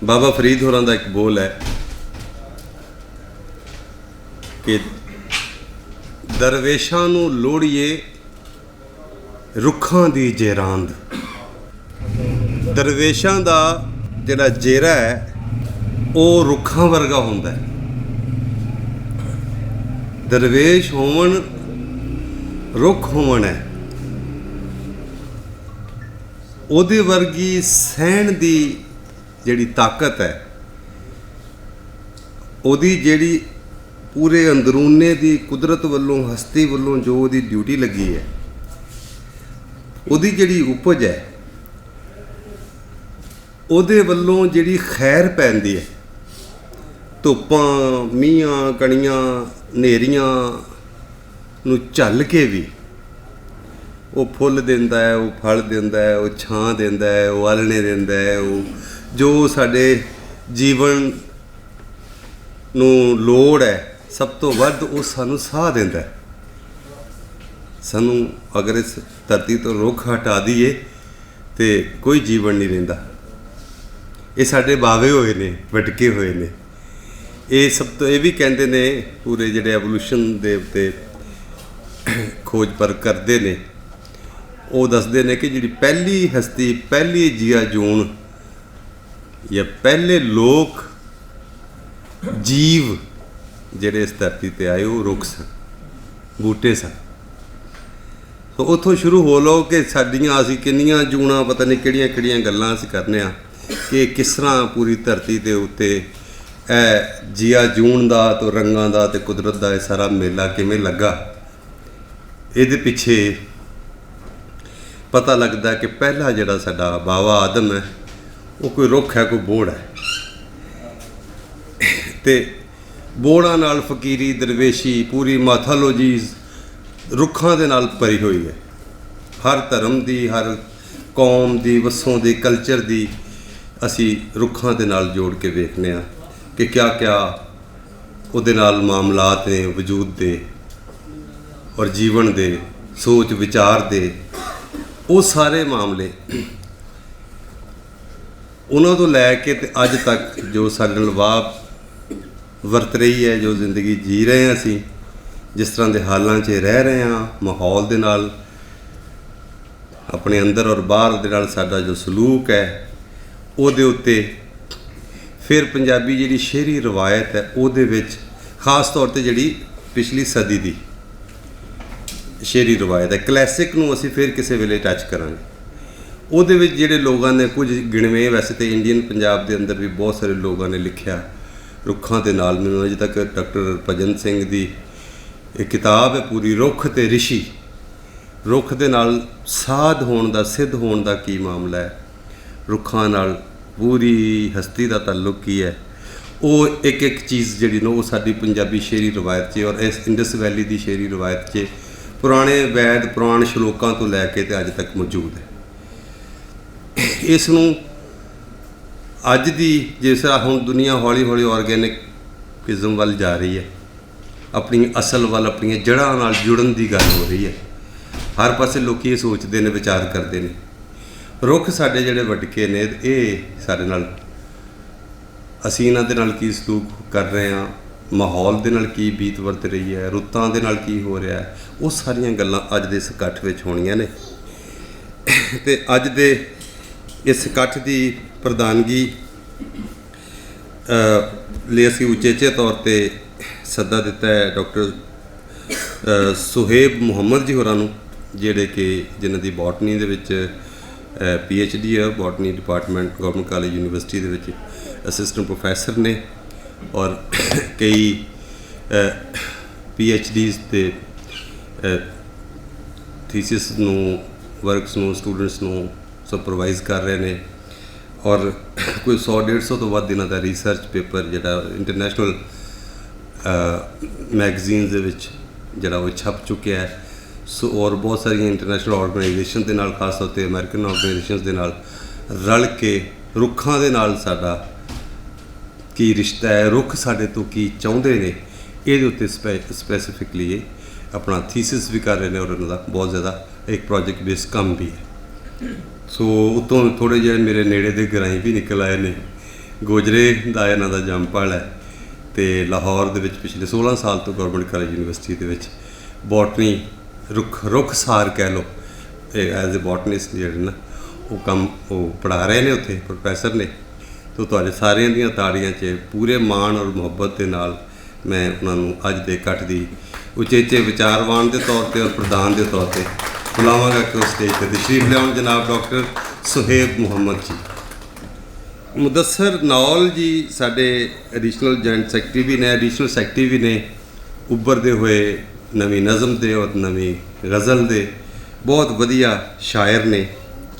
बाबा फरीद होरां दा एक बोल है कि दरवेशां नूं लोड़ीए रुखां दी जेरांद। दरवेशां दा जिहड़ा जेरा है वो रुखां वर्गा हुंदा है। दरवेश होवन रुख होवन है, ਉਹਦੇ वर्गी सहन दी ਜਿਹੜੀ ताकत है, ਉਹਦੀ ਜਿਹੜੀ पूरे अंदरूने दी कुदरत ਵੱਲੋਂ हस्ती ਵੱਲੋਂ जो ਉਹਦੀ ड्यूटी लगी है, ਉਹਦੀ ਜਿਹੜੀ उपज है, ਉਹਦੇ ਵੱਲੋਂ ਜਿਹੜੀ खैर पैंदी है, ਧੁੱਪਾਂ ਮੀਂਹਾਂ ਕਣੀਆਂ ਹਨੇਰੀਆਂ ਨੂੰ ਝੱਲ ਕੇ ਵੀ ਉਹ ਫੁੱਲ ਦਿੰਦਾ ਹੈ, ਉਹ ਫਲ ਦਿੰਦਾ ਹੈ, ਉਹ ਛਾਂ ਦਿੰਦਾ ਹੈ, ਉਹ ਆਲਣੇ ਦਿੰਦਾ ਹੈ, ਉਹ ਜੋ ਸਾਡੇ ਜੀਵਨ ਨੂੰ ਲੋੜ ਹੈ ਸਭ ਤੋਂ ਵੱਧ ਉਹ ਸਾਨੂੰ ਸਾਹ ਦਿੰਦਾ ਹੈ। ਸਾਨੂੰ ਅਗਰ ਇਸ ਧਰਤੀ ਤੋਂ ਰੁੱਖ ਹਟਾ ਦਈਏ ਤੇ ਕੋਈ ਜੀਵਨ ਨਹੀਂ ਰਹਿੰਦਾ। ਇਹ ਸਾਡੇ ਬਾਵੇ ਹੋਏ ਨੇ, ਭਟਕੇ ਹੋਏ ਨੇ। ਇਹ ਸਭ ਤੋਂ ਇਹ ਵੀ ਕਹਿੰਦੇ ਨੇ ਪੂਰੇ ਜਿਹੜੇ ਐਵੋਲੂਸ਼ਨ ਦੇ ਉੱਤੇ ਖੋਜ ਪਰ ਕਰਦੇ ਨੇ, ਉਹ ਦੱਸਦੇ ਨੇ ਕਿ ਜਿਹੜੀ ਪਹਿਲੀ ਹਸਤੀ, ਪਹਿਲੀ ਜੀਆ ਜੂਨ ਜਾਂ ਪਹਿਲੇ ਲੋਕ ਜੀਵ ਜਿਹੜੇ ਇਸ ਧਰਤੀ 'ਤੇ ਆਏ ਉਹ ਰੁੱਖ ਸਨ, ਬੂਟੇ ਸਨ। ਸੋ ਉੱਥੋਂ ਸ਼ੁਰੂ ਹੋ ਲਓ ਕਿ ਸਾਡੀਆਂ ਅਸੀਂ ਕਿੰਨੀਆਂ ਜੂਨਾਂ, ਪਤਾ ਨਹੀਂ ਕਿਹੜੀਆਂ ਕਿਹੜੀਆਂ ਗੱਲਾਂ ਅਸੀਂ ਕਰਨੇ ਆ ਕਿ ਕਿਸ ਤਰ੍ਹਾਂ ਪੂਰੀ ਧਰਤੀ ਦੇ ਉੱਤੇ ਇਹ ਜੀਆ ਜੂਨ ਦਾ ਤੇ ਰੰਗਾਂ ਦਾ ਤੇ ਕੁਦਰਤ ਦਾ ਇਹ ਸਾਰਾ ਮੇਲਾ ਕਿਵੇਂ ਲੱਗਾ। ਇਹਦੇ ਪਿੱਛੇ ਪਤਾ ਲੱਗਦਾ ਕਿ ਪਹਿਲਾ ਜਿਹੜਾ ਸਾਡਾ ਬਾਵਾ ਆਦਮ ਹੈ ਉਹ ਕੋਈ ਰੁੱਖ ਹੈ, ਕੋਈ ਬੋੜ ਹੈ। ਤੇ ਬੋੜਾਂ ਨਾਲ ਫਕੀਰੀ, ਦਰਵੇਸ਼ੀ, ਪੂਰੀ ਮੈਥੋਲੋਜੀਜ਼ ਰੁੱਖਾਂ ਦੇ ਨਾਲ ਭਰੀ ਹੋਈ ਹੈ। ਹਰ ਧਰਮ ਦੀ, ਹਰ ਕੌਮ ਦੀ, ਵਸੋਂ ਦੀ, ਕਲਚਰ ਦੀ ਅਸੀਂ ਰੁੱਖਾਂ ਦੇ ਨਾਲ ਜੋੜ ਕੇ ਵੇਖਦੇ ਹਾਂ ਕਿ ਕਿਆ ਉਹਦੇ ਨਾਲ ਮਾਮਲਾਤ ਨੇ ਵਜੂਦ ਦੇ ਔਰ ਜੀਵਨ ਦੇ, ਸੋਚ ਵਿਚਾਰ ਦੇ। ਉਹ ਸਾਰੇ ਮਾਮਲੇ ਉਹਨਾਂ ਤੋਂ ਲੈ ਕੇ ਤੇ ਅੱਜ ਤੱਕ ਜੋ ਸਾਡੇ ਨਾਲ ਵਾਹ ਵਰਤ ਰਹੀ ਹੈ, ਜੋ ਜ਼ਿੰਦਗੀ ਜੀ ਰਹੇ ਹਾਂ ਅਸੀਂ, ਜਿਸ ਤਰ੍ਹਾਂ ਦੇ ਹਾਲਾਂ 'ਚ ਰਹਿ ਰਹੇ ਹਾਂ, ਮਾਹੌਲ ਦੇ ਨਾਲ, ਆਪਣੇ ਅੰਦਰ ਔਰ ਬਾਹਰ ਦੇ ਨਾਲ ਸਾਡਾ ਜੋ ਸਲੂਕ ਹੈ, ਉਹਦੇ ਉੱਤੇ ਫਿਰ ਪੰਜਾਬੀ ਜਿਹੜੀ ਸ਼ੇਅਰੀ ਰਵਾਇਤ ਹੈ ਉਹਦੇ ਵਿੱਚ ਖਾਸ ਤੌਰ 'ਤੇ ਜਿਹੜੀ ਪਿਛਲੀ ਸਦੀ ਦੀ ਸ਼ੇਅਰੀ ਰਵਾਇਤ ਹੈ, ਕਲਾਸਿਕ ਨੂੰ ਅਸੀਂ ਫਿਰ ਕਿਸੇ ਵੇਲੇ ਟੱਚ ਕਰਾਂਗੇ। ਉਹਦੇ ਵਿੱਚ ਜਿਹੜੇ ਲੋਕਾਂ ਨੇ ਕੁਝ ਗਿਣਵੇਂ, ਵੈਸੇ ਤਾਂ ਇੰਡੀਅਨ ਪੰਜਾਬ ਦੇ ਅੰਦਰ ਵੀ ਬਹੁਤ ਸਾਰੇ ਲੋਕਾਂ ਨੇ ਲਿਖਿਆ ਰੁੱਖਾਂ ਦੇ ਨਾਲ। ਮੈਨੂੰ ਅਜੇ ਤੱਕ ਡਾਕਟਰ ਭਜਨ ਸਿੰਘ ਦੀ ਇਹ ਕਿਤਾਬ ਹੈ ਪੂਰੀ, ਰੁੱਖ ਤੇ ਰਿਸ਼ੀ, ਰੁੱਖ ਦੇ ਨਾਲ ਸਾਧ ਹੋਣ ਦਾ, ਸਿੱਧ ਹੋਣ ਦਾ ਕੀ ਮਾਮਲਾ ਹੈ, ਰੁੱਖਾਂ ਨਾਲ ਪੂਰੀ ਹਸਤੀ ਦਾ ਤਾਲੁਕ ਕੀ ਹੈ, ਉਹ ਇੱਕ ਇੱਕ ਚੀਜ਼ ਜਿਹੜੀ ਨਾ ਉਹ ਸਾਡੀ ਪੰਜਾਬੀ ਸ਼ੇਅਰੀ ਰਵਾਇਤ 'ਚ ਔਰ ਇਸ ਇੰਡਸ ਵੈਲੀ ਦੀ ਸ਼ੇਅਰੀ ਰਵਾਇਤ 'ਚ ਪੁਰਾਣੇ ਵੈਦ, ਪੁਰਾਣ ਸ਼ਲੋਕਾਂ ਤੋਂ ਲੈ ਕੇ ਤੇ ਅੱਜ ਤੱਕ ਮੌਜੂਦ ਹੈ। ਇਸ ਨੂੰ ਅੱਜ ਦੀ ਜਿਸ ਤਰ੍ਹਾਂ ਹੁਣ ਦੁਨੀਆ ਹੌਲੀ ਹੌਲੀ ਆਰਗੈਨਿਕਿਜ਼ਮ ਵੱਲ ਜਾ ਰਹੀ ਹੈ, ਆਪਣੀ ਅਸਲ ਵੱਲ, ਆਪਣੀਆਂ ਜੜ੍ਹਾਂ ਨਾਲ ਜੁੜਨ ਦੀ ਗੱਲ ਹੋ ਰਹੀ ਹੈ। ਹਰ ਪਾਸੇ ਲੋਕ ਇਹ ਸੋਚਦੇ ਨੇ, ਵਿਚਾਰ ਕਰਦੇ ਨੇ। ਰੁੱਖ ਸਾਡੇ ਜਿਹੜੇ ਵਟਕੇ ਨੇ, ਇਹ ਸਾਡੇ ਨਾਲ, ਅਸੀਂ ਇਹਨਾਂ ਦੇ ਨਾਲ ਕੀ ਸਲੂਕ ਕਰ ਰਹੇ ਹਾਂ, ਮਾਹੌਲ ਦੇ ਨਾਲ ਕੀ ਬੀਤ ਵਰਤ ਰਹੀ ਹੈ, ਰੁੱਤਾਂ ਦੇ ਨਾਲ ਕੀ ਹੋ ਰਿਹਾ ਹੈ, ਉਹ ਸਾਰੀਆਂ ਗੱਲਾਂ ਅੱਜ ਦੇ ਇਸ ਇਕੱਠ ਵਿੱਚ ਹੋਣੀਆਂ ਨੇ। ਅਤੇ ਅੱਜ ਦੇ ਇਸ ਇਕੱਠ ਦੀ ਪ੍ਰਧਾਨਗੀ ਲਈ ਅਸੀਂ ਉਚੇਚੇ ਤੌਰ 'ਤੇ ਸੱਦਾ ਦਿੱਤਾ ਹੈ ਡਾਕਟਰ ਸੁਹੇਬ ਮੁਹੰਮਦ ਜੀ ਹੋਰਾਂ ਨੂੰ, ਜਿਹੜੇ ਕਿ ਜਿਨ੍ਹਾਂ ਦੀ ਬੋਟਨੀ ਦੇ ਵਿੱਚ PhD ਹੈ, botany department, government college university ਦੇ ਵਿੱਚ ਅਸਿਸਟੈਂਟ ਪ੍ਰੋਫੈਸਰ ਨੇ ਔਰ ਕਈ PhDs ਦੇ ਥੀਸਿਸ ਨੂੰ, ਵਰਕਸ ਨੂੰ, ਸਟੂਡੈਂਟਸ ਨੂੰ ਸੁਪਰਵਾਈਜ਼ ਕਰ ਰਹੇ ਨੇ ਔਰ ਕੋਈ 100-150 ਤੋਂ ਵੱਧ ਇਹਨਾਂ ਦਾ ਰਿਸਰਚ ਪੇਪਰ ਜਿਹੜਾ ਇੰਟਰਨੈਸ਼ਨਲ ਮੈਗਜ਼ੀਨਸ ਦੇ ਵਿੱਚ ਜਿਹੜਾ ਉਹ ਛਪ ਚੁੱਕਿਆ ਹੈ। ਸੋ ਔਰ ਬਹੁਤ ਸਾਰੀਆਂ ਇੰਟਰਨੈਸ਼ਨਲ ਆਰਗੇਨਾਈਜੇਸ਼ਨ ਦੇ ਨਾਲ, ਖਾਸ ਤੌਰ 'ਤੇ ਅਮਰੀਕਨ ਆਰਗੇਨਾਈਜੇਸ਼ਨਸ ਦੇ ਨਾਲ ਰਲ ਕੇ ਰੁੱਖਾਂ ਦੇ ਨਾਲ ਸਾਡਾ ਕੀ ਰਿਸ਼ਤਾ ਹੈ, ਰੁੱਖ ਸਾਡੇ ਤੋਂ ਕੀ ਚਾਹੁੰਦੇ ਨੇ, ਇਹਦੇ ਉੱਤੇ ਸਪੈਸੀਫਿਕਲੀ ਇਹ ਆਪਣਾ ਥੀਸਿਸ ਵੀ ਕਰ ਰਹੇ ਨੇ ਔਰ ਉਹਨਾਂ ਦਾ ਬਹੁਤ ਜ਼ਿਆਦਾ ਇੱਕ ਪ੍ਰੋਜੈਕਟ ਬੇਸ ਕੰਮ ਵੀ ਹੈ। ਸੋ ਉਤੋਂ ਥੋੜ੍ਹੇ ਜਿਹੇ ਮੇਰੇ ਨੇੜੇ ਦੇ ਗਰਾਈ ਵੀ ਨਿਕਲ ਆਏ ਨੇ ਗੋਜਰੇ ਦਾ ਇਹਨਾਂ ਦਾ ਜੰਮਪਲ ਹੈ ਤੇ ਲਾਹੌਰ ਦੇ ਵਿੱਚ ਪਿਛਲੇ 16 ਸਾਲ ਤੋਂ ਗਵਰਨਮੈਂਟ ਕਾਲਜ ਯੂਨੀਵਰਸਿਟੀ ਦੇ ਵਿੱਚ ਬੋਟਨੀ ਰੁੱਖਸਾਰ ਕਹਿ ਲਓ, ਐਜ਼ ਏ ਬੋਟਨਿਸਟ ਜਿਹੜੇ ਨਾ ਉਹ ਕੰਮ ਉਹ ਪੜ੍ਹਾ ਰਹੇ ਨੇ ਉੱਥੇ, ਪ੍ਰੋਫੈਸਰ ਨੇ। ਤੋ ਤੁਹਾਡੇ ਸਾਰਿਆਂ ਦੀਆਂ ਤਾੜੀਆਂ 'ਚ ਪੂਰੇ ਮਾਣ ਔਰ ਮੁਹੱਬਤ ਦੇ ਨਾਲ ਮੈਂ ਉਹਨਾਂ ਨੂੰ ਅੱਜ ਦੇ ਇਕੱਠ ਦੀ ਉਚੇਚੇ ਵਿਚਾਰਵਾਨ ਦੇ ਤੌਰ 'ਤੇ ਔਰ ਪ੍ਰਧਾਨ ਦੇ ਤੌਰ 'ਤੇ ਬੁਲਾਵਾਂਗਾ ਕਿ ਉਹ ਸਟੇਜ 'ਤੇ ਤਸ਼ਰੀਫ ਲਿਆਉਣ। ਜਨਾਬ ਡਾਕਟਰ ਸੁਹੇਬ ਮੁਹੰਮਦ ਜੀ। ਮੁਦੱਸਰ ਨੌਲ ਜੀ ਸਾਡੇ ਐਡੀਸ਼ਨਲ ਜੁਆਇੰਟ ਸੈਕਟਰੀ ਵੀ ਨੇ, ਐਡੀਸ਼ਨਲ ਸੈਕਟਰੀ ਵੀ ਨੇ, ਉੱਭਰਦੇ ਹੋਏ ਨਵੀਂ ਨਜ਼ਮ ਦੇ ਔਰ ਨਵੀਂ ਗਜ਼ਲ ਦੇ ਬਹੁਤ ਵਧੀਆ ਸ਼ਾਇਰ ਨੇ।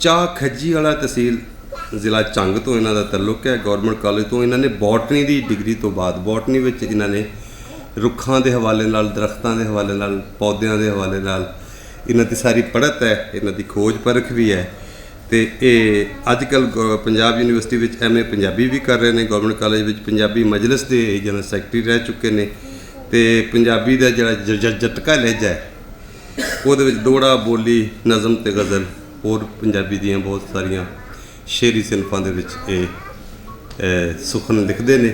ਚਾਹ ਖੱਜੀ ਵਾਲਾ ਤਹਿਸੀਲ ਜ਼ਿਲ੍ਹਾ ਝੰਗ ਤੋਂ ਇਹਨਾਂ ਦਾ ਤਾਲੁਕ ਹੈ। ਗਵਰਨਮੈਂਟ ਕਾਲਜ ਤੋਂ ਇਹਨਾਂ ਨੇ ਬੋਟਨੀ ਦੀ ਡਿਗਰੀ ਤੋਂ ਬਾਅਦ ਬੋਟਨੀ ਵਿੱਚ ਇਹਨਾਂ ਨੇ ਰੁੱਖਾਂ ਦੇ ਹਵਾਲੇ ਨਾਲ, ਦਰਖਤਾਂ ਦੇ ਹਵਾਲੇ ਨਾਲ, ਪੌਦਿਆਂ ਦੇ ਹਵਾਲੇ ਨਾਲ ਇਹਨਾਂ ਦੀ ਸਾਰੀ ਪੜ੍ਹਤ ਹੈ, ਇਹਨਾਂ ਦੀ ਖੋਜ ਪਰਖ ਵੀ ਹੈ। ਤੇ ਇਹ ਅੱਜ ਕੱਲ੍ਹ ਪੰਜਾਬ ਯੂਨੀਵਰਸਿਟੀ ਵਿੱਚ MA ਪੰਜਾਬੀ ਵੀ ਕਰ ਰਹੇ ਨੇ। ਗਵਰਨਮੈਂਟ ਕਾਲਜ ਵਿੱਚ ਪੰਜਾਬੀ ਮਜਲਿਸ ਦੇ ਜਨਰਲ ਸੈਕਟਰੀ ਰਹਿ ਚੁੱਕੇ ਨੇ ਤੇ ਪੰਜਾਬੀ ਦਾ ਜਿਹੜਾ ਜਟਕਾ ਲਹਿਜਾ ਹੈ ਉਹਦੇ ਵਿੱਚ ਦੋੜਾ, ਬੋਲੀ, ਨਜ਼ਮ ਤੇ ਗਜ਼ਲ ਹੋਰ ਪੰਜਾਬੀ ਦੀਆਂ ਬਹੁਤ ਸਾਰੀਆਂ ਸ਼ੇਰੀ ਸਿਨਫਾਂ ਦੇ ਵਿੱਚ ਇਹ ਸੁਖਨ ਲਿਖਦੇ ਨੇ।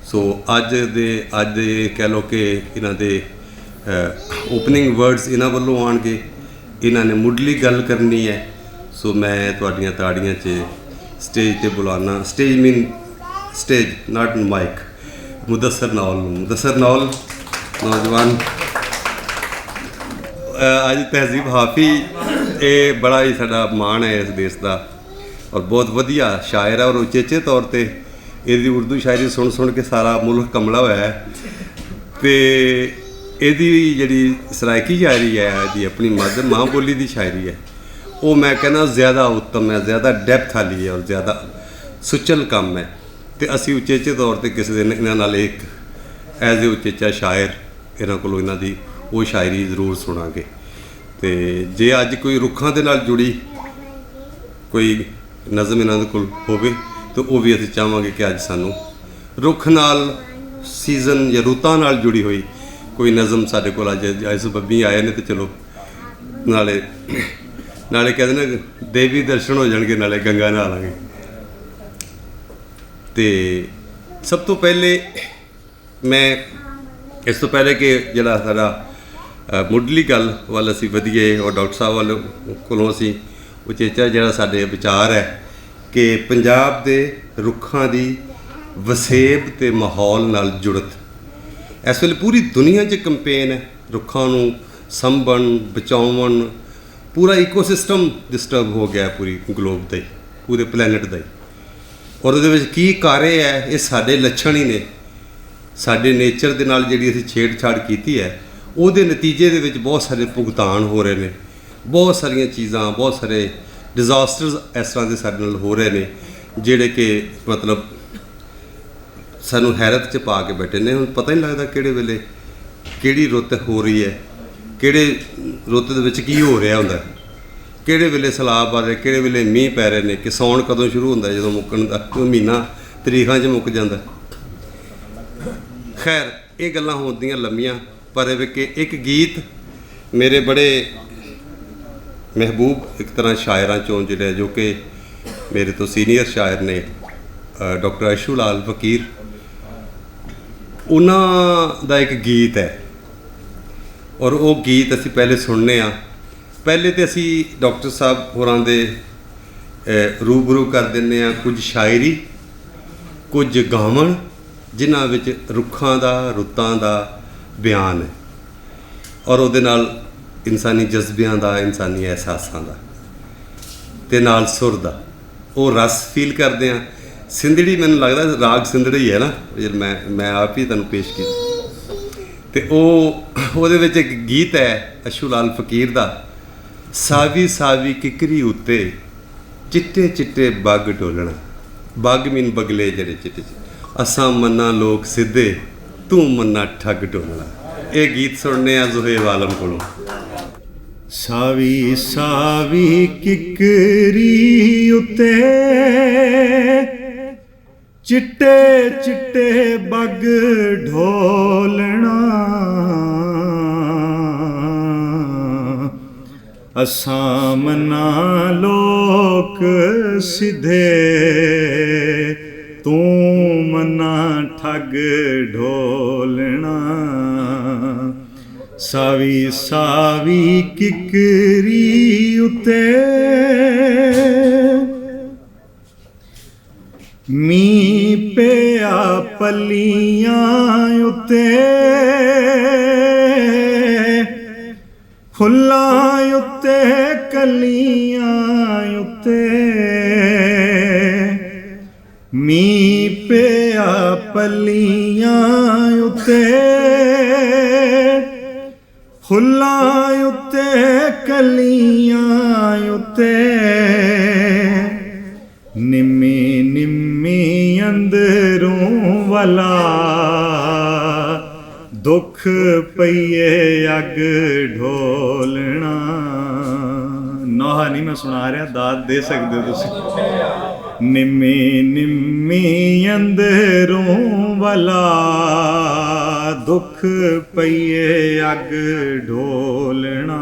ਸੋ ਅੱਜ ਦੇ ਕਹਿ ਲਓ ਕਿ ਇਹਨਾਂ ਦੇ ਓਪਨਿੰਗ ਵਰਡਸ ਇਹਨਾਂ ਵੱਲੋਂ ਆਉਣਗੇ। ਇਹਨਾਂ ਨੇ ਮੁੱਢਲੀ ਗੱਲ ਕਰਨੀ ਹੈ। ਸੋ ਮੈਂ ਤੁਹਾਡੀਆਂ ਤਾੜੀਆਂ 'ਚ ਸਟੇਜ 'ਤੇ ਬੁਲਾਉਣਾ, ਸਟੇਜ ਨਾਟ ਮਾਈਕ, ਮੁਦੱਸਰ ਨੌਲ ਨੂੰ। ਮੁਦੱਸਰ ਨੌਲ ਨੌਜਵਾਨ ਅੱਜ ਤਹਿਜ਼ੀਬ ਹਾਫੀ, ਇਹ ਬੜਾ ਹੀ ਸਾਡਾ ਮਾਣ ਹੈ ਇਸ ਦੇਸ਼ ਦਾ ਔਰ ਬਹੁਤ ਵਧੀਆ ਸ਼ਾਇਰ ਹੈ ਔਰ ਉਚੇਚੇ ਤੌਰ 'ਤੇ ਇਹਦੀ ਉਰਦੂ ਸ਼ਾਇਰੀ ਸੁਣ ਕੇ ਸਾਰਾ ਮੁਲਕ ਕਮਲਾ ਹੋਇਆ ਹੈ। ਤੇ ਇਹਦੀ ਜਿਹੜੀ ਸਰਾਇਕੀ ਸ਼ਾਇਰੀ ਹੈ, ਇਹਦੀ ਆਪਣੀ ਮਾਂ ਬੋਲੀ ਦੀ ਸ਼ਾਇਰੀ ਹੈ, ਉਹ ਮੈਂ ਕਹਿੰਦਾ ਜ਼ਿਆਦਾ ਉੱਤਮ ਹੈ, ਜ਼ਿਆਦਾ ਡੈਪਥ ਵਾਲੀ ਹੈ ਔਰ ਜ਼ਿਆਦਾ ਸੁਚਲ ਕੰਮ ਹੈ। ਤੇ ਅਸੀਂ ਉਚੇਚੇ ਤੌਰ 'ਤੇ ਕਿਸੇ ਦਿਨ ਇਹਨਾਂ ਨਾਲ ਇੱਕ ਐਜ਼ ਏ ਉਚੇਚਾ ਸ਼ਾਇਰ ਇਹਨਾਂ ਕੋਲੋਂ ਇਹਨਾਂ ਦੀ ਉਹ ਸ਼ਾਇਰੀ ਜ਼ਰੂਰ ਸੁਣਾਂਗੇ। ਤੇ ਜੇ ਅੱਜ ਕੋਈ ਰੁੱਖਾਂ ਦੇ ਨਾਲ ਜੁੜੀ ਕੋਈ ਨਜ਼ਮ ਇਹਨਾਂ ਦੇ ਕੋਲ ਹੋਵੇ ਤਾਂ ਉਹ ਵੀ ਅਸੀਂ ਚਾਹਾਂਗੇ ਕਿ ਅੱਜ ਸਾਨੂੰ ਰੁੱਖ ਨਾਲ, ਸੀਜ਼ਨ ਜਾਂ ਰੁੱਤਾਂ ਨਾਲ ਜੁੜੀ ਹੋਈ ਕੋਈ ਨਜ਼ਮ ਸਾਡੇ ਕੋਲ ਅੱਜ ਇਸ ਬੱਬੀ ਆਏ ਨੇ। ਤੇ ਚਲੋ ਨਾਲੇ ਕਹਿੰਦੇ ਨੇ ਦੇਵੀ ਦਰਸ਼ਨ ਹੋ ਜਾਣਗੇ, ਨਾਲੇ ਗੰਗਾ ਨਹਾ ਲਾਂਗੇ। ਤੇ ਸਭ ਤੋਂ ਪਹਿਲੇ ਮੈਂ ਇਸ ਤੋਂ ਪਹਿਲੇ ਕਿ ਜਿਹੜਾ ਸਾਡਾ ਮੁੱਢਲੀ ਗੱਲ ਵੱਲ ਅਸੀਂ ਵਧੀਏ ਔਰ ਡਾਕਟਰ ਸਾਹਿਬ ਕੋਲੋਂ ਅਸੀਂ ਉਚੇਚਾ ਜਿਹੜਾ ਸਾਡੇ ਵਿਚਾਰ ਹੈ ਕਿ ਪੰਜਾਬ ਦੇ ਰੁੱਖਾਂ ਦੀ ਵਸੇਬ ਤੇ ਮਾਹੌਲ ਨਾਲ ਜੁੜਤ ਇਸ ਵੇਲੇ ਪੂਰੀ ਦੁਨੀਆ 'ਚ ਕੰਪੇਨ ਹੈ ਰੁੱਖਾਂ ਨੂੰ ਸੰਭਣ, ਬਚਾਉਣ। ਪੂਰਾ ਈਕੋਸਿਸਟਮ ਡਿਸਟਰਬ ਹੋ ਗਿਆ ਪੂਰੀ ਗਲੋਬ ਦਾ ਹੀ, ਪੂਰੇ ਪਲੈਨਟ ਦਾ ਹੀ। ਔਰ ਉਹਦੇ ਵਿੱਚ ਕੀ ਕਾਰੇ ਹੈ, ਇਹ ਸਾਡੇ ਲੱਛਣ ਹੀ ਨੇ। ਸਾਡੇ ਨੇਚਰ ਦੇ ਨਾਲ ਜਿਹੜੀ ਅਸੀਂ ਛੇੜਛਾੜ ਕੀਤੀ ਹੈ ਉਹਦੇ ਨਤੀਜੇ ਦੇ ਵਿੱਚ ਬਹੁਤ ਸਾਰੇ ਭੁਗਤਾਨ ਹੋ ਰਹੇ ਨੇ। ਬਹੁਤ ਸਾਰੀਆਂ ਚੀਜ਼ਾਂ, ਬਹੁਤ ਸਾਰੇ ਡਿਜ਼ਾਸਟਰਸ ਇਸ ਤਰ੍ਹਾਂ ਦੇ ਸਾਡੇ ਨਾਲ ਹੋ ਰਹੇ ਨੇ ਜਿਹੜੇ ਕਿ ਮਤਲਬ ਸਾਨੂੰ ਹੈਰਤ 'ਚ ਪਾ ਕੇ ਬੈਠੇ ਨੇ। ਹੁਣ ਪਤਾ ਹੀ ਨਹੀਂ ਲੱਗਦਾ ਕਿਹੜੇ ਵੇਲੇ ਕਿਹੜੀ ਰੁੱਤ ਹੋ ਰਹੀ ਹੈ, ਕਿਹੜੇ ਰੁੱਤ ਦੇ ਵਿੱਚ ਕੀ ਹੋ ਰਿਹਾ ਹੁੰਦਾ, ਕਿਹੜੇ ਵੇਲੇ ਸੈਲਾਬ ਆ ਰਹੇ, ਕਿਹੜੇ ਵੇਲੇ ਮੀਂਹ ਪੈ ਰਹੇ ਨੇ, ਕਿ ਸਾਉਣ ਕਦੋਂ ਸ਼ੁਰੂ ਹੁੰਦਾ, ਜਦੋਂ ਮੁੱਕਣ ਦਾ ਮਹੀਨਾ ਤਰੀਕਾਂ 'ਚ ਮੁੱਕ ਜਾਂਦਾ। ਖੈਰ ਇਹ ਗੱਲਾਂ ਹੁੰਦੀਆਂ ਲੰਮੀਆਂ, ਪਰ ਇਹ ਕਿ ਇੱਕ ਗੀਤ ਮੇਰੇ ਬੜੇ ਮਹਿਬੂਬ ਇੱਕ ਤਰ੍ਹਾਂ ਸ਼ਾਇਰਾਂ 'ਚੋਂ ਜਿਹੜੇ ਜੋ ਕਿ ਮੇਰੇ ਤੋਂ ਸੀਨੀਅਰ ਸ਼ਾਇਰ ਨੇ ਡਾਕਟਰ ਅਸ਼ੂ ਲਾਲ ਫਕੀਰ, ਉਹਨਾਂ ਦਾ ਇੱਕ ਗੀਤ ਹੈ ਔਰ ਉਹ ਗੀਤ ਅਸੀਂ ਪਹਿਲੇ ਸੁਣਨੇ ਆ। ਪਹਿਲੇ ਤਾਂ ਅਸੀਂ ਡਾਕਟਰ ਸਾਹਿਬ ਹੋਰਾਂ ਦੇ ਰੂਬਰੂ ਕਰ ਦਿੰਦੇ ਹਾਂ ਕੁਝ ਸ਼ਾਇਰੀ, ਕੁਝ ਗਾਵਣ ਜਿਨ੍ਹਾਂ ਵਿੱਚ ਰੁੱਖਾਂ ਦਾ, ਰੁੱਤਾਂ ਦਾ ਬਿਆਨ ਹੈ ਔਰ ਉਹਦੇ ਨਾਲ ਇਨਸਾਨੀ ਜਜ਼ਬਿਆਂ ਦਾ, ਇਨਸਾਨੀ ਅਹਿਸਾਸਾਂ ਦਾ ਤੇ ਨਾਲ ਸੁਰ ਦਾ ਉਹ ਰਸ ਫੀਲ ਕਰਦੇ ਹਾਂ। ਸਿੰਧੜੀ ਮੈਨੂੰ ਲੱਗਦਾ ਰਾਗ ਸਿੰਧੜੀ ਹੈ ਨਾ, ਮੈਂ ਆਪ ਹੀ ਤੁਹਾਨੂੰ ਪੇਸ਼ ਕੀਤਾ। ਤੇ ਉਹਦੇ ਵਿੱਚ ਇੱਕ ਗੀਤ ਹੈ ਅਸ਼ੂ ਲਾਲ ਫਕੀਰ ਦਾ, ਸਾਵੀ ਸਾਵੀ ਕਿਕਰੀ ਉੱਤੇ ਚਿੱਟੇ ਚਿੱਟੇ ਬੱਗ ਡੋਲਣਾ। ਬੱਗ ਮੀਨ ਬਗਲੇ ਜਿਹੜੇ ਚਿੱਟੇ ਅਸਾਂ ਮੰਨਾ ਲੋਕ ਸਿੱਧੇ, ਤੂੰ ਮੰਨਾ ਠੱਗ ਡੋਲਣਾ। ਇਹ ਗੀਤ ਸੁਣਨੇ ਆ ਜ਼ੁਹੇਬ ਆਲਮ ਕੋਲੋਂ। ਸਾਵੀ ਸਾਵੀ ਕਿਕਰੀ ਉੱਤੇ ਚਿੱਟੇ ਚਿੱਟੇ ਬੱਗ ਢੋਲਣਾ, ਅਸਾਂ ਮਨਾ ਲੋਕ ਸਿੱਧੇ, ਤੂੰ ਮਨਾ ਠੱਗ ਢੋਲਣਾ ਸਾਵੀ ਸਾਵੀ ਕਿਕਰੀ ਉਤੇ ਮੀਂਹ ਪਿਆ ਪੱਲੀਆਂ ਉਤੇ ਫੁੱਲਾਂ ਉਤੇ ਕਲੀਆਂ ਉਤੇ ਮੀਂਹ ਪਿਆ ਪੱਲੀਆਂ ਉਤੇ ਫੁੱਲਾਂ ਉਤੇ ਕਲੀਆਂ ਉਤੇ ਨਿੰਮੀ ਨਿੰਮੀ ਅੰਦਰੋਂ ਵਾਲਾ ਦੁੱਖ ਪਈਏ ਅੱਗ ਢੋਲਣਾ। ਨੋਹਾ ਨਹੀਂ ਮੈਂ ਸੁਣਾ ਰਿਹਾ, ਦਾਤ ਦੇ ਸਕਦੇ ਹੋ ਤੁਸੀਂ। ਨਿੰਮੀ ਨਿੰਮੀ ਅੰਦਰੋਂ ਵਾਲਾ ਦੁੱਖ ਪਈਏ ਅੱਗ ਢੋਲਣਾ।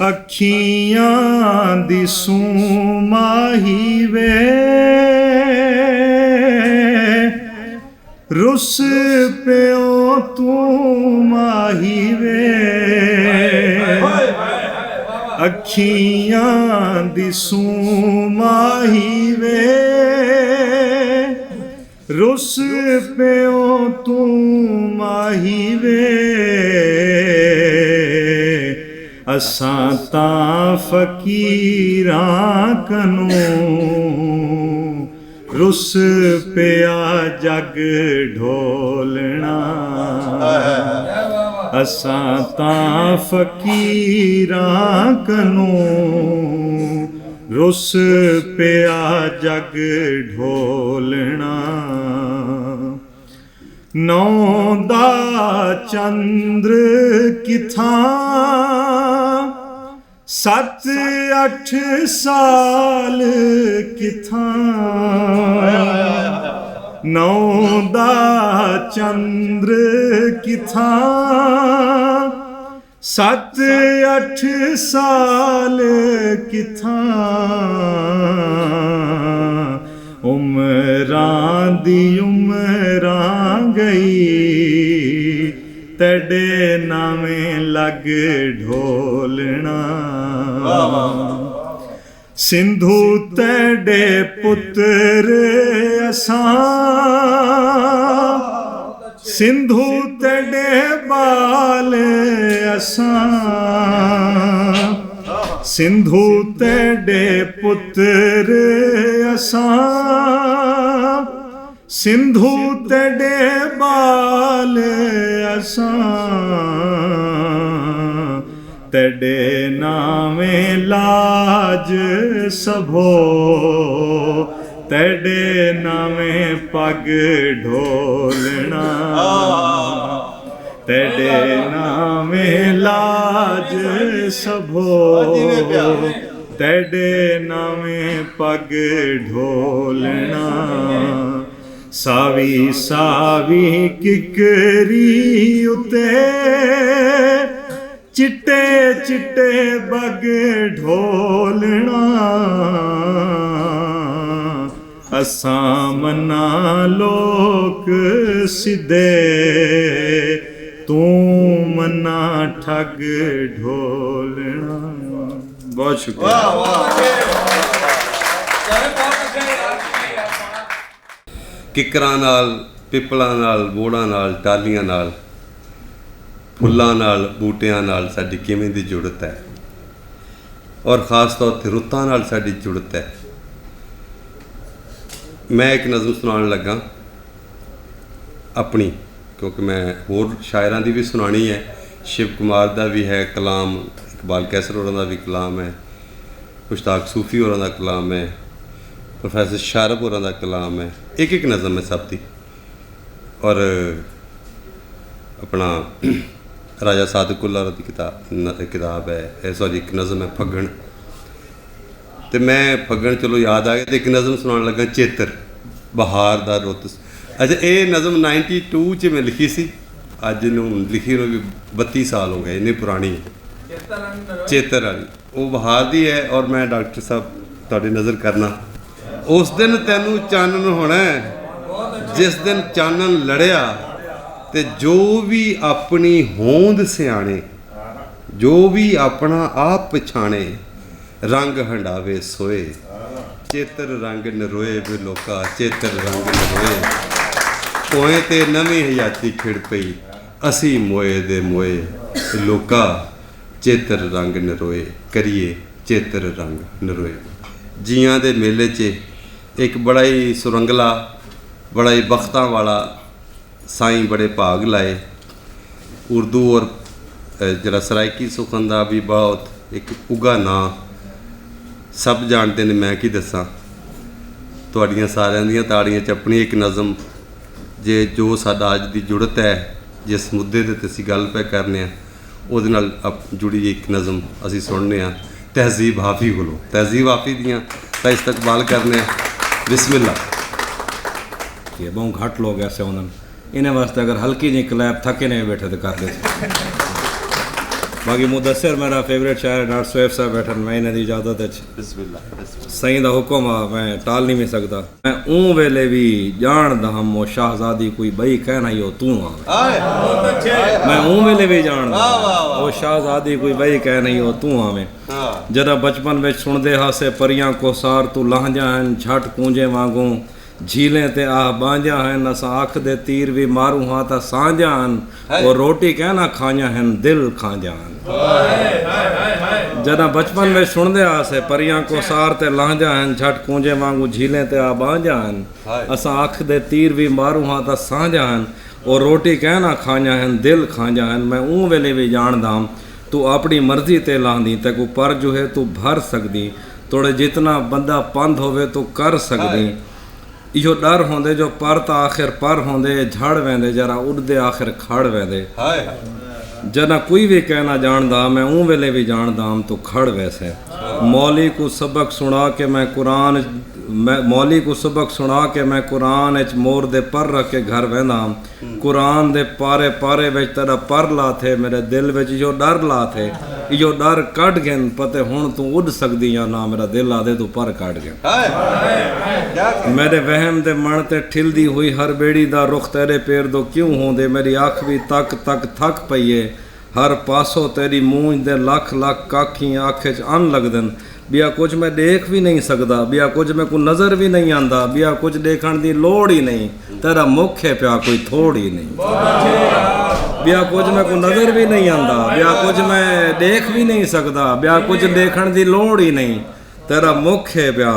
ਅੱਖੀਆਂ ਦੀ ਸੂਮਾਹੀ ਵੇ ਰੁੱਸ ਪਿਓ ਤੂੰ ਮਾਹੀ ਵੇ। ਅੱਖੀਆਂ ਦੀ ਸੂਮਾਹੀ ਵੇ ਰੁੱਸ ਪਿਓ ਤੂੰ ਮਾਹੀ ਵੇ। ਅਸਾਂ ਤਾਂ ਫਕੀਰਾਂ ਕਨੂੰ ਰੁੱਸ ਪਿਆ ਜਗ ਢੋਲਣਾ। ਅਸਾਂ ਤਾਂ ਫਕੀਰਾਂ ਕਨੂੰ ਰੁੱਸ ਪਿਆ ਜਗ ਢੋਲਣਾ। ਨੌ ਦਾ ਚੰਦਰ ਕਿਥਾਂ 7-8 ਸਾਲ ਕਿਥਾਂ। ਨੌ ਦਾ ਚੰਦਰ ਕਿਥਾਂ 7-8 ਸਾਲ ਕਿਥਾਂ। ਉਮਰਾਂ ਦੀ ਉਮਰਾਂ ਗਈ ਤੜੇ ਨਾਵੇਂ ਲੱਗ ਢੋਲਣਾ। ਸਿੰਧੂ ਤੜੇ ਪੁੱਤਰ ਅਸਾਂ ਸਿੰਧੂ ਤੜੇ ਬਾਲ ਅਸਾਂ। ਸਿੰਧੂ ਤੜੇ ਪੁੱਤਰ ਅਸਾਂ ਸਿੰਧੂ ਤੜੇ ਬਾਲ ਅਸਾਂ। ਤੜੇ ਨਾਵੇਂ ਲਾਜ ਸਭੋ ਤੜੇ ਨਾਵੇਂ ਪੱਗ ਢੋਲਣਾ। ਤੜੇ ਨਾਵੇਂ ਲਾਜ ਸਭੋ ਤੜੇ ਨਾਵੇਂ ਪੱਗ ਢੋਲਣਾ। ਸਾਵੀ ਸਾਵੀ ਕਿਕਰੀ ਉਤੇ ਚਿੱਟੇ ਚਿੱਟੇ ਬੱਗ ਢੋਲਣਾ। ਅਸਾਂ ਮਨਾ ਲੋਕ ਸਿੱਧੇ ਤੂੰ ਮਨਾ ਠੱਗ ਢੋਲਣਾ। ਬਹੁਤ ਸ਼ੁਕਰੀਆ। ਕਿੱਕਰਾਂ ਨਾਲ, ਪਿੱਪਲਾਂ ਨਾਲ, ਬੋੜਾਂ ਨਾਲ, ਟਾਹਲੀਆਂ ਨਾਲ, ਫੁੱਲਾਂ ਨਾਲ, ਬੂਟਿਆਂ ਨਾਲ ਸਾਡੀ ਕਿਵੇਂ ਦੀ ਜੁੜਤ ਹੈ, ਔਰ ਖ਼ਾਸ ਤੌਰ 'ਤੇ ਰੁੱਤਾਂ ਨਾਲ ਸਾਡੀ ਜੁੜਤ ਹੈ। ਮੈਂ ਇੱਕ ਨਜ਼ਮ ਸੁਣਾਉਣ ਲੱਗਾ ਆਪਣੀ, ਕਿਉਂਕਿ ਮੈਂ ਹੋਰ ਸ਼ਾਇਰਾਂ ਦੀ ਵੀ ਸੁਣਾਉਣੀ ਹੈ। ਸ਼ਿਵ ਕੁਮਾਰ ਦਾ ਵੀ ਹੈ ਕਲਾਮ, ਇਕਬਾਲ ਕੈਸਰ ਹੋਰਾਂ ਦਾ ਵੀ ਕਲਾਮ ਹੈ, ਮੁਸ਼ਤਾਕ ਸੂਫੀ ਹੋਰਾਂ ਦਾ ਕਲਾਮ ਹੈ, ਪ੍ਰੋਫੈਸਰ ਸ਼ਾਰਬ ਹੋਰਾਂ ਦਾ ਕਲਾਮ ਹੈ। ਇੱਕ ਇੱਕ ਨਜ਼ਮ ਹੈ ਸਭ ਦੀ। ਔਰ ਆਪਣਾ ਰਾਜਾ ਸਾਦਕੁੱਲਾ ਦੀ ਕਿਤਾਬ ਹੈ, ਸੌਰੀ ਇੱਕ ਨਜ਼ਮ ਹੈ ਫੱਗਣ। ਅਤੇ ਮੈਂ ਫੱਗਣ ਚਲੋ ਯਾਦ ਆ ਗਿਆ, ਅਤੇ ਇੱਕ ਨਜ਼ਮ ਸੁਣਾਉਣ ਲੱਗਾ ਚੇਤਰ, ਬਹਾਰ ਦਾ ਰੁੱਤ। ਅੱਛਾ, ਇਹ ਨਜ਼ਮ 92 'ਚ ਮੈਂ ਲਿਖੀ ਸੀ, ਅੱਜ ਨੂੰ ਲਿਖੀ ਨੂੰ ਵੀ 32 ਸਾਲ ਹੋ ਗਏ, ਇੰਨੀ ਪੁਰਾਣੀ ਚੇਤਰ ਵਾਲੀ। ਉਹ ਬਹਾਰ ਦੀ ਹੈ। ਔਰ ਮੈਂ ਡਾਕਟਰ ਸਾਹਿਬ ਤੁਹਾਡੀ ਨਜ਼ਰ ਕਰਨਾ, ਉਸ ਦਿਨ ਤੈਨੂੰ ਚਾਨਣ ਹੋਣਾ ਹੈ, ਜਿਸ ਦਿਨ ਚਾਨਣ ਲੜਿਆ। ਤੇ ਜੋ ਵੀ ਆਪਣੀ ਹੋਂਦ ਸਿਆਣੇ, ਜੋ ਵੀ ਆਪਣਾ ਆਪ ਪਛਾਣੇ, ਰੰਗ ਹੰਡਾਵੇ ਸੋਏ। ਚੇਤਰ ਰੰਗ ਨਰੋਏ ਵੇ ਲੋਕਾ, ਚੇਤਰ ਰੰਗ ਨਰੋਏ। ਕੋਏ ਤੇ ਨਵੀਂ ਹਯਾਤੀ ਖਿੜ ਪਈ, ਅਸੀਂ ਮੋਏ ਦੇ ਮੋਏ। ਲੋਕਾ ਚੇਤਰ ਰੰਗ ਨਰੋਏ, ਕਰੀਏ ਚੇਤਰ ਰੰਗ ਨਰੋਏ। ਜੀਆਂ ਦੇ ਮੇਲੇ 'ਚ ਇੱਕ ਬੜਾ ਹੀ ਸੁਰੰਗਲਾ, ਬੜਾ ਹੀ ਬਖਤਾਂ ਵਾਲਾ ਸਾਈਂ ਬੜੇ ਭਾਗ ਲਾਏ। ਉਰਦੂ ਔਰ ਜਿਹੜਾ ਸਰਾਇਕੀ ਸੁਖਨ ਦਾ ਵੀ ਬਹੁਤ ਇੱਕ ਉੱਘਾ ਨਾਂ ਸਭ ਜਾਣਦੇ ਨੇ, ਮੈਂ ਕੀ ਦੱਸਾਂ। ਤੁਹਾਡੀਆਂ ਸਾਰਿਆਂ ਦੀਆਂ ਤਾੜੀਆਂ 'ਚ ਆਪਣੀ ਇੱਕ ਨਜ਼ਮ, ਜੇ ਜੋ ਸਾਡਾ ਅੱਜ ਦੀ ਜੁੜਤ ਹੈ, ਜਿਸ ਮੁੱਦੇ ਦੇ 'ਤੇ ਅਸੀਂ ਗੱਲ ਪੈ ਕਰਨੇ ਆ, ਉਹਦੇ ਨਾਲ ਜੁੜੀ ਇੱਕ ਨਜ਼ਮ ਅਸੀਂ ਸੁਣਨੇ ਆ ਤਹਿਜ਼ੀਬ ਹਾਫੀ ਕੋਲੋਂ। ਤਹਿਜ਼ੀਬ ਹਾਫੀ ਦੀਆਂ ਤਾਂ ਇਸਤਕਬਾਲ करने। बिस्मिल्लाह। ये बहुत घट लोग ऐसे उन्होंने इन्हें वास्ते अगर हल्की जी क्लैप थके नहीं बैठे तो कर लेते। बाकी मुदस्सिर मेरा फेवरेट शायर डॉक्टर सुहेब साहब बैठे, मैं इन्हें दी इजाजत है। सही दा हुक्म आ, मैं टाल नहीं सकता। मैं ऊँ वेले भी जानदा हम वो शाहजादी कोई बई कहना ही हो तू आवे। मैं ऊँ वेले भी जानदा वो शाहजादी कोई बई कहना ही हो तू आवे। जरा बचपन में सुनदे हासे परियां को सार तू लांजा हैं झट कूंजे वांगू। झीलें ते आह बांझा हैं असां अख दे तीर भी मारू हाँ त सांझा हैं। और रोटी कहना खाया हैं दिल खांजा हैं। जरा बचपन में सुनदे हासे परियां को सार ते लांजा हैं झट कूंजे वांगू। झीलें ते आह बांझा हैं असां अख दे तीर भी मारू हाँ त सांझा हैं। और रोटी कहना खाया हैं दिल खांजा हैं। मैं ऊँ वेले भी जानदा तू अपनी मर्जी ते लांदी ते को पर जो है तू भर सकदी। तोड़े जितना बंदा पंध होवे तू कर सकदी। इहो डर होंदे जो पर त आखिर पर होंदे झड़ वेंदे जरा उड़दे आखिर खड़ वेंदे। जना कोई भी कहना जानदा मैं ऊँ वेले भी जानदा तो खड़ वैसे। मौली को सबक सुना के मैं कुरान मौली को सबक सुना के मैं कुरान च मोर दे पर रख के घर वेंदा। कुरान दे पारे पारे विच तेरा पर ला थे मेरे दिल विच इहो डर ला थे। इहो डर कट गए पते हुण तू उड़ सकदी या ना मेरा दिल आदे तू पर कट गए। मेरे वहम दे मन ते ठिलदी हुई हर बेड़ी दा रुख तेरे पैर दो क्यों होंदे। मेरी अख भी तक तक थक पईए हर पासों तेरी मूंछ दे लख लख काखी अख च अन लगदन। बिया कुछ मैं देख भी नहीं सकदा, बिया कुछ मैं को नज़र भी नहीं आंदा, बिया कुछ देखण दी लोड़ ही नहीं। तेरा मुख है प्या कोई थोड़ ही नहीं। बिया कुछ मैं को नज़र भी नहीं आंदा, बिया कुछ मैं देख भी नहीं सकदा, बिया कुछ देखण दी लोड़ ही नहीं। तेरा मुख है प्या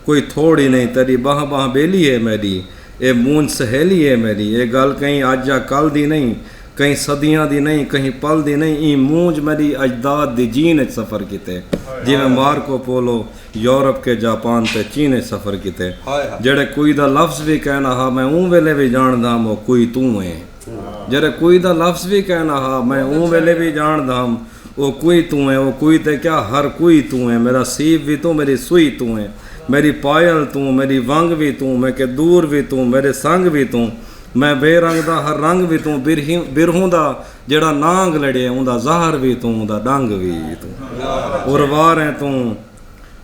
कोई थोड़ ही नहीं। तेरी बाह बाह बेली है मेरी, ये मूंछ सहेली है मेरी। ये गल कहीं अज या कल दी नहीं, कहीं सदियां दी नहीं, कहीं पल दी नहीं। ई मूंज मेरी अजदाद दी जीन सफ़र किते। जिवें मार्को पोलो यूरोप के जापान ते चीन सफ़र किते। जेड़े कोई दा लफ्ज़ भी कहना हा मैं ऊँ वेले भी जानदा वो कोई तू है। जेड़े कोई दा लफ्ज़ भी कहना हा मैं ऊँ वेले भी जानदा वो कोई तू है। वो कोई ते क्या हर कोई तू है। मेरा सीप भी तू, मेरी सुई तू है, मेरी पायल तू, मेरी वंग भी तू, मैं के दूर भी तू, मेरे संग भी तू। मैं बेरंग दा हर रंग भी तू, बिरहूं दा जेड़ा नांग लड़े उंदा ज़हर भी तू, उंदा डंग भी तू। उर्वार है तू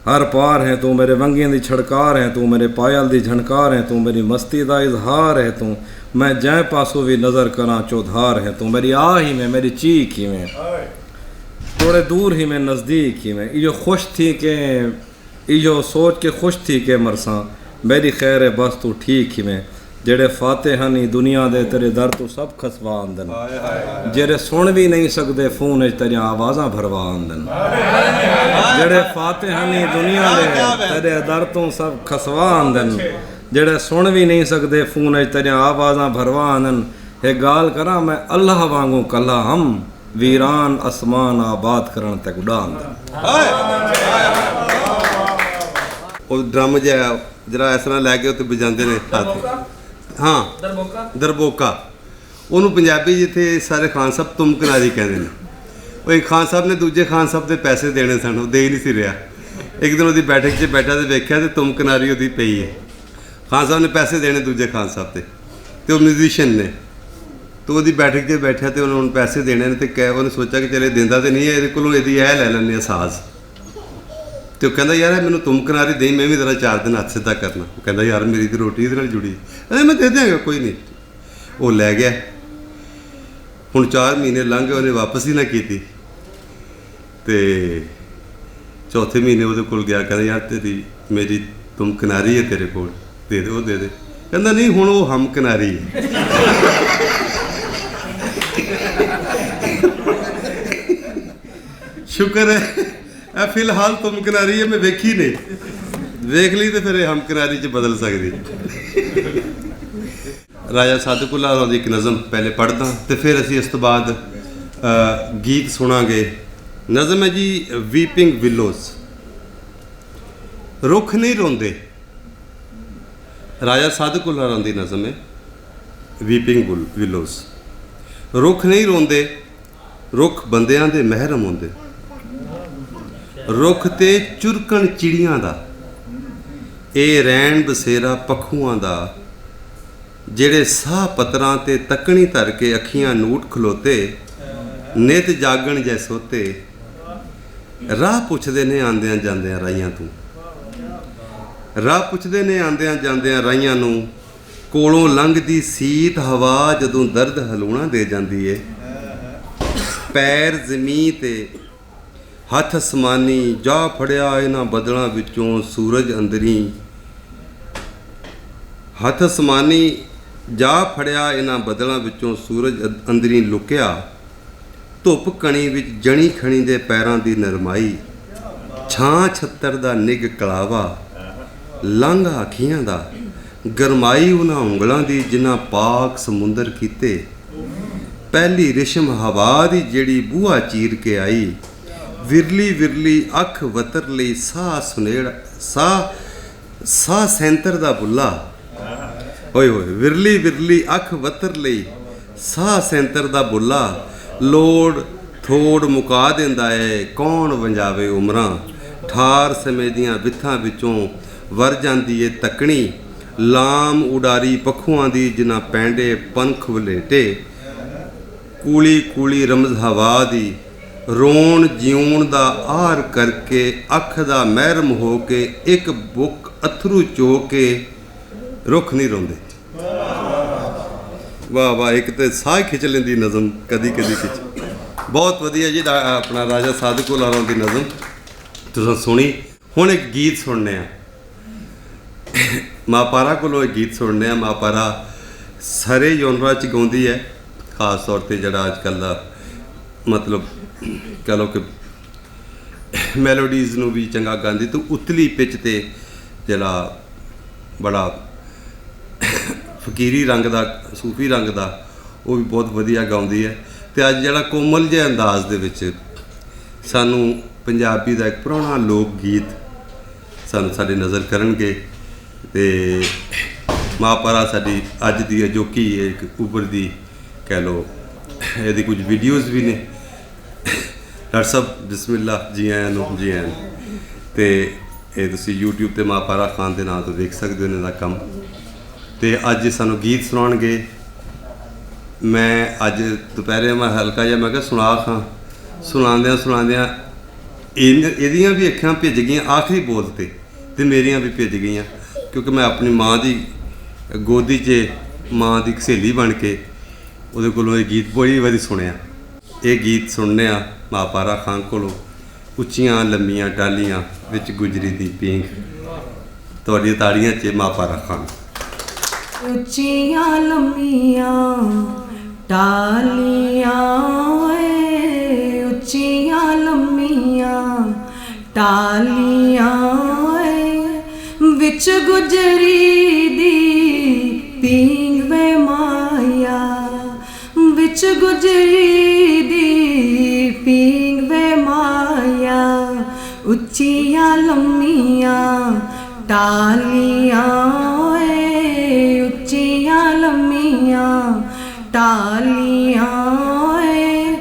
हर पार है तू, मेरे वंगियां दी छड़कार है तू, मेरे पायल दी झनकार है तू, मेरी मस्ती दा इजहार है तू। मैं जै पासों भी नज़र करा चौधार है तू। मेरी आ ही में, मेरी चीख ही में, थोड़े दूर ही में, नज़दीक ही में। इहो खुश थी के इहो सोच के खुश थी के मरसा मेरी खैर है बस तू ठीक ही में। जेड़े फाते हनी दुनिया दे तेरे दर तो सब खसवा आंदन। जेड़े सुन भी नहीं सकते फोन च तेरिया आवाज़ां भरवा आंदन। जेड़े फाते हनी दुनिया दे तेरे दर तो सब खसवा आंदन। जेड़े सुन भी नहीं सकते फोन च तेरिया आवाज़ां भरवा आंदन। हे गाल करा मैं अल्लाह वांगू कला हम वीरान आसमान आबाद करन तक उड़ांदन। ਉਹ ਡਰਮ ਜਿਹਾ ਜਿਹੜਾ ਇਸ ਤਰ੍ਹਾਂ ਲੈ ਕੇ ਉੱਤੇ ਵਜਾਉਂਦੇ ਨੇ ਹੱਥ। ਹਾਂ ਦਰਬੋਕਾ ਉਹਨੂੰ ਪੰਜਾਬੀ ਜਿੱਥੇ ਸਾਰੇ ਖਾਨ ਸਾਹਿਬ ਤੁਮਕਨਾਰੀ ਕਹਿੰਦੇ ਨੇ। ਉਹ ਇੱਕ ਖਾਨ ਸਾਹਿਬ ਨੇ ਦੂਜੇ ਖਾਨ ਸਾਹਿਬ ਦੇ ਪੈਸੇ ਦੇਣੇ ਸਨ, ਉਹ ਦੇ ਹੀ ਨਹੀਂ ਸੀ ਰਿਹਾ। ਇੱਕ ਦਿਨ ਉਹਦੀ ਬੈਠਕ 'ਚ ਬੈਠਾ ਤੇ ਵੇਖਿਆ ਤੇ ਤੁਮਕਨਾਰੀ ਉਹਦੀ ਪਈ ਹੈ। ਖਾਨ ਸਾਹਿਬ ਨੇ ਪੈਸੇ ਦੇਣੇ ਦੂਜੇ ਖਾਨ ਸਾਹਿਬ ਤੇ ਉਹ ਮਿਊਜ਼ੀਸ਼ੀਅਨ ਨੇ। ਤੇ ਉਹਦੀ ਬੈਠਕ 'ਚ ਬੈਠਿਆ ਤੇ ਉਹਨੂੰ ਪੈਸੇ ਦੇਣੇ ਨੇ ਤੇ ਉਹਨੇ ਸੋਚਿਆ ਕਿ ਚਲੇ ਦਿੰਦਾ ਤੇ ਨਹੀਂ ਹੈ, ਇਹਦੇ ਕੋਲੋਂ ਇਹਦੀ ਇਹ ਲੈ ਲੈਂਦੇ ਆ ਸਾਜ਼। ਤੇ ਤੇ ਉਹ ਕਹਿੰਦਾ ਯਾਰ ਮੈਨੂੰ ਤੁਮ ਕਿਨਾਰੀ ਦੇਈ, ਮੈਂ ਵੀ ਤੇਰਾ 4 ਦਿਨ ਹੱਥ ਸਿੱਧਾ ਕਰਨਾ। ਉਹ ਕਹਿੰਦਾ ਯਾਰ ਮੇਰੀ ਤਾਂ ਰੋਟੀ ਇਹਦੇ ਨਾਲ ਜੁੜੀ। ਕਹਿੰਦਾ ਮੈਂ ਦੇ ਦਿਆਂਗਾ, ਕੋਈ ਨਹੀਂ। ਉਹ ਲੈ ਗਿਆ। ਹੁਣ 4 ਮਹੀਨੇ ਲੰਘ ਗਏ, ਉਹਨੇ ਵਾਪਸ ਹੀ ਨਾ ਕੀਤੀ। ਤੇ ਚੌਥੇ ਮਹੀਨੇ ਉਹਦੇ ਕੋਲ ਗਿਆ, ਕਹਿੰਦਾ ਯਾਰ ਤੇਰੀ ਮੇਰੀ ਤੁਮ ਕਿਨਾਰੀ ਹੈ ਤੇਰੇ ਕੋਲ, ਦੇ ਦੇ। ਉਹ ਦੇ ਦੇ। ਕਹਿੰਦਾ ਨਹੀਂ, ਹੁਣ ਉਹ ਹਮ ਕਿਨਾਰੀ ਹੈ। ਸ਼ੁਕਰ ਹੈ ਇਹ ਫਿਲਹਾਲ ਤੁਮ ਕਿਨਾਰੀ ਹੈ, ਮੈਂ ਵੇਖੀ ਨਹੀਂ, ਵੇਖ ਲਈ ਤੇ ਫਿਰ ਇਹ ਹਮ ਕਿਨਾਰੀ 'ਚ ਬਦਲ ਸਕਦੀ। ਰਾਜਾ ਸਾਦਕੁੱਲਾ ਹੋਰਾਂ ਦੀ ਇੱਕ ਨਜ਼ਮ ਪਹਿਲੇ ਪੜ੍ਹਦਾ ਤੇ ਫਿਰ ਅਸੀਂ ਇਸ ਤੋਂ ਬਾਅਦ ਗੀਤ ਸੁਣਾਂਗੇ। ਨਜ਼ਮ ਹੈ ਜੀ ਵੀਪਿੰਗ ਵਿਲੋਜ਼। ਰੁੱਖ ਨਹੀਂ ਰੋਂਦੇ। ਰਾਜਾ ਸਾਦਕੁੱਲਾ ਹੋਰਾਂ ਦੀ ਨਜ਼ਮ ਹੈ ਵੀਪਿੰਗ ਵਿਲੋਜ਼। ਰੁੱਖ ਨਹੀਂ ਰੋਂਦੇ, ਰੁੱਖ ਬੰਦਿਆਂ ਦੇ ਮਹਿਰਮ ਹੁੰਦੇ। ਰੁੱਖ ਤੇ ਚੁਰਕਣ ਚਿੜੀਆਂ ਦਾ, ਇਹ ਰੈਣ ਬਸੇਰਾ ਪੱਖੂਆਂ ਦਾ, ਜਿਹੜੇ ਸਾਹ ਪੱਤਰਾਂ ਤੇ ਤੱਕਣੀ ਧਰ ਕੇ ਅੱਖੀਆਂ ਨੂਟ ਖਲੋਤੇ, ਨਿਤ ਜਾਗਣ ਜੈ ਸੋਤੇ। ਰਾਹ ਪੁੱਛਦੇ ਨੇ ਆਂਦਿਆਂ ਜਾਂਦਿਆਂ ਰਾਹੀਆਂ ਤੂੰ, ਰਾਹ ਪੁੱਛਦੇ ਨੇ ਆਂਦਿਆਂ ਜਾਂਦਿਆਂ ਰਾਹੀਆਂ ਨੂੰ, ਕੋਲੋਂ ਲੰਘਦੀ ਸੀਤ ਹਵਾ ਜਦੋਂ ਦਰਦ ਹਲੂਣਾ ਦੇ ਜਾਂਦੀ ਏ। ਪੈਰ ਜ਼ਮੀਨ ਤੇ ਹੱਥ ਅਸਮਾਨੀ, ਜਾ ਫੜਿਆ ਇਹਨਾਂ ਬੱਦਲਾਂ ਵਿੱਚੋਂ ਸੂਰਜ ਅੰਦਰੀ। ਹੱਥ ਅਸਮਾਨੀ, ਜਾ ਫੜਿਆ ਇਹਨਾਂ ਬੱਦਲਾਂ ਵਿੱਚੋਂ ਸੂਰਜ ਅੰਦਰੀ ਲੁਕਿਆ। ਧੁੱਪ ਕਣੀ ਵਿੱਚ ਜਣੀ ਖਣੀ ਦੇ ਪੈਰਾਂ ਦੀ ਨਰਮਾਈ, ਛਾਂ ਛੱਤਰ ਦਾ ਨਿੱਘ ਕਲਾਵਾ, ਲਾਂਘਾ ਅੱਖੀਆਂ ਦਾ, ਗਰਮਾਈ ਉਹਨਾਂ ਉਂਗਲਾਂ ਦੀ ਜਿਨ੍ਹਾਂ ਪਾਕ ਸਮੁੰਦਰ ਕੀਤੇ। ਪਹਿਲੀ ਰਿਸ਼ਮ ਹਵਾ ਦੀ ਜਿਹੜੀ ਬੂਹਾ ਚੀਰ ਕੇ ਆਈ, ਵਿਰਲੀ ਵਿਰਲੀ ਅੱਖ ਵਤਰ ਲਈ ਸਾਹ ਸੁਨੇੜਾ, ਸਾਹ ਸੈਂਤਰ ਦਾ ਬੁੱਲਾ। ਓਏ ਹੋਏ, ਵਿਰਲੀ ਵਿਰਲੀ ਅੱਖ ਵਤਰ ਲਈ ਸਾਹ ਸੈਂਤਰ ਦਾ ਬੁੱਲਾ। ਲੋੜ ਥੋੜ ਮੁਕਾ ਦਿੰਦਾ ਏ ਕੌਣ ਵੰਜਾਵੇ ਉਮਰਾਂ, ਠਾਰ ਸਮੇਂ ਦੀਆਂ ਵਿੱਥਾਂ ਵਿੱਚੋਂ ਵਰ ਜਾਂਦੀ ਏ ਤੱਕਣੀ। ਲਾਮ ਉਡਾਰੀ ਪੱਖੂਆਂ ਦੀ ਜਿਨ੍ਹਾਂ ਪੈਂਡੇ ਪੰਖ ਵਲੇਟੇ, ਕੂਲੀ ਕੂਲੀ ਰਮਜ਼ ਹਵਾ ਦੀ, ਰੋਣ ਜਿਉਣ ਦਾ ਆਰ ਕਰਕੇ, ਅੱਖ ਦਾ ਮਹਿਰਮ ਹੋ ਕੇ, ਇੱਕ ਬੁੱਕ ਅਥਰੂ ਚੋ ਕੇ। ਰੁੱਖ ਨਹੀਂ ਰੋਂਦੇ। ਵਾਹ ਵਾਹ, ਇੱਕ ਤੇ ਸਾਹ ਖਿੱਚ ਲੈਂਦੀ ਨਜ਼ਮ, ਕਦੀ ਕਦੀ ਖਿੱਚ। ਬਹੁਤ ਵਧੀਆ ਜੀ। ਆਪਣਾ ਰਾਜਾ ਸਾਦਕੁੱਲਾ ਹੋਰਾਂ ਦੀ ਨਜ਼ਮ ਤੁਸੀਂ ਸੁਣੀ। ਹੁਣ ਇੱਕ ਗੀਤ ਸੁਣਨੇ ਆ, ਮਾਪਾਰਾ ਕੋਲੋਂ ਇੱਕ ਗੀਤ ਸੁਣਨੇ ਆ। ਮਾਪਾਰਾ ਸਾਰੇ ਜੋਨਰਾਂ 'ਚ ਗਾਉਂਦੀ ਹੈ, ਖਾਸ ਤੌਰ 'ਤੇ ਜਿਹੜਾ ਅੱਜ ਕੱਲ੍ਹ ਦਾ ਮਤਲਬ ਕਹਿ ਲਓ ਕਿ ਮੈਲੋਡੀਜ਼ ਨੂੰ ਵੀ ਚੰਗਾ ਗਾਉਂਦੀ, ਤੇ ਉਤਲੀ ਪਿੱਚ 'ਤੇ ਜਿਹੜਾ ਬੜਾ ਫਕੀਰੀ ਰੰਗ ਦਾ, ਸੂਫੀ ਰੰਗ ਦਾ, ਉਹ ਵੀ ਬਹੁਤ ਵਧੀਆ ਗਾਉਂਦੀ ਹੈ। ਅਤੇ ਅੱਜ ਜਿਹੜਾ ਕੋਮਲ ਜਿਹੇ ਅੰਦਾਜ਼ ਦੇ ਵਿੱਚ ਸਾਨੂੰ ਪੰਜਾਬੀ ਦਾ ਇੱਕ ਪੁਰਾਣਾ ਲੋਕ ਗੀਤ ਸਾਨੂੰ ਸਾਡੇ ਨਜ਼ਰ ਕਰਨਗੇ। ਅਤੇ ਮਾਪਾਰਾ ਸਾਡੀ ਅੱਜ ਦੀ ਅਜੋਕੀ ਇੱਕ ਉੱਭਰਦੀ ਕਹਿ ਲਓ, ਇਹਦੀ ਕੁਝ ਵੀਡੀਓਜ਼ ਵੀ ਨੇ। ਡਾਕਟਰ ਸਾਹਿਬ ਬਿਸਮਿਲ੍ਲਾ, ਜੀ ਆਇਆਂ ਨੂੰ, ਜੀ ਆਇਆਂ ਨੂੰ। ਅਤੇ ਇਹ ਤੁਸੀਂ YouTube 'ਤੇ ਮਾਪਾਰਾ ਖਾਨ ਦੇ ਨਾਂ ਤੋਂ ਦੇਖ ਸਕਦੇ ਹੋ ਇਹਨਾਂ ਦਾ ਕੰਮ। ਅਤੇ ਅੱਜ ਸਾਨੂੰ ਗੀਤ ਸੁਣਾਉਣਗੇ। ਮੈਂ ਅੱਜ ਦੁਪਹਿਰੇ ਮੈਂ ਹਲਕਾ ਜਿਹਾ ਮੈਂ ਕਿਹਾ ਸੁਣਾ ਖਾਂ, ਸੁਣਾਉਂਦਿਆਂ ਇਹਦੀਆਂ ਵੀ ਅੱਖਾਂ ਭਿੱਜ ਗਈਆਂ ਆਖਰੀ ਬੋਲ 'ਤੇ, ਅਤੇ ਮੇਰੀਆਂ ਵੀ ਭਿੱਜ ਗਈਆਂ, ਕਿਉਂਕਿ ਮੈਂ ਆਪਣੀ ਮਾਂ ਦੀ ਗੋਦੀ 'ਚ ਮਾਂ ਦੀ ਸਹੇਲੀ ਬਣ ਕੇ ਉਹਦੇ ਕੋਲੋਂ ਇਹ ਗੀਤ ਬੜੀ ਵਾਰੀ ਸੁਣਿਆ। ਇਹ ਗੀਤ ਸੁਣਨੇ ਆ ਮਾਪਾਰਾ ਖਾਨ ਕੋਲੋਂ, ਉੱਚੀਆਂ ਲੰਮੀਆਂ ਟਾਹਲੀਆਂ ਵਿੱਚ ਗੁਜਰੀ ਦੀ ਪੀਂਘ। ਤੁਹਾਡੀਆਂ ਤਾੜੀਆਂ 'ਚ ਮਾਪਾਰਾ ਖਾਨ। ਉੱਚੀਆਂ ਲੰਮੀਆਂ ਟਾਹਲੀਆਂ ਏ, ਉੱਚੀਆਂ ਲੰਮੀਆਂ ਟਾਹਲੀਆਂ ਏ, ਵਿੱਚ ਗੁਜਰੀ ਦੀ ਪੀਂਘ ਵੇ ਮਾਇਆ, ਵਿੱਚ ਗੁਜਰੀ ਦੀ ਪੀਂਘ ਵੇ ਮਾਇਆ। ਉੱਚੀਆਂ ਲੰਮੀਆਂ ਟਾਹਲੀਆਂ ਏ, ਉੱਚੀਆਂ ਲੰਮੀਆਂ ਟਾਹਲੀਆਂ ਏ,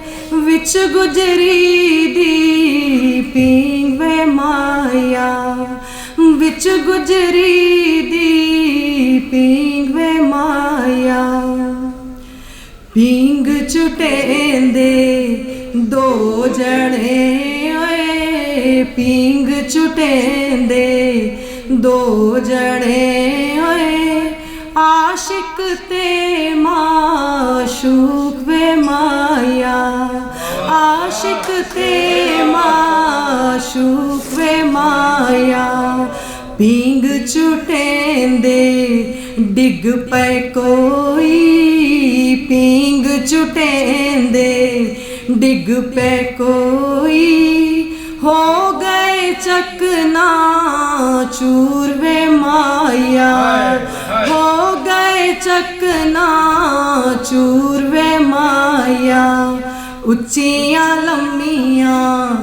ਵਿੱਚ ਗੁਜਰੀ ਦੀ ਪੀਂਘ ਵੇ ਮਾਇਆ, ਵਿੱਚ ਗੁਜਰੀ ਦੀ ਪੀਂਘ ਵੇ ਮਾਇਆ। ਪੀਂਘ ਝੁਟੇਂਦੇ ਦੋ ਜਣੇ ਓਏ, ਪੀਂਗ ਝੁਟੇਂਦੇ ਦੋ ਜਣੇ ਓਏ ਆਸ਼ਿਕ ਤੇ ਮਾਸ਼ੂਕ ਵੇ ਮਾਇਆ ਆਸ਼ਿਕ ਤੇ ਮਾਸ਼ੂਕ ਵੇ ਮਾਇਆ ਪੀਂਗ ਝੁਟੇਂਦੇ ਡਿੱਗ ਪਏ ਕੋਈ ਪੀਂਗ ਝੁਟੇਂਦੇ ਡਿੱਗ ਪਏ ਕੋਈ ਹੋ ਗਏ ਚਕਨਾ ਚੂਰ ਵੇ ਮਾਇਆ ਹੋ ਗਏ ਚਕਨਾ ਚੂਰ ਵੇ ਮਾਇਆ ਉੱਚੀਆਂ ਲੰਮੀਆਂ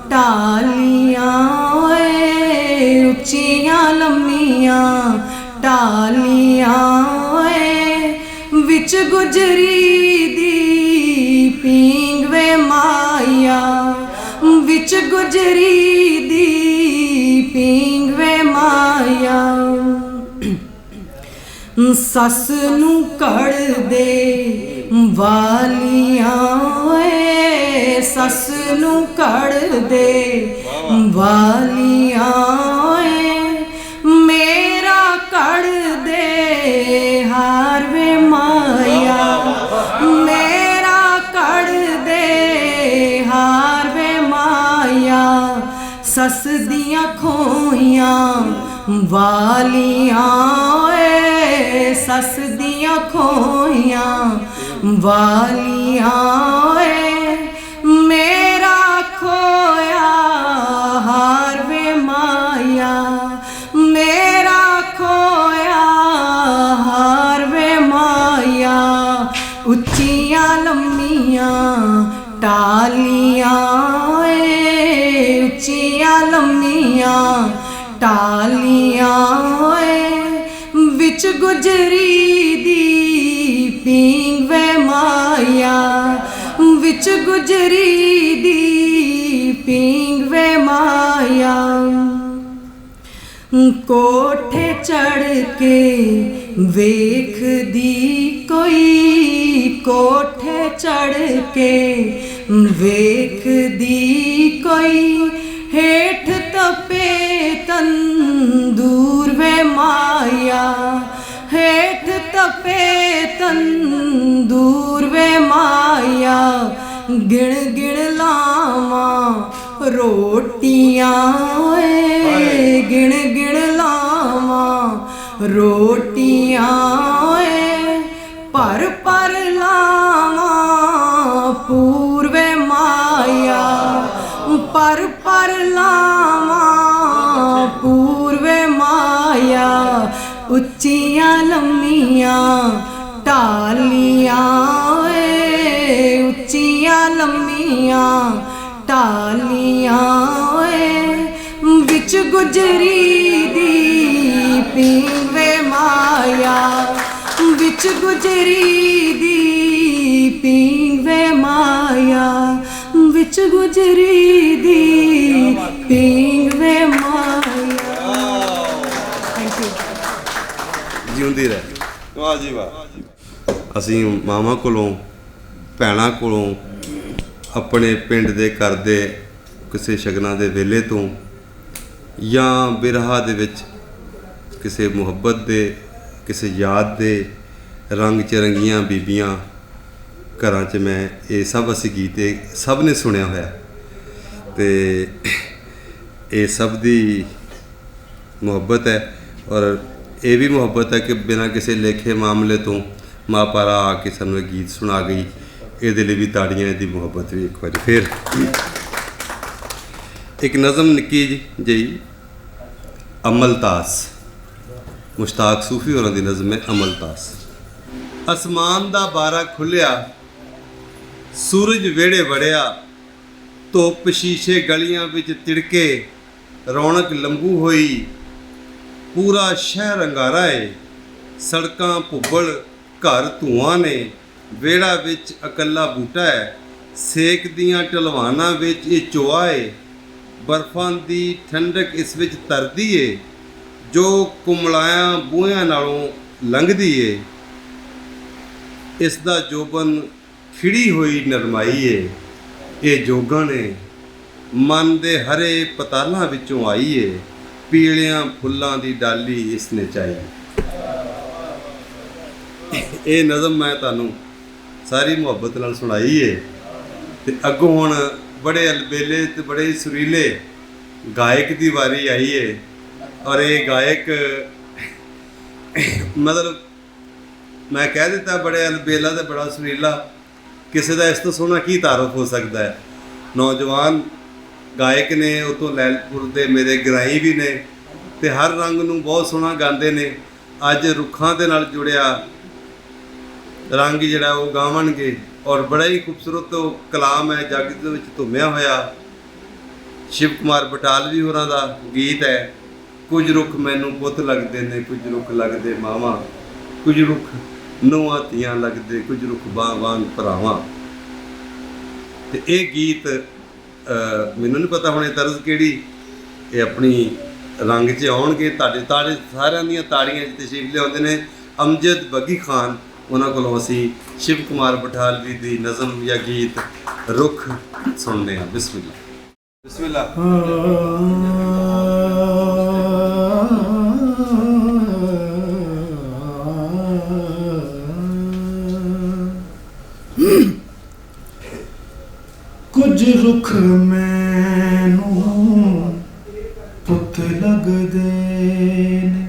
ਟਾਲੀਆਂ ਓਏ ਉੱਚੀਆਂ ਲੰਮੀਆਂ ਟਾਲੀਆਂ ਓਏ ਵਿੱਚ ਗੁਜਰੀ ਦੀ ਪੀਂਗ ਵੇ ਮਾਇਆ ਵਿੱਚ ਗੁਜਰੀ ਦੀ ਪੀਂਗ ਵੇ ਮਾਇਆ ਸੱਸ ਨੂੰ ਘੜਦੇ ਵਾਲੀਆਂ ਓਏ ਸੱਸ ਨੂੰ ਘੜਦੇ ਵਾਲੀਆਂ ਓਏ ਮੇਰਾ ਘੜਦੇ ਹਾਰ ਵੇ ਮਾਇਆ ਮੇਰਾ ਘੜਦੇ ਹਾਰ ਵੇ ਮਾਇਆ ਸੱਸ ਦੀਆਂ ਖੋਈਆਂ ਵਾਲੀਆਂ ਓਏ ਸੱਸ ਦੀਆਂ ਖੋਈਆਂ ਵਾਲੀਆਂ ਓਏ ਮੇਰਾ ਖੋਇਆ ਹਾਰ ਵੇ ਮਾਇਆ ਮੇਰਾ ਖੋਇਆ ਹਾਰ ਵੇ ਮਾਇਆ ਉੱਚੀਆਂ ਲੰਮੀਆਂ ਟਾਲੀਆਂ ਓਏ ਉੱਚੀਆਂ ਲੰਮੀਆਂ ਟਾਲੀਆਂ ਓਏ ਵਿੱਚ ਗੁਜਰੀ ਦੀ ਪੀਂਗ ਵੇ ਮਾਇਆ ਵਿੱਚ ਗੁਜਰੀ ਦੀ ਪੀਂਗ ਵੇ ਮਾਇਆ ਕੋਠੇ ਚੜ ਕੇ ਵੇਖਦੀ ਕੋਈ ਕੋਠੇ ਚੜ ਕੇ ਵੇਖਦੀ ਕੋਈ ਹੇਠ ਤਪੇ ਤੰਦੂਰ ਵੇ ਮਾਇਆ ਹੇਠ ਤਪੇ ਤੰਦੂਰ ਵੇ ਮਾਇਆ ਗਿਣ ਗਿਣ ਲਾਵਾਂ ਰੋਟੀਆਂ ਓਏ ਗਿਣ ਗਿਣ ਲਾਵਾਂ ਰੋਟੀਆਂ ਓਏ ਭਰ ਭਰ ਲਾਵਾਂ ਪੂਰ ਵੇ ਮਾਇਆ ਪਰ ਪਰ ਲਾਵਾਂ ਪੂਰ ਵੇ ਮਾਇਆ ਉੱਚੀਆਂ ਲੰਮੀਆਂ ਟਾਲੀਆਂ ਓਏ ਉੱਚੀਆਂ ਲੰਮੀਆਂ ਟਾਲੀਆਂ ਓਏ ਵਿੱਚ ਗੁਜਰੀ ਦੀ ਪੀਂਗ ਵੇ ਮਾਇਆ ਵਿੱਚ ਗੁਜਰੀ ਦੀ ਪੀਂਗ ਵੇ ਮਾਇਆ ਵਿੱਚ ਗੁਜਰੀ ਦੀ ਪੀਂਗ ਵੇ ਮਾਇਆ ਥੈਂਕ ਯੂ ਜਿਉਂਦੀ ਰਹਿ ਵਾਹ ਜੀ ਵਾਹ ਅਸੀਂ ਮਾਵਾਂ ਕੋਲੋਂ ਭੈਣਾਂ ਕੋਲੋਂ ਆਪਣੇ ਪਿੰਡ ਦੇ ਘਰ ਦੇ ਕਿਸੇ ਸ਼ਗਨਾਂ ਦੇ ਵੇਲੇ ਤੋਂ ਜਾਂ ਬਿਰਹਾ ਦੇ ਵਿੱਚ ਕਿਸੇ ਮੁਹੱਬਤ ਦੇ ਕਿਸੇ ਯਾਦ ਦੇ ਰੰਗ ਚਰੰਗੀਆਂ ਬੀਬੀਆਂ ਘਰਾਂ 'ਚ ਮੈਂ ਇਹ ਸਭ ਅਸੀਂ ਗੀਤ ਸਭ ਨੇ ਸੁਣਿਆ ਹੋਇਆ ਤੇ ਇਹ ਸਭ ਦੀ ਮੁਹੱਬਤ ਹੈ ਔਰ ਇਹ ਵੀ ਮੁਹੱਬਤ ਹੈ ਕਿ ਬਿਨਾਂ ਕਿਸੇ ਲੇਖੇ ਮਾਮਲੇ ਤੋਂ ਮਾਂ ਪਾਰਾ ਆ ਕੇ ਸਾਨੂੰ ਇਹ ਗੀਤ ਸੁਣਾ ਗਈ ਇਹਦੇ ਲਈ ਵੀ ਤਾੜੀਆਂ ਇਹਦੀ ਮੁਹੱਬਤ ਵੀ ਇੱਕ ਵਾਰੀ ਫਿਰ ਇੱਕ ਨਜ਼ਮ ਨਿੱਕੀ ਜਿਹੀ ਅਮਲਤਾਸ ਮੁਸ਼ਤਾਕ ਸੂਫੀ ਹੋਰਾਂ ਦੀ ਨਜ਼ਮ ਹੈ ਅਮਲਤਾਸ ਅਸਮਾਨ ਦਾ ਬਾਰਾ ਖੁੱਲਿਆ ਸੂਰਜ ਵਿਹੜੇ ਵੜਿਆ ਧੁੱਪ ਸ਼ੀਸ਼ੇ ਗਲੀਆਂ ਵਿੱਚ ਤਿੜਕੇ ਰੌਣਕ ਲੰਬੂ ਹੋਈ ਪੂਰਾ ਸ਼ਹਿਰ ਅੰਗਾਰਾ ਏ ਸੜਕਾਂ ਭੁੱਬੜ ਘਰ ਧੂਆਂ ਨੇ ਵਿਹੜਾ ਵਿੱਚ ਇਕੱਲਾ ਬੂਟਾ ਹੈ ਸੇਕ ਦੀਆਂ ਢਲਵਾਨਾਂ ਵਿੱਚ ਇਹ ਚੋਆ ਏ ਬਰਫਾਂ ਦੀ ਠੰਡਕ ਇਸ ਵਿੱਚ ਤਰਦੀ ਏ ਜੋ ਕੁਮਲਾਇਆਂ ਬੂਹਿਆਂ ਨਾਲੋਂ ਲੰਘਦੀ ਏ ਇਸ ਦਾ ਜੋਬਨ ਖਿੜੀ ਹੋਈ ਨਰਮਾਈ ਏ ਇਹ ਜੋਗਾਂ ਨੇ ਮਨ ਦੇ ਹਰੇ ਪਤਾਲਾਂ ਵਿੱਚੋਂ ਆਈ ਏ, ਪੀਲਿਆਂ ਫੁੱਲਾਂ ਦੀ ਡਾਲੀ ਇਸਨੇ ਚਾਹੀ। ਇਹ ਨਜ਼ਮ ਮੈਂ ਤੁਹਾਨੂੰ ਸਾਰੀ ਮੁਹੱਬਤ ਨਾਲ ਸੁਣਾਈ ਏ। ਤੇ ਅੱਗੋਂ ਹੁਣ ਬੜੇ ਅਲਬੇਲੇ ਤੇ ਬੜੇ ਸੁਰੀਲੇ ਗਾਇਕ ਦੀ ਵਾਰੀ ਆਈ ਏ। ਔਰ ਇਹ ਗਾਇਕ ਮਤਲਬ ਮੈਂ ਕਹਿ ਦਿੱਤਾ ਬੜੇ ਅਲਬੇਲਾ ਤੇ ਬੜਾ ਸੁਰੀਲਾ, ਕਿਸੇ ਦਾ ਇਸ ਤੋਂ ਸੋਹਣਾ ਕੀ ਤਾਰਫ ਹੋ ਸਕਦਾ ਹੈ। ਨੌਜਵਾਨ ਗਾਇਕ ਨੇ, ਉਤੋਂ ਲੈਲਪੁਰ ਦੇ ਮੇਰੇ ਗਰਾਈ ਵੀ ਨੇ, ਤੇ ਹਰ ਰੰਗ ਨੂੰ ਬਹੁਤ ਸੋਹਣਾ ਗਾਉਂਦੇ ਨੇ। ਅੱਜ ਰੁੱਖਾਂ ਦੇ ਨਾਲ ਜੁੜਿਆ ਰੰਗ ਜਿਹੜਾ ਉਹ ਗਾਵਣਗੇ, ਔਰ ਬੜਾ ਹੀ ਖੂਬਸੂਰਤ ਉਹ ਕਲਾਮ ਹੈ, ਜੱਗ ਦੇ ਵਿੱਚ ਧੁੰਮਿਆ ਹੋਇਆ। ਸ਼ਿਵ ਕੁਮਾਰ ਬਟਾਲਵੀ ਹੋਰਾਂ ਦਾ ਗੀਤ ਹੈ। ਕੁਝ ਰੁੱਖ ਮੈਨੂੰ ਪੁੱਤ ਲੱਗਦੇ ਨੇ, ਕੁਝ ਰੁੱਖ ਲੱਗਦੇ ਮਾਵਾਂ, ਕੁਝ ਰੁੱਖ ਨੂੰਹਾਂ ਧੀਆਂ ਲੱਗਦੇ, ਕੁਝ ਰੁੱਖ ਬਾਂਹ ਭਰਾਵਾਂ। ਤੇ ਇਹ ਗੀਤ ਮੈਨੂੰ ਨਹੀਂ ਪਤਾ ਹੁਣ ਇਹ ਤਰਜ਼ ਕਿਹੜੀ, ਇਹ ਆਪਣੀ ਰੰਗ 'ਚ ਆਉਣਗੇ। ਤੁਹਾਡੇ ਸਾਰਿਆਂ ਦੀਆਂ ਤਾੜੀਆਂ 'ਚ ਤਸ਼ਰੀਫ ਲਿਆਉਂਦੇ ਨੇ ਅਮਜਦ ਬੱਗੀ ਖਾਨ, ਉਹਨਾਂ ਕੋਲੋਂ ਅਸੀਂ ਸ਼ਿਵ ਕੁਮਾਰ ਬਟਾਲਵੀ ਦੀ ਨਜ਼ਮ ਜਾਂ ਗੀਤ ਰੁੱਖ ਸੁਣਦੇ ਹਾਂ। ਬਿਸਮਿਲ੍ਲਾ ਬਿਸਮਿਲ੍ਲਾ। ਕੁਝ ਰੁੱਖ ਮੈਨੂੰ ਪੁੱਤ ਲੱਗਦੇ ਨੇ,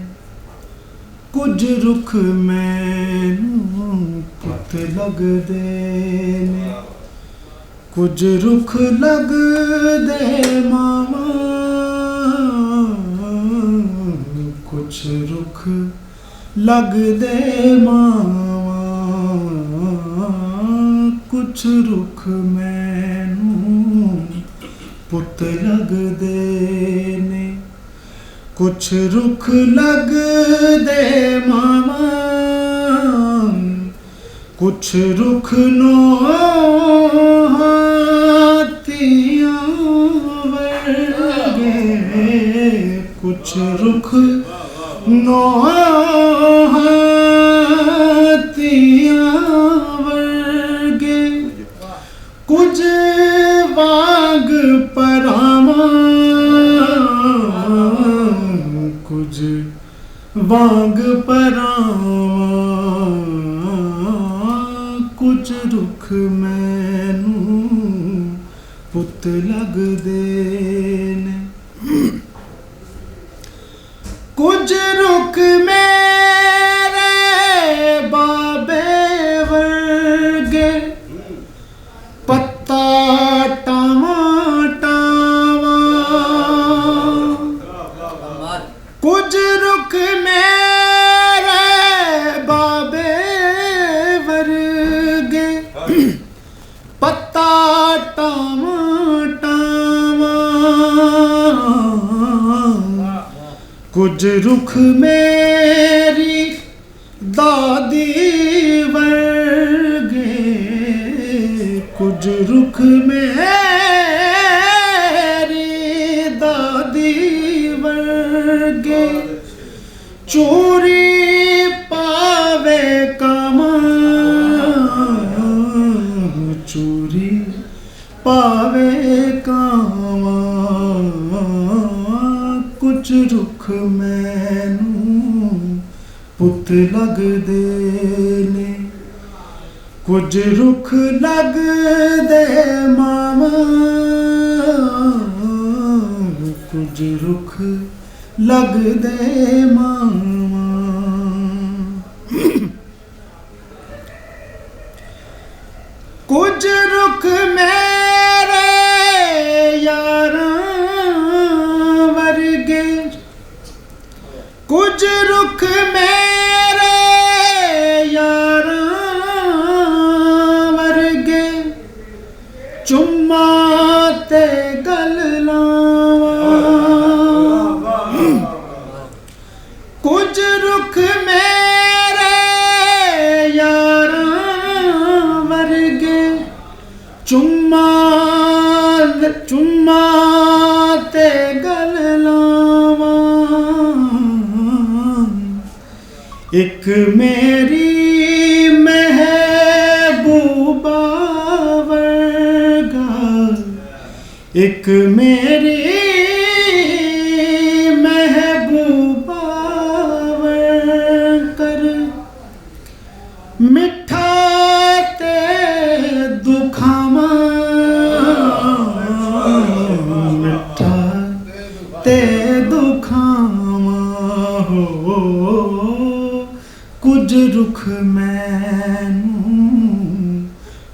ਕੁਝ ਰੁੱਖ ਮੈਨੂੰ ਪੁੱਤ ਲੱਗਦੇ ਨੇ, ਕੁਝ ਰੁੱਖ ਲੱਗਦੇ ਮਾਵਾਂ, ਕੁਝ ਰੁੱਖ ਲੱਗਦੇ ਮਾਵਾਂ, ਕੁਝ ਰੁੱਖ ਮੈਨੂੰ ਪੁੱਤ ਲੱਗਦੇ ਨੇ, ਕੁਛ ਰੁੱਖ ਲੱਗਦੇ ਮਾਵਾਂ, ਕੁਛ ਰੁੱਖ ਨੂੰਹਾਂ ਧੀਆਂ ਵਰਗੇ, ਕੁਛ ਰੁੱਖ ਨੂੰਹਾਂ ਧੀਆਂ ਵਰਗੇ, ਕੁਝ ਵਾਂਗ ਪਰਾਵਾਂ, ਕੁਝ ਵਾਂਗ ਪਰਾਵਾਂ, ਕੁਝ ਰੁੱਖ ਮੈਨੂੰ ਪੁੱਤ ਲੱਗਦੇ ਨੇ, ਕੁਝ ਰੁੱਖ ਮੇਰੇ ਬਾਬੇ ਵਰਗੇ, ਪੱਤਾ ਟਾਵਾਂ ਟਾਵਾਂ, ਕੁਝ ਰੁੱਖ ਮੇਰੇ ਬਾਬੇ ਵਰਗੇ, ਪੱਤਾ ਟਾਵਾਂ ਟਾਵਾਂ, ਕੁਝ ਰੁੱਖ ਮੇਰੀ ਦਾਦੀ ਵਰਗੇ, ਕੁਝ ਰੁੱਖ ਮੇਰੀ ਦਾਦੀ ਵਰਗੇ, ਚੋਰੀ ਪਾਵੇ ਕਾਵਾਂ, ਚੋਰੀ ਪਾਵੇ ਕਾਵਾਂ, ਕੁਝ ਰੁੱਖ ਮੈਨੂੰ ਪੁੱਤ ਲੱਗਦੇ ਨੇ, ਕੁਝ ਰੁੱਖ ਲੱਗਦੇ ਮਾਵਾਂ, ਕੁਝ ਰੁੱਖ ਲੱਗਦੇ ਮਾਵਾਂ, ਕੁਝ ਰੁੱਖ ਮੇਰੇ ਯਾਰਾਂ ਵਰਗੇ, ਕੁਝ ਰੁੱਖ ਮੇਰੇ ਯਾਰਾਂ ਵਰਗੇ, ਚੁੰਮਾ ਤੇ ਗਲ ਲਾਵਾਂ, ਕੁਝ ਰੁੱਖ ਮੇਰੇ ਯਾਰਾਂ ਵਰਗੇ, ਚੁੰਮਾ ਤੇ ਗਲ ਲਾਵਾਂ, ਇੱਕ ਮੇਰੀ ਮਹਿਬੂਬਾ ਵਰਗਾ, ਇੱਕ ਮੇਰੀ ਮਹਿਬੂਬਾ ਕਰ ਮਿੱਠਾ ਤੇ ਦੁਖਾਵਾਂ ਮਿੱਠਾ ਤੇ ਦੁਖਾਵਾਂ ਹੋ ਕੁਝ ਰੁੱਖ ਮੈਨੂੰ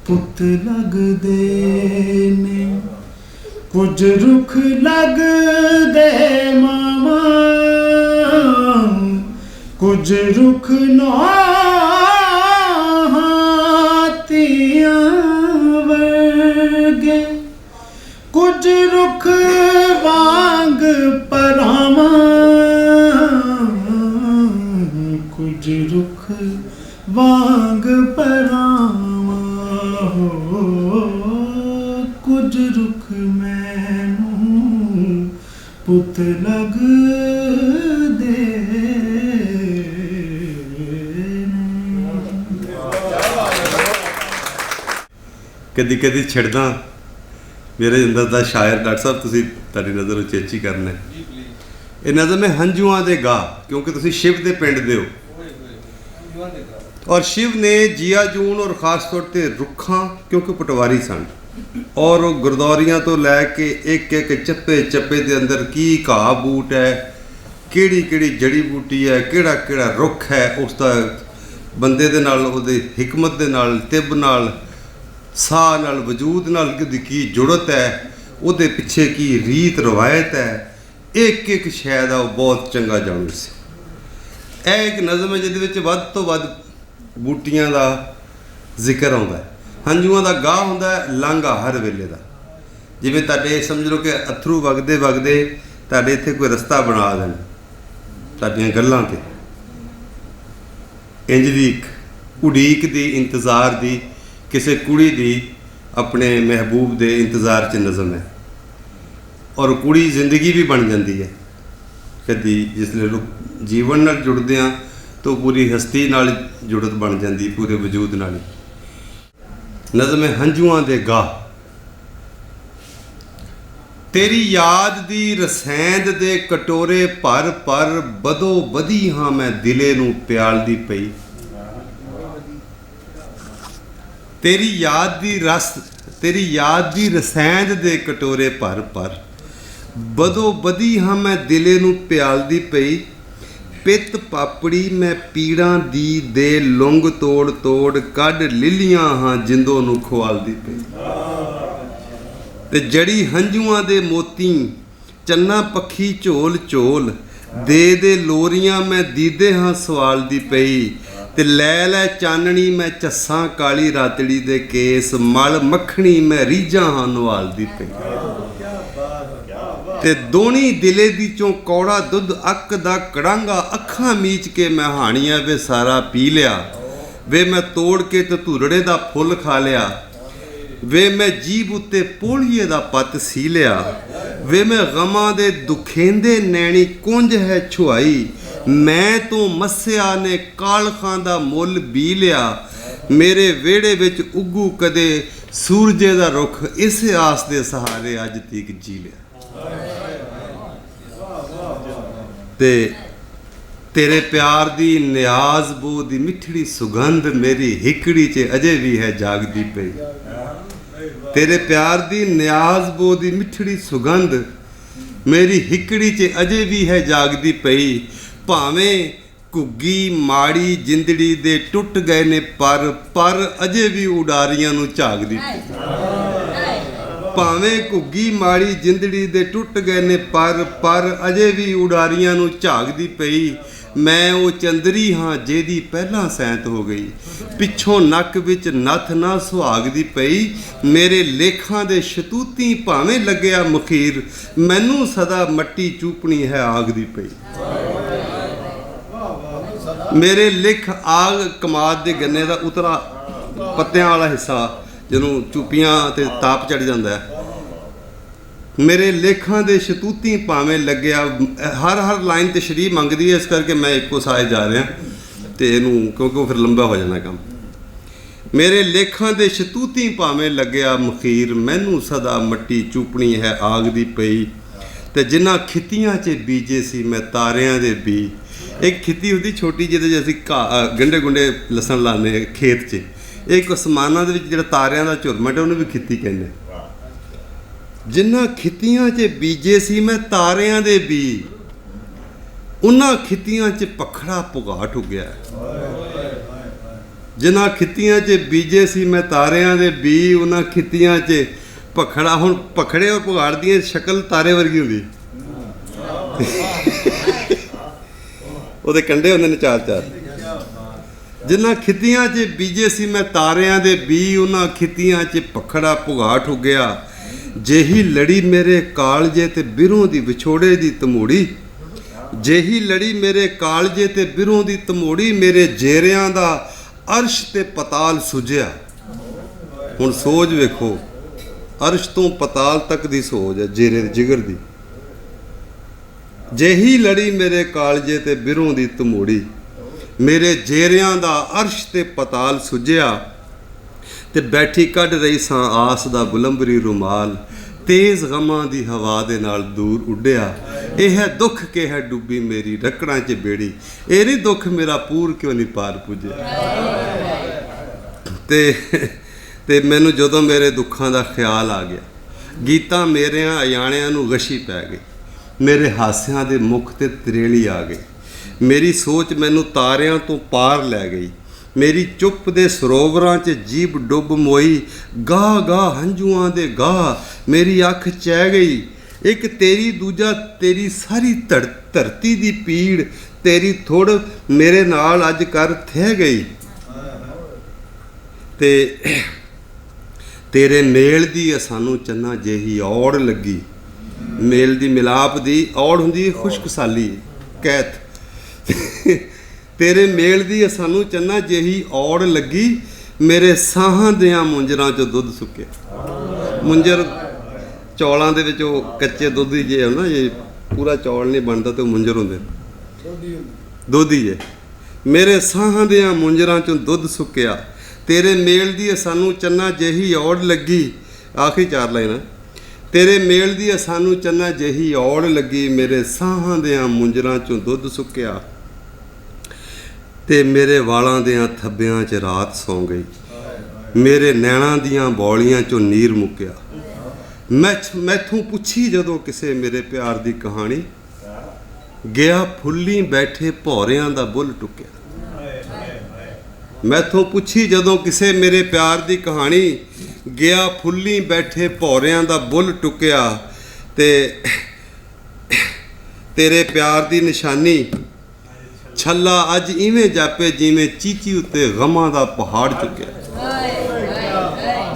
ਪੁੱਤ ਲੱਗਦੇ ਨੇ ਕੁਝ ਰੁੱਖ ਲੱਗਦੇ ਮਾਮਾ ਕੁਝ ਰੁੱਖ ਨਾਤੀਆਂ ਵਰਗੇ ਕੁਝ ਰੁੱਖ ਵਾਂਗ ਪਰਾਵਾਂ ਕੁਝ ਰੁੱਖ ਵਾਂਗ ਪਰਾਵਾਂ ਹੋ ਕੁਝ ਰੁੱਖ ਮੈਨੂੰ ਪੁੱਤ ਲੱਗਦੇ ਕਦੀ ਕਦੀ ਛਿੜਦਾ ਮੇਰੇ ਅੰਦਰ ਦਾ ਸ਼ਾਇਰ ਡਾਕਟਰ ਸਾਹਿਬ ਤੁਸੀਂ ਤੁਹਾਡੀ ਨਜ਼ਰ ਉਚੇਚੀ ਕਰਨਾ ਹੈ। ਇਹ ਨਜ਼ਮ ਹੈ ਹੰਝੂਆਂ ਦੇ ਗਾ, ਕਿਉਂਕਿ ਤੁਸੀਂ ਸ਼ਿਵ ਦੇ ਪਿੰਡ ਦੇ ਹੋ ਔਰ ਸ਼ਿਵ ਨੇ ਜੀਆ ਜੂਨ ਔਰ ਖਾਸ ਤੌਰ ਤੇ ਰੁੱਖਾਂ, ਕਿਉਂਕਿ ਪਟਵਾਰੀ ਸਨ ਔਰ ਉਹ ਗੁਰਦੌਰੀਆਂ ਤੋਂ ਲੈ ਕੇ ਇੱਕ ਇੱਕ ਚੱਪੇ ਚੱਪੇ ਦੇ ਅੰਦਰ ਕੀ ਘਾਹ ਬੂਟ ਹੈ, ਕਿਹੜੀ ਕਿਹੜੀ ਜੜੀ ਬੂਟੀ ਹੈ, ਕਿਹੜਾ ਕਿਹੜਾ ਰੁੱਖ ਹੈ, ਉਸ ਦਾ ਬੰਦੇ ਦੇ ਨਾਲ ਉਹਦੇ ਹਿਕਮਤ ਦੇ ਨਾਲ ਤਿੱਬ ਨਾਲ ਸਾਹ ਨਾਲ ਵਜੂਦ ਨਾਲ ਉਹਦੀ ਕੀ ਜੁੜਤ ਹੈ, ਉਹਦੇ ਪਿੱਛੇ ਕੀ ਰੀਤ ਰਵਾਇਤ ਹੈ, ਇੱਕ ਇੱਕ ਸ਼ੈ ਦਾ ਉਹ ਬਹੁਤ ਚੰਗਾ ਜਾਣੂ ਸੀ। ਇਹ ਇੱਕ ਨਜ਼ਮ ਹੈ ਜਿਹਦੇ ਵਿੱਚ ਵੱਧ ਤੋਂ ਵੱਧ ਬੂਟੀਆਂ ਦਾ ਜ਼ਿਕਰ ਆਉਂਦਾ ਹੈ। ਹੰਝੂਆਂ ਦਾ ਗਾਹ ਹੁੰਦਾ ਹੈ ਲਾਂਘਾ ਹਰ ਵੇਲੇ ਦਾ। ਜਿਵੇਂ ਤੁਹਾਡੇ ਸਮਝ ਲਓ ਕਿ ਅਥਰੂ ਵਗਦੇ ਵਗਦੇ ਤੁਹਾਡੇ ਇੱਥੇ ਕੋਈ ਰਸਤਾ ਬਣਾ ਦੇਣ ਤੁਹਾਡੀਆਂ ਗੱਲਾਂ 'ਤੇ, ਇੰਜ ਦੀ ਉਡੀਕ ਦੀ ਇੰਤਜ਼ਾਰ ਦੀ ਕਿਸੇ ਕੁੜੀ ਦੀ ਆਪਣੇ ਮਹਿਬੂਬ ਦੇ ਇੰਤਜ਼ਾਰ 'ਚ ਨਜ਼ਮ ਹੈ ਔਰ ਕੁੜੀ ਜ਼ਿੰਦਗੀ ਵੀ ਬਣ ਜਾਂਦੀ ਹੈ। ਕਦੀ ਜਿਸਲੇ ਜੀਵਨ ਨਾਲ ਜੁੜਦੇ ਹਾਂ ਤਾਂ ਪੂਰੀ ਹਸਤੀ ਨਾਲ ਜੁੜਤ ਬਣ ਜਾਂਦੀ, ਪੂਰੇ ਵਜੂਦ ਨਾਲ ਹੀ। ਨਜ਼ਮ ਹੈ ਹੰਝੂਆਂ ਦੇ ਗਾਹ। ਤੇਰੀ ਯਾਦ ਦੀ ਰਸੈਂਦ ਦੇ ਕਟੋਰੇ ਭਰ ਭਰ ਬਦੋ ਬਦੀ ਹਾਂ ਮੈਂ ਦਿਲੇ ਨੂੰ ਪਿਆਲਦੀ ਪਈ। ਤੇਰੀ ਯਾਦ ਦੀ ਰਸੈਂਦ ਦੇ ਕਟੋਰੇ ਭਰ ਭਰ ਬਦੋ ਬਦੀ ਹਾਂ ਮੈਂ ਦਿਲੇ ਨੂੰ ਪਿਆਲਦੀ ਪਈ। ਪਿੱਤ ਪਾਪੜੀ ਮੈਂ ਪੀੜਾਂ ਦੀ ਦੇ ਲੁੰਗ ਤੋੜ ਤੋੜ ਕੱਢ ਲਿਲੀਆਂ ਹਾਂ ਜਿੰਦੋਂ ਨੂੰ ਖਵਾਲਦੀ ਪਈ। ਤੇ ਜੜੀ ਹੰਝੂਆਂ ਦੇ ਮੋਤੀ ਚੰਨਾ ਪੱਖੀ ਝੋਲ ਝੋਲ ਦੇ ਲੋਰੀਆਂ ਮੈਂ ਦੀਦੇ ਹਾਂ ਸਵਾਲਦੀ ਪਈ। ਤੇ ਲੈ ਲੈ ਚਾਨਣੀ ਮੈਂ ਚੱਸਾਂ ਕਾਲੀ ਰਾਤੜੀ ਦੇ ਕੇਸ ਮਲ ਮੱਖਣੀ ਮੈਂ ਰੀਝਾਂ ਹਾਂ ਨਵਾਲਦੀ ਪਈ। ਤੇ ਦੋਣੀ ਦਿਲੇ ਦੀ ਚੋਂ ਕੌੜਾ ਦੁੱਧ ਅੱਕ ਦਾ ਕੜਾਂਗਾ ਅੱਖਾਂ ਮੀਚ ਕੇ ਮੈਂ ਹਾਣੀਆਂ ਵੇ ਸਾਰਾ ਪੀ ਲਿਆ। ਵੇ ਮੈਂ ਤੋੜ ਕੇ ਧਤੂਰੜੇ ਦਾ ਫੁੱਲ ਖਾ ਲਿਆ। ਵੇ ਮੈਂ ਜੀਭ ਉੱਤੇ ਪੋਲੀਏ ਦਾ ਪੱਤ ਸੀ ਲਿਆ। ਵੇ ਮੈਂ ਗਮਾਂ ਦੇ ਦੁਖੇਂਦੇ ਨੈਣੀ ਕੁੰਜ ਹੈ ਛੁਆਈ। ਮੈਂ ਤੋਂ ਮੱਸਿਆ ਨੇ ਕਾਲਖਾਂ ਦਾ ਮੁੱਲ ਬੀ ਲਿਆ। ਮੇਰੇ ਵਿਹੜੇ ਵਿੱਚ ਉੱਗੂ ਕਦੇ ਸੂਰਜੇ ਦਾ ਰੁੱਖ ਇਸੇ ਆਸ ਦੇ ਸਹਾਰੇ ਅੱਜ ਤੀਕ ਜੀ ਲਿਆ। ਤੇ ਤੇਰੇ ਪਿਆਰ ਦੀ ਨਿਆਜ਼ ਬੋ ਦੀ ਮਿੱਠੜੀ ਸੁਗੰਧ ਮੇਰੀ ਹਿਕੜੀ 'ਚ ਅਜੇ ਵੀ ਹੈ ਜਾਗਦੀ ਪਈ। ਤੇਰੇ ਪਿਆਰ ਦੀ ਨਿਆਜ਼ ਬੋ ਦੀ ਮਿੱਠੜੀ ਸੁਗੰਧ ਮੇਰੀ ਹਿਕੜੀ 'ਚ ਅਜੇ ਵੀ ਹੈ ਜਾਗਦੀ ਪਈ। ਭਾਵੇਂ ਘੁੱਗੀ ਮਾੜੀ ਜਿੰਦੜੀ ਦੇ ਟੁੱਟ ਗਏ ਨੇ ਪਰ ਅਜੇ ਵੀ ਉਡਾਰੀਆਂ ਨੂੰ ਝਾਕਦੀ ਪਈ। ਭਾਵੇਂ ਘੁੱਗੀ ਮਾੜੀ ਜਿੰਦੜੀ ਦੇ ਟੁੱਟ ਗਏ ਨੇ ਪਰ ਅਜੇ ਵੀ ਉਡਾਰੀਆਂ ਨੂੰ ਝਾਕਦੀ ਪਈ। ਮੈਂ ਉਹ ਚੰਦਰੀ ਹਾਂ ਜਿਹਦੀ ਪਹਿਲਾਂ ਸੈਂਤ ਹੋ ਗਈ। ਪਿੱਛੋਂ ਨੱਕ ਵਿੱਚ ਨੱਥ ਨਾ ਸੁਹਾਗਦੀ ਪਈ। ਮੇਰੇ ਲੇਖਾਂ ਦੇ ਸ਼ਤੂਤੀ ਭਾਵੇਂ ਲੱਗਿਆ ਮਖੀਰ ਮੈਨੂੰ ਸਦਾ ਮੱਟੀ ਚੂਪਣੀ ਹੈ ਆਗਦੀ ਪਈ। ਮੇਰੇ ਲਿਖ ਆਗ ਕਮਾਦ ਦੇ ਗੰਨੇ ਦਾ ਉਤਰਾ ਪੱਤਿਆਂ ਵਾਲਾ ਹਿੱਸਾ ਜਦੋਂ ਚੂਪੀਆਂ ਤੇ ਤਾਪ ਚੜ ਜਾਂਦਾ ਹੈ। ਮੇਰੇ ਲੇਖਾਂ ਦੇ ਸ਼ਤੂਤੀ ਭਾਵੇਂ ਲੱਗਿਆ ਹਰ ਲਾਈਨ ਤਸ਼ਰੀਹ ਮੰਗਦੀ ਹੈ, ਇਸ ਕਰਕੇ ਮੈਂ ਇੱਕੋ ਸਾਏ ਜਾ ਰਿਹਾ ਤੇ ਇਹਨੂੰ ਕਿਉਂਕਿ ਉਹ ਫਿਰ ਲੰਬਾ ਹੋ ਜਾਣਾ ਕੰਮ। ਮੇਰੇ ਲੇਖਾਂ ਦੇ ਸ਼ਤੂਤੀ ਭਾਵੇਂ ਲੱਗਿਆ ਮਖੀਰ, ਮੈਨੂੰ ਸਦਾ ਮੱਟੀ ਚੂਪਣੀ ਹੈ ਆਗ ਦੀ ਪਈ। ਤੇ ਜਿਨ੍ਹਾਂ ਖਿੱਤੀਆਂ 'ਚ ਬੀਜੇ ਸੀ ਮੈਂ ਤਾਰਿਆਂ ਦੇ ਬੀ। ਇੱਕ ਖਿੱਤੀ ਹੁੰਦੀ ਛੋਟੀ ਜਿਹਦੇ 'ਚ ਅਸੀਂ ਗੰਢੇ ਗੁੰਡੇ ਲਸਣ ਲਾਉਂਦੇ ਖੇਤ 'ਚ। ਇੱਕ ਅਸਮਾਨਾਂ ਦੇ ਵਿੱਚ ਜਿਹੜਾ ਤਾਰਿਆਂ ਦਾ ਝੁਰਮਟ ਹੈ ਉਹਨੂੰ ਵੀ ਖਿੱਤੀ ਕਹਿੰਦੇ। ਜਿਨ੍ਹਾਂ ਖਿੱਤੀਆਂ 'ਚ ਬੀਜੇ ਸੀ ਮੈਂ ਤਾਰਿਆਂ ਦੇ ਬੀ, ਉਹਨਾਂ ਖਿੱਤੀਆਂ 'ਚ ਪਖੜਾ ਪੁਗਾ ਠੁੱਗਿਆ। ਜਿਨ੍ਹਾਂ ਖਿੱਤੀਆਂ 'ਚ ਬੀਜੇ ਸੀ ਮੈਂ ਤਾਰਿਆਂ ਦੇ ਬੀ, ਉਹਨਾਂ ਖਿੱਤੀਆਂ 'ਚ ਪਖੜਾ। ਹੁਣ ਪਖੜੇ ਔਰ ਪੁਗਾੜ ਦੀ ਸ਼ਕਲ ਤਾਰੇ ਵਰਗੀ ਹੁੰਦੀ, ਉਹਦੇ ਕੰਢੇ ਹੁੰਦੇ ਨੇ ਚਾਰ ਚਾਰ। ਜਿਨ੍ਹਾਂ ਖਿੱਤੀਆਂ 'ਚ ਬੀਜੇ ਸੀ ਮੈਂ ਤਾਰਿਆਂ ਦੇ ਬੀ, ਉਹਨਾਂ ਖਿੱਤੀਆਂ 'ਚ ਪਖੜਾ ਪੁਗਾ ਠੁੱਗਿਆ। ਜਿਹੀ ਲੜੀ ਮੇਰੇ ਕਾਲਜੇ ਤੇ ਬਿਰੋਂ ਦੀ ਵਿਛੋੜੇ ਦੀ ਤਮੋੜੀ, ਜਿਹੀ ਲੜੀ ਮੇਰੇ ਕਾਲਜੇ ਤੇ ਬਿਰੋਂ ਦੀ ਤਮੋੜੀ, ਮੇਰੇ ਜੇਰਿਆਂ ਦਾ ਅਰਸ਼ ਤੇ ਪਤਾਲ ਸੁਝਿਆ। ਹੁਣ ਸੋਚ ਵੇਖੋ, ਅਰਸ਼ ਤੋਂ ਪਤਾਲ ਤੱਕ ਦੀ ਸੋਚ ਹੈ ਜੇਰੇ ਜਿਗਰ ਦੀ। ਜਿਹੀ ਲੜੀ ਮੇਰੇ ਕਾਲਜੇ ਤੇ ਬਿਰੋਂ ਦੀ ਤਮੋੜੀ, ਮੇਰੇ ਜੇਰਿਆਂ ਦਾ ਅਰਸ਼ ਤੇ ਪਤਾਲ ਸੁਝਿਆ। ਤੇ ਬੈਠੀ ਕੱਢ ਰਹੀ ਸਾਂ ਆਸ ਦਾ ਬੁਲੰਬਰੀ ਰੁਮਾਲ, ਤੇਜ਼ ਗਮਾਂ ਦੀ ਹਵਾ ਦੇ ਨਾਲ ਦੂਰ ਉੱਡਿਆ। ਇਹ ਹੈ ਦੁੱਖ ਕਿ ਹੈ ਡੁੱਬੀ ਮੇਰੀ ਰੱਕੜਾਂ 'ਚ ਬੇੜੀ, ਇਹ ਨਹੀਂ ਦੁੱਖ ਮੇਰਾ ਪੂਰ ਕਿਉਂ ਨਹੀਂ ਪਾਰ ਪੁੱਜਿਆ। ਤੇ ਮੈਨੂੰ ਜਦੋਂ ਮੇਰੇ ਦੁੱਖਾਂ ਦਾ ਖਿਆਲ ਆ ਗਿਆ, ਗੀਤਾਂ ਮੇਰਿਆਂ ਅਜਾਣਿਆਂ ਨੂੰ ਗਸ਼ੀ ਪੈ ਗਈ, ਮੇਰੇ ਹਾਸਿਆਂ ਦੇ ਮੁੱਖ ਤੇ ਤਰੇਲੀ ਆ ਗਈ। ਮੇਰੀ ਸੋਚ ਮੈਨੂੰ ਤਾਰਿਆਂ ਤੋਂ ਪਾਰ ਲੈ ਗਈ, ਮੇਰੀ ਚੁੱਪ ਦੇ ਸਰੋਵਰਾਂ 'ਚ ਜੀਭ ਡੁੱਬ ਮੋਈ। ਗਾਹ ਗਾਹ ਹੰਝੂਆਂ ਦੇ ਗਾਹ ਮੇਰੀ ਅੱਖ ਚਹਿ ਗਈ। ਇੱਕ ਤੇਰੀ ਦੂਜਾ ਤੇਰੀ ਸਾਰੀ ਧਰਤੀ ਦੀ ਪੀੜ, ਤੇਰੀ ਥੁੜ ਮੇਰੇ ਨਾਲ ਅੱਜ ਕਰ ਥਹਿ ਗਈ। ਤੇ ਤੇਰੇ ਮੇਲ ਦੀ ਸਾਨੂੰ ਚੰਨਾ ਜਿਹੀ ਔੜ ਲੱਗੀ। ਮੇਲ ਦੀ ਮਿਲਾਪ ਦੀ ਔੜ ਹੁੰਦੀ ਖੁਸ਼ਕਸਾਲੀ ਕੈਤ। ਤੇਰੇ ਮੇਲ ਦੀ ਸਾਨੂੰ ਚੰਨਾ ਜਿਹੀ ਔੜ ਲੱਗੀ, ਮੇਰੇ ਸਾਹਾਂ ਦਿਆਂ ਮੁੰਜਰਾਂ 'ਚੋਂ ਦੁੱਧ ਸੁੱਕਿਆ। ਮੁੰਜਰ ਚੌਲਾਂ ਦੇ ਵਿੱਚ ਉਹ ਕੱਚੇ ਦੁੱਧ ਹੀ ਜੇ ਨਾ, ਜੇ ਪੂਰਾ ਚੌਲ ਨਹੀਂ ਬਣਦਾ ਤੇ ਉਹ ਮੁੰਜਰ ਹੁੰਦੇ, ਦੁੱਧ ਹੀ ਜੇ। ਮੇਰੇ ਸਾਹਾਂ ਦਿਆਂ ਮੁੰਜਰਾਂ 'ਚੋਂ ਦੁੱਧ ਸੁੱਕਿਆ, ਤੇਰੇ ਮੇਲ ਦੀ ਸਾਨੂੰ ਚੰਨਾ ਜਿਹੀ ਔੜ ਲੱਗੀ। ਆਖਰੀ ਚਾਰ ਲਾਈਨਾਂ। ਤੇਰੇ ਮੇਲ ਦੀ ਸਾਨੂੰ ਚੰਨਾ ਜਿਹੀ ਔੜ ਲੱਗੀ, ਮੇਰੇ ਸਾਹਾਂ ਦਿਆਂ ਮੁੰਜਰਾਂ 'ਚੋਂ ਦੁੱਧ ਸੁੱਕਿਆ। ਤੇ ਮੇਰੇ ਵਾਲਾਂ ਦਿਆਂ ਥੱਬਿਆਂ 'ਚ ਰਾਤ ਸੌਂ ਗਈ, ਮੇਰੇ ਨੈਣਾਂ ਦੀਆਂ ਬੌਲੀਆਂ 'ਚੋਂ ਨੀਰ ਮੁੱਕਿਆ। ਮੈਥੋਂ ਪੁੱਛੀ ਜਦੋਂ ਕਿਸੇ ਮੇਰੇ ਪਿਆਰ ਦੀ ਕਹਾਣੀ, ਗਿਆ ਫੁੱਲੀ ਬੈਠੇ ਭੌਰਿਆਂ ਦਾ ਬੁੱਲ ਟੁੱਕਿਆ। ਮੈਥੋਂ ਪੁੱਛੀ ਜਦੋਂ ਕਿਸੇ ਮੇਰੇ ਪਿਆਰ ਦੀ ਕਹਾਣੀ, ਗਿਆ ਫੁੱਲੀ ਬੈਠੇ ਭੌਰਿਆਂ ਦਾ ਬੁੱਲ ਟੁੱਕਿਆ। ਤੇ ਤੇਰੇ ਪਿਆਰ ਦੀ ਨਿਸ਼ਾਨੀ ਛੱਲਾ ਅੱਜ ਇਵੇਂ ਜਾਪੇ ਜਿਵੇਂ ਚੀਚੀ ਉੱਤੇ ਗਮਾਂ ਦਾ ਪਹਾੜ ਚੁੱਕਿਆ।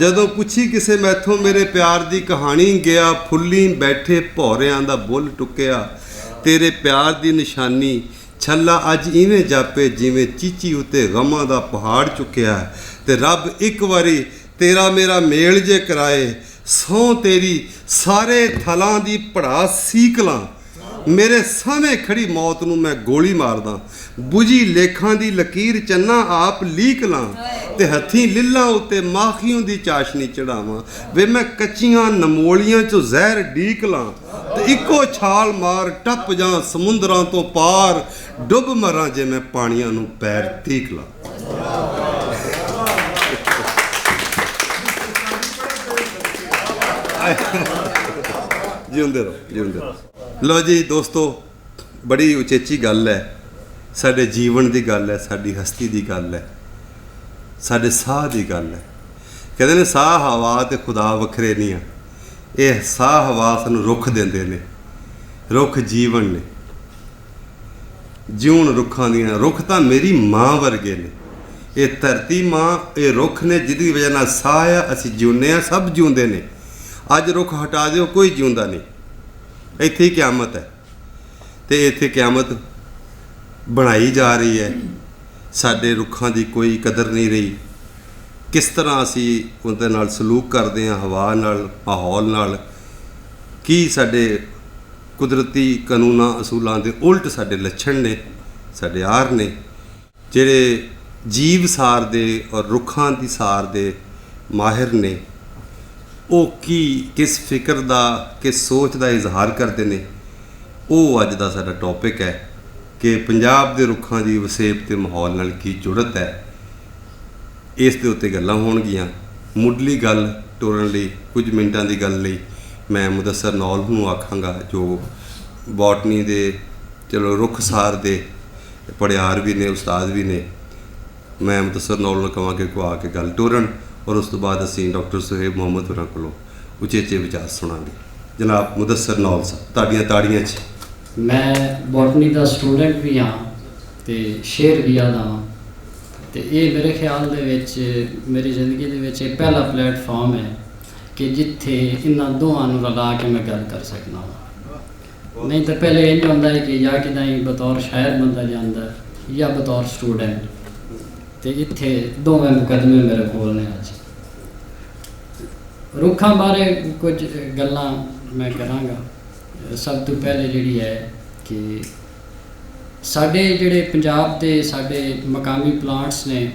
ਜਦੋਂ ਪੁੱਛੀ ਕਿਸੇ ਮੈਥੋਂ ਮੇਰੇ ਪਿਆਰ ਦੀ ਕਹਾਣੀ, ਗਿਆ ਫੁੱਲੀ ਬੈਠੇ ਭੌਰਿਆਂ ਦਾ ਬੁੱਲ ਟੁੱਕਿਆ। ਤੇਰੇ ਪਿਆਰ ਦੀ ਨਿਸ਼ਾਨੀ ਛੱਲਾ ਅੱਜ ਇਵੇਂ ਜਾਪੇ ਜਿਵੇਂ ਚੀਚੀ ਉੱਤੇ ਗਮਾਂ ਦਾ ਪਹਾੜ ਚੁੱਕਿਆ। ਤੇ ਰੱਬ ਇੱਕ ਵਾਰੀ ਤੇਰਾ ਮੇਰਾ ਮੇਲ ਜੇ ਕਰਾਏ, ਸਹੁੰ ਤੇਰੀ ਸਾਰੇ ਥਲਾਂ ਦੀ ਪੜਾ ਸੀਕ ਲਾਂ। ਮੇਰੇ ਸਾਹਮਣੇ ਖੜੀ ਮੌਤ ਨੂੰ ਮੈਂ ਗੋਲੀ ਮਾਰਦਾ, ਬੁਝੀ ਲੇਖਾਂ ਦੀ ਲਕੀਰ ਚੰਨਾ ਆਪ ਲੀਕ ਲਾਂ। ਤੇ ਹੱਥੀਂ ਲਿੱਲਾਂ ਉੱਤੇ ਮਾਖੀਆਂ ਦੀ ਚਾਸ਼ਨੀ ਚੜਾਵਾਂ, ਵੇ ਮੈਂ ਕੱਚੀਆਂ ਨਮੋਲੀਆਂ 'ਚੋਂ ਜ਼ਹਿਰ ਡੀਕ ਲਾਂ। ਤੇ ਇੱਕੋ ਛਾਲ ਮਾਰ ਟੱਪ ਜਾਂ ਸਮੁੰਦਰਾਂ ਤੋਂ ਪਾਰ, ਡੁੱਬ ਮਰਾਂ ਜੇ ਮੈਂ ਪਾਣੀਆਂ ਨੂੰ ਪੈਰ ਤੀਕ ਲਾਂ। ਜਿਉਂਦੇ ਰਹੋ, ਜਿਉਂਦੇ ਰਹੋ। ਲਓ ਜੀ ਦੋਸਤੋ, ਬੜੀ ਉਚੇਚੀ ਗੱਲ ਹੈ, ਸਾਡੇ ਜੀਵਨ ਦੀ ਗੱਲ ਹੈ, ਸਾਡੀ ਹਸਤੀ ਦੀ ਗੱਲ ਹੈ, ਸਾਡੇ ਸਾਹ ਦੀ ਗੱਲ ਹੈ। ਕਹਿੰਦੇ ਨੇ ਸਾਹ ਹਵਾ ਤੇ ਖੁਦਾ ਵੱਖਰੇ ਨਹੀਂ ਆ। ਇਹ ਸਾਹ ਹਵਾ ਸਾਨੂੰ ਰੁੱਖ ਦਿੰਦੇ ਨੇ, ਰੁੱਖ ਜੀਵਨ ਨੇ। ਜਿਉਣ ਰੁੱਖਾਂ ਦੀਆਂ, ਰੁੱਖ ਤਾਂ ਮੇਰੀ ਮਾਂ ਵਰਗੇ ਨੇ। ਇਹ ਧਰਤੀ ਮਾਂ, ਇਹ ਰੁੱਖ ਨੇ ਜਿਹਦੀ ਵਜ੍ਹਾ ਨਾਲ ਸਾਹ ਆ, ਅਸੀਂ ਜਿਉਂਦੇ ਹਾਂ, ਸਭ ਜਿਉਂਦੇ ਨੇ। ਅੱਜ ਰੁੱਖ ਹਟਾ ਦਿਓ, ਕੋਈ ਜਿਉਂਦਾ ਨਹੀਂ। ਇੱਥੇ ਹੀ ਕਿਆਮਤ ਹੈ। ਤੇ ਇੱਥੇ ਕਿਆਮਤ ਬਣਾਈ ਜਾ ਰਹੀ ਹੈ। ਸਾਡੇ ਰੁੱਖਾਂ ਦੀ ਕੋਈ ਕਦਰ ਨਹੀਂ ਰਹੀ। ਕਿਸ ਤਰ੍ਹਾਂ ਅਸੀਂ ਉਹਦੇ ਨਾਲ ਸਲੂਕ ਕਰਦੇ ਹਾਂ, ਹਵਾ ਨਾਲ, ਮਾਹੌਲ ਨਾਲ। ਕੀ ਸਾਡੇ ਕੁਦਰਤੀ ਕਾਨੂੰਨਾਂ ਅਸੂਲਾਂ ਦੇ ਉਲਟ ਸਾਡੇ ਲੱਛਣ ਨੇ, ਸਾਡੇ ਆਰ ਨੇ, ਜਿਹੜੇ ਜੀਵ ਸਾਰ ਦੇ ਔਰ ਰੁੱਖਾਂ ਦੀ ਸਾਰ ਦੇ ਮਾਹਿਰ ਨੇ, ਉਹ ਕਿਸ ਫਿਕਰ ਦਾ, ਕਿਸ ਸੋਚ ਦਾ ਇਜ਼ਹਾਰ ਕਰਦੇ ਨੇ, ਉਹ ਅੱਜ ਦਾ ਸਾਡਾ ਟੌਪਿਕ ਹੈ ਕਿ ਪੰਜਾਬ ਦੇ ਰੁੱਖਾਂ ਦੀ ਵਸੇਬ ਤੇ ਮਾਹੌਲ ਨਾਲ ਕੀ ਜੁੜਤ ਹੈ। ਇਸ ਦੇ ਉੱਤੇ ਗੱਲਾਂ ਹੋਣਗੀਆਂ। ਮੁੱਢਲੀ ਗੱਲ ਤੋਰਨ ਲਈ, ਕੁਝ ਮਿੰਟਾਂ ਦੀ ਗੱਲ ਲਈ ਮੈਂ ਮੁਦੱਸਰ ਨੌਲ ਨੂੰ ਆਖਾਂਗਾ, ਜੋ ਬੋਟਨੀ ਦੇ ਚਲੋ ਰੁੱਖ ਸਾਰ ਦੇ ਪੜਿਆਰ ਵੀ ਨੇ, ਉਸਤਾਦ ਵੀ ਨੇ। ਮੈਂ ਮੁਦੱਸਰ ਨੌਲ ਨੂੰ ਕਹਾਂਗੇ ਕਿ ਆ ਕੇ ਗੱਲ ਤੋਰਨ, ਔਰ ਉਸ ਤੋਂ ਬਾਅਦ ਅਸੀਂ ਡਾਕਟਰ ਸੁਹੇਬ ਮੁਹੰਮਦ ਹੋਰਾਂ ਕੋਲੋਂ ਉਚੇਚੇ ਵਿਚਾਰ ਸੁਣਾਂਗੇ। ਜਨਾਬ ਮੁਦੱਸਰ ਨੌਲ ਸਾਹਿਬ, ਤੁਹਾਡੀਆਂ ਤਾੜੀਆਂ 'ਚ। ਮੈਂ ਬੋਟਨੀ ਦਾ ਸਟੂਡੈਂਟ ਵੀ ਹਾਂ ਅਤੇ ਸ਼ੇਰ ਵੀ ਆਦਾ ਹਾਂ, ਅਤੇ ਇਹ ਮੇਰੇ ਖਿਆਲ ਦੇ ਵਿੱਚ ਮੇਰੀ ਜ਼ਿੰਦਗੀ ਦੇ ਵਿੱਚ ਇਹ ਪਹਿਲਾ ਪਲੇਟਫਾਰਮ ਹੈ ਕਿ ਜਿੱਥੇ ਇਹਨਾਂ ਦੋਵਾਂ ਨੂੰ ਰਲਾ ਕੇ ਮੈਂ ਗੱਲ ਕਰ ਸਕਦਾ ਹਾਂ। ਨਹੀਂ ਤਾਂ ਪਹਿਲੇ ਇੰਝ ਹੁੰਦਾ ਹੈ ਕਿ ਜਾਂ ਕਿਦਾਂ ਹੀ ਬਤੌਰ ਸ਼ਾਇਰ ਬੰਦਾ ਜਾਂਦਾ ਜਾਂ ਬਤੌਰ ਸਟੂਡੈਂਟ, ਅਤੇ ਇੱਥੇ ਦੋਵੇਂ ਮੁਕੱਦਮੇ ਮੇਰੇ ਕੋਲ ਨੇ। ਅੱਜ ਰੁੱਖਾਂ ਬਾਰੇ ਕੁਝ ਗੱਲਾਂ ਮੈਂ ਕਰਾਂਗਾ। ਸਭ ਤੋਂ ਪਹਿਲੇ ਜਿਹੜੀ ਹੈ ਕਿ ਸਾਡੇ ਜਿਹੜੇ ਪੰਜਾਬ ਦੇ ਸਾਡੇ ਮਕਾਮੀ ਪਲਾਂਟਸ ਨੇ,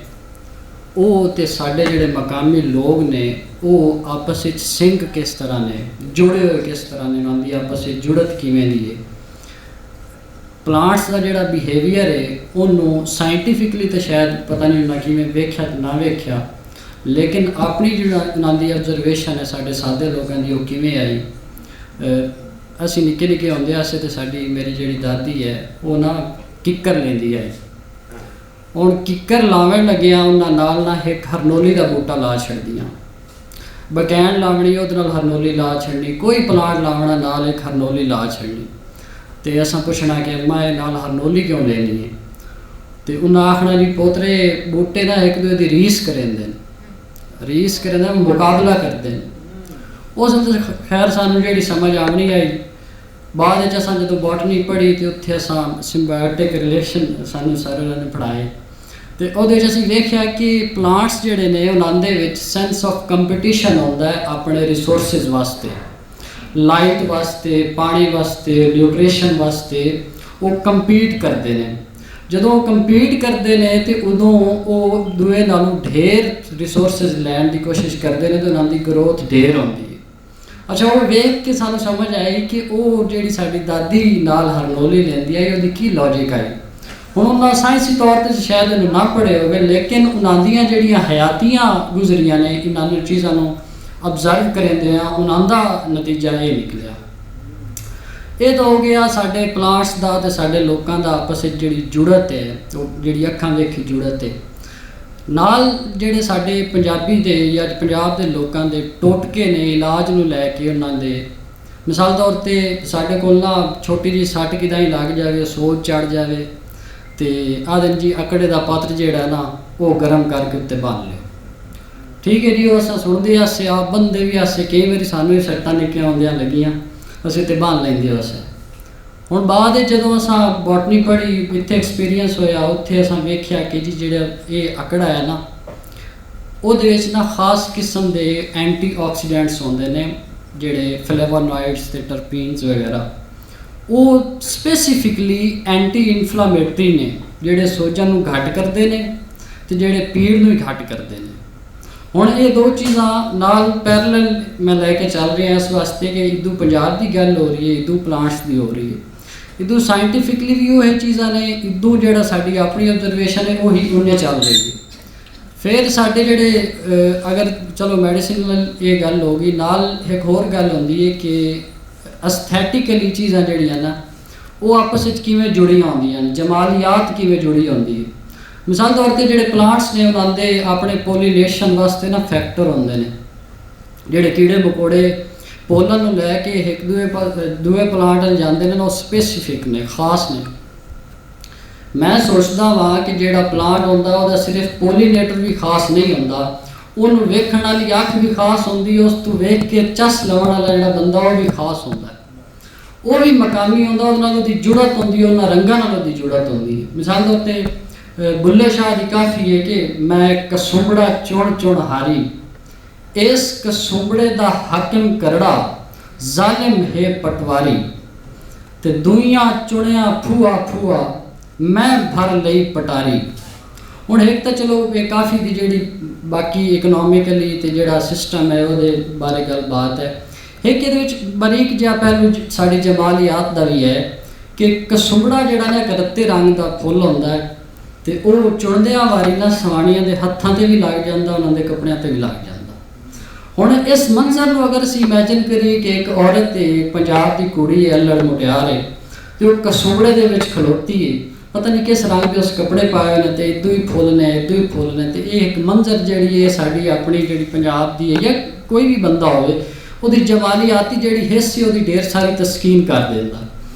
ਉਹ ਅਤੇ ਸਾਡੇ ਜਿਹੜੇ ਮਕਾਮੀ ਲੋਕ ਨੇ, ਉਹ ਆਪਸ ਵਿੱਚ ਸਿੰਕ ਕਿਸ ਤਰ੍ਹਾਂ ਨੇ, ਜੁੜੇ ਹੋਏ ਕਿਸ ਤਰ੍ਹਾਂ ਨੇ, ਉਹਨਾਂ ਦੀ ਆਪਸ ਵਿੱਚ ਜੁੜਤ ਕਿਵੇਂ ਦੀ ਹੈ। ਪਲਾਂਟਸ ਦਾ ਜਿਹੜਾ ਬਿਹੇਵੀਅਰ ਹੈ ਉਹਨੂੰ ਸਾਇੰਟੀਫਿਕਲੀ ਤਾਂ ਸ਼ਾਇਦ ਪਤਾ ਨਹੀਂ ਹੁੰਦਾ ਕਿਵੇਂ ਵੇਖਿਆ ਤੇ ਨਾ ਵੇਖਿਆ, ਲੇਕਿਨ ਆਪਣੀ ਜਿਹੜਾ ਉਹਨਾਂ ਦੀ ਆਬਜ਼ਰਵੇਸ਼ਨ ਹੈ ਸਾਡੇ ਸਾਦੇ ਲੋਕਾਂ ਦੀ, ਉਹ ਕਿਵੇਂ ਆਈ। ਅਸੀਂ ਨਿੱਕੇ ਨਿੱਕੇ ਹੁੰਦੇ ਸੀ ਅਤੇ ਸਾਡੀ ਮੇਰੀ ਜਿਹੜੀ ਦਾਦੀ ਹੈ ਉਹ ਨਾ ਕਿੱਕਰ ਲੈਂਦੀ ਹੈ। ਹੁਣ ਕਿੱਕਰ ਲਾਵਣ ਲੱਗਿਆ ਉਹਨਾਂ ਨਾਲ ਇੱਕ ਹਰਨੋਲੀ ਦਾ ਬੂਟਾ ਲਾ ਛੱਡਦੀਆਂ, ਬਕੈਨ ਲਾਵਣੀ ਉਹਦੇ ਨਾਲ ਹਰਨੋਲੀ ਲਾ ਛੱਡਣੀ, ਕੋਈ ਪਲਾਂਟ ਲਾਵਣਾ ਨਾਲ ਇੱਕ ਹਰਨੋਲੀ ਲਾ ਛੱਡਣੀ। ਅਤੇ ਅਸਾਂ ਪੁੱਛਣਾ ਕਿ ਅੰਮਾ ਇਹ ਨਾਲ ਹਰਨੋਲੀ ਕਿਉਂ ਲੈਣੀ ਹੈ, ਅਤੇ ਉਹਨਾਂ ਆਖਣਾ ਜੀ ਪੋਤਰੇ ਬੂਟੇ ਨਾ ਇੱਕ ਦੂਜੇ ਦੀ ਰੀਸ ਕਰਿੰਦੇ ਨੇ, ਰੀਸ ਕਰਿੰਦੇ ਮੁਕਾਬਲਾ ਕਰਦੇ ਨੇ। ਉਸ ਖੈਰ ਸਾਨੂੰ ਜਿਹੜੀ ਸਮਝ ਆਉਣੀ ਆਈ ਬਾਅਦ ਵਿੱਚ, ਅਸਾਂ ਜਦੋਂ ਬੋਟਨੀ ਪੜ੍ਹੀ ਅਤੇ ਉੱਥੇ ਅਸਾਂ ਸਿੰਬਾਇਓਟਿਕ ਰਿਲੇਸ਼ਨ ਸਾਨੂੰ ਸਾਰਿਆਂ ਨੇ ਪੜ੍ਹਾਏ, ਅਤੇ ਉਹਦੇ ਵਿੱਚ ਅਸੀਂ ਵੇਖਿਆ ਕਿ ਪਲਾਂਟਸ ਜਿਹੜੇ ਨੇ ਉਹਨਾਂ ਦੇ ਵਿੱਚ ਸੈਂਸ ਆਫ ਕੰਪੀਟੀਸ਼ਨ ਆਉਂਦਾ ਹੈ ਆਪਣੇ ਰਿਸੋਰਸਿਸ ਵਾਸਤੇ, ਲਾਈਟ ਵਾਸਤੇ, ਪਾਣੀ ਵਾਸਤੇ, ਨਿਊਟ੍ਰੀਸ਼ਨ ਵਾਸਤੇ। ਉਹ ਕੰਪੀਟ ਕਰਦੇ ਨੇ। ਜਦੋਂ ਉਹ ਕੰਪੀਟ ਕਰਦੇ ਨੇ ਅਤੇ ਉਦੋਂ ਉਹ ਦੂਏ ਨਾਲੋਂ ਢੇਰ ਰਿਸੋਰਸਿਸ ਲੈਣ ਦੀ ਕੋਸ਼ਿਸ਼ ਕਰਦੇ ਨੇ ਅਤੇ ਉਹਨਾਂ ਦੀ ਗਰੋਥ ਢੇਰ ਆਉਂਦੀ ਹੈ। ਅੱਛਾ, ਉਹ ਵੇਖ ਕੇ ਸਾਨੂੰ ਸਮਝ ਆਈ ਕਿ ਉਹ ਜਿਹੜੀ ਸਾਡੀ ਦਾਦੀ ਨਾਲ ਹਰਨੋਲੀ ਲੈਂਦੀ ਆਈ ਉਹਦੀ ਕੀ ਲੌਜਿਕ ਆਈ। ਹੁਣ ਉਹਨਾਂ ਸਾਇੰਸੀ ਤੌਰ 'ਤੇ ਸ਼ਾਇਦ ਇਹਨੂੰ ਨਾ ਪੜ੍ਹੇ ਹੋਵੇ, ਲੇਕਿਨ ਉਹਨਾਂ ਦੀਆਂ ਜਿਹੜੀਆਂ ਹਯਾਤੀਆਂ ਗੁਜ਼ਰੀਆਂ ਨੇ ਇਹਨਾਂ ਨੂੰ ਚੀਜ਼ਾਂ ਨੂੰ ਅਬਜ਼ਰਵ ਕਰਦੇ ਆ, ਉਹਨਾਂ ਦਾ ਨਤੀਜਾ ਇਹ ਨਿਕਲਿਆ। ਇਹ ਤਾਂ ਹੋ ਗਿਆ ਸਾਡੇ ਪਲਾਂਟਸ ਦਾ ਅਤੇ ਸਾਡੇ ਲੋਕਾਂ ਦਾ ਆਪਸ ਵਿੱਚ ਜਿਹੜੀ ਜੁੜਤ ਹੈ, ਉਹ ਜਿਹੜੀ ਅੱਖਾਂ ਵੇਖੀ ਜੁੜਤ ਹੈ। ਨਾਲ ਜਿਹੜੇ ਸਾਡੇ ਪੰਜਾਬੀ ਦੇ ਜਾਂ ਪੰਜਾਬ ਦੇ ਲੋਕਾਂ ਦੇ ਟੋਟਕੇ ਨੇ ਇਲਾਜ ਨੂੰ ਲੈ ਕੇ, ਉਹਨਾਂ ਦੇ ਮਿਸਾਲ ਤੌਰ 'ਤੇ ਸਾਡੇ ਕੋਲ ਨਾ ਛੋਟੀ ਜਿਹੀ ਸੱਟ ਕਿਦਾਂ ਹੀ ਲੱਗ ਜਾਵੇ, ਸੋਜ ਚੜ੍ਹ ਜਾਵੇ, ਅਤੇ ਆਹ ਦਿਨ ਜੀ ਅਕੜੇ ਦਾ ਪਾਤਰ ਜਿਹੜਾ ਨਾ ਉਹ ਗਰਮ ਕਰਕੇ ਉੱਤੇ ਬੰਨ੍ਹ ਲਿਓ। ਠੀਕ ਹੈ ਜੀ, ਉਹ ਅਸਾਂ ਸੁਣਦੇ ਹਾਸੇ, ਆਪ ਬੰਦੇ ਵੀ ਹਾਸੇ, ਕਈ ਵਾਰੀ ਸਾਨੂੰ ਵੀ ਸੱਟਾਂ ਨਿੱਕੀਆਂ ਹੁੰਦੀਆਂ ਲੱਗੀਆਂ, ਅਸੀਂ ਤੇ ਬੰਨ੍ਹ ਲੈਂਦੇ ਹਾਸੇ। ਹੁਣ ਬਾਅਦ ਵਿੱਚ ਜਦੋਂ ਅਸਾਂ ਬੋਟਨੀ ਪੜ੍ਹੀ, ਇੱਥੇ ਐਕਸਪੀਰੀਅੰਸ ਹੋਇਆ, ਉੱਥੇ ਅਸਾਂ ਵੇਖਿਆ ਕਿ ਜੀ ਜਿਹੜਾ ਇਹ ਅਕੜਾ ਹੈ ਨਾ, ਉਹਦੇ ਵਿੱਚ ਨਾ ਖਾਸ ਕਿਸਮ ਦੇ ਐਂਟੀਆਕਸੀਡੈਂਟਸ ਹੁੰਦੇ ਨੇ, ਜਿਹੜੇ ਫਲੇਵੋਨੋਇਡਸ ਅਤੇ ਟਰਪੀਨਸ ਵਗੈਰਾ। ਉਹ ਸਪੈਸੀਫਿਕਲੀ ਐਂਟੀ ਇਨਫਲਾਮੇਟਰੀ ਨੇ, ਜਿਹੜੇ ਸੋਜਨ ਨੂੰ ਘੱਟ ਕਰਦੇ ਨੇ ਅਤੇ ਜਿਹੜੇ ਪੀੜ ਨੂੰ ਹੀ ਘੱਟ ਕਰਦੇ ਨੇ। ਹੁਣ ਇਹ ਦੋ ਚੀਜ਼ਾਂ ਨਾਲ ਪੈਰਲਲ ਮੈਂ ਲੈ ਕੇ ਚੱਲ ਰਿਹਾ ਇਸ ਵਾਸਤੇ ਕਿ ਇੱਦੂ ਪੰਜਾਬ ਦੀ ਗੱਲ ਹੋ ਰਹੀ ਹੈ, ਇੱਦੂ ਪਲਾਂਟਸ ਦੀ ਹੋ ਰਹੀ ਹੈ, ਇੱਦੂ ਸਾਇੰਟੀਫਿਕਲੀ ਵੀ ਉਹ ਇਹ ਚੀਜ਼ਾਂ ਨੇ, ਇੱਦੂ ਜਿਹੜਾ ਸਾਡੀ ਆਪਣੀ ਆਬਜ਼ਰਵੇਸ਼ਨ ਹੈ ਉਹੀ ਉਹਨੇ ਚੱਲ ਰਹੀ ਹੈ। ਫਿਰ ਸਾਡੇ ਜਿਹੜੇ ਅਗਰ ਚਲੋ ਮੈਡੀਸਿਨਲ ਇਹ ਗੱਲ ਹੋ ਗਈ, ਨਾਲ ਇੱਕ ਹੋਰ ਗੱਲ ਹੁੰਦੀ ਹੈ ਕਿ ਅਸਥੈਟਿਕਲੀ ਚੀਜ਼ਾਂ ਜਿਹੜੀਆਂ ਨਾ ਉਹ ਆਪਸ ਵਿੱਚ ਕਿਵੇਂ ਜੁੜੀਆਂ ਹੁੰਦੀਆਂ ਨੇ, ਜਮਾਲੀਆਤ ਕਿਵੇਂ ਜੁੜੀ ਹੁੰਦੀ ਹੈ। ਮਿਸਾਲ ਤੌਰ 'ਤੇ ਜਿਹੜੇ ਪਲਾਂਟਸ ਨੇ ਉਹਨਾਂ ਦੇ ਆਪਣੇ ਪੋਲੀਨੇਸ਼ਨ ਵਾਸਤੇ ਨਾ ਫੈਕਟਰ ਹੁੰਦੇ ਨੇ, ਜਿਹੜੇ ਕੀੜੇ ਮਕੌੜੇ ਪੋਲਨ ਨੂੰ ਲੈ ਕੇ ਇੱਕ ਦੂਏ ਪਲਾਂਟ ਵੱਲ ਜਾਂਦੇ ਨੇ, ਉਹ ਸਪੈਸੀਫਿਕ ਨੇ, ਖਾਸ ਨੇ। ਮੈਂ ਸੋਚਦਾ ਵਾਂ ਕਿ ਜਿਹੜਾ ਪਲਾਂਟ ਹੁੰਦਾ ਉਹਦਾ ਸਿਰਫ ਪੋਲੀਨੇਟਰ ਵੀ ਖਾਸ ਨਹੀਂ ਹੁੰਦਾ, ਉਹਨੂੰ ਵੇਖਣ ਵਾਲੀ ਅੱਖ ਵੀ ਖਾਸ ਹੁੰਦੀ, ਉਸ ਤੋਂ ਵੇਖ ਕੇ ਚਸ ਲਾਉਣ ਵਾਲਾ ਜਿਹੜਾ ਬੰਦਾ ਉਹ ਵੀ ਖਾਸ ਹੁੰਦਾ, ਉਹ ਵੀ ਮਕਾਮੀ ਹੁੰਦਾ, ਉਹਦੇ ਨਾਲ ਉਹਦੀ ਜੁੜਤ ਹੁੰਦੀ, ਉਹਨਾਂ ਰੰਗਾਂ ਨਾਲ ਉਹਦੀ ਜੁੜਤ ਹੁੰਦੀ ਹੈ। ਮਿਸਾਲ ਤੌਰ 'ਤੇ ਬੁੱਲੇ ਸ਼ਾਹ ਦੀ ਕਾਫੀ ਹੈ ਕਿ ਮੈਂ ਕਸੁੰਬੜਾ ਚੁਣ ਚੁਣ ਹਾਰੀ, ਇਸ ਕਸੁੰਬੜੇ ਦਾ ਹਾਕਿਮ ਕਰੜਾ, ਜ਼ਾਲਿਮ ਹੈ ਪਟਵਾਰੀ, ਤੇ ਦੁਨੀਆਂ ਚੁਣਿਆ ਫੂਆ ਫੂਆ, ਮੈਂ ਭਰ ਲਈ ਪਟਾਰੀ। ਹੁਣ ਇੱਕ ਤਾਂ ਚਲੋ ਇਹ ਕਾਫੀ ਦੀ ਜਿਹੜੀ ਬਾਕੀ ਇਕਨੋਮਿਕਲੀ ਤੇ ਜਿਹੜਾ ਸਿਸਟਮ ਹੈ ਉਹਦੇ ਬਾਰੇ ਗੱਲਬਾਤ ਹੈ। ਇੱਕ ਇਹਦੇ ਵਿੱਚ ਬਰੀਕ ਜਿਹਾ ਪਹਿਲੂ ਸਾਡੀ ਜਮਾਲੀਆਤ ਦਾ ਵੀ ਹੈ ਕਿ ਕਸੁੰਬੜਾ ਜਿਹੜਾ ਨਾ ਇੱਕ ਰੱਤੇ ਰੰਗ ਦਾ ਫੁੱਲ ਹੁੰਦਾ ਹੈ ਤੇ ਉਹ ਚੁਣਦਿਆਂ ਵਾਰੀ ਨਾ ਸਵਾਣੀਆਂ ਦੇ ਹੱਥਾਂ ਤੇ ਵੀ ਲੱਗ ਜਾਂਦਾ, ਉਹਨਾਂ ਦੇ ਕੱਪੜਿਆਂ ਤੇ ਵੀ ਲੱਗ ਜਾਂਦਾ। ਹੁਣ ਇਸ ਮੰਜ਼ਰ ਨੂੰ ਅਗਰ ਅਸੀਂ ਇਮੇਜਿਨ ਕਰੀਏ ਕਿ ਇੱਕ ਔਰਤ ਤੇ ਪੰਜਾਬ ਦੀ ਕੁੜੀ ਹੈ, ਅਲੜ ਮੁਟਿਆਰ ਹੈ ਤੇ ਉਹ ਕਸੁੰਬੜੇ ਦੇ ਵਿੱਚ ਖਲੋਤੀ ਹੈ, ਪਤਾ ਨਹੀਂ ਕਿਸ ਰੰਗ ਦੇ ਉਸ ਕੱਪੜੇ ਪਾਏ ਨੇ ਤੇ ਇਦੋਂ ਹੀ ਫੁੱਲ ਨੇ, ਇਦੋਂ ਹੀ ਫੁੱਲ ਨੇ। ਤੇ ਇਹ ਇੱਕ ਮੰਜ਼ਰ ਜਿਹੜੀ ਹੈ ਸਾਡੀ ਆਪਣੀ ਜਿਹੜੀ ਪੰਜਾਬ ਦੀ ਹੈ ਜਾਂ ਕੋਈ ਵੀ ਬੰਦਾ ਹੋਵੇ ਉਹਦੀ ਜਮਾਲੀਆਤੀ ਜਿਹੜੀ ਹਿੱਸ ਸੀ ਉਹਦੀ ਢੇਰ ਸਾਰੀ ਤਸਕੀਨ ਕਰ ਦਿੰਦਾ।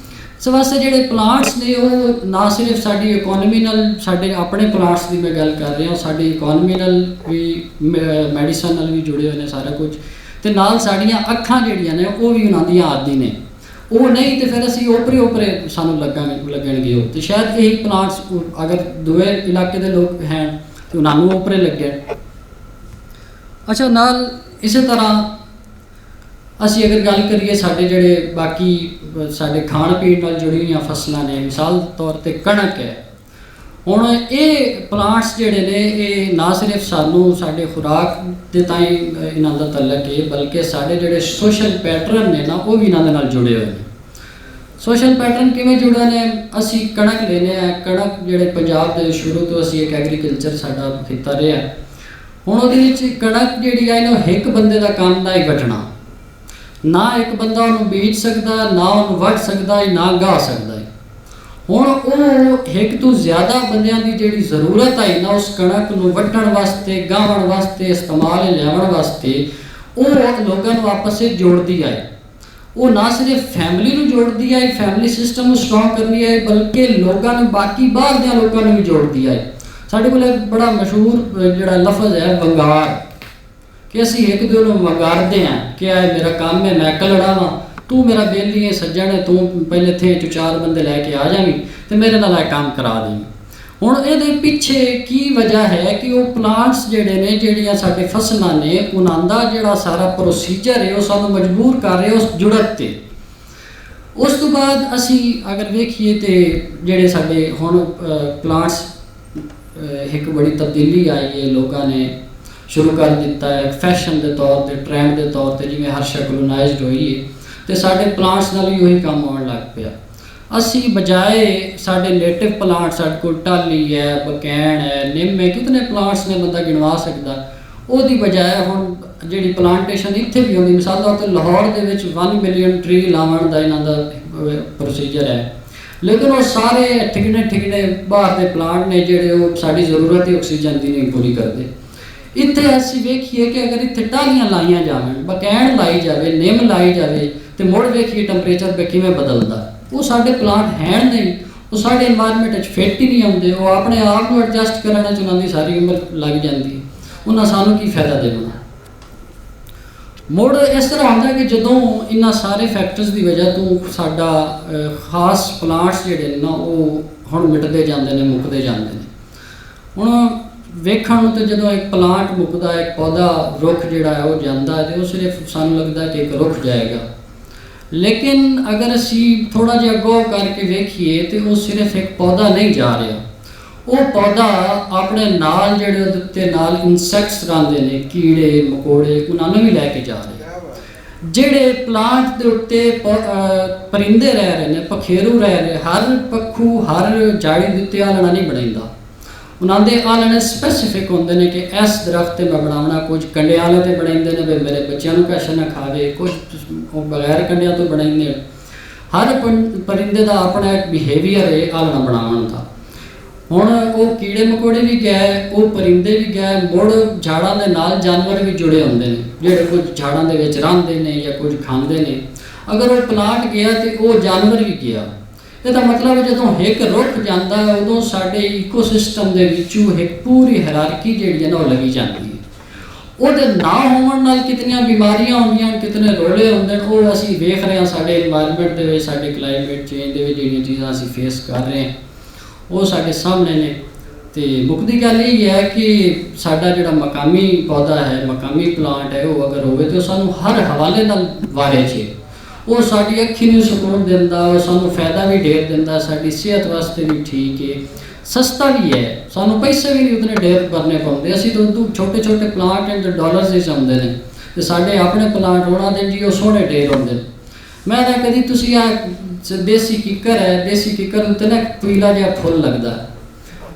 ਇਸ ਵਾਸਤੇ ਜਿਹੜੇ ਪਲਾਂਟਸ ਨੇ ਉਹ ਨਾ ਸਿਰਫ ਸਾਡੀ ਇਕੋਨਮੀ ਨਾਲ, ਸਾਡੇ ਆਪਣੇ ਪਲਾਂਟਸ ਦੀ ਮੈਂ ਗੱਲ ਕਰ ਰਿਹਾ, ਸਾਡੀ ਇਕੋਨਮੀ ਨਾਲ ਵੀ ਮੈਡੀਸਨ ਨਾਲ ਵੀ ਜੁੜੇ ਹੋਏ ਨੇ ਸਾਰਾ ਕੁਝ, ਤੇ ਨਾਲ ਸਾਡੀਆਂ ਅੱਖਾਂ ਜਿਹੜੀਆਂ ਨੇ ਉਹ ਵੀ ਉਹਨਾਂ ਦੀਆਂ ਆਦੀ ਨੇ। ਉਹ ਨਹੀਂ ਤੇ ਫਿਰ ਅਸੀਂ ਓਪਰੇ ਸਾਨੂੰ ਲੱਗਣਗੇ ਉਹ, ਤੇ ਸ਼ਾਇਦ ਇਹੀ ਪਲਾਂਟਸ ਅਗਰ ਦੂਏ ਇਲਾਕੇ ਦੇ ਲੋਕ ਹਨ ਤੇ ਉਹਨਾਂ ਨੂੰ ਓਪਰੇ ਲੱਗਣ। ਅੱਛਾ, ਨਾਲ ਇਸੇ ਤਰ੍ਹਾਂ ਅਸੀਂ ਅਗਰ ਗੱਲ ਕਰੀਏ ਸਾਡੇ ਜਿਹੜੇ ਬਾਕੀ ਸਾਡੇ ਖਾਣ ਪੀਣ ਨਾਲ ਜੁੜੀ ਹੋਈਆਂ ਫਸਲਾਂ ਨੇ, ਮਿਸਾਲ ਤੌਰ ਤੇ ਕਣਕ ਹੈ। ਹੁਣ ਇਹ ਪਲਾਂਟਸ ਜਿਹੜੇ ਨੇ ਇਹ ਨਾ ਸਿਰਫ ਸਾਨੂੰ ਸਾਡੇ ਖੁਰਾਕ ਦੇ ਤਾਈਂ ਇਹਨਾਂ ਦਾ ਤਲਕ ਹੈ, ਬਲਕਿ ਸਾਡੇ ਜਿਹੜੇ ਸੋਸ਼ਲ ਪੈਟਰਨ ਨੇ ਨਾ ਉਹ ਵੀ ਇਹਨਾਂ ਦੇ ਨਾਲ ਜੁੜੇ ਹੋਏ ਨੇ। ਸੋਸ਼ਲ ਪੈਟਰਨ ਕਿਵੇਂ ਜੁੜੇ ਨੇ? ਅਸੀਂ ਕਣਕ ਲੈਂਦੇ ਹਾਂ, ਕਣਕ ਜਿਹੜੇ ਪੰਜਾਬ ਦੇ ਸ਼ੁਰੂ ਤੋਂ ਅਸੀਂ ਇੱਕ ਐਗਰੀਕਲਚਰ ਸਾਡਾ ਖਿੱਤਾ ਰਿਹਾ। ਹੁਣ ਉਹਦੇ ਵਿੱਚ ਕਣਕ ਜਿਹੜੀ ਹੈ ਨਾ ਇੱਕ ਬੰਦੇ ਦਾ ਕੰਮ ਦਾ ਹੀ ਵੱਢਣਾ, ਨਾ ਇੱਕ ਬੰਦਾ ਉਹਨੂੰ ਬੀਜ ਸਕਦਾ, ਨਾ ਉਹਨੂੰ ਵੱਢ ਸਕਦਾ, ਨਾ ਗਾ ਸਕਦਾ। ਹੁਣ ਉਹ ਇੱਕ ਤੋਂ ਜ਼ਿਆਦਾ ਬੰਦਿਆਂ ਦੀ ਜਿਹੜੀ ਜ਼ਰੂਰਤ ਹੈ ਨਾ ਉਸ ਕਣਕ ਨੂੰ ਵੱਢਣ ਵਾਸਤੇ, ਗਾਵਣ ਵਾਸਤੇ, ਇਸਤੇਮਾਲ ਲਿਆਉਣ ਵਾਸਤੇ, ਉਹ ਲੋਕਾਂ ਨੂੰ ਆਪਸ ਵਿੱਚ ਜੋੜਦੀ ਹੈ। ਉਹ ਨਾ ਸਿਰਫ ਫੈਮਿਲੀ ਨੂੰ ਜੋੜਦੀ ਹੈ, ਫੈਮਿਲੀ ਸਿਸਟਮ ਨੂੰ ਸਟਰੋਂਗ ਕਰਦੀ ਹੈ, ਬਲਕਿ ਲੋਕਾਂ ਨੂੰ, ਬਾਕੀ ਬਾਹਰ ਦੇ ਲੋਕਾਂ ਨੂੰ ਵੀ ਜੋੜਦੀ ਹੈ। ਸਾਡੇ ਕੋਲ ਇੱਕ ਬੜਾ ਮਸ਼ਹੂਰ ਜਿਹੜਾ ਲਫ਼ਜ਼ ਹੈ ਵੰਗਾਰ, ਕਿ ਅਸੀਂ ਇੱਕ ਦੂਜੇ ਨੂੰ ਵੰਗਾਰਦੇ ਹਾਂ ਕਿ ਇਹ ਮੇਰਾ ਕੰਮ ਹੈ, ਮੈਂ ਕਲੜਾ ਵਾਂ, ਤੂੰ ਮੇਰਾ ਬੇਲੀ ਹੈ, ਸੱਜਣ ਹੈ, ਤੂੰ ਪਹਿਲੇ ਇੱਥੇ 4 ਬੰਦੇ ਲੈ ਕੇ ਆ ਜਾਵੀਂ ਤੇ ਮੇਰੇ ਨਾਲ ਇਹ ਕੰਮ ਕਰਾ ਦੇਵੀਂ। ਹੁਣ ਇਹਦੇ ਪਿੱਛੇ ਕੀ ਵਜ੍ਹਾ ਹੈ ਕਿ ਉਹ ਪਲਾਂਟਸ ਜਿਹੜੇ ਨੇ, ਜਿਹੜੀਆਂ ਸਾਡੇ ਫਸਲਾਂ ਨੇ, ਉਹਨਾਂ ਦਾ ਜਿਹੜਾ ਸਾਰਾ ਪ੍ਰੋਸੀਜਰ ਹੈ ਉਹ ਸਾਨੂੰ ਮਜਬੂਰ ਕਰ ਰਿਹਾ ਉਸ ਜੁੜਤ 'ਤੇ। ਉਸ ਤੋਂ ਬਾਅਦ ਅਸੀਂ ਅਗਰ ਵੇਖੀਏ ਤੇ ਜਿਹੜੇ ਸਾਡੇ ਹੁਣ ਪਲਾਂਟਸ ਇੱਕ ਬੜੀ ਤਬਦੀਲੀ ਆਈ ਹੈ, ਲੋਕਾਂ ਨੇ ਸ਼ੁਰੂ ਕਰ ਦਿੱਤਾ ਹੈ ਫੈਸ਼ਨ ਦੇ ਤੌਰ ਤੇ, ਟ੍ਰੈਂਡ ਦੇ ਤੌਰ ਤੇ, ਜਿਵੇਂ ਹਰ ਸ਼ੈ ਕਲੋਨਾਈਜ਼ਡ ਹੋਈ ਹੈ ਤੇ ਸਾਡੇ ਪਲਾਂਟਸ ਨਾਲ ਵੀ ਉਹੀ ਕੰਮ ਆਉਣ ਲੱਗ ਪਿਆ। ਅਸੀਂ ਬਜਾਏ ਸਾਡੇ ਨੇਟਿਵ ਪਲਾਂਟ, ਸਾਡੇ ਕੋਲ ਟਾਹਲੀ ਹੈ, ਬਕੈਣ ਹੈ, ਨਿੰਮ ਹੈ, ਕਿਤਨੇ ਪਲਾਂਟਸ ਨੇ ਬੰਦਾ ਗਿਣਵਾ ਸਕਦਾ, ਉਹਦੀ ਬਜਾਏ ਹੁਣ ਜਿਹੜੀ ਪਲਾਂਟੇਸ਼ਨ ਇੱਥੇ ਵੀ ਹੁੰਦੀ, ਮਿਸਾਲ ਤੌਰ ਤੇ ਲਾਹੌਰ ਦੇ ਵਿੱਚ 1 ਮਿਲੀਅਨ ਟਰੀ ਲਾਉਣ ਦਾ ਇਹਨਾਂ ਦਾ ਪ੍ਰੋਸੀਜਰ ਹੈ, ਲੇਕਿਨ ਉਹ ਸਾਰੇ ਠਿਕਣੇ ਬਾਹਰ ਦੇ ਪਲਾਂਟ ਨੇ ਜਿਹੜੇ ਉਹ ਸਾਡੀ ਜ਼ਰੂਰਤ ਹੈ ਆਕਸੀਜਨ ਦੀ ਨਹੀਂ ਪੂਰੀ ਕਰਦੇ। ਇੱਥੇ ਅਸੀਂ ਵੇਖੀਏ ਕਿ ਅਗਰ ਇੱਥੇ ਟਾਹਲੀਆਂ ਲਾਈਆਂ ਜਾਵਣ, ਬਕੈਣ ਲਾਈ ਜਾਵੇ, ਨਿੰਮ ਲਾਈ ਜਾਵੇ ਤੇ ਮੁੜ ਵੇਖੀਏ ਟੈਂਪਰੇਚਰ ਕਿਵੇਂ ਬਦਲਦਾ। ਉਹ ਸਾਡੇ ਪਲਾਂਟ ਹੈ ਨਹੀਂ, ਉਹ ਸਾਡੇ এনवायरमेंट ਵਿੱਚ ਫਿੱਟ ਹੀ ਨਹੀਂ ਆਉਂਦੇ, ਉਹ ਆਪਣੇ ਆਪ ਨੂੰ ਐਡਜਸਟ ਕਰਨ ਵਿੱਚ ਉਹਨਾਂ ਦੀ ਸਾਰੀ ਉਮਰ ਲੱਗ ਜਾਂਦੀ, ਉਹਨਾਂ ਸਾਨੂੰ ਕੀ ਫਾਇਦਾ ਦੇਣਾ। ਮੁੜ ਇਸ ਤਰ੍ਹਾਂ ਹੁੰਦਾ ਕਿ ਜਦੋਂ ਇਹਨਾਂ ਸਾਰੇ ਫੈਕਟਰਸ ਦੀ ਵਜ੍ਹਾ ਤੋਂ ਸਾਡਾ ਖਾਸ ਪਲਾਂਟਸ ਜਿਹੜੇ ਨੇ ਨਾ ਉਹ ਹੁਣ ਮਿਟਦੇ ਜਾਂਦੇ ਨੇ, ਮੁੱਕਦੇ ਜਾਂਦੇ ਨੇ। ਹੁਣ ਵੇਖਣ ਨੂੰ ਤੇ ਜਦੋਂ ਇੱਕ ਪਲਾਂਟ ਮੁੱਕਦਾ, ਇੱਕ ਪੌਦਾ, ਰੁੱਖ ਜਿਹੜਾ ਹੈ ਉਹ ਜਾਂਦਾ ਤੇ ਉਹ ਸਿਰਫ ਸਾਨੂੰ ਲੱਗਦਾ ਕਿ ਇੱਕ ਰੁੱਖ ਜਾਏਗਾ, ਲੇਕਿਨ ਅਗਰ ਅਸੀਂ ਥੋੜ੍ਹਾ ਜਿਹਾ ਗੌਰ ਕਰਕੇ ਵੇਖੀਏ ਤੇ ਉਹ ਸਿਰਫ ਇੱਕ ਪੌਦਾ ਨਹੀਂ ਜਾ ਰਿਹਾ, ਉਹ ਪੌਦਾ ਆਪਣੇ ਨਾਲ ਜਿਹੜੇ ਉਹਦੇ ਉੱਤੇ ਨਾਲ ਇਨਸੈਕਟਸ ਰਹਿੰਦੇ ਨੇ, ਕੀੜੇ ਮਕੌੜੇ, ਉਹਨਾਂ ਨੂੰ ਵੀ ਲੈ ਕੇ ਜਾ ਰਹੇ। ਜਿਹੜੇ ਪਲਾਂਟ ਦੇ ਉੱਤੇ ਪਰਿੰਦੇ ਰਹਿ ਰਹੇ ਨੇ, ਪਖੇਰੂ ਰਹਿ ਰਹੇ, ਹਰ ਪੱਖੂ ਹਰ ਜਾੜੀ ਦੇ ਉੱਤੇ ਆਲਣਾ ਨਹੀਂ ਬਣਾਉਂਦਾ, ਉਹਨਾਂ ਦੇ ਆਲਣੇ ਸਪੈਸੀਫਿਕ ਹੁੰਦੇ ਨੇ ਕਿ ਇਸ ਦਰਖਤ 'ਤੇ ਮੈਂ ਬਣਾਉਣਾ, ਕੁਝ ਕੰਡੇ ਵਾਲੇ 'ਤੇ ਬਣਾਉਂਦੇ ਨੇ ਵੀ ਮੇਰੇ ਬੱਚਿਆਂ ਨੂੰ ਕੁਛ ਨਾ ਖਾਵੇ, ਕੁਝ ਉਹ ਬਗੈਰ ਕੰਡਿਆਂ ਤੋਂ ਬਣਾਉਂਦੇ। ਹਰ ਪਰਿੰਦੇ ਦਾ ਆਪਣਾ ਇੱਕ ਬਿਹੇਵੀਅਰ ਹੈ ਆਲਣਾ ਬਣਾਉਣ ਦਾ। ਹੁਣ ਉਹ ਕੀੜੇ ਮਕੌੜੇ ਵੀ ਗਏ, ਉਹ ਪਰਿੰਦੇ ਵੀ ਗਏ, ਮੁੜ ਝਾੜਾਂ ਦੇ ਨਾਲ ਜਾਨਵਰ ਵੀ ਜੁੜੇ ਹੁੰਦੇ ਨੇ ਜਿਹੜੇ ਕੁਝ ਝਾੜਾਂ ਦੇ ਵਿੱਚ ਰਹਿੰਦੇ ਨੇ ਜਾਂ ਕੁਝ ਖਾਂਦੇ ਨੇ। ਅਗਰ ਉਹ ਪਲਾਂਟ ਗਿਆ ਤੇ ਉਹ ਜਾਨਵਰ ਵੀ ਗਿਆ। ਇਹਦਾ ਮਤਲਬ ਜਦੋਂ ਇੱਕ ਰੁੱਖ ਜਾਂਦਾ ਉਦੋਂ ਸਾਡੇ ਇਕੋਸਿਸਟਮ ਦੇ ਵਿੱਚੋਂ ਇੱਕ ਪੂਰੀ ਹਾਇਰਾਰਕੀ ਜਿਹੜੀ ਹੈ ਨਾ ਉਹ ਲੱਗੀ ਜਾਂਦੀ ਹੈ। ਉਹਦੇ ਨਾ ਹੋਣ ਨਾਲ ਕਿਤਨੀਆਂ ਬਿਮਾਰੀਆਂ ਹੁੰਦੀਆਂ, ਕਿਤਨੇ ਰੋਲੇ ਹੁੰਦੇ ਨੇ, ਉਹ ਅਸੀਂ ਵੇਖ ਰਹੇ ਹਾਂ ਸਾਡੇ এনवायरमेंट ਦੇ ਵਿੱਚ, ਸਾਡੇ ਕਲਾਈਮੇਟ ਚੇਂਜ ਦੇ ਵਿੱਚ ਜਿਹੜੀਆਂ ਚੀਜ਼ਾਂ ਅਸੀਂ ਫੇਸ ਕਰ ਰਹੇ ਹਾਂ ਉਹ ਸਾਡੇ ਸਾਹਮਣੇ ਨੇ। ਤੇ ਮੁੱਕਦੀ ਗੱਲ ਇਹ ਹੈ ਕਿ ਸਾਡਾ ਜਿਹੜਾ ਮਕਾਮੀ ਪੌਦਾ ਹੈ, ਮਕਾਮੀ ਪਲਾਂਟ ਹੈ, ਉਹ ਅਗਰ ਹੋਵੇ ਤਾਂ ਸਾਨੂੰ ਹਰ ਹਵਾਲੇ ਨਾਲ ਵਾਰੇ 'ਚ ਉਹ ਸਾਡੀ ਅੱਖੀ ਨੂੰ ਸਕੂਨ ਦਿੰਦਾ, ਉਹ ਸਾਨੂੰ ਫਾਇਦਾ ਵੀ ਢੇਰ ਦਿੰਦਾ, ਸਾਡੀ ਸਿਹਤ ਵਾਸਤੇ ਵੀ ਠੀਕ ਹੈ, सस्ता भी है, सानू पैसे भी नहीं उतने ढेर करने पाते। असी तो छोटे छोटे प्लांट हैं जो डॉलर्स ही आते हैं, तो साढ़े अपने प्लांट होना दे जी वो सोहने ढेर होंगे। मैं ना कभी तुसी आ देसी किकर है, देसी किकर उत्ते ना पीला जिहा फुल लगता है,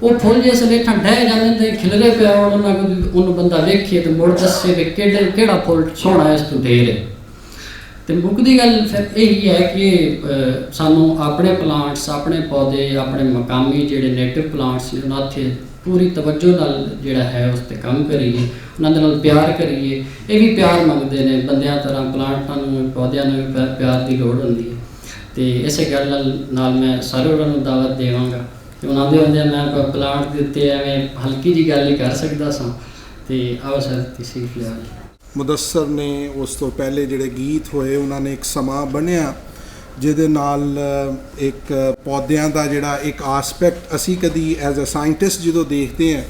वो फुल जिसले ठंडा जाते तो खिलरे पे उन्होंने बंदा वेखिए तो मुड़ दसे भी केड़ा फुल सोहना है, इस तो ढेर है। तो मुकदी गल फिर यही है कि सानू अपने प्लांट्स, अपने पौधे, अपने मकामी जिहड़े नेटिव प्लांट्स ने उन्हां ते पूरी तवज्जो नाल जिहड़ा है उस ते काम करिए, उन्हां दे नाल प्यार करिए। ये भी प्यार मंगदे ने, बंदियां तरह प्लांटां नूं पौधिਆਂ ਨੂੰ भी प्यार की लोड़ ਹੁੰਦੀ है। तो इस गल नाल मैं सारे उन्हां नूं दावत देवांगा कि उन्हां दे हुंदे मैं प्लांट दे उत्ते एवें हल्की जी गल ही कर सकदा सां। ते आओ सर तशरीफ लिया। ਮੁਦੱਸਰ ਨੇ ਉਸ ਤੋਂ ਪਹਿਲੇ ਜਿਹੜੇ ਗੀਤ ਹੋਏ ਉਹਨਾਂ ਨੇ ਇੱਕ ਸਮਾਂ ਬਣਿਆ ਜਿਹਦੇ ਨਾਲ ਇੱਕ ਪੌਦਿਆਂ ਦਾ ਜਿਹੜਾ ਇੱਕ ਆਸਪੈਕਟ ਅਸੀਂ ਕਦੀ ਐਜ਼ ਅ ਸਾਇੰਟਿਸਟ ਜਦੋਂ ਦੇਖਦੇ ਹਾਂ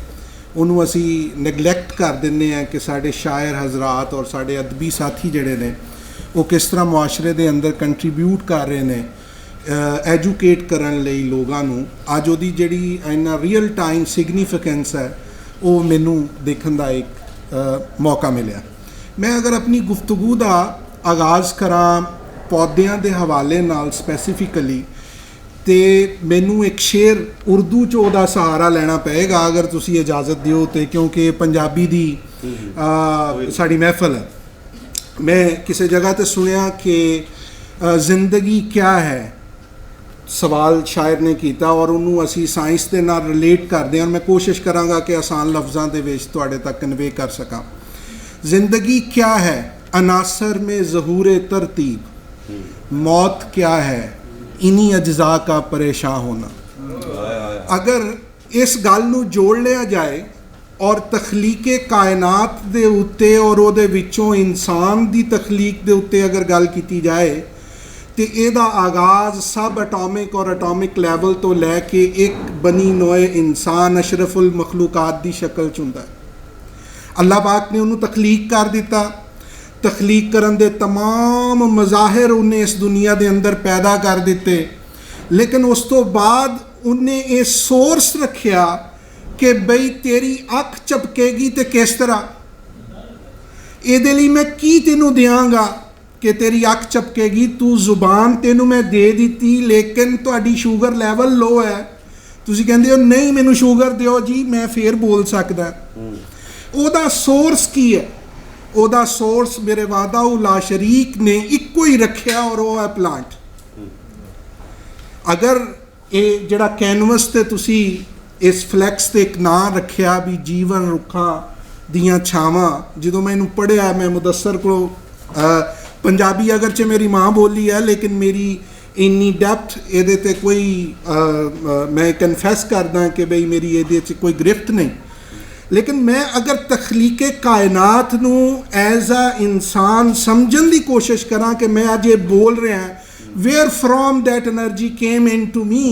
ਉਹਨੂੰ ਅਸੀਂ ਨੈਗਲੈਕਟ ਕਰ ਦਿੰਦੇ ਹਾਂ ਕਿ ਸਾਡੇ ਸ਼ਾਇਰ ਹਜ਼ਰਾਤ ਔਰ ਸਾਡੇ ਅਦਬੀ ਸਾਥੀ ਜਿਹੜੇ ਨੇ ਉਹ ਕਿਸ ਤਰ੍ਹਾਂ ਮੁਆਸ਼ਰੇ ਦੇ ਅੰਦਰ ਕੰਟਰੀਬਿਊਟ ਕਰ ਰਹੇ ਨੇ ਐਜੂਕੇਟ ਕਰਨ ਲਈ ਲੋਕਾਂ ਨੂੰ। ਅੱਜ ਉਹਦੀ ਜਿਹੜੀ ਇੰਨਾ ਰੀਅਲ ਟਾਈਮ ਸਿਗਨੀਫੀਕੈਂਸ ਹੈ ਉਹ ਮੈਨੂੰ ਦੇਖਣ ਦਾ ਇੱਕ ਮੌਕਾ ਮਿਲਿਆ। मैं अगर अपनी गुफ्तगू का आगाज़ करा पौदियां के हवाले नाल स्पैसीफिकली तो मैनू एक शेर उर्दू च ओहदा सहारा लेना पेगा अगर तुसी इजाज़त दिओ तो, क्योंकि पंजाबी दी साड़ी महफल है। मैं किसी जगह तो सुनिया कि ज़िंदगी क्या है सवाल शायर ने किया और उन्होंने असी साइंस के नाल रिलेट करते हैं। मैं कोशिश करांगा कि आसान लफ्ज़ों के विच तुहाडे तक कन्वे कर सकां। ज़िंदगी क्या है अनासर में ज़हूर तरतीब, मौत क्या है इन्हीं अज्जा का परेशान होना। अगर इस गल नूं जोड़ लिया जाए और तखलीके कायनात दे उत्ते और उहदे विचों इंसान दी तखलीक दे उत्ते अगर गल की जाए तो इहदा आगाज़ सब एटॉमिक और एटॉमिक लैवल तो लैके एक बनी नोए इंसान अशरफुल मखलूकात दी शक्ल च हुंदा है। अल्लाह पाक ने उन्होंने तखलीक कर दिता, तखलीक करन दे तमाम मज़ाहिर उन्हें इस दुनिया के अंदर पैदा कर दिते, लेकिन उस तो बाद उन्हें ये सोर्स रखिया कि बई तेरी अख झपकेगी तो किस तरह, ये लिए मैं की तेनू देंगा कि तेरी अख झपकेगी, तू जुबान तेनू मैं दे दी लेकिन तुहाडी शुगर लैवल लो है, तुसी कहंदे हो नहीं मैनू शुगर दिओ जी मैं फिर बोल सकदा। ਉਹਦਾ सोर्स की है, ਉਹਦਾ सोर्स मेरे वादा ला शरीक ने इको ही रखिया और वो है प्लांट। अगर ये जड़ा कैनवस ते तुसी इस फ्लैक्स ते एक नां रखिया भी जीवन रुखा दियां छावां, जो मैनू पढ़िया मैं मुदस्सर को पंजाबी अगरचे मेरी माँ बोली है लेकिन मेरी इन्नी डैप्थ ये ते कोई मैं कन्फैस करदा कि बई मेरी ये कोई गिरफ्त नहीं, लेकिन मैं अगर तखलीके कायनात नूं एज आ इंसान समझण की कोशिश करा कि मैं अज ये बोल रहा where from that energy came into me,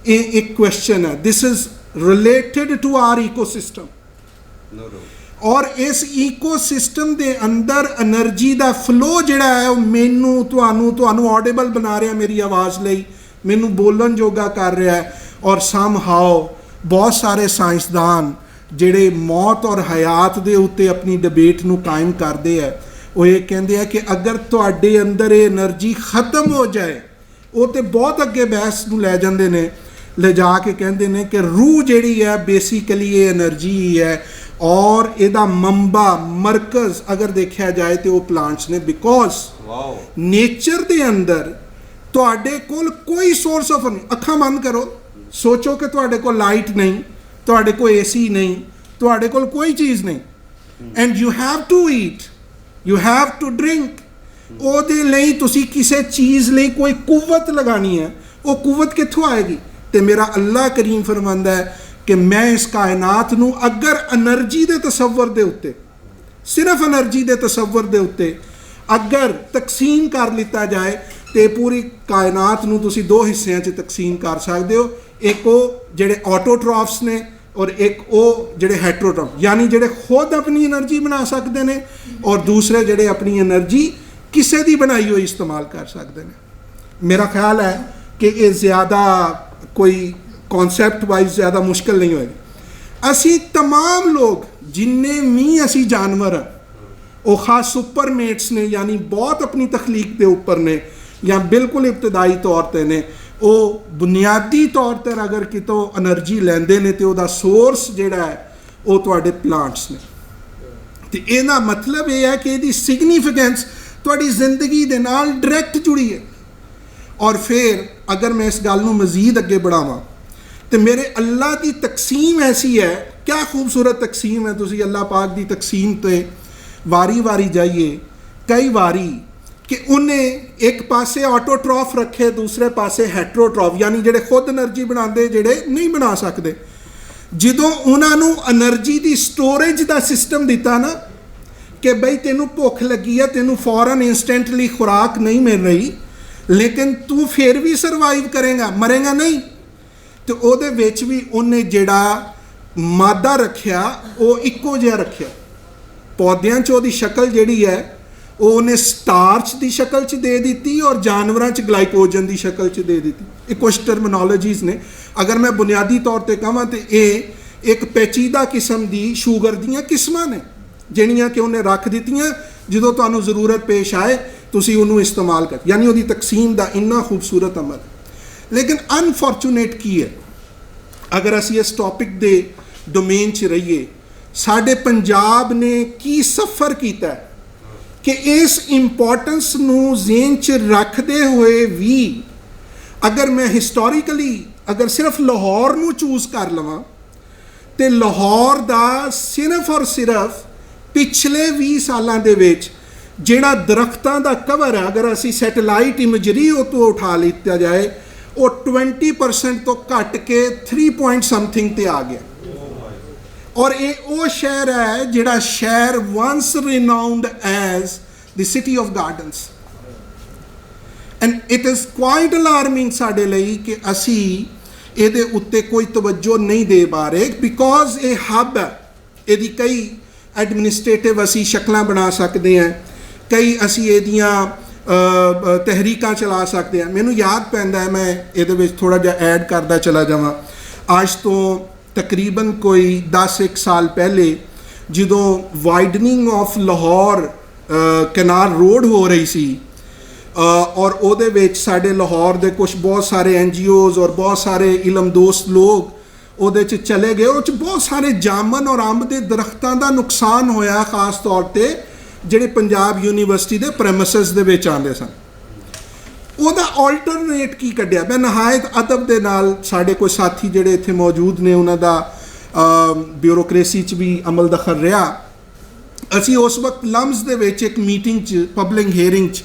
एक क्वेश्चन है। This is related to our ecosystem और इस इकोसिस्टम के अंदर एनर्जी का फ्लो जिहड़ा है मैनू तुहानू ऑडिबल बना रहा, मेरी आवाज़ लई मैनू बोलन जोगा कर रहा है। और सम हाओ बहुत सारे साइंसदान ਜਿਹੜੇ मौत और हयात के उत्ते अपनी डिबेट नूं कायम करते हैं, वो ये कहते हैं कि अगर तुहाडे अंदर ये एनर्जी ख़त्म हो जाए, वो तो बहुत अगे बहस नूं लै जांदे ने, ले जाके कहते हैं कि रूह जिहड़ी है बेसिकली ये एनर्जी ही है और इहदा मंबा मरकज़ अगर देखा जाए तो वो प्लांट्स ने, बिकॉज नेचर के अंदर तुहाडे कोल कोई सोर्स ऑफ अखां बंद करो, सोचो कि तुहाडे कोल लाइट नहीं, तुहाडे कोल AC नहीं, तुहाडे कोल कोई चीज़ नहीं, and you have to eat, you have to drink, ਉਹਦੇ ਲਈ ਤੁਸੀਂ ਕਿਸੇ ਚੀਜ਼ ਲਈ ਕੋਈ ਕੁਵਤ ਲਗਾਣੀ ਹੈ, ਉਹ ਕੁਵਤ ਕਿੱਥੋਂ ਆਏਗੀ? ਤੇ ਮੇਰਾ ਅੱਲਾਹ ਕਰੀਮ ਫਰਮਾਂਦਾ ਹੈ ਕਿ ਮੈਂ ਇਸ ਕਾਇਨਾਤ ਨੂੰ ਅਗਰ એનર્ਜੀ ਦੇ ਤਸੱਵਰ ਦੇ ਉੱਤੇ, ਸਿਰਫ એનર્ਜੀ ਦੇ ਤਸੱਵਰ ਦੇ ਉੱਤੇ ਅਗਰ ਤਕਸੀਮ ਕਰ ਲਿੱਤਾ ਜਾਏ ਤੇ ਪੂਰੀ ਕਾਇਨਾਤ ਨੂੰ ਤੁਸੀਂ ਦੋ ਹਿੱਸਿਆਂ 'ਚ ਤਕਸੀਮ ਕਰ ਸਕਦੇ ਹੋ। ਇੱਕ ਉਹ ਜਿਹੜੇ ਆਟੋਟ੍ਰॉफ्स ਨੇ और एक वो ਜਿਹੜੇ ਹੈਟਰੋਟ੍ਰॉफ यानी ਜਿਹੜੇ खुद अपनी एनर्जी बना सकते हैं और दूसरे ਜਿਹੜੇ अपनी एनर्जी किसी की बनाई हुई इस्तेमाल कर सकते हैं। मेरा ख्याल है कि ये ज़्यादा कोई ਕਨਸੈਪਟ ਵਾਈਜ਼ ਜ਼ਿਆਦਾ ਮੁਸ਼ਕਲ ਨਹੀਂ ਹੋਏਗੀ। ਅਸੀਂ तमाम ਲੋਕ ਜਿੰਨੇ ਵੀ ਅਸੀਂ ਜਾਨਵਰ ਹਾਂ ਉਹ ਖਾਸ ਸੁਪਰਮੇਟਸ ਨੇ, ਯਾਨੀ ਬਹੁਤ ਆਪਣੀ ਤਖਲੀਕ ਦੇ ਉੱਪਰ ਨੇ ਜਾਂ ਬਿਲਕੁਲ ਇਬਤਦਾਈ ਤੌਰ 'ਤੇ ਨੇ। ਉਹ ਬੁਨਿਆਦੀ ਤੌਰ 'ਤੇ ਅਗਰ ਕਿਤੋਂ એનર્ਜੀ ਲੈਂਦੇ ਨੇ ਤੇ ਉਹਦਾ ਸੋਰਸ ਜਿਹੜਾ ਹੈ ਉਹ ਤੁਹਾਡੇ ਪਲਾਂਟਸ ਨੇ। ਤੇ ਇਹਦਾ ਮਤਲਬ ਇਹ ਹੈ ਕਿ ਇਹਦੀ ਸਿਗਨੀਫੀਕੈਂਸ ਤੁਹਾਡੀ ਜ਼ਿੰਦਗੀ ਦੇ ਨਾਲ ਡਾਇਰੈਕਟ ਜੁੜੀ ਹੈ। ਔਰ ਫਿਰ ਅਗਰ ਮੈਂ ਇਸ ਗੱਲ ਨੂੰ ਮਜ਼ੀਦ ਅੱਗੇ बढ़ावां तो मेरे अल्लाह की तकसीम ऐसी है, क्या खूबसूरत तकसीम है। तुसी अल्लाह पाक की तकसीम ते वारी वारी जाइए, कई वारी कि उन्हें एक पासे ऑटोट्रॉफ रखे, दूसरे पासे हैट्रोट्रॉफ, यानी जेडे खुद एनर्जी बनाते जेडे नहीं बना सकते। ਜਦੋਂ ਉਹਨਾਂ ਨੂੰ એનર્ਜੀ ਦੀ ਸਟੋਰੇਜ ਦਾ ਸਿਸਟਮ ਦਿੱਤਾ ਨਾ ਕਿ ਬਈ ਤੈਨੂੰ ਭੁੱਖ ਲੱਗੀ ਹੈ, ਤੈਨੂੰ ਫੌਰਨ ਇੰਸਟੈਂਟਲੀ ਖੁਰਾਕ ਨਹੀਂ ਮਿਲ ਰਹੀ, ਲੇਕਿਨ ਤੂੰ ਫਿਰ ਵੀ ਸਰਵਾਈਵ ਕਰੇਗਾ, ਮਰੇਗਾ ਨਹੀਂ। ਤੇ ਉਹਦੇ ਵਿੱਚ ਵੀ ਉਹਨੇ ਜਿਹੜਾ ਮਾਦਾ ਰੱਖਿਆ ਉਹ ਇੱਕੋ ਜਿਹਾ ਰੱਖਿਆ। ਪੌਦਿਆਂ 'ਚ ਉਹਦੀ ਸ਼ਕਲ ਜਿਹੜੀ ਹੈ ਉਹ ਉਹਨੇ ਸਟਾਰਚ ਦੀ ਸ਼ਕਲ 'ਚ ਦੇ ਦਿੱਤੀ ਔਰ ਜਾਨਵਰਾਂ 'ਚ ਗਲਾਈਕੋਜਨ ਦੀ ਸ਼ਕਲ 'ਚ ਦੇ ਦਿੱਤੀ। ਇਹ ਕੁਛ ਟਰਮੀਨੋਲੋਜੀਜ਼ ਨੇ। ਅਗਰ ਮੈਂ ਬੁਨਿਆਦੀ ਤੌਰ 'ਤੇ ਕਹਾਂ ਤਾਂ ਇਹ ਇੱਕ ਪੇਚੀਦਾ ਕਿਸਮ ਦੀ ਸ਼ੂਗਰ ਦੀਆਂ ਕਿਸਮਾਂ ਨੇ ਜਿਹੜੀਆਂ ਕਿ ਉਹਨੇ ਰੱਖ ਦਿੱਤੀਆਂ, ਜਦੋਂ ਤੁਹਾਨੂੰ ਜ਼ਰੂਰਤ ਪੇਸ਼ ਆਏ ਤੁਸੀਂ ਉਹਨੂੰ ਇਸਤੇਮਾਲ ਕਰ। ਯਾਨੀ ਉਹਦੀ ਤਕਸੀਮ ਦਾ ਇੰਨਾ ਖੂਬਸੂਰਤ ਅਮਲ। ਲੇਕਿਨ ਅਨਫੋਰਚੂਨੇਟ ਕੀ ਹੈ, ਅਗਰ ਅਸੀਂ ਇਸ ਟੌਪਿਕ ਦੇ ਡੋਮੇਨ 'ਚ ਰਹੀਏ, ਸਾਡੇ ਪੰਜਾਬ ਨੇ ਕੀ ਸਫਰ ਕੀਤਾ ਕਿ ਇਸ ਇੰਪੋਰਟੈਂਸ ਨੂੰ ਜ਼ਿਹਨ 'ਚ ਰੱਖਦੇ ਹੋਏ ਵੀ ਅਗਰ ਮੈਂ ਹਿਸਟੋਰੀਕਲੀ ਅਗਰ ਸਿਰਫ ਲਾਹੌਰ ਨੂੰ ਚੂਜ਼ ਕਰ ਲਵਾਂ ਤੇ ਲਾਹੌਰ ਦਾ ਸਿਰਫ ਔਰ ਸਿਰਫ ਪਿਛਲੇ 20 ਸਾਲਾਂ ਦੇ ਵਿੱਚ ਜਿਹੜਾ ਦਰਖਤਾਂ ਦਾ ਕਵਰ ਹੈ, ਅਗਰ ਅਸੀਂ ਸੈਟੇਲਾਈਟ ਇਮੇਜਰੀ ਉਹ ਤੋਂ ਉਠਾ ਲਿੱਤਾ ਜਾਏ, ਉਹ 20% ਤੋਂ ਘਟ ਕੇ 3 ਪੁਆਇੰਟ ਸਮਥਿੰਗ ਤੇ ਆ ਗਿਆ। ਔਰ ਇਹ ਉਹ ਸ਼ਹਿਰ ਹੈ ਜਿਹੜਾ ਸ਼ਹਿਰ once renowned as the city of gardens, and it is quite alarming ਸਾਡੇ ਲਈ ਕਿ ਅਸੀਂ ਇਹਦੇ ਉੱਤੇ ਕੋਈ ਤਵੱਜੋ ਨਹੀਂ ਦੇ ਪਾ ਰਹੇ, ਬਿਕੋਜ਼ ਇਹ ਹੱਬ ਹੈ। ਇਹਦੀ ਕਈ ਐਡਮਿਨਿਸਟ੍ਰੇਟਿਵ ਅਸੀਂ ਸ਼ਕਲਾਂ ਬਣਾ ਸਕਦੇ ਹਾਂ, ਕਈ ਅਸੀਂ ਇਹਦੀਆਂ ਤਹਿਰੀਕਾਂ ਚਲਾ ਸਕਦੇ ਹਾਂ। ਮੈਨੂੰ ਯਾਦ ਪੈਂਦਾ ਹੈ, ਮੈਂ ਇਹਦੇ ਵਿੱਚ ਥੋੜ੍ਹਾ ਜਿਹਾ ਐਡ ਕਰਦਾ ਚਲਾ ਜਾਵਾਂ। ਅੱਜ ਤੋਂ ਤਕਰੀਬਨ ਕੋਈ 10-1 ਸਾਲ ਪਹਿਲੇ ਜਦੋਂ widening of Lahore canal road ਹੋ ਰਹੀ ਸੀ ਔਰ ਉਹਦੇ ਵਿੱਚ ਸਾਡੇ ਲਾਹੌਰ ਦੇ ਕੁਝ ਬਹੁਤ ਸਾਰੇ NGOs ਔਰ ਬਹੁਤ ਸਾਰੇ ਇਲਮਦੋਸਤ ਲੋਕ ਉਹਦੇ 'ਚ ਚਲੇ ਗਏ। ਉਹ 'ਚ ਬਹੁਤ ਸਾਰੇ ਜਾਮਨ ਔਰ ਅੰਬ ਦੇ ਦਰਖਤਾਂ ਦਾ ਨੁਕਸਾਨ ਹੋਇਆ, ਖਾਸ ਤੌਰ 'ਤੇ ਜਿਹੜੇ ਪੰਜਾਬ ਯੂਨੀਵਰਸਿਟੀ ਦੇ ਪ੍ਰੈਮਿਸਿਸ ਦੇ ਵਿੱਚ ਆਉਂਦੇ ਸਨ। ਉਹਦਾ ਆਲਟਰਨੇਟ ਕੀ ਕੱਢਿਆ? ਮੈਂ ਨਹਾਇਤ ਅਦਬ ਦੇ ਨਾਲ, ਸਾਡੇ ਕੋਈ ਸਾਥੀ ਜਿਹੜੇ ਇੱਥੇ ਮੌਜੂਦ ਨੇ ਉਹਨਾਂ ਦਾ ਬਿਊਰੋਕ੍ਰੇਸੀ 'ਚ ਵੀ ਅਮਲ ਦਖਲ ਰਿਹਾ। ਅਸੀਂ ਉਸ ਵਕਤ ਲਮਜ਼ ਦੇ ਵਿੱਚ ਇੱਕ ਮੀਟਿੰਗ 'ਚ ਪਬਲਿਕ ਹੀਅਰਿੰਗ 'ਚ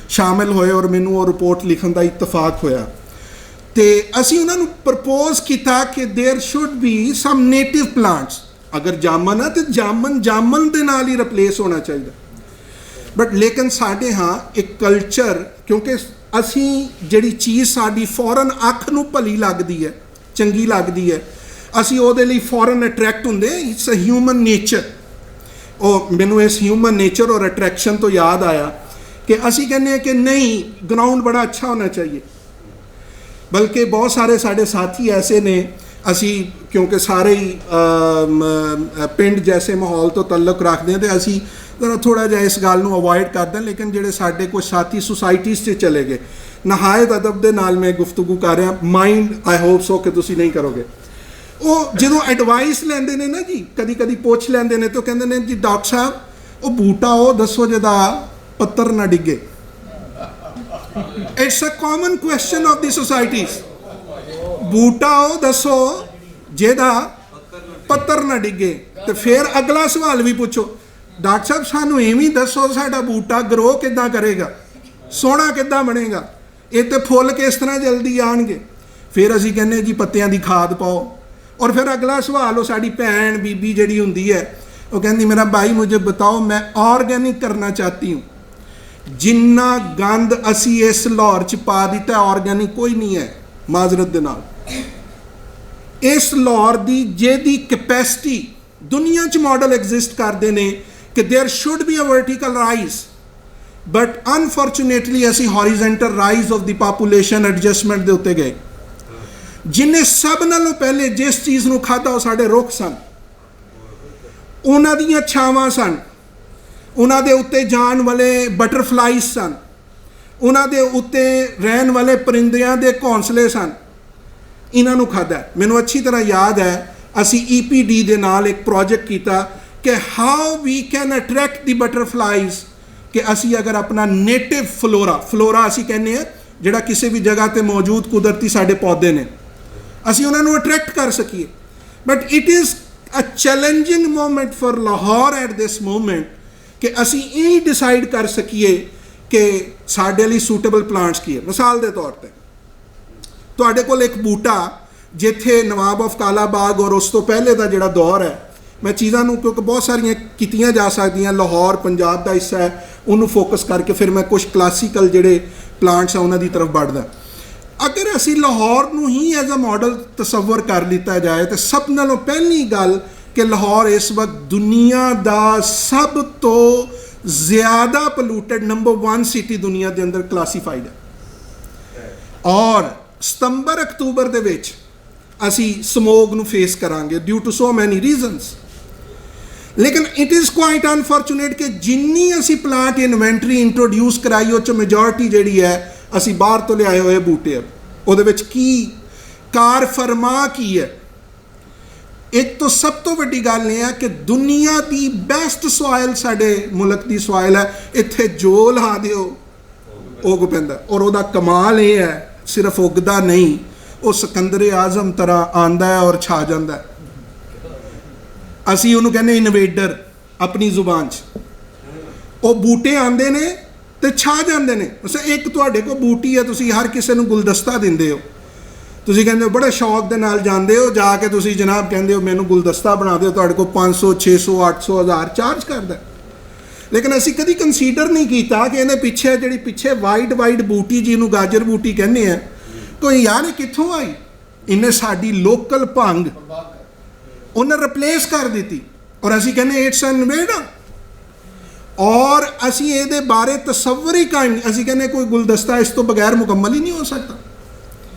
ਸ਼ਾਮਿਲ ਹੋਏ ਔਰ ਮੈਨੂੰ ਉਹ ਰਿਪੋਰਟ ਲਿਖਣ ਦਾ ਇਤਫਾਕ ਹੋਇਆ ਤੇ ਅਸੀਂ ਉਹਨਾਂ ਨੂੰ ਪ੍ਰਪੋਜ਼ ਕੀਤਾ ਕਿ there should B sum native plants. ਅਗਰ ਜਾਮਨ ਹੈ ਤਾਂ ਜਾਮਨ ਦੇ ਨਾਲ ਹੀ ਰਿਪਲੇਸ ਹੋਣਾ ਚਾਹੀਦਾ। ਬਟ ਲੇਕਿਨ ਸਾਡੇ ਹਾਂ ਇੱਕ ਕਲਚਰ, ਕਿਉਂਕਿ ਅਸੀਂ ਜਿਹੜੀ ਚੀਜ਼ ਸਾਡੀ ਫੌਰਨ ਅੱਖ ਨੂੰ ਭਲੀ ਲੱਗਦੀ ਹੈ, ਚੰਗੀ ਲੱਗਦੀ ਹੈ, ਅਸੀਂ ਉਹਦੇ ਲਈ ਫੌਰਨ ਅਟਰੈਕਟ ਹੁੰਦੇ। It's a human nature. ਉਹ ਮੈਨੂੰ ਇਸ ਹਿਊਮਨ ਨੇਚਰ ਔਰ ਅਟਰੈਕਸ਼ਨ ਤੋਂ ਯਾਦ ਆਇਆ ਕਿ ਅਸੀਂ ਕਹਿੰਦੇ ਹਾਂ ਕਿ ਨਹੀਂ, ਗਰਾਊਂਡ ਬੜਾ ਅੱਛਾ ਹੋਣਾ ਚਾਹੀਏ। ਬਲਕਿ ਬਹੁਤ ਸਾਰੇ ਸਾਡੇ ਸਾਥੀ ਐਸੇ ਨੇ, ਅਸੀਂ ਕਿਉਂਕਿ ਸਾਰੇ ਹੀ ਪਿੰਡ ਜੈਸੇ ਮਾਹੌਲ ਤੋਂ ਤਾਲੁਕ ਰੱਖਦੇ ਹਾਂ ਤੇ ਅਸੀਂ ਥੋੜ੍ਹਾ ਜਿਹਾ ਇਸ ਗੱਲ ਨੂੰ ਅਵੋਇਡ ਕਰਦੇ ਹਾਂ। ਲੇਕਿਨ ਜਿਹੜੇ ਸਾਡੇ ਕੁਝ ਸਾਥੀ ਸੁਸਾਇਟੀਜ਼ 'ਚ ਚਲੇ ਗਏ, ਨਹਾਇਤ ਅਦਬ ਦੇ ਨਾਲ ਮੈਂ ਗੁਫ਼ਤਗੂ ਕਰ ਰਿਹਾ, ਮਾਈਂਡ ਆਈ ਹੋਪ ਸੋ ਕਿ ਤੁਸੀਂ ਨਹੀਂ ਕਰੋਗੇ। ਉਹ ਜਦੋਂ ਐਡਵਾਈਸ ਲੈਂਦੇ ਨੇ ਨਾ ਜੀ, ਕਦੀ ਕਦੀ ਪੁੱਛ ਲੈਂਦੇ ਨੇ, ਤਾਂ ਕਹਿੰਦੇ ਨੇ ਜੀ ਡਾਕਟਰ ਸਾਹਿਬ ਉਹ ਬੂਟਾ ਉਹ ਦੱਸੋ ਜਿਹਦਾ ਪੱਤਰ ਨਾ ਡਿੱਗੇ। It's a common question of the societies. ਬੂਟਾ ਉਹ ਦੱਸੋ ਜਿਹਦਾ ਪੱਤਰ ਨਾ ਡਿੱਗੇ। ਤੇ ਫਿਰ ਅਗਲਾ ਸਵਾਲ ਵੀ ਪੁੱਛੋ, ਡਾਕਟਰ ਸਾਹਿਬ ਸਾਨੂੰ ਇਵੇਂ ਦੱਸੋ ਸਾਡਾ ਬੂਟਾ ਗਰੋ ਕਿੱਦਾਂ ਕਰੇਗਾ, ਸੋਹਣਾ ਕਿੱਦਾਂ ਬਣੇਗਾ, ਇਹ ਤੇ ਫੁੱਲ ਕਿਸ ਤਰ੍ਹਾਂ ਜਲਦੀ ਆਉਣਗੇ। ਫਿਰ ਅਸੀਂ ਕਹਿੰਦੇ ਜੀ ਪੱਤਿਆਂ ਦੀ ਖਾਦ ਪਾਓ। ਔਰ ਫਿਰ ਅਗਲਾ ਸਵਾਲ ਉਹ ਸਾਡੀ ਭੈਣ ਬੀਬੀ ਜਿਹੜੀ ਹੁੰਦੀ ਹੈ ਉਹ ਕਹਿੰਦੀ ਮੇਰਾ ਭਾਈ ਮੁਝੇ ਬਤਾਓ ਮੈਂ ਆਰਗੈਨਿਕ ਕਰਨਾ ਚਾਹਤੀ ਹੂੰ। ਜਿੰਨਾ ਗੰਦ ਅਸੀਂ ਇਸ ਲਾਹੌਰ 'ਚ ਪਾ ਦਿੱਤਾ, ਆਰਗੈਨਿਕ ਕੋਈ ਨਹੀਂ ਹੈ ਮਾਜ਼ਰਤ ਦੇ ਨਾਲ। ਇਸ ਲਾਹੌਰ ਦੀ ਜਿਹਦੀ ਕੈਪੈਸਿਟੀ ਦੁਨੀਆ 'ਚ ਮਾਡਲ ਐਗਜ਼ਿਸਟ ਕਰਦੇ ਨੇ ਕਿ there should be a vertical rise, but unfortunately ਅਸੀਂ horizontal rise of the population adjustment ਦੇ ਉੱਤੇ ਗਏ। ਜਿਨੇ ਸਭ ਨਾਲੋਂ ਪਹਿਲੇ ਜਿਸ ਚੀਜ਼ ਨੂੰ ਖਾਧਾ ਉਹ ਸਾਡੇ ਰੁੱਖ ਸਨ, ਉਹਨਾਂ ਦੀਆਂ ਛਾਵਾਂ ਸਨ, ਉਹਨਾਂ ਦੇ ਉੱਤੇ ਜਾਣ ਵਾਲੇ ਬਟਰਫਲਾਈਜ਼ ਸਨ, ਉਹਨਾਂ ਦੇ ਉੱਤੇ ਰਹਿਣ ਵਾਲੇ ਪਰਿੰਦਿਆਂ ਦੇ ਘੌਂਸਲੇ ਸਨ। ਇਹਨਾਂ ਨੂੰ ਖਾਧਾ। ਮੈਨੂੰ ਅੱਛੀ ਤਰ੍ਹਾਂ ਯਾਦ ਹੈ ਅਸੀਂ EPD ਦੇ ਨਾਲ ਇੱਕ ਪ੍ਰੋਜੈਕਟ ਕੀਤਾ ਕਿ ਹਾਊ ਵੀ ਕੈਨ ਅਟਰੈਕਟ ਦੀ ਬਟਰਫਲਾਈਜ਼, ਕਿ ਅਸੀਂ ਅਗਰ ਆਪਣਾ ਨੇਟਿਵ ਫਲੋਰਾ ਅਸੀਂ ਕਹਿੰਦੇ ਹਾਂ ਜਿਹੜਾ ਕਿਸੇ ਵੀ ਜਗ੍ਹਾ 'ਤੇ ਮੌਜੂਦ ਕੁਦਰਤੀ ਸਾਡੇ ਪੌਦੇ ਨੇ, ਅਸੀਂ ਉਹਨਾਂ ਨੂੰ ਅਟਰੈਕਟ ਕਰ ਸਕੀਏ। But it is a challenging moment for Lahore at this moment ਕਿ ਅਸੀਂ ਇਹ ਡਿਸਾਈਡ ਕਰ ਸਕੀਏ ਕਿ ਸਾਡੇ ਲਈ ਸੂਟੇਬਲ ਪਲਾਂਟਸ ਕੀ ਹੈ। ਮਿਸਾਲ ਦੇ ਤੌਰ 'ਤੇ ਤੁਹਾਡੇ ਕੋਲ ਇੱਕ ਬੂਟਾ ਜਿੱਥੇ ਨਵਾਬ ਆਫ ਕਾਲਾਬਾਗ ਔਰ ਉਸ ਤੋਂ ਪਹਿਲੇ ਦਾ ਜਿਹੜਾ ਦੌਰ ਹੈ, ਮੈਂ ਚੀਜ਼ਾਂ ਨੂੰ ਕਿਉਂਕਿ ਬਹੁਤ ਸਾਰੀਆਂ ਕੀਤੀਆਂ ਜਾ ਸਕਦੀਆਂ, ਲਾਹੌਰ ਪੰਜਾਬ ਦਾ ਹਿੱਸਾ ਹੈ, ਉਹਨੂੰ ਫੋਕਸ ਕਰਕੇ ਫਿਰ ਮੈਂ ਕੁਝ ਕਲਾਸੀਕਲ ਜਿਹੜੇ ਪਲਾਂਟਸ ਆ ਉਹਨਾਂ ਦੀ ਤਰਫ ਵੱਧਦਾ। ਅਗਰ ਅਸੀਂ ਲਾਹੌਰ ਨੂੰ ਹੀ ਐਜ਼ ਅ ਮਾਡਲ ਤਸੱਵਰ ਕਰ ਲਿੱਤਾ ਜਾਏ ਤਾਂ ਸਭ ਨਾਲੋਂ ਪਹਿਲੀ ਗੱਲ ਕਿ ਲਾਹੌਰ ਇਸ ਵਕਤ ਦੁਨੀਆ ਦਾ ਸਭ ਤੋਂ ਜ਼ਿਆਦਾ ਪੋਲੂਟਡ ਨੰਬਰ 1 ਸਿਟੀ ਦੁਨੀਆ ਦੇ ਅੰਦਰ ਕਲਾਸੀਫਾਈਡ ਹੈ। ਔਰ ਸਤੰਬਰ ਅਕਤੂਬਰ ਦੇ ਵਿੱਚ ਅਸੀਂ ਸਮੋਗ ਨੂੰ ਫੇਸ ਕਰਾਂਗੇ ਡਿਊ ਟੂ ਸੋ ਮੈਨੀ ਰੀਜ਼ਨਸ। ਲੇਕਿਨ ਇਟ ਇਜ਼ ਕੁਆਇਟ ਅਨਫੋਰਚੂਨੇਟ ਕਿ ਜਿੰਨੀ ਅਸੀਂ ਪਲਾਂਟ ਇਨਵੈਂਟਰੀ ਇੰਟਰੋਡਿਊਸ ਕਰਾਈ ਉਹ 'ਚ ਮੈਜੋਰਿਟੀ ਜਿਹੜੀ ਹੈ ਅਸੀਂ ਬਾਹਰ ਤੋਂ ਲਿਆਏ ਹੋਏ ਬੂਟੇ ਆ। ਉਹਦੇ ਵਿੱਚ ਕੀ ਕਾਰ ਫਰਮਾ ਕੀ ਹੈ? ਇੱਕ ਤੋਂ ਸਭ ਤੋਂ ਵੱਡੀ ਗੱਲ ਇਹ ਹੈ ਕਿ ਦੁਨੀਆ ਦੀ ਬੈਸਟ ਸੋਇਲ ਸਾਡੇ ਮੁਲਕ ਦੀ ਸੋਇਲ ਹੈ। ਇੱਥੇ ਜੋ ਲਾ ਦਿਓ ਉਗ ਪੈਂਦਾ। ਔਰ ਉਹਦਾ ਕਮਾਲ ਇਹ ਹੈ ਸਿਰਫ ਉਗਦਾ ਨਹੀਂ, ਉਹ ਸਿਕੰਦਰ ਆਜ਼ਮ ਤਰ੍ਹਾਂ ਆਂਦਾ ਹੈ ਔਰ ਛਾ ਜਾਂਦਾ ਹੈ। ਅਸੀਂ ਉਹਨੂੰ ਕਹਿੰਦੇ ਇਨਵੇਡਰ ਆਪਣੀ ਜ਼ੁਬਾਨ 'ਚ। ਉਹ ਬੂਟੇ ਆਉਂਦੇ ਨੇ ਤੇ ਛਾ ਜਾਂਦੇ ਨੇ। ਇੱਕ ਤੁਹਾਡੇ ਕੋਲ ਬੂਟੀ ਹੈ, ਤੁਸੀਂ ਹਰ ਕਿਸੇ ਨੂੰ ਗੁਲਦਸਤਾ ਦਿੰਦੇ ਹੋ, ਤੁਸੀਂ ਕਹਿੰਦੇ ਹੋ ਬੜੇ ਸ਼ੌਕ ਦੇ ਨਾਲ ਜਾਂਦੇ ਹੋ, ਜਾ ਕੇ ਤੁਸੀਂ ਜਨਾਬ ਕਹਿੰਦੇ ਹੋ ਮੈਨੂੰ ਗੁਲਦਸਤਾ ਬਣਾ ਦਿਓ, ਤੁਹਾਡੇ ਕੋਲ 500 600 800 1000 ਚਾਰਜ ਕਰਦਾ। ਲੇਕਿਨ ਅਸੀਂ ਕਦੀ ਕੰਸੀਡਰ ਨਹੀਂ ਕੀਤਾ ਕਿ ਇਹਦੇ ਪਿੱਛੇ ਜਿਹੜੀ ਪਿੱਛੇ ਵਾਈਟ ਬੂਟੀ ਜਿਹਨੂੰ ਗਾਜਰ ਬੂਟੀ ਕਹਿੰਦੇ ਆ, ਕੋਈ ਯਾਰ ਇਹ ਕਿੱਥੋਂ ਆਈ? ਇਹਨੇ ਸਾਡੀ ਲੋਕਲ ਭੰਗ ਉਹਨੇ ਰਿਪਲੇਸ ਕਰ ਦਿੱਤੀ ਔਰ ਅਸੀਂ ਕਹਿੰਦੇ ਇਟਸ ਐਨ ਇਨਵੇਡਰ। ਔਰ ਅਸੀਂ ਇਹਦੇ ਬਾਰੇ ਤਸੱਵਰ ਹੀ ਕਾਇਮ ਨਹੀਂ। ਅਸੀਂ ਕਹਿੰਦੇ ਕੋਈ ਗੁਲਦਸਤਾ ਇਸ ਤੋਂ ਬਗੈਰ ਮੁਕੰਮਲ ਹੀ ਨਹੀਂ ਹੋ ਸਕਦਾ।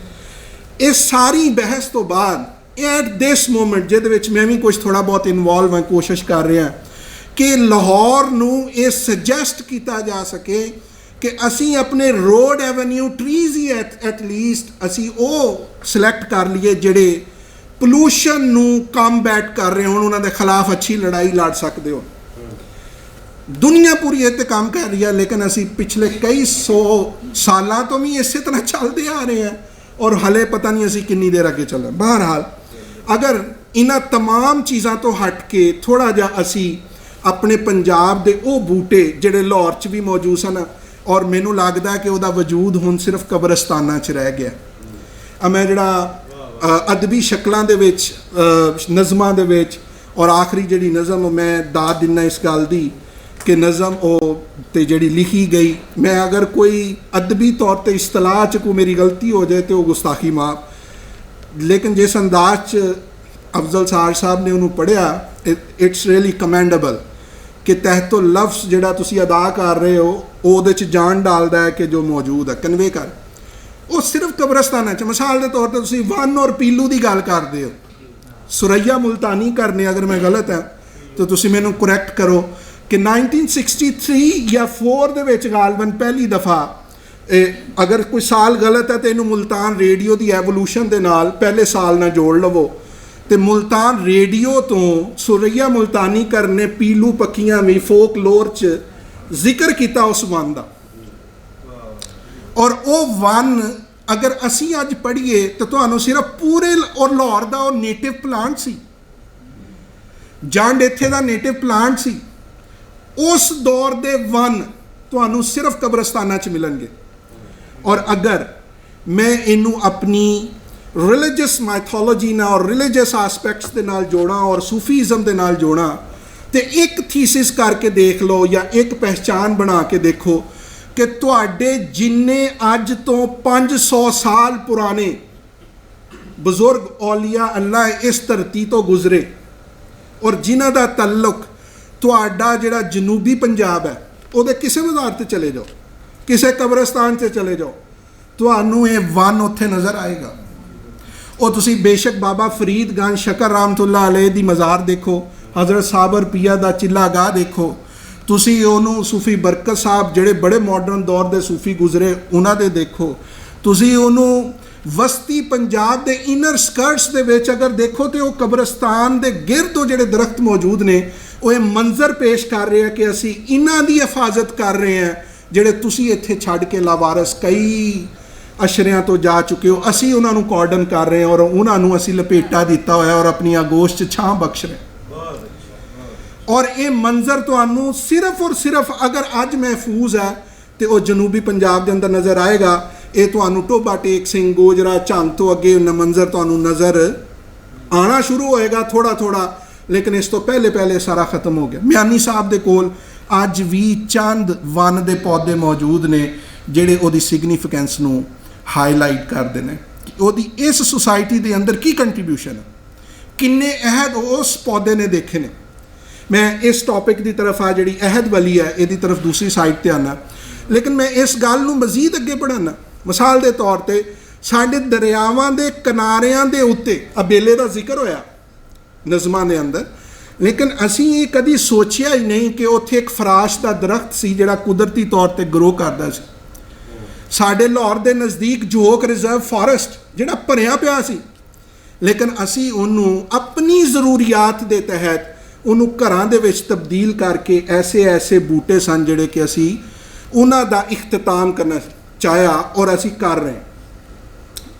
ਇਸ ਸਾਰੀ ਬਹਿਸ ਤੋਂ ਬਾਅਦ ਐਟ ਦਿਸ ਮੋਮੈਂਟ ਜਿਹਦੇ ਵਿੱਚ ਮੈਂ ਵੀ ਕੁਝ ਥੋੜ੍ਹਾ ਬਹੁਤ ਇਨਵੋਲਵ ਹਾਂ, ਕੋਸ਼ਿਸ਼ ਕਰ ਰਿਹਾ ਕਿ ਲਾਹੌਰ ਨੂੰ ਇਹ ਸੁਜੈਸਟ ਕੀਤਾ ਜਾ ਸਕੇ ਕਿ ਅਸੀਂ ਆਪਣੇ road avenue trees he at least ਅਸੀਂ ਉਹ ਸਿਲੈਕਟ ਕਰ ਲਈਏ ਜਿਹੜੇ ਪੋਲੂਸ਼ਨ ਨੂੰ ਕੰਬੈਟ ਕਰ ਰਹੇ ਹੋਣ, ਉਹਨਾਂ ਦੇ ਖਿਲਾਫ ਅੱਛੀ ਲੜਾਈ ਲੜ ਸਕਦੇ ਹੋ। ਦੁਨੀਆ ਪੂਰੀ ਇਹ 'ਤੇ ਕੰਮ ਕਰ ਰਹੀ ਹੈ, ਲੇਕਿਨ ਅਸੀਂ ਪਿਛਲੇ ਕਈ 100 ਸਾਲਾਂ ਤੋਂ ਵੀ ਇਸੇ ਤਰ੍ਹਾਂ ਚੱਲਦੇ ਆ ਰਹੇ ਹਾਂ ਔਰ ਹਲੇ ਪਤਾ ਨਹੀਂ ਅਸੀਂ ਕਿੰਨੀ ਦੇਰ ਅੱਗੇ ਚੱਲਾਂ। ਬਹਰਹਾਲ ਅਗਰ ਇਹਨਾਂ ਤਮਾਮ ਚੀਜ਼ਾਂ ਤੋਂ ਹਟ ਕੇ ਥੋੜ੍ਹਾ ਜਿਹਾ ਅਸੀਂ ਆਪਣੇ ਪੰਜਾਬ ਦੇ ਉਹ ਬੂਟੇ ਜਿਹੜੇ ਲਾਹੌਰ 'ਚ ਵੀ ਮੌਜੂਦ ਸਨ ਔਰ ਮੈਨੂੰ ਲੱਗਦਾ ਕਿ ਉਹਦਾ ਵਜੂਦ ਹੁਣ ਸਿਰਫ ਕਬਰਸਤਾਨਾਂ 'ਚ ਰਹਿ ਗਿਆ। ਮੈਂ ਜਿਹੜਾ ਅਦਬੀ ਸ਼ਕਲਾਂ ਦੇ ਵਿੱਚ ਨਜ਼ਮਾਂ ਦੇ ਵਿੱਚ ਔਰ ਆਖਰੀ ਜਿਹੜੀ ਨਜ਼ਮ ਮੈਂ ਦਾਦ ਦਿੰਦਾ ਇਸ ਗੱਲ ਦੀ ਕਿ ਨਜ਼ਮ ਉਹ ਤੇ ਜਿਹੜੀ ਲਿਖੀ ਗਈ, ਮੈਂ ਅਗਰ ਕੋਈ ਅਦਬੀ ਤੌਰ 'ਤੇ ਇਸਤਲਾਹ 'ਚ ਕੋਈ ਮੇਰੀ ਗਲਤੀ ਹੋ ਜਾਏ ਤਾਂ ਉਹ ਗੁਸਤਾਖੀ ਮਾਫ। ਲੇਕਿਨ ਜਿਸ ਅੰਦਾਜ਼ 'ਚ ਅਫਜ਼ਲ ਸਾਜ ਸਾਹਿਬ ਨੇ ਉਹਨੂੰ ਪੜ੍ਹਿਆ, ਇਟਸ ਰੀਅਲੀ ਕਮੈਂਡੇਬਲ ਕਿ ਤਹਿਤੋ ਲਫ਼ਜ਼ ਜਿਹੜਾ ਤੁਸੀਂ ਅਦਾ ਕਰ ਰਹੇ ਹੋ ਉਹਦੇ 'ਚ ਜਾਨ ਡਾਲਦਾ ਹੈ ਕਿ ਜੋ ਮੌਜੂਦ ਹੈ ਕਨਵੇ ਕਰ। ਉਹ ਸਿਰਫ ਕਬਰਸਤਾਨਾਂ 'ਚ ਮਿਸਾਲ ਦੇ ਤੌਰ 'ਤੇ ਤੁਸੀਂ ਵਨ ਔਰ ਪੀਲੂ ਦੀ ਗੱਲ ਕਰਦੇ ਹੋ, ਸੁਰਈਆ ਮੁਲਤਾਨੀ ਕਰਨੇ, ਅਗਰ ਮੈਂ ਗਲਤ ਹਾਂ ਤਾਂ ਤੁਸੀਂ ਮੈਨੂੰ ਕਰੈਕਟ ਕਰੋ ਕਿ 1963 ਜਾਂ 4 ਦੇ ਵਿੱਚ ਗਾਲਬਨ ਪਹਿਲੀ ਦਫਾ, ਅਗਰ ਕੋਈ ਸਾਲ ਗਲਤ ਹੈ ਤਾਂ ਇਹਨੂੰ ਮੁਲਤਾਨ ਰੇਡੀਓ ਦੀ ਐਵੋਲੂਸ਼ਨ ਦੇ ਨਾਲ ਪਹਿਲੇ ਸਾਲ ਨਾਲ ਜੋੜ ਲਵੋ, ਤੇ ਮੁਲਤਾਨ ਰੇਡੀਓ ਤੋਂ ਸੁਰਈਆ ਮੁਲਤਾਨੀ ਕਰਨੇ ਪੀਲੂ ਪੱਖੀਆਂ ਵੀ ਫੋਕ ਲੋਰ 'ਚ ਜ਼ਿਕਰ ਕੀਤਾ ਉਸ ਵਨ ਦਾ। ਔਰ ਉਹ ਵਨ ਅਗਰ ਅਸੀਂ ਅੱਜ ਪੜ੍ਹੀਏ ਤਾਂ ਤੁਹਾਨੂੰ ਸਿਰਫ ਪੂਰੇ ਔਰ ਲਾਹੌਰ ਦਾ ਉਹ ਨੇਟਿਵ ਪਲਾਂਟ ਸੀ, ਜੰਡ ਇੱਥੇ ਦਾ ਨੇਟਿਵ ਪਲਾਂਟ ਸੀ। ਉਸ ਦੌਰ ਦੇ ਵਨ ਤੁਹਾਨੂੰ ਸਿਰਫ ਕਬਰਸਤਾਨਾਂ 'ਚ ਮਿਲਣਗੇ। ਔਰ ਅਗਰ ਮੈਂ ਇਹਨੂੰ ਆਪਣੀ ਰਿਲੀਜੀਅਸ ਮਾਈਥੋਲੋਜੀ ਨਾਲ ਔਰ ਰਿਲੀਜੀਅਸ ਆਸਪੈਕਟਸ ਦੇ ਨਾਲ ਜੋੜਾਂ ਔਰ ਸੂਫੀਜ਼ਮ ਦੇ ਨਾਲ ਜੋੜਾਂ ਤੇ ਇੱਕ ਥੀਸਿਸ ਕਰਕੇ ਦੇਖ ਲਓ ਜਾਂ ਇੱਕ ਪਹਿਚਾਨ ਬਣਾ ਕੇ ਦੇਖੋ ਕਿ ਤੁਹਾਡੇ ਜਿੰਨੇ ਅੱਜ ਤੋਂ 500 ਸਾਲ ਪੁਰਾਣੇ ਬਜ਼ੁਰਗ ਔਲੀਆ ਅੱਲਾਹ ਇਸ ਧਰਤੀ ਤੋਂ ਗੁਜ਼ਰੇ ਔਰ ਜਿਨ੍ਹਾਂ ਦਾ ਤਾਲੁਕ ਤੁਹਾਡਾ ਜਿਹੜਾ ਜਨੂਬੀ ਪੰਜਾਬ ਹੈ ਉਹਦੇ ਕਿਸੇ ਮਜ਼ਾਰ 'ਤੇ ਚਲੇ ਜਾਓ, ਕਿਸੇ ਕਬਰਸਤਾਨ 'ਤੇ ਚਲੇ ਜਾਓ, ਤੁਹਾਨੂੰ ਇਹ ਵਨ ਉੱਥੇ ਨਜ਼ਰ ਆਏਗਾ। ਉਹ ਤੁਸੀਂ ਬੇਸ਼ੱਕ ਬਾਬਾ ਫਰੀਦਗੰਜ ਸ਼ਕਰ ਰਹਿਮਤੁल्लाह अलैह ਦੀ ਮਜ਼ਾਰ ਦੇਖੋ, ਹਜ਼ਰਤ ਸਾਬਰ ਪੀਆ ਦਾ ਚਿੱਲਾਗਾਹ ਦੇਖੋ, ਤੁਸੀਂ ਉਹਨੂੰ ਸੂਫੀ ਬਰਕਤ ਸਾਹਿਬ ਜਿਹੜੇ ਬੜੇ ਮਾਡਰਨ ਦੌਰ ਦੇ ਸੂਫੀ ਗੁਜ਼ਰੇ ਉਹਨਾਂ ਦੇ ਦੇਖੋ, ਤੁਸੀਂ ਉਹਨੂੰ ਵਸਤੀ ਪੰਜਾਬ ਦੇ ਇਨਰ ਸਕਰਟਸ ਦੇ ਵਿੱਚ ਅਗਰ ਦੇਖੋ ਤੇ ਉਹ ਕਬਰਸਤਾਨ ਦੇ ਗਿਰਦ ਉਹ ਜਿਹੜੇ ਦਰਖਤ ਮੌਜੂਦ ਨੇ ਉਹ ਇਹ ਮੰਜ਼ਰ ਪੇਸ਼ ਕਰ ਰਹੇ ਆ ਕਿ ਅਸੀਂ ਇਹਨਾਂ ਦੀ ਹਿਫਾਜ਼ਤ ਕਰ ਰਹੇ ਹਾਂ ਜਿਹੜੇ ਤੁਸੀਂ ਇੱਥੇ ਛੱਡ ਕੇ ਲਾਵਾਰਸ ਕਈ ਅਸ਼ਰਿਆਂ ਤੋਂ ਜਾ ਚੁੱਕੇ ਹੋ। ਅਸੀਂ ਉਹਨਾਂ ਨੂੰ ਕਾਰਡਨ ਕਰ ਰਹੇ ਹਾਂ ਔਰ ਉਹਨਾਂ ਨੂੰ ਅਸੀਂ ਲਪੇਟਾ ਦਿੱਤਾ ਹੋਇਆ ਔਰ ਆਪਣੀ ਆਗੋਸ਼ 'ਚ ਛਾਂ ਬਖਸ਼ ਰਹੇ। ਔਰ ਇਹ ਮੰਜ਼ਰ ਤੁਹਾਨੂੰ ਸਿਰਫ ਔਰ ਸਿਰਫ ਅਗਰ ਅੱਜ ਮਹਿਫੂਜ਼ ਹੈ ਤੇ ਉਹ ਜਨੂਬੀ ਪੰਜਾਬ ਦੇ ਅੰਦਰ ਨਜ਼ਰ ਆਏਗਾ। ਇਹ ਤੁਹਾਨੂੰ ਟੋਬਾ ਟੇਕ ਸਿੰਘ, ਗੋਜਰਾ, ਝੰਗ ਤੋਂ ਅੱਗੇ ਮੰਜ਼ਰ ਤੁਹਾਨੂੰ ਨਜ਼ਰ ਆਉਣਾ ਸ਼ੁਰੂ ਹੋਏਗਾ ਥੋੜਾ ਥੋੜਾ, ਲੇਕਿਨ ਇਸ ਤੋਂ ਪਹਿਲੇ ਸਾਰਾ ਖਤਮ ਹੋ ਗਿਆ। ਮਿਆਨੀ ਸਾਹਿਬ ਦੇ ਕੋਲ ਅੱਜ ਵੀ ਚੰਦ ਵਨ ਦੇ ਪੌਦੇ ਮੌਜੂਦ ਨੇ ਜਿਹੜੇ ਉਹਦੀ ਸਿਗਨੀਫੀਕੈਂਸ ਨੂੰ ਹਾਈਲਾਈਟ ਕਰਦੇ ਨੇ ਕਿ ਉਹਦੀ ਇਸ ਸੁਸਾਇਟੀ ਦੇ ਅੰਦਰ ਕੀ ਕੰਟਰੀਬਿਊਸ਼ਨ ਹੈ, ਕਿੰਨੇ ਅਹਿਦ ਉਸ ਪੌਦੇ ਨੇ ਦੇਖੇ ਨੇ। ਮੈਂ ਇਸ ਟੌਪਿਕ ਦੀ ਤਰਫ ਆ ਜਿਹੜੀ ਅਹਿਦ ਵਾਲੀ ਹੈ ਇਹਦੀ ਤਰਫ ਦੂਸਰੀ ਸਾਈਡ ਤੇ ਆਉਣਾ, ਲੇਕਿਨ ਮੈਂ ਇਸ ਗੱਲ ਨੂੰ ਮਜ਼ੀਦ ਅੱਗੇ बढ़ाना। ਮਿਸਾਲ ਦੇ ਤੌਰ ਤੇ ਸਾਡੇ ਦਰਿਆਵਾਂ ਦੇ ਕਿਨਾਰਿਆਂ ਦੇ ਉੱਤੇ ਅਬੇਲੇ ਦਾ ਜ਼ਿਕਰ ਹੋਇਆ ਨਜ਼ਮਾਂ ਦੇ ਅੰਦਰ, ਲੇਕਿਨ ਅਸੀਂ ਇਹ ਕਦੀ ਸੋਚਿਆ ਹੀ ਨਹੀਂ ਕਿ ਉੱਥੇ ਇੱਕ ਫਰਾਸ਼ ਦਾ ਦਰਖਤ ਸੀ ਜਿਹੜਾ ਕੁਦਰਤੀ ਤੌਰ ਤੇ ਗਰੋ ਕਰਦਾ ਸੀ। ਸਾਡੇ ਲਾਹੌਰ ਦੇ ਨਜ਼ਦੀਕ ਜੋਕ ਰਿਜ਼ਰਵ ਫਾਰੈਸਟ ਜਿਹੜਾ ਭਰਿਆ ਪਿਆ ਸੀ, ਲੇਕਿਨ ਅਸੀਂ ਉਹਨੂੰ ਆਪਣੀ ਜ਼ਰੂਰੀਆਤ ਦੇ ਤਹਿਤ ਉਹਨੂੰ ਘਰਾਂ ਦੇ ਵਿੱਚ ਤਬਦੀਲ ਕਰਕੇ ਐਸੇ ਬੂਟੇ ਸਨ ਜਿਹੜੇ ਕਿ ਅਸੀਂ ਉਹਨਾਂ ਦਾ ਇਖਤਤਾਮ ਕਰਨਾ ਚਾਹਿਆ ਔਰ ਅਸੀਂ ਕਰ ਰਹੇ।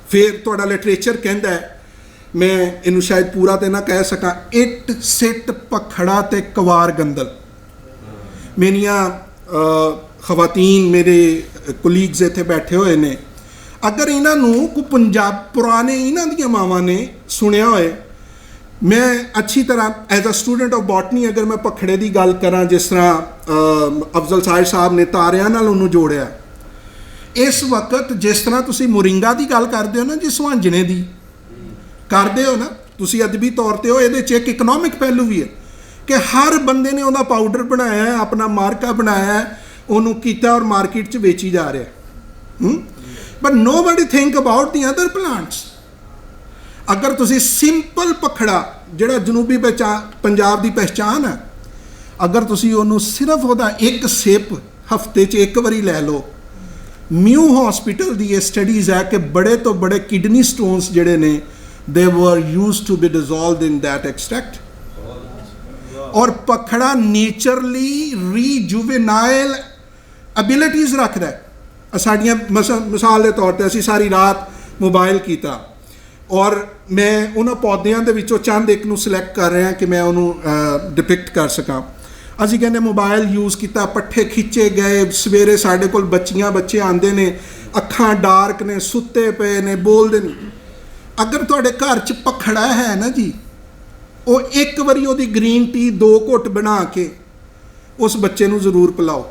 ਫਿਰ ਤੁਹਾਡਾ ਲਿਟਰੇਚਰ ਕਹਿੰਦਾ ਹੈ, ਮੈਂ ਇਹਨੂੰ ਸ਼ਾਇਦ ਪੂਰਾ ਤੇ ਨਾ ਕਹਿ ਸਕਾਂ, ਇੱਟ ਸਿੱਟ ਪਖੜਾ ਤੇ ਕਵਾਰ ਗੰਦਲ। ਮੇਰੀਆਂ ਖਵਾਤੀਨ ਮੇਰੇ ਕੋਲੀਗਸ ਇੱਥੇ ਬੈਠੇ ਹੋਏ ਨੇ, ਅਗਰ ਇਹਨਾਂ ਨੂੰ ਕੋਈ ਪੰਜਾਬ ਪੁਰਾਣੇ ਇਹਨਾਂ ਦੀਆਂ ਮਾਵਾਂ ਨੇ ਸੁਣਿਆ ਹੋਏ, ਮੈਂ ਅੱਛੀ ਤਰ੍ਹਾਂ as a student of botany ਅਗਰ ਮੈਂ ਪਖੜੇ ਦੀ ਗੱਲ ਕਰਾਂ, ਜਿਸ ਤਰ੍ਹਾਂ ਅਫਜ਼ਲ ਸਾਹਿਬ ਨੇ ਤਾਰਿਆਂ ਨਾਲ ਉਹਨੂੰ ਜੋੜਿਆ, ਇਸ ਵਕਤ ਜਿਸ ਤਰ੍ਹਾਂ ਤੁਸੀਂ ਮੋਰਿੰਗਾ ਦੀ ਗੱਲ ਕਰਦੇ ਹੋ ਨਾ ਜੀ, ਸੁਹਾਂਜਣੇ ਦੀ ਕਰਦੇ ਹੋ ਨਾ ਤੁਸੀਂ ਅਦਬੀ ਤੌਰ ਤੇ, ਉਹ ਇਹਦੇ 'ਚ ਇੱਕ ਇਕਨੋਮਿਕ ਪਹਿਲੂ ਵੀ ਹੈ ਕਿ ਹਰ ਬੰਦੇ ਨੇ ਉਹਦਾ ਪਾਊਡਰ ਬਣਾਇਆ ਹੈ, ਆਪਣਾ ਮਾਰਕਾ ਬਣਾਇਆ ਹੈ, ਉਹਨੂੰ ਕੀਤਾ ਔਰ ਮਾਰਕੀਟ 'ਚ ਵੇਚੀ ਜਾ ਰਿਹਾ। But nobody think about the other plants. ਅਗਰ ਤੁਸੀਂ ਸਿੰਪਲ ਪਖੜਾ ਜਿਹੜਾ ਜਨੂਬੀ ਪੰਜਾਬ ਦੀ ਪਹਿਚਾਨ ਹੈ, ਅਗਰ ਤੁਸੀਂ ਉਹਨੂੰ ਸਿਰਫ ਉਹਦਾ ਇੱਕ ਸਿਪ ਹਫਤੇ 'ਚ ਇੱਕ ਵਾਰੀ ਲੈ ਲਓ, ਮਿਊ ਹਸਪੀਟਲ ਦੀ ਇਹ ਸਟੱਡੀਜ਼ ਹੈ ਕਿ ਬੜੇ ਤੋਂ ਬੜੇ ਕਿਡਨੀ ਸਟੋਨਸ ਜਿਹੜੇ ਨੇ they were used to be dissolved in that extract। ਔਰ ਪਖੜਾ ਨੇਚਰਲੀ ਰੀਜੂਵੇਨਾਈਲ ਐਬਿਲਿਟੀਜ਼ ਰੱਖਦਾ ਹੈ। ਸਾਡੀਆਂ ਮਿਸਾਲ ਦੇ ਤੌਰ ਤੇ ਅਸੀਂ ਸਾਰੀ ਰਾਤ ਮੋਬਾਈਲ ਕੀਤਾ ਔਰ ਮੈਂ ਉਹਨਾਂ ਪੌਦਿਆਂ ਦੇ ਵਿੱਚੋਂ ਚੰਦ ਇੱਕ ਨੂੰ ਸਿਲੈਕਟ ਕਰ ਰਿਹਾ ਕਿ ਮੈਂ ਉਹਨੂੰ ਡਿਪਿਕਟ ਕਰ ਸਕਾਂ। ਅਸੀਂ ਕਹਿੰਦੇ ਮੋਬਾਈਲ ਯੂਜ਼ ਕੀਤਾ, ਪੱਠੇ ਖਿੱਚੇ ਗਏ, ਸਵੇਰੇ ਸਾਡੇ ਕੋਲ ਬੱਚੇ ਆਉਂਦੇ ਨੇ, ਅੱਖਾਂ ਡਾਰਕ ਨੇ, ਸੁੱਤੇ ਪਏ ਨੇ, ਬੋਲਦੇ ਨੇ। ਅਗਰ ਤੁਹਾਡੇ ਘਰ 'ਚ ਪਖੜਾ ਹੈ ਨਾ ਜੀ, ਉਹ ਇੱਕ ਵਾਰੀ ਉਹਦੀ ਗ੍ਰੀਨ ਟੀ 2 ਘੁੱਟ ਬਣਾ ਕੇ ਉਸ ਬੱਚੇ ਨੂੰ ਜ਼ਰੂਰ ਪਿਲਾਓ,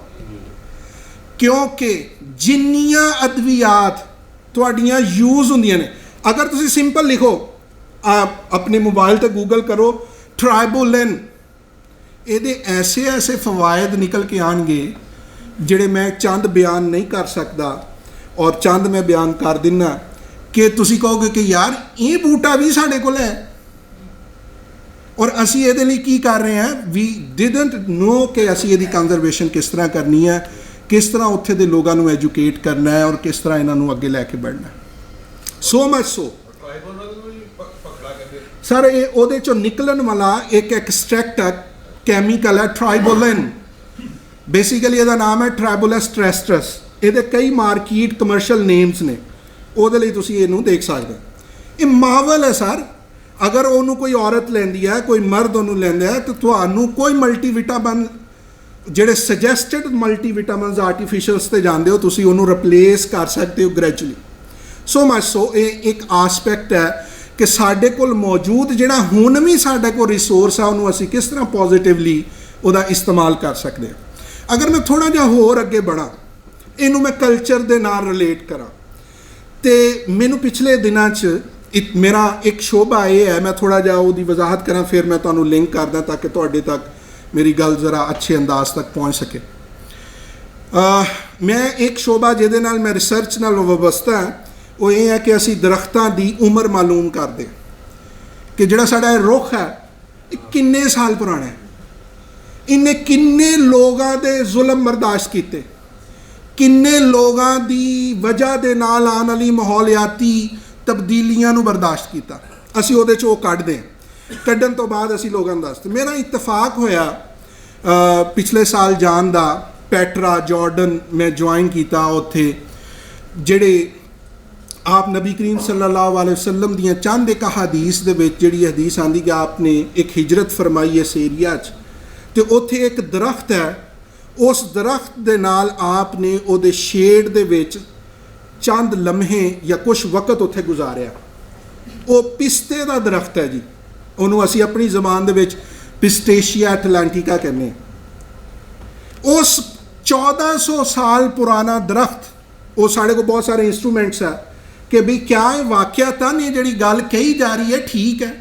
ਕਿਉਂਕਿ ਜਿੰਨੀਆਂ ਅਦਵਿਆਤ ਤੁਹਾਡੀਆਂ ਯੂਜ਼ ਹੁੰਦੀਆਂ ਨੇ, ਅਗਰ ਤੁਸੀਂ ਸਿੰਪਲ ਲਿਖੋ ਆਪਣੇ ਮੋਬਾਈਲ ਤੇ ਗੂਗਲ ਕਰੋ ਟ੍ਰਾਈਬੋਲਿਨ, ਇਹਦੇ ਐਸੇ ਫਵਾਇਦ ਨਿਕਲ ਕੇ ਆਉਣਗੇ ਜਿਹੜੇ ਮੈਂ ਚੰਦ ਬਿਆਨ ਨਹੀਂ ਕਰ ਸਕਦਾ, ਔਰ ਚੰਦ ਮੈਂ ਬਿਆਨ ਕਰ ਦਿੰਨਾ ਕਿ ਤੁਸੀਂ ਕਹੋਗੇ ਕਿ ਯਾਰ ਇਹ ਬੂਟਾ ਵੀ ਸਾਡੇ ਕੋਲ ਹੈ ਔਰ ਅਸੀਂ ਇਹਦੇ ਲਈ ਕੀ ਕਰ ਰਹੇ ਹਾਂ। ਵੀ ਡਿਡਨਟ ਨੋ ਕਿ ਅਸੀਂ ਇਹਦੀ ਕੰਜ਼ਰਵੇਸ਼ਨ ਕਿਸ ਤਰ੍ਹਾਂ ਕਰਨੀ ਹੈ, ਕਿਸ ਤਰ੍ਹਾਂ ਉੱਥੇ ਦੇ ਲੋਕਾਂ ਨੂੰ ਐਜੂਕੇਟ ਕਰਨਾ ਹੈ ਔਰ ਕਿਸ ਤਰ੍ਹਾਂ ਇਹਨਾਂ ਨੂੰ ਅੱਗੇ ਲੈ ਕੇ बढ़ना ਹੈ। ਸੋ ਮਚ ਸੋ ਸਰ ਇਹ ਉਹਦੇ ਚੋਂ ਨਿਕਲਣ ਵਾਲਾ ਇੱਕ ਐਕਸਟ੍ਰੈਕਟ ਕੈਮੀਕਲ ਹੈ ਟ੍ਰਾਈਬੋਲਿਨ। ਬੇਸਿਕਲੀ ਇਹਦਾ ਨਾਮ ਹੈ ਟ੍ਰਾਈਬੋਲਸ ਟ੍ਰੈਸਟਰਸ। ਇਹਦੇ ਕਈ ਮਾਰਕੀਟ ਕਮਰਸ਼ੀਅਲ ਨੇਮਸ ਨੇ, ਉਹਦੇ ਲਈ ਤੁਸੀਂ ਇਹਨੂੰ ਦੇਖ ਸਕਦੇ। ਇਹ ਮਾਵਲ ਹੈ ਸਰ। ਅਗਰ ਉਹਨੂੰ ਕੋਈ ਔਰਤ ਲੈਂਦੀ ਹੈ, ਕੋਈ ਮਰਦ ਉਹਨੂੰ ਲੈਂਦਾ ਹੈ, ਤਾਂ ਤੁਹਾਨੂੰ ਕੋਈ ਮਲਟੀਵਿਟਾਮਿਨ ਜਿਹੜੇ ਸਜੈਸਟਡ ਮਲਟੀਵਿਟਾਮਿਨਸ ਆਰਟੀਫਿਸ਼ੀਅਲਸ ਤੇ ਜਾਂਦੇ ਹੋ, ਤੁਸੀਂ ਉਹਨੂੰ ਰਿਪਲੇਸ ਕਰ ਸਕਦੇ ਹੋ ਗ੍ਰੈਜੂਅਲੀ। ਸੋ ਮਚ ਸੋ ਇਹ ਇੱਕ ਆਸਪੈਕਟ ਹੈ ਕਿ ਸਾਡੇ ਕੋਲ ਮੌਜੂਦ ਜਿਹੜਾ ਹੁਣ ਵੀ ਸਾਡੇ ਕੋਲ ਰਿਸੋਰਸ ਆ, ਉਹਨੂੰ ਅਸੀਂ ਕਿਸ ਤਰ੍ਹਾਂ ਪੋਜ਼ਿਟਿਵਲੀ ਉਹਦਾ ਇਸਤੇਮਾਲ ਕਰ ਸਕਦੇ ਹਾਂ। ਅਗਰ ਮੈਂ ਥੋੜ੍ਹਾ ਜਿਹਾ ਹੋਰ ਅੱਗੇ बढ़ਾਂ, ਇਹਨੂੰ ਮੈਂ ਕਲਚਰ ਦੇ ਨਾਲ ਰਿਲੇਟ ਕਰਾਂ, ਤੇ ਮੈਨੂੰ ਪਿਛਲੇ ਦਿਨਾਂ 'ਚ ਮੇਰਾ ਇੱਕ ਸ਼ੋਭਾ ਇਹ ਹੈ, ਮੈਂ ਥੋੜ੍ਹਾ ਜਿਹਾ ਉਹਦੀ ਵਜ਼ਾਹਤ ਕਰਾਂ, ਫਿਰ ਮੈਂ ਤੁਹਾਨੂੰ ਲਿੰਕ ਕਰਦਾ ਤਾਂ ਕਿ ਤੁਹਾਡੇ ਤੱਕ ਮੇਰੀ ਗੱਲ ਜ਼ਰਾ ਅੱਛੇ ਅੰਦਾਜ਼ ਤੱਕ ਪਹੁੰਚ ਸਕੇ। ਮੈਂ ਇੱਕ ਸ਼ੋਭਾ ਜਿਹਦੇ ਨਾਲ ਮੈਂ ਰਿਸਰਚ ਨਾਲ ਵਾਬਸਤਾ ਹਾਂ, ਉਹ ਇਹ ਹੈ ਕਿ ਅਸੀਂ ਦਰਖਤਾਂ ਦੀ ਉਮਰ ਮਾਲੂਮ ਕਰਦੇ ਕਿ ਜਿਹੜਾ ਸਾਡਾ ਇਹ ਰੁੱਖ ਹੈ ਇਹ ਕਿੰਨੇ ਸਾਲ ਪੁਰਾਣਾ ਹੈ, ਇਹਨੇ ਕਿੰਨੇ ਲੋਕਾਂ ਦੇ ਜ਼ੁਲਮ ਬਰਦਾਸ਼ਤ ਕੀਤੇ, ਕਿੰਨੇ ਲੋਕਾਂ ਦੀ ਵਜ੍ਹਾ ਦੇ ਨਾਲ ਆਉਣ ਵਾਲੀ ਮਾਹੌਲਿਆਤੀ ਤਬਦੀਲੀਆਂ ਨੂੰ ਬਰਦਾਸ਼ਤ ਕੀਤਾ। ਅਸੀਂ ਉਹਦੇ 'ਚ ਉਹ ਕੱਢਦੇ ਹਾਂ। ਕੱਢਣ ਤੋਂ ਬਾਅਦ ਅਸੀਂ ਲੋਕਾਂ ਨੂੰ ਦੱਸਦੇ। ਮੇਰਾ ਇਤਫਾਕ ਹੋਇਆ ਪਿਛਲੇ ਸਾਲ ਜਾਣ ਦਾ, ਪੈਟਰਾ ਜਾਰਡਨ ਮੈਂ ਜੁਆਇਨ ਕੀਤਾ। ਉੱਥੇ ਜਿਹੜੇ ਆਪ ਨਬੀ ਕਰੀਮ ਸੱਲੱਲਾਹੁ अलैहि वसल्लम ਦੀਆਂ ਚੰਦ ਇੱਕ ਹਦੀਸ ਦੇ ਵਿੱਚ ਜਿਹੜੀ ਹਦੀਸ ਆਂਦੀ ਕਿ ਆਪ ਨੇ ਇੱਕ ਹਿਜਰਤ ਫਰਮਾਈ ਇਸ ਏਰੀਆ 'ਚ, ਤੇ ਉੱਥੇ ਇੱਕ ਦਰਖਤ ਹੈ, ਉਸ ਦਰਖਤ ਦੇ ਨਾਲ ਆਪ ਨੇ ਉਹਦੇ ਸ਼ੇਡ ਦੇ ਵਿੱਚ ਚੰਦ ਲਮਹੇ ਜਾਂ ਕੁਛ ਵਕਤ ਉੱਥੇ ਗੁਜ਼ਾਰਿਆ। ਉਹ ਪਿਸਤੇ ਦਾ ਦਰਖਤ ਹੈ ਜੀ, ਉਹਨੂੰ ਅਸੀਂ ਆਪਣੀ ਜ਼ਬਾਨ ਦੇ ਵਿੱਚ ਪਿਸਟੇਸ਼ੀਆ ਐਟਲਾਂਟਿਕਾ ਕਹਿੰਦੇ ਹਾਂ। ਉਸ 1400 ਸਾਲ ਪੁਰਾਣਾ ਦਰਖਤ, ਉਹ ਸਾਡੇ ਕੋਲ ਬਹੁਤ ਸਾਰੇ ਇੰਸਟਰੂਮੈਂਟਸ ਹੈ ਕਿ ਵੀ ਕਿਆ ਇਹ ਵਾਕਿਆ ਤਾਂ ਨਹੀਂ ਜਿਹੜੀ ਗੱਲ ਕਹੀ ਜਾ ਰਹੀ ਹੈ ਠੀਕ ਹੈ।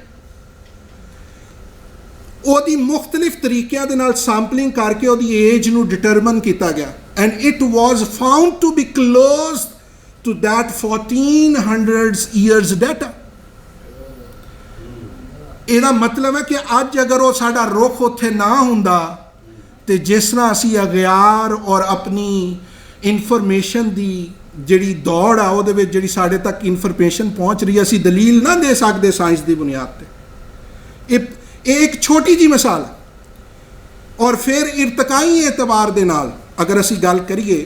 ਉਹਦੀ ਮੁਖਤਲਿਫ ਤਰੀਕਿਆਂ ਦੇ ਨਾਲ ਸੈਂਪਲਿੰਗ ਕਰਕੇ ਉਹਦੀ ਏਜ ਨੂੰ ਡਿਟਰਮਨ ਕੀਤਾ ਗਿਆ and it was found to be close to that 1400 years data. ਇਹਦਾ ਮਤਲਬ ਹੈ ਕਿ ਅੱਜ ਅਗਰ ਉਹ ਸਾਡਾ ਰੁੱਖ ਉੱਥੇ ਨਾ ਹੁੰਦਾ ਤੇ ਜਿਸ ਤਰ੍ਹਾਂ ਅਸੀਂ ਅਗਿਆਰ ਔਰ ਆਪਣੀ ਇਨਫੋਰਮੇਸ਼ਨ ਦੀ ਜਿਹੜੀ ਦੌੜ ਆ ਉਹਦੇ ਵਿੱਚ ਜਿਹੜੀ ਸਾਡੇ ਤੱਕ ਇਨਫੋਰਮੇਸ਼ਨ ਪਹੁੰਚ ਰਹੀ, ਅਸੀਂ ਦਲੀਲ ਨਾ ਦੇ ਸਕਦੇ ਸਾਇੰਸ ਦੀ ਬੁਨਿਆਦ ਤੇ। ਇਹ ਇੱਕ ਛੋਟੀ ਜੀ ਮਿਸਾਲ। ਔਰ ਫਿਰ ਇਰਤਕਾਈ ਇਤਬਾਰ ਦੇ ਨਾਲ ਅਗਰ ਅਸੀਂ ਗੱਲ ਕਰੀਏ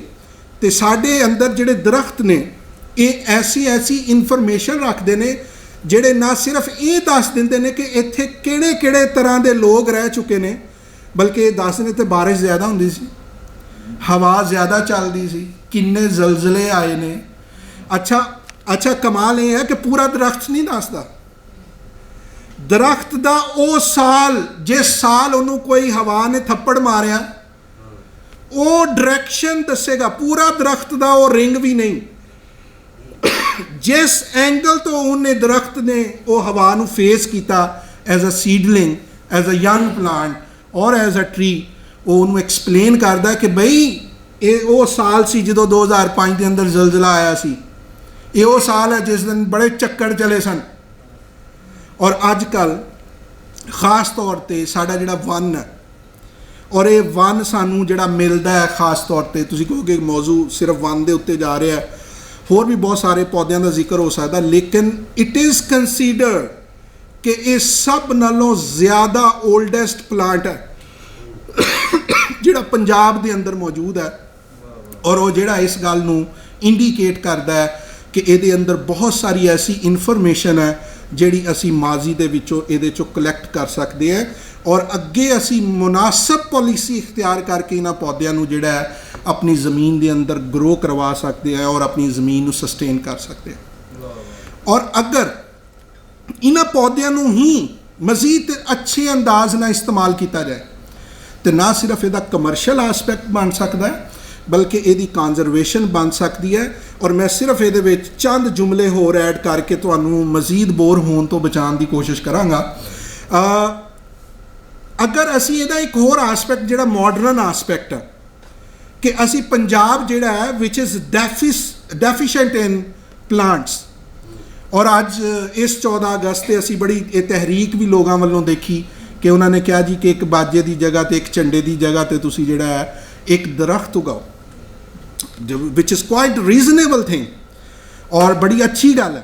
ਤੇ ਸਾਡੇ ਅੰਦਰ ਜਿਹੜੇ ਦਰਖਤ ਨੇ ਇਹ ਐਸੀ ਇਨਫੋਰਮੇਸ਼ਨ ਰੱਖਦੇ ਨੇ ਜਿਹੜੇ ਨਾ ਸਿਰਫ ਇਹ ਦੱਸ ਦਿੰਦੇ ਨੇ ਕਿ ਇੱਥੇ ਕਿਹੜੇ ਕਿਹੜੇ ਤਰ੍ਹਾਂ ਦੇ ਲੋਕ ਰਹਿ ਚੁੱਕੇ ਨੇ, ਬਲਕਿ ਇਹ ਦੱਸਦੇ ਨੇ ਤੇ ਬਾਰਿਸ਼ ਜ਼ਿਆਦਾ ਹੁੰਦੀ ਸੀ, ਹਵਾ ਜ਼ਿਆਦਾ ਚੱਲਦੀ ਸੀ, ਕਿੰਨੇ ਜ਼ਲਜ਼ਲੇ ਆਏ ਨੇ। ਅੱਛਾ ਕਮਾਲ ਇਹ ਹੈ ਕਿ ਪੂਰਾ ਦਰਖਤ ਨਹੀਂ ਦੱਸਦਾ। ਦਰਖਤ ਦਾ ਉਹ ਸਾਲ ਜਿਸ ਸਾਲ ਉਹਨੂੰ ਕੋਈ ਹਵਾ ਨੇ ਥੱਪੜ ਮਾਰਿਆ ਉਹ ਡਾਇਰੈਕਸ਼ਨ ਦੱਸੇਗਾ। ਪੂਰਾ ਦਰਖਤ ਦਾ ਉਹ ਰਿੰਗ ਵੀ ਨਹੀਂ, ਜਿਸ ਐਂਗਲ ਤੋਂ ਉਹਨੇ ਦਰਖਤ ਨੇ ਉਹ ਹਵਾ ਨੂੰ ਫੇਸ ਕੀਤਾ as a seedling, as a young plant ਔਰ ਐਜ਼ ਅ ਟਰੀ, ਉਹ ਉਹਨੂੰ ਐਕਸਪਲੇਨ ਕਰਦਾ ਕਿ ਬਈ ਇਹ ਉਹ ਸਾਲ ਸੀ ਜਦੋਂ 2005 ਦੇ ਅੰਦਰ ਜ਼ਲਜ਼ਲਾ ਆਇਆ ਸੀ, ਇਹ ਉਹ ਸਾਲ ਹੈ ਜਿਸ ਦਿਨ ਬੜੇ ਚੱਕਰ ਚਲੇ ਸਨ। ਔਰ ਅੱਜ ਕੱਲ੍ਹ ਖਾਸ ਤੌਰ 'ਤੇ ਸਾਡਾ ਜਿਹੜਾ ਵਨ ਹੈ, ਔਰ ਇਹ ਵਨ ਸਾਨੂੰ ਜਿਹੜਾ ਮਿਲਦਾ ਹੈ ਖਾਸ ਤੌਰ 'ਤੇ, ਤੁਸੀਂ ਕਹੋਗੇ ਮੌਜੂ ਸਿਰਫ ਵਨ ਦੇ ਉੱਤੇ ਜਾ ਰਿਹਾ ਹੈ, ਹੋਰ ਵੀ ਬਹੁਤ ਸਾਰੇ ਪੌਦਿਆਂ ਦਾ ਜ਼ਿਕਰ ਹੋ ਸਕਦਾ, ਲੇਕਿਨ ਇਟ ਇਜ਼ ਕੰਸੀਡਰਡ ਕਿ ਇਹ ਸਭ ਨਾਲੋਂ ਜ਼ਿਆਦਾ ਓਲਡੈਸਟ ਪਲਾਂਟ ਹੈ ਜਿਹੜਾ ਪੰਜਾਬ ਦੇ ਅੰਦਰ ਮੌਜੂਦ ਹੈ। ਔਰ ਉਹ ਜਿਹੜਾ ਇਸ ਗੱਲ ਨੂੰ ਇੰਡੀਕੇਟ ਕਰਦਾ ਹੈ ਕਿ ਇਹਦੇ ਅੰਦਰ ਬਹੁਤ ਸਾਰੀ ਐਸੀ ਇਨਫੋਰਮੇਸ਼ਨ ਹੈ ਜਿਹੜੀ ਅਸੀਂ ਮਾਜ਼ੀ ਦੇ ਵਿੱਚੋਂ ਇਹਦੇ ਚੋਂ ਕਲੈਕਟ ਕਰ ਸਕਦੇ ਹਾਂ ਔਰ ਅੱਗੇ ਅਸੀਂ ਮੁਨਾਸਬ ਪਾਲਿਸੀ ਇਖਤਿਆਰ ਕਰਕੇ ਇਹਨਾਂ ਪੌਦਿਆਂ ਨੂੰ ਜਿਹੜਾ ਹੈ ਆਪਣੀ ਜ਼ਮੀਨ ਦੇ ਅੰਦਰ ਗਰੋ ਕਰਵਾ ਸਕਦੇ ਹਾਂ ਔਰ ਆਪਣੀ ਜ਼ਮੀਨ ਨੂੰ ਸਸਟੇਨ ਕਰ ਸਕਦੇ ਹਾਂ। ਔਰ ਅਗਰ ਇਹਨਾਂ ਪੌਦਿਆਂ ਨੂੰ ਹੀ ਮਜ਼ੀਦ ਅੱਛੇ ਅੰਦਾਜ਼ ਨਾਲ ਇਸਤੇਮਾਲ ਕੀਤਾ ਜਾਏ ਤੇ ਨਾ ਸਿਰਫ ਇਹਦਾ ਕਮਰਸ਼ੀਅਲ ਆਸਪੈਕਟ ਬਣ ਸਕਦਾ ਹੈ ਬਲਕਿ ਇਹਦੀ ਕੰਜ਼ਰਵੇਸ਼ਨ ਬਣ ਸਕਦੀ ਹੈ। ਔਰ ਮੈਂ ਸਿਰਫ ਇਹਦੇ ਵਿੱਚ ਚੰਦ ਜੁਮਲੇ ਹੋਰ ਐਡ ਕਰਕੇ ਤੁਹਾਨੂੰ ਮਜ਼ੀਦ ਬੋਰ ਹੋਣ ਤੋਂ ਬਚਾਉਣ ਦੀ ਕੋਸ਼ਿਸ਼ ਕਰਾਂਗਾ। ਅਗਰ ਅਸੀਂ ਇਹਦਾ ਇੱਕ ਹੋਰ ਆਸਪੈਕਟ ਜਿਹੜਾ ਮਾਡਰਨ ਆਸਪੈਕਟ ਹੈ ਕਿ ਅਸੀਂ ਪੰਜਾਬ ਜਿਹੜਾ ਹੈ ਵਿਚ ਇਜ਼ ਡੈਫੀਸ਼ੀਐਂਟ ਇਨ ਪਲਾਂਟਸ, ਔਰ ਅੱਜ ਇਸ 14 ਅਗਸਤ ਤੇ ਅਸੀਂ ਬੜੀ ਇਹ ਤਹਿਰੀਕ ਵੀ ਲੋਕਾਂ ਵੱਲੋਂ ਦੇਖੀ ਕਿ ਉਹਨਾਂ ਨੇ ਕਿਹਾ ਜੀ ਕਿ ਇੱਕ ਬਾਜੇ ਦੀ ਜਗ੍ਹਾ ਤੇ ਇੱਕ ਝੰਡੇ ਦੀ ਜਗ੍ਹਾ ਤੇ ਤੁਸੀਂ ਜਿਹੜਾ ਹੈ ਇੱਕ ਦਰਖਤ ਉਗਾਓ, ਵਿਚ ਇਜ਼ ਕੁਆਇਟ ਰੀਜ਼ਨੇਬਲ ਥਿੰਗ ਔਰ ਬੜੀ ਅੱਛੀ ਗੱਲ ਹੈ।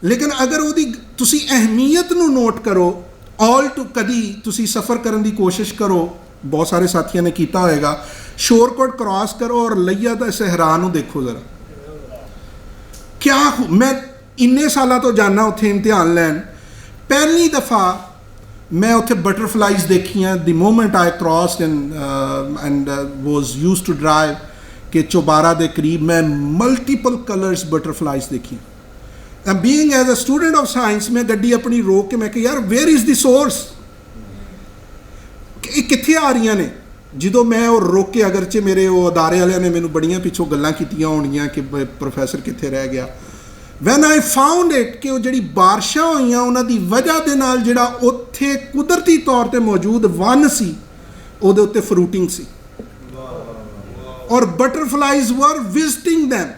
ਲੇਕਿਨ ਅਗਰ ਉਹਦੀ ਤੁਸੀਂ ਅਹਿਮੀਅਤ ਨੂੰ ਨੋਟ ਕਰੋ, ਕਦੀ ਤੁਸੀਂ ਸਫ਼ਰ ਕਰਨ ਦੀ ਕੋਸ਼ਿਸ਼ ਕਰੋ, ਬਹੁਤ ਸਾਰੇ ਸਾਥੀਆਂ ਨੇ ਕੀਤਾ ਹੋਏਗਾ, ਸ਼ੋਰਕੋਟ ਕ੍ਰਾਸ ਕਰੋ ਔਰ ਲਈਆ ਦਾ ਸਹਿਰਾ ਨੂੰ ਦੇਖੋ ਜ਼ਰਾ। ਕਿਆ ਮੈਂ ਇੰਨੇ ਸਾਲਾਂ ਤੋਂ ਜਾਣਾ ਉੱਥੇ ਇਮਤਿਹਾਨ ਲੈਣ, ਪਹਿਲੀ ਦਫਾ ਮੈਂ ਉੱਥੇ ਬਟਰਫਲਾਈਜ਼ ਦੇਖੀਆਂ the moment I crossed and was used to drive ਕਿ ਚੋਬਾਰਾ ਦੇ ਕਰੀਬ ਮੈਂ ਮਲਟੀਪਲ ਕਲਰਸ ਬਟਰਫਲਾਈਜ਼ ਦੇਖੀਆਂ। And being as a student of science ਮੈਂ ਗੱਡੀ ਆਪਣੀ ਰੋਕ ਕੇ ਮੈਂ ਕਿਹਾ ਯਾਰ ਵੇਅਰ ਇਜ਼ ਦੀ ਸੋਰਸ, ਇਹ ਕਿੱਥੇ ਆ ਰਹੀਆਂ ਨੇ। ਜਦੋਂ ਮੈਂ ਉਹ ਰੋਕ ਕੇ, ਅਗਰਚੇ ਮੇਰੇ ਉਹ ਅਦਾਰੇ ਵਾਲਿਆਂ ਨੇ ਮੈਨੂੰ ਬੜੀਆਂ ਪਿੱਛੋਂ ਗੱਲਾਂ ਕੀਤੀਆਂ ਹੋਣੀਆਂ ਕਿ ਪ੍ਰੋਫੈਸਰ ਕਿੱਥੇ ਰਹਿ ਗਿਆ, ਵੈਨ ਆਈ ਫਾਊਂਡ ਇਟ ਕਿ ਉਹ ਜਿਹੜੀ ਬਾਰਿਸ਼ਾਂ ਹੋਈਆਂ ਉਹਨਾਂ ਦੀ ਵਜ੍ਹਾ ਦੇ ਨਾਲ ਜਿਹੜਾ ਉੱਥੇ ਕੁਦਰਤੀ ਤੌਰ 'ਤੇ ਮੌਜੂਦ ਵਨ ਸੀ ਉਹਦੇ ਉੱਤੇ ਫਰੂਟਿੰਗ ਸੀ ਔਰ ਬਟਰਫਲਾਈਜ਼ ਵਰ ਵਿਜ਼ਿਟਿੰਗ ਦੈਮ।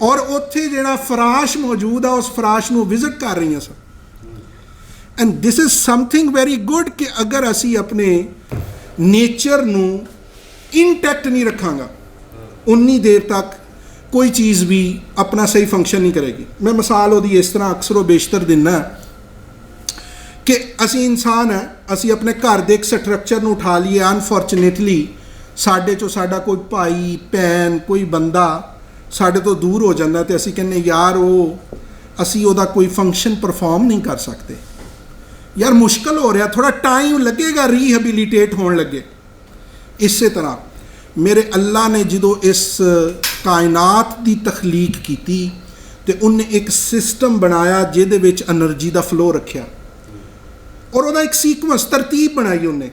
ਔਰ ਉੱਥੇ ਜਿਹੜਾ ਫਰਾਸ਼ ਮੌਜੂਦ ਆ ਉਸ ਫਰਾਸ਼ ਨੂੰ ਵਿਜ਼ਿਟ ਕਰ ਰਹੀਆਂ ਸਨ। And this is something very good ਕਿ ਅਗਰ ਅਸੀਂ ਆਪਣੇ ਨੇਚਰ ਨੂੰ ਇਨਟੈਕਟ ਨਹੀਂ ਰੱਖਾਂਗਾ ਉਨੀ ਦੇਰ ਤੱਕ ਕੋਈ ਚੀਜ਼ ਵੀ ਆਪਣਾ ਸਹੀ ਫੰਕਸ਼ਨ ਨਹੀਂ ਕਰੇਗੀ। ਮੈਂ ਮਿਸਾਲ ਉਹਦੀ ਇਸ ਤਰ੍ਹਾਂ ਅਕਸਰੋ ਬੇਸ਼ਤਰ ਦਿੰਦਾ ਕਿ ਅਸੀਂ ਇਨਸਾਨ ਹੈ, ਅਸੀਂ ਆਪਣੇ ਘਰ ਦੇ ਇੱਕ ਸਟਰਕਚਰ ਨੂੰ ਉਠਾ ਲਈਏ, ਅਨਫੋਰਚੂਨੇਟਲੀ ਸਾਡੇ 'ਚੋਂ ਸਾਡਾ ਕੋਈ ਭਾਈ ਭੈਣ ਕੋਈ ਬੰਦਾ ਸਾਡੇ ਤੋਂ ਦੂਰ ਹੋ ਜਾਂਦਾ ਤੇ ਅਸੀਂ ਕਹਿੰਦੇ ਯਾਰ ਅਸੀਂ ਉਹਦਾ ਕੋਈ ਫੰਕਸ਼ਨ ਪਰਫਾਰਮ ਨਹੀਂ ਕਰ ਸਕਦੇ, ਯਾਰ ਮੁਸ਼ਕਲ ਹੋ ਰਿਹਾ, ਥੋੜਾ ਟਾਈਮ ਲੱਗੇਗਾ ਰੀਹੈਬਿਲਿਟੇਟ ਹੋਣ ਲੱਗੇ। ਇਸੇ ਤਰ੍ਹਾਂ ਮੇਰੇ ਅੱਲਾ ਨੇ ਜਦੋਂ ਇਸ ਕਾਇਨਾਤ ਦੀ ਤਖਲੀਕ ਕੀਤੀ ਤੇ ਉਹਨੇ ਇੱਕ ਸਿਸਟਮ ਬਣਾਇਆ ਜਿਹਦੇ ਵਿੱਚ એનર્ਜੀ ਦਾ ਫਲੋ ਰੱਖਿਆ ਔਰ ਉਹਦਾ ਇੱਕ ਸੀਕੁਐਂਸ ਤਰਤੀਬ ਬਣਾਈ ਉਹਨੇ।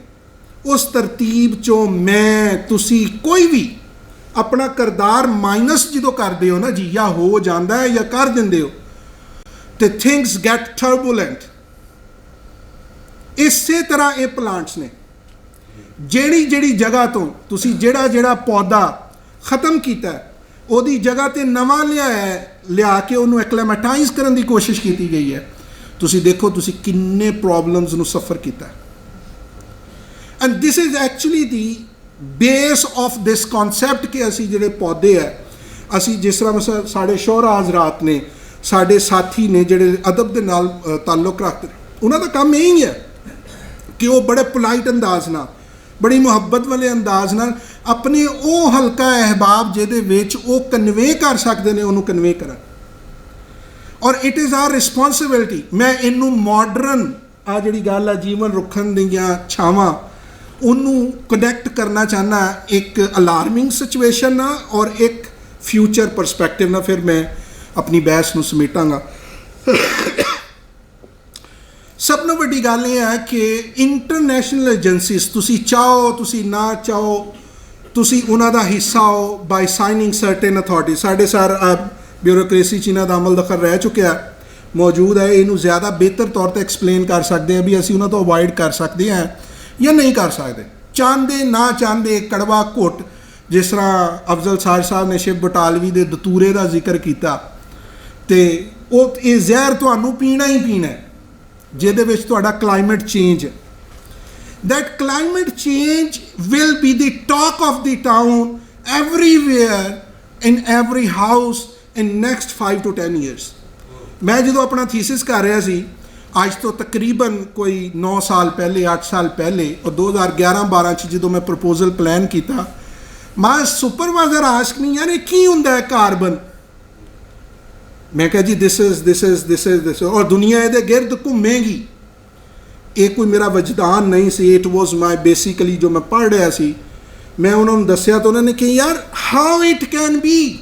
ਉਸ ਤਰਤੀਬ 'ਚੋਂ ਮੈਂ ਤੁਸੀਂ ਕੋਈ ਵੀ ਆਪਣਾ ਕਿਰਦਾਰ ਮਾਈਨਸ ਜਦੋਂ ਕਰਦੇ ਹੋ ਨਾ ਜੀ, ਜਾਂ ਹੋ ਜਾਂਦਾ ਹੈ ਜਾਂ ਕਰ ਦਿੰਦੇ ਹੋ, ਤੇ ਥਿੰਗਸ ਗੈਟ ਟਰਬੂਲੈਂਟ। ਇਸੇ ਤਰ੍ਹਾਂ ਇਹ ਪਲਾਂਟਸ ਨੇ, ਜਿਹੜੀ ਜਗ੍ਹਾ ਤੋਂ ਤੁਸੀਂ ਜਿਹੜਾ ਪੌਦਾ ਖਤਮ ਕੀਤਾ ਉਹਦੀ ਜਗ੍ਹਾ ਤੇ ਨਵਾਂ ਲਿਆ ਕੇ ਉਹਨੂੰ ਐਕਲੈਮੇਟਾਈਜ਼ ਕਰਨ ਦੀ ਕੋਸ਼ਿਸ਼ ਕੀਤੀ ਗਈ ਹੈ। ਤੁਸੀਂ ਦੇਖੋ ਤੁਸੀਂ ਕਿੰਨੇ ਪ੍ਰੋਬਲਮਸ ਨੂੰ ਸਫਰ ਕੀਤਾ। And this is actually the base of this concept ਕਿ ਅਸੀਂ ਜਿਹੜੇ ਪੌਦੇ ਹੈ, ਅਸੀਂ ਜਿਸ ਤਰ੍ਹਾਂ ਸਾਡੇ ਸ਼ੋਹਰਾ ਹਜ਼ਰਾਤ ਨੇ, ਸਾਡੇ ਸਾਥੀ ਨੇ ਜਿਹੜੇ ਅਦਬ ਦੇ ਨਾਲ ਤਾਲੁਕ ਰੱਖਦੇ, ਉਹਨਾਂ ਦਾ ਕੰਮ ਇਹ ਹੀ ਹੈ ਕਿ ਉਹ ਬੜੇ ਪੋਲਾਈਟ ਅੰਦਾਜ਼ ਨਾਲ, ਬੜੀ ਮੁਹੱਬਤ ਵਾਲੇ ਅੰਦਾਜ਼ ਨਾਲ ਆਪਣੇ ਉਹ ਹਲਕਾ ਅਹਿਬਾਬ ਜਿਹਦੇ ਵਿੱਚ ਉਹ ਕਨਵੇ ਕਰ ਸਕਦੇ ਨੇ ਉਹਨੂੰ ਕਨਵੇ ਕਰਨ। ਔਰ ਇਟ ਇਜ਼ ਆਰ ਰਿਸਪੌਂਸਿਬਿਲਿਟੀ। ਮੈਂ ਇਹਨੂੰ ਮਾਡਰਨ ਆ ਜਿਹੜੀ ਗੱਲ ਆ ਜੀਵਨ ਰੁੱਖਣ ਦੀਆਂ ਛਾਵਾਂ ਉਹਨੂੰ ਕਨੈਕਟ ਕਰਨਾ ਚਾਹੁੰਦਾ ਇੱਕ ਅਲਾਰਮਿੰਗ ਸਿਚੁਏਸ਼ਨ ਨਾਲ ਔਰ ਇੱਕ ਫਿਊਚਰ ਪਰਸਪੈਕਟਿਵ ਨਾਲ। ਫਿਰ ਮੈਂ ਆਪਣੀ ਬਹਿਸ ਨੂੰ ਸਮੇਟਾਂਗਾ। ਸਭ ਤੋਂ ਵੱਡੀ ਗੱਲ ਇਹ ਹੈ ਕਿ ਇੰਟਰਨੈਸ਼ਨਲ ਏਜੰਸੀਜ਼, ਤੁਸੀਂ ਚਾਹੋ ਤੁਸੀਂ ਨਾ ਚਾਹੋ, ਤੁਸੀਂ ਉਹਨਾਂ ਦਾ ਹਿੱਸਾ ਹੋ ਬਾਈ ਸਾਈਨਿੰਗ ਸਰਟੇਨ ਅਥਾਰਟੀ। ਸਾਡੇ ਬਿਊਰੋਕ੍ਰੇਸੀ 'ਚ ਇਹਨਾਂ ਦਾ ਅਮਲ ਦਖਲ ਰਹਿ ਚੁੱਕਿਆ ਮੌਜੂਦ ਹੈ। ਇਹਨੂੰ ਜ਼ਿਆਦਾ ਬਿਹਤਰ ਤੌਰ 'ਤੇ ਐਕਸਪਲੇਨ ਕਰ ਸਕਦੇ ਹਾਂ ਵੀ ਅਸੀਂ ਉਹਨਾਂ ਤੋਂ ਅਵੋਇਡ ਕਰ ਸਕਦੇ ਹਾਂ ਜਾਂ ਨਹੀਂ ਕਰ ਸਕਦੇ। ਚਾਹੁੰਦੇ ਨਾ ਚਾਹੁੰਦੇ ਕੜਵਾ ਘੁੱਟ, ਜਿਸ ਤਰ੍ਹਾਂ ਅਫਜ਼ਲ ਸਾਜ ਸਾਹਿਬ ਨੇ ਸ਼ਿਵ ਬਟਾਲਵੀ ਦੇ ਦਤੂਰੇ ਦਾ ਜ਼ਿਕਰ ਕੀਤਾ, ਤੇ ਇਹ ਜ਼ਹਿਰ ਤੁਹਾਨੂੰ ਪੀਣਾ ਹੀ ਪੀਣਾ ਜਿਹਦੇ ਵਿੱਚ ਤੁਹਾਡਾ climate change. that climate change will be the talk of the town everywhere in every house in next 5 to 10 years। ਮੈਂ ਜਦੋਂ ਆਪਣਾ ਥੀਸਿਸ ਕਰ ਰਿਹਾ ਸੀ ਅੱਜ ਤੋਂ ਤਕਰੀਬਨ ਕੋਈ 9 ਸਾਲ ਪਹਿਲੇ 8 ਸਾਲ ਪਹਿਲੇ, ਔਰ 2011-12 'ਚ ਜਦੋਂ ਮੈਂ ਪ੍ਰਪੋਜ਼ਲ ਪਲਾਨ ਕੀਤਾ, ਮੈਂ ਸੁਪਰਵਾਈਜ਼ਰ ਆਸਕ ਨਹੀਂ ਯਾਰ ਇਹ ਕੀ ਹੁੰਦਾ ਹੈ ਕਾਰਬਨ। ਮੈਂ ਕਿਹਾ ਜੀ ਦਿਸ ਇਜ਼ ਔਰ ਦੁਨੀਆ ਇਹਦੇ ਗਿਰਦ ਘੁੰਮੇਗੀ। ਇਹ ਕੋਈ ਮੇਰਾ ਵਜਦਾਨ ਨਹੀਂ ਸੀ, ਇਟ ਵਾਜ਼ ਮਾਈ ਬੇਸਿਕਲੀ ਜੋ ਮੈਂ ਪੜ੍ਹ ਰਿਹਾ ਸੀ। ਮੈਂ ਉਹਨਾਂ ਨੂੰ ਦੱਸਿਆ ਤਾਂ ਉਹਨਾਂ ਨੇ ਕਿਹਾ ਯਾਰ ਹਾਊ ਇਟ ਕੈਨ ਬੀ।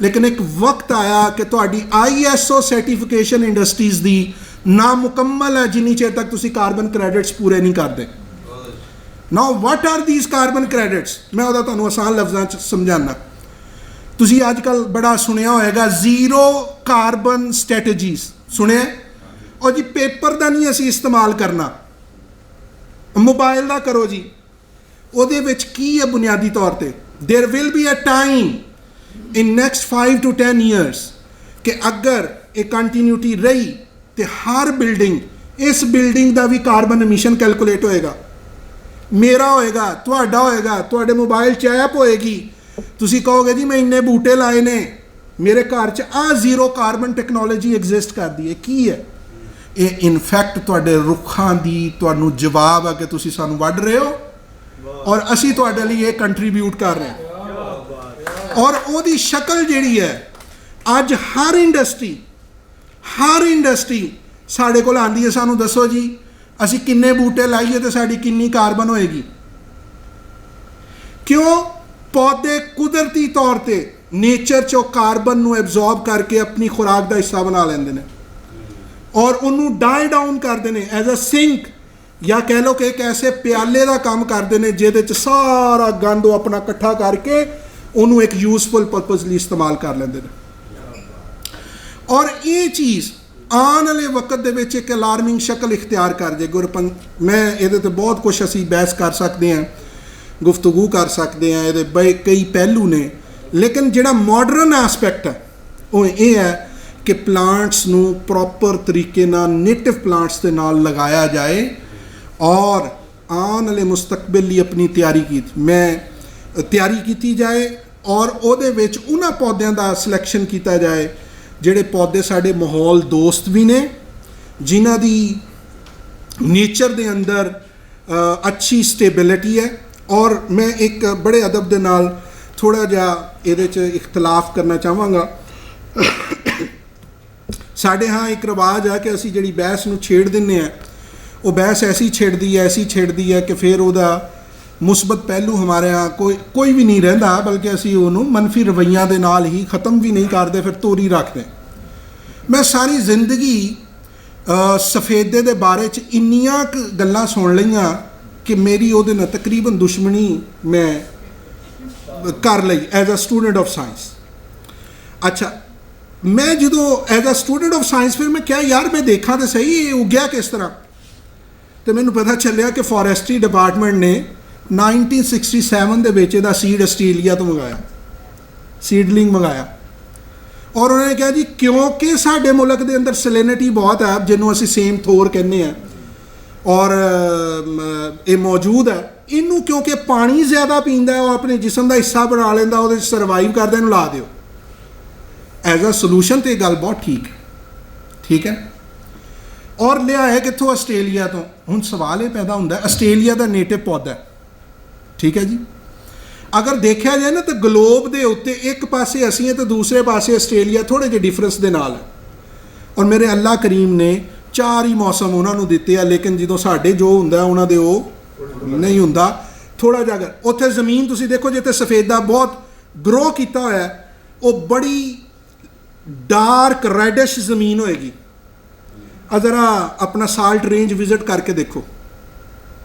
ਲੇਕਿਨ ਇੱਕ ਵਕਤ ਆਇਆ ਕਿ ਤੁਹਾਡੀ ISO ਸਰਟੀਫਿਕੇਸ਼ਨ ਇੰਡਸਟਰੀਜ਼ ਦੀ ਨਾਮੁਕੰਮਲ ਹੈ ਜਿੰਨੀ ਚਿਰ ਤੱਕ ਤੁਸੀਂ ਕਾਰਬਨ ਕ੍ਰੈਡਿਟਸ ਪੂਰੇ ਨਹੀਂ ਕਰਦੇ। Now what are these carbon credits? ਮੈਂ ਉਹਦਾ ਤੁਹਾਨੂੰ ਆਸਾਨ ਲਫ਼ਜ਼ਾਂ 'ਚ ਸਮਝਾਉਣਾ। ਤੁਸੀਂ ਅੱਜ ਕੱਲ੍ਹ ਬੜਾ ਸੁਣਿਆ ਹੋਏਗਾ ਜ਼ੀਰੋ ਕਾਰਬਨ ਸਟ੍ਰੈਟੇਜੀਜ਼, ਸੁਣਿਆ? ਔਰ ਜੀ ਪੇਪਰ ਦਾ ਨਹੀਂ ਅਸੀਂ ਇਸਤੇਮਾਲ ਕਰਨਾ, ਮੋਬਾਈਲ ਦਾ ਕਰੋ ਜੀ। ਉਹਦੇ ਵਿੱਚ ਕੀ ਹੈ ਬੁਨਿਆਦੀ ਤੌਰ ਤੇ? There will be a time in next 5 to 10 years ਕਿ ਅਗਰ ਇਹ ਕੰਟੀਨਿਊਟੀ ਰਹੀ ਤੇ ਹਰ ਬਿਲਡਿੰਗ, ਇਸ ਬਿਲਡਿੰਗ ਦਾ ਵੀ ਕਾਰਬਨ ਐਮਿਸ਼ਨ ਕੈਲਕੂਲੇਟ ਹੋਏਗਾ, ਮੇਰਾ ਹੋਏਗਾ, ਤੁਹਾਡਾ ਹੋਏਗਾ, ਤੁਹਾਡੇ ਮੋਬਾਈਲ 'ਚ ਐਪ ਹੋਏਗੀ। ਤੁਸੀਂ ਕਹੋਗੇ ਜੀ ਮੈਂ ਇੰਨੇ ਬੂਟੇ ਲਾਏ ਨੇ, ਮੇਰੇ ਘਰ 'ਚ ਜ਼ੀਰੋ ਕਾਰਬਨ ਟੈਕਨੋਲੋਜੀ ਐਗਜ਼ਿਸਟ ਕਰਦੀ ਹੈ। ਕੀ ਹੈ ਇਹ? ਇਨਫੈਕਟ ਤੁਹਾਡੇ ਰੁੱਖਾਂ ਦੀ ਤੁਹਾਨੂੰ ਜਵਾਬ ਆ ਕਿ ਤੁਸੀਂ ਸਾਨੂੰ ਵੱਢ ਰਹੇ ਹੋ ਔਰ ਅਸੀਂ ਤੁਹਾਡੇ ਲਈ ਇਹ ਕੰਟਰੀਬਿਊਟ ਕਰ ਰਹੇ ਹਾਂ। ਔਰ ਉਹਦੀ ਸ਼ਕਲ ਜਿਹੜੀ ਹੈ ਅੱਜ ਹਰ ਇੰਡਸਟਰੀ ਸਾਡੇ ਕੋਲ ਆਉਂਦੀ ਹੈ, ਸਾਨੂੰ ਦੱਸੋ ਜੀ ਅਸੀਂ ਕਿੰਨੇ ਬੂਟੇ ਲਾਈਏ ਤੇ ਸਾਡੀ ਕਿੰਨੀ ਕਾਰਬਨ ਹੋਏਗੀ। ਕਿਉਂ? ਪੌਦੇ ਕੁਦਰਤੀ ਤੌਰ ਤੇ ਨੇਚਰ 'ਚੋਂ ਕਾਰਬਨ ਨੂੰ ਐਬਜ਼ੌਰਬ ਕਰਕੇ ਆਪਣੀ ਖੁਰਾਕ ਦਾ ਹਿੱਸਾ ਬਣਾ ਲੈਂਦੇ ਨੇ ਔਰ ਉਹਨੂੰ ਡਾਈ ਡਾਊਨ ਕਰਦੇ ਨੇ ਐਜ਼ ਅ ਸਿੰਕ, ਜਾਂ ਕਹਿ ਲਓ ਕਿ ਇੱਕ ਐਸੇ ਪਿਆਲੇ ਦਾ ਕੰਮ ਕਰਦੇ ਨੇ ਜਿਹਦੇ 'ਚ ਸਾਰਾ ਗੰਦ ਉਹ ਆਪਣਾ ਇਕੱਠਾ ਕਰਕੇ ਉਹਨੂੰ ਇੱਕ ਯੂਜ਼ਫੁਲ ਪਰਪਸ ਲਈ ਇਸਤੇਮਾਲ ਕਰ ਲੈਂਦੇ ਨੇ। ਔਰ ਇਹ ਚੀਜ਼ ਆਉਣ ਵਾਲੇ ਵਕਤ ਦੇ ਵਿੱਚ ਇੱਕ ਅਲਾਰਮਿੰਗ ਸ਼ਕਲ ਇਖਤਿਆਰ ਕਰ ਜਾਏ। ਮੈਂ ਇਹਦੇ 'ਤੇ ਬਹੁਤ ਕੁਛ ਅਸੀਂ ਬਹਿਸ ਕਰ ਸਕਦੇ ਹਾਂ, ਗੁਫ਼ਤਗੂ ਕਰ ਸਕਦੇ ਹਾਂ, ਇਹਦੇ ਕਈ ਪਹਿਲੂ ਨੇ। ਲੇਕਿਨ ਜਿਹੜਾ ਮਾਡਰਨ ਐਸਪੈਕਟ ਹੈ ਉਹ ਇਹ ਹੈ ਕਿ ਪਲਾਂਟਸ ਨੂੰ ਪ੍ਰੋਪਰ ਤਰੀਕੇ ਨਾਲ ਨੇਟਿਵ ਪਲਾਂਟਸ ਦੇ ਨਾਲ ਲਗਾਇਆ ਜਾਏ ਔਰ ਆਉਣ ਵਾਲੇ ਮੁਸਤਕਬਲ ਲਈ ਆਪਣੀ ਤਿਆਰੀ ਕੀਤੀ ਜਾਏ ਔਰ ਉਹਦੇ ਵਿੱਚ ਉਹਨਾਂ ਪੌਦਿਆਂ ਦਾ ਸਿਲੈਕਸ਼ਨ ਕੀਤਾ ਜਾਏ ਜਿਹੜੇ ਪੌਦੇ ਸਾਡੇ ਮਾਹੌਲ ਦੋਸਤ ਵੀ ਨੇ, ਜਿਨ੍ਹਾਂ ਦੀ ਨੇਚਰ ਦੇ ਅੰਦਰ ਅੱਛੀ ਸਟੇਬਿਲਿਟੀ ਹੈ। ਔਰ ਮੈਂ ਇੱਕ ਬੜੇ ਅਦਬ ਦੇ ਨਾਲ ਥੋੜ੍ਹਾ ਜਿਹਾ ਇਹਦੇ 'ਚ ਇਖਤਲਾਫ ਕਰਨਾ ਚਾਹਾਂਗਾ। ਸਾਡੇ ਹਾਂ ਇੱਕ ਰਿਵਾਜ ਹੈ ਕਿ ਅਸੀਂ ਜਿਹੜੀ ਬਹਿਸ ਨੂੰ ਛੇੜ ਦਿੰਦੇ ਹਾਂ, ਉਹ ਬਹਿਸ ਐਸੀ ਛੇੜਦੀ ਹੈ ਕਿ ਫਿਰ ਉਹਦਾ ਮੁਸਬਤ ਪਹਿਲੂ ਹਮਾਰੇ यहाँ ਕੋਈ ਵੀ ਨਹੀਂ ਰਹਿੰਦਾ, ਬਲਕਿ ਅਸੀਂ ਉਹਨੂੰ ਮੰਨਫੀ ਰਵੱਈਆਂ ਦੇ ਨਾਲ ਹੀ ख़त्म ਵੀ ਨਹੀਂ ਕਰਦੇ, ਫਿਰ ਤੋਰੀ ਰੱਖਦੇ। ਮੈਂ ਸਾਰੀ ਜ਼ਿੰਦਗੀ ਸਫੇਦੇ ਦੇ ਬਾਰੇ 'ਚ ਇੰਨੀਆਂ ਕੁ ਗੱਲਾਂ ਸੁਣ ਲਈਆਂ ਕਿ ਮੇਰੀ ਉਹਦੇ ਨਾਲ ਤਕਰੀਬਨ ਦੁਸ਼ਮਣੀ ਮੈਂ ਕਰ ਲਈ as a student of science. ਅੱਛਾ, ਮੈਂ ਜਦੋਂ as a student of science ਫਿਰ ਮੈਂ ਕਿਹਾ ਯਾਰ ਮੈਂ ਦੇਖਾਂ ਤਾਂ ਸਹੀ ਇਹ ਉੱਗਿਆ ਕਿਸ ਤਰ੍ਹਾਂ, ਤੇ ਮੈਨੂੰ ਪਤਾ ਚੱਲਿਆ ਕਿ ਫੋਰੈਸਟਰੀ ਡਿਪਾਰਟਮੈਂਟ ਨੇ 1967 ਦੇ ਵਿੱਚ ਇਹਦਾ ਸੀਡ ਆਸਟ੍ਰੇਲੀਆ ਤੋਂ ਮੰਗਾਇਆ, ਸੀਡਲਿੰਗ ਮੰਗਾਇਆ। ਔਰ ਉਹਨਾਂ ਨੇ ਕਿਹਾ ਜੀ ਕਿਉਂਕਿ ਸਾਡੇ ਮੁਲਕ ਦੇ ਅੰਦਰ ਸੈਲੇਨਿਟੀ ਬਹੁਤ ਹੈ, ਜਿਹਨੂੰ ਅਸੀਂ ਸੇਮ ਥੋਰ ਕਹਿੰਦੇ ਹਾਂ, ਔਰ ਇਹ ਮੌਜੂਦ ਹੈ, ਇਹਨੂੰ ਕਿਉਂਕਿ ਪਾਣੀ ਜ਼ਿਆਦਾ ਪੀਂਦਾ ਉਹ ਆਪਣੇ ਜਿਸਮ ਦਾ ਹਿੱਸਾ ਬਣਾ ਲੈਂਦਾ, ਉਹਦੇ 'ਚ ਸਰਵਾਈਵ ਕਰਦਾ, ਇਹਨੂੰ ਲਾ ਦਿਓ ਐਜ਼ ਅ ਸੋਲੂਸ਼ਨ। ਤੇ ਇਹ ਗੱਲ ਬਹੁਤ ਠੀਕ ਹੈ। ਔਰ ਲਿਆਇਆ ਕਿੱਥੋਂ? ਆਸਟ੍ਰੇਲੀਆ ਤੋਂ। ਹੁਣ ਸਵਾਲ ਇਹ ਪੈਦਾ ਹੁੰਦਾ ਆਸਟ੍ਰੇਲੀਆ ਦਾ ਨੇਟਿਵ ਪੌਦਾ, ਠੀਕ ਹੈ ਜੀ। ਅਗਰ ਦੇਖਿਆ ਜਾਏ ਨਾ ਤਾਂ ਗਲੋਬ ਦੇ ਉੱਤੇ ਇੱਕ ਪਾਸੇ ਅਸੀਂ ਤੇ ਦੂਸਰੇ ਪਾਸੇ ਆਸਟ੍ਰੇਲੀਆ ਥੋੜ੍ਹੇ ਜਿਹੇ ਡਿਫਰੈਂਸ ਦੇ ਨਾਲ ਹੈ। ਔਰ ਮੇਰੇ ਅੱਲਾ ਕਰੀਮ ਨੇ 4 ਹੀ ਮੌਸਮ ਉਹਨਾਂ ਨੂੰ ਦਿੱਤੇ ਆ, ਲੇਕਿਨ ਜਦੋਂ ਸਾਡੇ ਜੋ ਹੁੰਦਾ ਉਹਨਾਂ ਦੇ ਉਹ ਨਹੀਂ ਹੁੰਦਾ। ਥੋੜ੍ਹਾ ਜਿਹਾ ਅਗਰ ਉੱਥੇ ਜ਼ਮੀਨ ਤੁਸੀਂ ਦੇਖੋ ਜਿੱਥੇ ਸਫੇਦਾ ਬਹੁਤ ਗਰੋ ਕੀਤਾ ਹੋਇਆ, ਉਹ ਬੜੀ ਡਾਰਕ ਰੈਡਿਸ਼ ਜ਼ਮੀਨ ਹੋਏਗੀ। ज़रा अपना साल्ट रेंज विजिट करके देखो,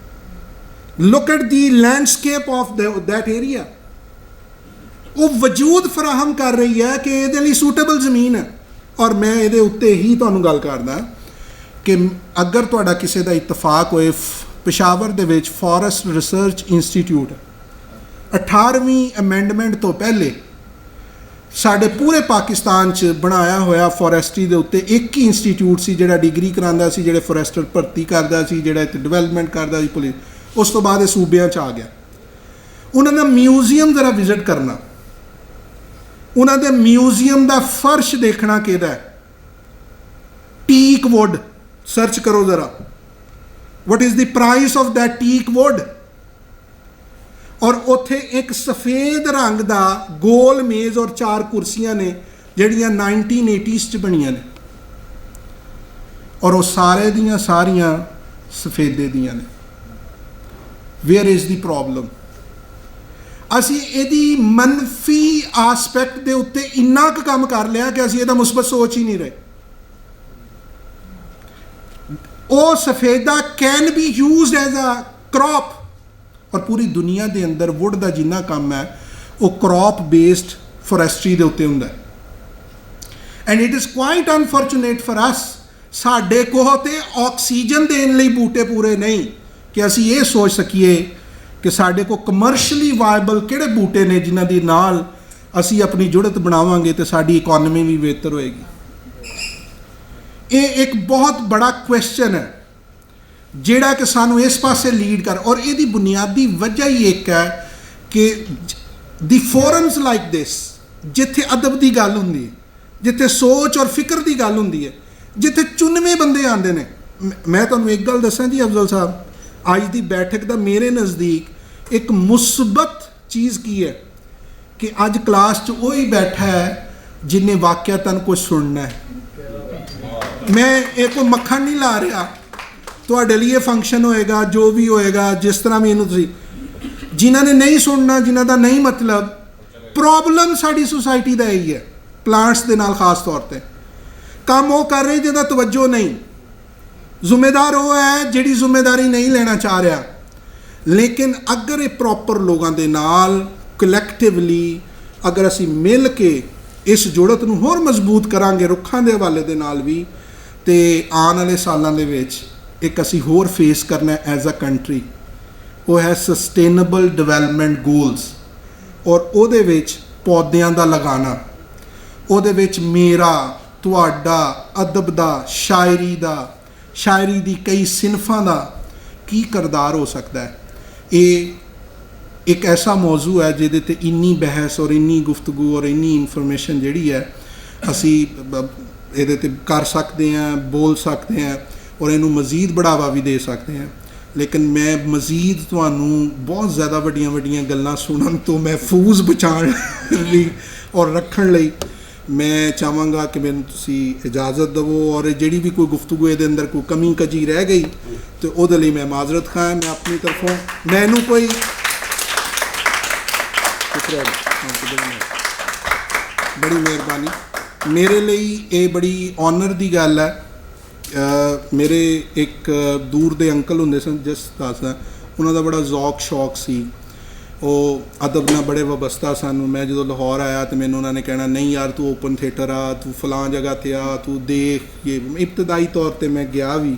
look at the landscape of that area. वो वजूद फराहम कर रही है कि ये लिए सूटेबल ज़मीन है। और मैं ये उत्ते ही तुहानूं गल करदा कि अगर तुहाडा किसी का इतफाक होए, पेशावर दे विच फॉरेस्ट रिसर्च इंस्टीट्यूट 18ਵੀਂ अमेंडमेंट तो पहले ਸਾਡੇ ਪੂਰੇ ਪਾਕਿਸਤਾਨ 'ਚ ਬਣਾਇਆ ਹੋਇਆ ਫੋਰੈਸਟਰੀ ਦੇ ਉੱਤੇ ਇੱਕ ਹੀ ਇੰਸਟੀਚਿਊਟ ਸੀ ਜਿਹੜਾ ਡਿਗਰੀ ਕਰਾਉਂਦਾ ਸੀ, ਜਿਹੜੇ ਫੋਰੈਸਟਰ ਭਰਤੀ ਕਰਦਾ ਸੀ, ਜਿਹੜਾ ਇੱਥੇ ਡਿਵੈਲਪਮੈਂਟ ਕਰਦਾ ਸੀ ਪੁਲਿਸ। ਉਸ ਤੋਂ ਬਾਅਦ ਇਹ ਸੂਬਿਆਂ 'ਚ ਆ ਗਿਆ। ਉਹਨਾਂ ਦਾ ਮਿਊਜ਼ੀਅਮ ਜ਼ਰਾ ਵਿਜ਼ਿਟ ਕਰਨਾ, ਉਹਨਾਂ ਦੇ ਮਿਊਜ਼ੀਅਮ ਦਾ ਫਰਸ਼ ਦੇਖਣਾ ਕਿਹਦਾ ਹੈ। ਟੀਕ ਵੁੱਡ ਸਰਚ ਕਰੋ ਜ਼ਰਾ, what is the price of that teak wood. ਔਰ ਉੱਥੇ ਇੱਕ ਸਫੇਦ ਰੰਗ ਦਾ ਗੋਲ ਮੇਜ਼ ਔਰ 4 ਕੁਰਸੀਆਂ ਨੇ ਜਿਹੜੀਆਂ 1980s 'ਚ ਬਣੀਆਂ ਨੇ, ਔਰ ਉਹ ਸਾਰੇ ਦੀਆਂ ਸਾਰੀਆਂ ਸਫੇਦੇ ਦੀਆਂ ਨੇ। Where is the problem? ਅਸੀਂ ਇਹਦੀ ਮੰਨਫੀ ਆਸਪੈਕਟ ਦੇ ਉੱਤੇ ਇੰਨਾ ਕੁ ਕੰਮ ਕਰ ਲਿਆ ਕਿ ਅਸੀਂ ਇਹਦਾ ਮੁਸਬਤ ਸੋਚ ਹੀ ਨਹੀਂ ਰਹੇ। ਉਹ ਸਫੇਦਾ can be used as a crop. और पूरी दुनिया के अंदर वुड का जिन्ना काम है वो क्रॉप बेस्ड फॉरेस्ट्री के उत्ते हुंदा है। And it is quite unfortunate for us, साडे कोल ते ऑक्सीजन देने लई बूटे पूरे नहीं कि असी ये सोच सकीए कि साडे को कमर्शली वायबल किहड़े बूटे ने जिन्हां दी नाल असी अपनी जुड़त बनावांगे तो साडी इकोनॉमी भी बेहतर होएगी। ये एक बहुत बड़ा क्वेश्चन है ਜਿਹੜਾ ਕਿ ਸਾਨੂੰ ਇਸ ਪਾਸੇ ਲੀਡ ਕਰ। ਔਰ ਇਹਦੀ ਬੁਨਿਆਦੀ ਵਜ੍ਹਾ ਹੀ ਇੱਕ ਹੈ ਕਿ ਦੀ ਫੋਰਮਸ ਲਾਈਕ ਦਿਸ, ਜਿੱਥੇ ਅਦਬ ਦੀ ਗੱਲ ਹੁੰਦੀ ਹੈ, ਜਿੱਥੇ ਸੋਚ ਔਰ ਫਿਕਰ ਦੀ ਗੱਲ ਹੁੰਦੀ ਹੈ, ਜਿੱਥੇ ਚੁਣਵੇਂ ਬੰਦੇ ਆਉਂਦੇ ਨੇ। ਮੈਂ ਤੁਹਾਨੂੰ ਇੱਕ ਗੱਲ ਦੱਸਾਂ ਜੀ ਅਫਜ਼ਲ ਸਾਹਿਬ, ਅੱਜ ਦੀ ਬੈਠਕ ਦਾ ਮੇਰੇ ਨਜ਼ਦੀਕ ਇੱਕ ਮੁਸਬਤ ਚੀਜ਼ ਕੀ ਹੈ ਕਿ ਅੱਜ ਕਲਾਸ 'ਚ ਉਹੀ ਬੈਠਾ ਹੈ ਜਿੰਨੇ ਵਾਕਿਆਤਨ ਕੁਝ ਸੁਣਨਾ ਹੈ। ਮੈਂ ਇਹ ਕੋਈ ਮੱਖਣ ਨਹੀਂ ਲਾ ਰਿਹਾ, ਤੁਹਾਡੇ ਲਈ ਇਹ ਫੰਕਸ਼ਨ ਹੋਏਗਾ, ਜੋ ਵੀ ਹੋਏਗਾ, ਜਿਸ ਤਰ੍ਹਾਂ ਵੀ ਇਹਨੂੰ ਤੁਸੀਂ, ਜਿਨ੍ਹਾਂ ਨੇ ਨਹੀਂ ਸੁਣਨਾ, ਜਿਨ੍ਹਾਂ ਦਾ ਨਹੀਂ ਮਤਲਬ। ਪ੍ਰੋਬਲਮ ਸਾਡੀ ਸੁਸਾਇਟੀ ਦਾ ਇਹੀ ਹੈ, ਪਲਾਂਟਸ ਦੇ ਨਾਲ ਖਾਸ ਤੌਰ 'ਤੇ ਕੰਮ ਉਹ ਕਰ ਰਹੇ ਜਿਹਦਾ ਤਵੱਜੋ ਨਹੀਂ। ਜ਼ਿੰਮੇਦਾਰ ਉਹ ਹੈ ਜਿਹੜੀ ਜ਼ਿੰਮੇਦਾਰੀ ਨਹੀਂ ਲੈਣਾ ਚਾਹ ਰਿਹਾ। ਲੇਕਿਨ ਅਗਰ ਇਹ ਪ੍ਰੋਪਰ ਲੋਕਾਂ ਦੇ ਨਾਲ ਕਲੈਕਟਿਵਲੀ ਅਗਰ ਅਸੀਂ ਮਿਲ ਕੇ ਇਸ ਜੁੜਤ ਨੂੰ ਹੋਰ ਮਜ਼ਬੂਤ ਕਰਾਂਗੇ ਰੁੱਖਾਂ ਦੇ ਹਵਾਲੇ ਦੇ ਨਾਲ ਵੀ, ਤੇ ਆਉਣ ਵਾਲੇ ਸਾਲਾਂ ਦੇ ਵਿੱਚ ਇੱਕ ਅਸੀਂ ਹੋਰ ਫੇਸ ਕਰਨਾ ਐਜ਼ ਅ ਕੰਟਰੀ, ਉਹ ਹੈ ਸਸਟੇਨੇਬਲ ਡਿਵੈਲਪਮੈਂਟ ਗੋਲਸ। ਔਰ ਉਹਦੇ ਵਿੱਚ ਪੌਦਿਆਂ ਦਾ ਲਗਾਉਣਾ, ਉਹਦੇ ਵਿੱਚ ਮੇਰਾ, ਤੁਹਾਡਾ, ਅਦਬ ਦਾ, ਸ਼ਾਇਰੀ ਦੀ ਕਈ ਸਿਨਫਾਂ ਦਾ ਕੀ ਕਿਰਦਾਰ ਹੋ ਸਕਦਾ ਹੈ। ਇਹ ਇੱਕ ਐਸਾ ਮੌਜੂ ਹੈ ਜਿਹਦੇ 'ਤੇ ਇੰਨੀ ਬਹਿਸ ਔਰ ਇੰਨੀ ਗੁਫ਼ਤਗੂ ਔਰ ਇੰਨੀ ਇਨਫੋਰਮੇਸ਼ਨ ਜਿਹੜੀ ਹੈ ਅਸੀਂ ਇਹਦੇ 'ਤੇ ਕਰ ਸਕਦੇ ਹਾਂ, ਬੋਲ ਸਕਦੇ ਹਾਂ ਔਰ ਇਹਨੂੰ ਮਜ਼ੀਦ ਬੜਾਵਾ ਵੀ ਦੇ ਸਕਦੇ ਹਾਂ। ਲੇਕਿਨ ਮੈਂ ਮਜ਼ੀਦ ਤੁਹਾਨੂੰ ਬਹੁਤ ਜ਼ਿਆਦਾ ਵੱਡੀਆਂ ਗੱਲਾਂ ਸੁਣਨ ਤੋਂ ਮਹਿਫੂਜ਼ ਬਚਾਉਣ ਲਈ ਔਰ ਰੱਖਣ ਲਈ ਮੈਂ ਚਾਹਾਂਗਾ ਕਿ ਮੈਨੂੰ ਤੁਸੀਂ ਇਜਾਜ਼ਤ ਦੇਵੋ, ਔਰ ਜਿਹੜੀ ਵੀ ਕੋਈ ਗੁਫ਼ਤਗੂ ਇਹਦੇ ਅੰਦਰ ਕੋਈ ਕਮੀ ਕਜੀ ਰਹਿ ਗਈ ਤੇ ਉਹਦੇ ਲਈ ਮੈਂ ਮਾਜ਼ਰਤ ਖਾਂ। ਮੈਂ ਆਪਣੀ ਤਰਫੋਂ ਮੈਨੂੰ ਕੋਈ ਬੜੀ ਮਿਹਰਬਾਨੀ, ਮੇਰੇ ਲਈ ਇਹ ਬੜੀ ਔਨਰ ਦੀ ਗੱਲ ਹੈ। ਮੇਰੇ ਇੱਕ ਦੂਰ ਦੇ ਅੰਕਲ ਹੁੰਦੇ ਸਨ, ਜਿਸ ਦੱਸਦਾ ਉਹਨਾਂ ਦਾ ਬੜਾ ਜ਼ੌਕ ਸ਼ੌਕ ਸੀ, ਉਹ ਅਦਬ ਨਾਲ ਬੜੇ ਵਬਸਤਾ ਸਨ। ਮੈਂ ਜਦੋਂ ਲਾਹੌਰ ਆਇਆ ਤਾਂ ਮੈਨੂੰ ਉਹਨਾਂ ਨੇ ਕਹਿਣਾ, ਨਹੀਂ ਯਾਰ ਤੂੰ ਓਪਨ ਥੀਏਟਰ ਆ, ਤੂੰ ਫਲਾਂ ਜਗ੍ਹਾ 'ਤੇ ਆ, ਤੂੰ ਦੇਖ। ਇਹ ਇਬਤਦਾਈ ਤੌਰ 'ਤੇ ਮੈਂ ਗਿਆ ਵੀ,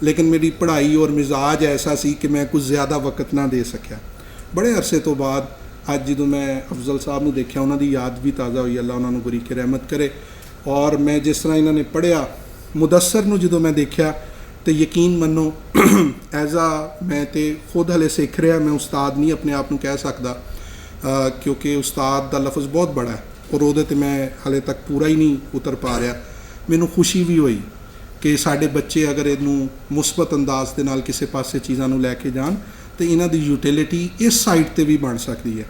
ਲੇਕਿਨ ਮੇਰੀ ਪੜ੍ਹਾਈ ਔਰ ਮਿਜ਼ਾਜ ਐਸਾ ਸੀ ਕਿ ਮੈਂ ਕੁਝ ਜ਼ਿਆਦਾ ਵਕਤ ਨਾ ਦੇ ਸਕਿਆ। ਬੜੇ ਅਰਸੇ ਤੋਂ ਬਾਅਦ ਅੱਜ ਜਦੋਂ ਮੈਂ ਅਫਜ਼ਲ ਸਾਹਿਬ ਨੂੰ ਦੇਖਿਆ, ਉਹਨਾਂ ਦੀ ਯਾਦ ਵੀ ਤਾਜ਼ਾ ਹੋਈ, ਅੱਲਾ ਉਹਨਾਂ ਨੂੰ ਬਰੀਕ ਰਹਿਮਤ ਕਰੇ। ਔਰ ਮੈਂ ਜਿਸ ਤਰ੍ਹਾਂ ਇਹਨਾਂ ਨੇ ਪੜ੍ਹਿਆ, ਮੁਦੱਸਰ ਨੂੰ ਜਦੋਂ ਮੈਂ ਦੇਖਿਆ ਤੇ ਯਕੀਨ ਮੰਨੋ ਐਜ਼ ਆ, ਮੈਂ ਤੇ ਖੁਦ ਹਲੇ ਸਿੱਖ ਰਿਹਾ, ਮੈਂ ਉਸਤਾਦ ਨਹੀਂ ਆਪਣੇ ਆਪ ਨੂੰ ਕਹਿ ਸਕਦਾ, ਕਿਉਂਕਿ ਉਸਤਾਦ ਦਾ ਲਫ਼ਜ਼ ਬਹੁਤ ਬੜਾ ਹੈ ਔਰ ਉਹਦੇ 'ਤੇ ਮੈਂ ਹਲੇ ਤੱਕ ਪੂਰਾ ਹੀ ਨਹੀਂ ਉਤਰ ਪਾ ਰਿਹਾ। ਮੈਨੂੰ ਖੁਸ਼ੀ ਵੀ ਹੋਈ ਕਿ ਸਾਡੇ ਬੱਚੇ ਅਗਰ ਇਹਨੂੰ ਮੁਸਬਤ ਅੰਦਾਜ਼ ਦੇ ਨਾਲ ਕਿਸੇ ਪਾਸੇ ਚੀਜ਼ਾਂ ਨੂੰ ਲੈ ਕੇ ਜਾਣ ਤੇ ਇਹਨਾਂ ਦੀ ਯੂਟਿਲਿਟੀ ਇਸ ਸਾਈਡ 'ਤੇ ਵੀ ਬਣ ਸਕਦੀ ਹੈ।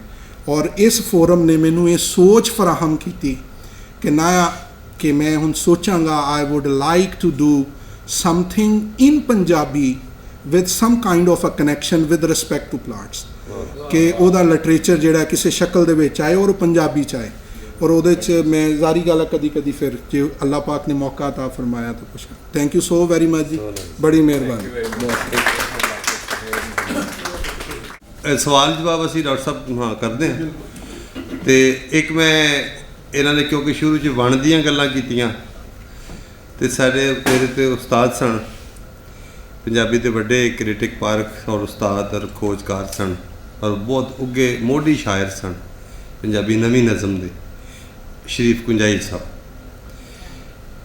ਔਰ ਇਸ ਫੋਰਮ ਨੇ ਮੈਨੂੰ ਇਹ ਸੋਚ ਫਰਾਹਮ ਕੀਤੀ ਕਿ ਮੈਂ ਹੁਣ ਸੋਚਾਂਗਾ, I would like to do something in Punjabi with some kind of a connection with respect to plants, ਕਿ ਉਹਦਾ ਲਿਟਰੇਚਰ ਜਿਹੜਾ ਕਿਸੇ ਸ਼ਕਲ ਦੇ ਵਿੱਚ ਆਏ ਔਰ ਉਹ ਪੰਜਾਬੀ ਚ ਆਏ। ਔਰ ਉਹਦੇ 'ਚ ਮੈਂ ਜ਼ਾਰੀ ਗੱਲ ਕਦੀ ਫਿਰ ਜੇ ਅੱਲਾਹ ਪਾਕ ਨੇ ਮੌਕਾ ਅਤਾ ਫਰਮਾਇਆ ਤਾਂ ਕੁਛ। Thank you so very much ਜੀ, ਬੜੀ ਮਿਹਰਬਾਨੀ। ਸਵਾਲ ਜਵਾਬ ਅਸੀਂ ਡਾਕਟਰ ਸਾਹਿਬ ਹਾਂ ਕਰਦੇ ਹਾਂ। ਤੇ ਇੱਕ ਮੈਂ ਇਹਨਾਂ ਨੇ ਕਿਉਂਕਿ ਸ਼ੁਰੂ 'ਚ ਵਣ ਦੀਆਂ ਗੱਲਾਂ ਕੀਤੀਆਂ ਤੇ ਮੇਰੇ ਤੇ ਉਸਤਾਦ ਸਨ, ਪੰਜਾਬੀ ਦੇ ਵੱਡੇ ਕ੍ਰਿਟਿਕ ਪਾਰਕ ਔਰ ਉਸਤਾਦ ਔਰ ਖੋਜਕਾਰ ਸਨ ਔਰ ਬਹੁਤ ਉੱਘੇ ਮੋਢੀ ਸ਼ਾਇਰ ਸਨ ਪੰਜਾਬੀ ਨਵੀਂ ਨਜ਼ਮ ਦੇ, ਸ਼ਰੀਫ ਕੁੰਜਾਈ ਸਾਹਿਬ।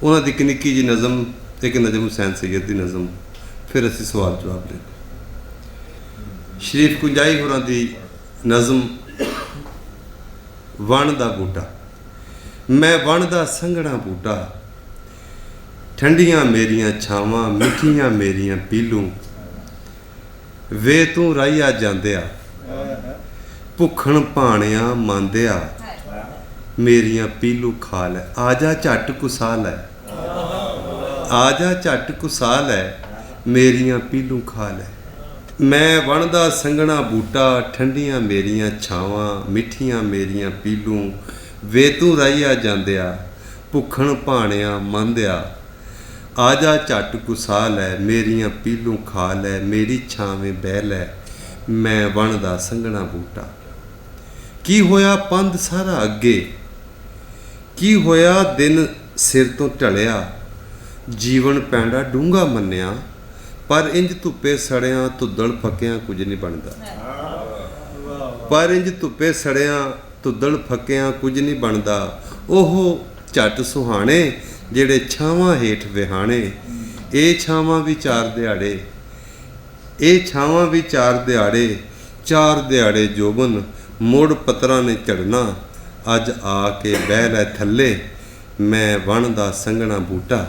ਉਹਨਾਂ ਦੀ ਇੱਕ ਨਿੱਕੀ ਜਿਹੀ ਨਜ਼ਮ, ਇੱਕ ਨਜਮ ਹੁਸੈਨ ਸੈਯਦ ਦੀ ਨਜ਼ਮ, ਫਿਰ ਅਸੀਂ ਸਵਾਲ ਜਵਾਬ ਦੇ। ਸ਼ਰੀਫ ਕੁੰਜਾਈ ਹੋਰਾਂ ਦੀ ਨਜ਼ਮ ਵਣ ਦਾ ਬੂਟਾ। ਮੈਂ ਵਣ ਦਾ ਸੰਘਣਾ ਬੂਟਾ, ਠੰਡੀਆਂ ਮੇਰੀਆਂ ਛਾਵਾਂ, ਮਿੱਠੀਆਂ ਮੇਰੀਆਂ ਪੀਲੂ, ਵੇ ਤੂੰ ਰਾਹੀਆ ਜਾਂਦਿਆ, ਭੁੱਖਣ ਭਾਣਿਆ ਮੰਨਦਿਆ, ਮੇਰੀਆਂ ਪੀਲੂ ਖਾ ਲੈ। ਆ ਜਾ ਝੱਟ ਕੁਸਾ ਲੈ, ਆ ਜਾ ਝੱਟ ਕੁਸਾ ਲੈ, ਮੇਰੀਆਂ ਪੀਲੂ ਖਾ ਲੈ। ਮੈਂ ਵਣ ਦਾ ਸੰਘਣਾ ਬੂਟਾ, ਠੰਡੀਆਂ ਮੇਰੀਆਂ ਛਾਵਾਂ, ਮਿੱਠੀਆਂ ਮੇਰੀਆਂ ਪੀਲੂ, ਵੇ ਤੂੰ ਰਾਹੀਆ ਜਾਂਦਿਆ, ਭੁੱਖਣ ਭਾਣਿਆ ਮੰਨਦਿਆ, ਆ ਜਾ ਝੱਟ ਕੁਸਾ ਲੈ, ਮੇਰੀਆਂ ਪੀਲੂ ਖਾ ਲੈ, ਮੇਰੀ ਛਾਵੇਂ ਬਹਿ ਲੈ, ਮੈਂ ਵਣ ਦਾ ਸੰਘਣਾ ਬੂਟਾ। ਕੀ ਹੋਇਆ ਪੰਧ ਸਾਰਾ ਅੱਗੇ, ਕੀ ਹੋਇਆ ਦਿਨ ਸਿਰ ਤੋਂ ਢਲਿਆ, ਜੀਵਨ ਪੈਂਡਾ ਡੂੰਘਾ ਮੰਨਿਆ, ਪਰ ਇੰਜ ਧੁੱਪੇ ਸੜਿਆਂ ਧੁੱਦਲ ਫੱਕਿਆਂ ਕੁਝ ਨਹੀਂ ਬਣਦਾ। ਪਰ ਇੰਜ ਧੁੱਪੇ ਸੜਿਆਂ ਧੁੱਦਲ ਫੱਕਿਆਂ ਕੁਝ ਨਹੀਂ ਬਣਦਾ। ਉਹ ਝੱਟ ਸੁਹਾਣੇ ਜਿਹੜੇ ਛਾਵਾਂ ਹੇਠ ਵਿਹਾਣੇ, ਇਹ ਛਾਵਾਂ ਵੀ ਚਾਰ ਦਿਹਾੜੇ, ਇਹ ਛਾਵਾਂ ਵੀ ਚਾਰ ਦਿਹਾੜੇ, ਚਾਰ ਦਿਹਾੜੇ ਜੋਬਨ ਮੁੜ ਪੱਤਰਾਂ ਨੇ ਝੜਨਾ, ਅੱਜ ਆ ਕੇ ਬਹਿ ਲੈ ਥੱਲੇ, ਮੈਂ ਵਣ ਦਾ ਸੰਘਣਾ ਬੂਟਾ,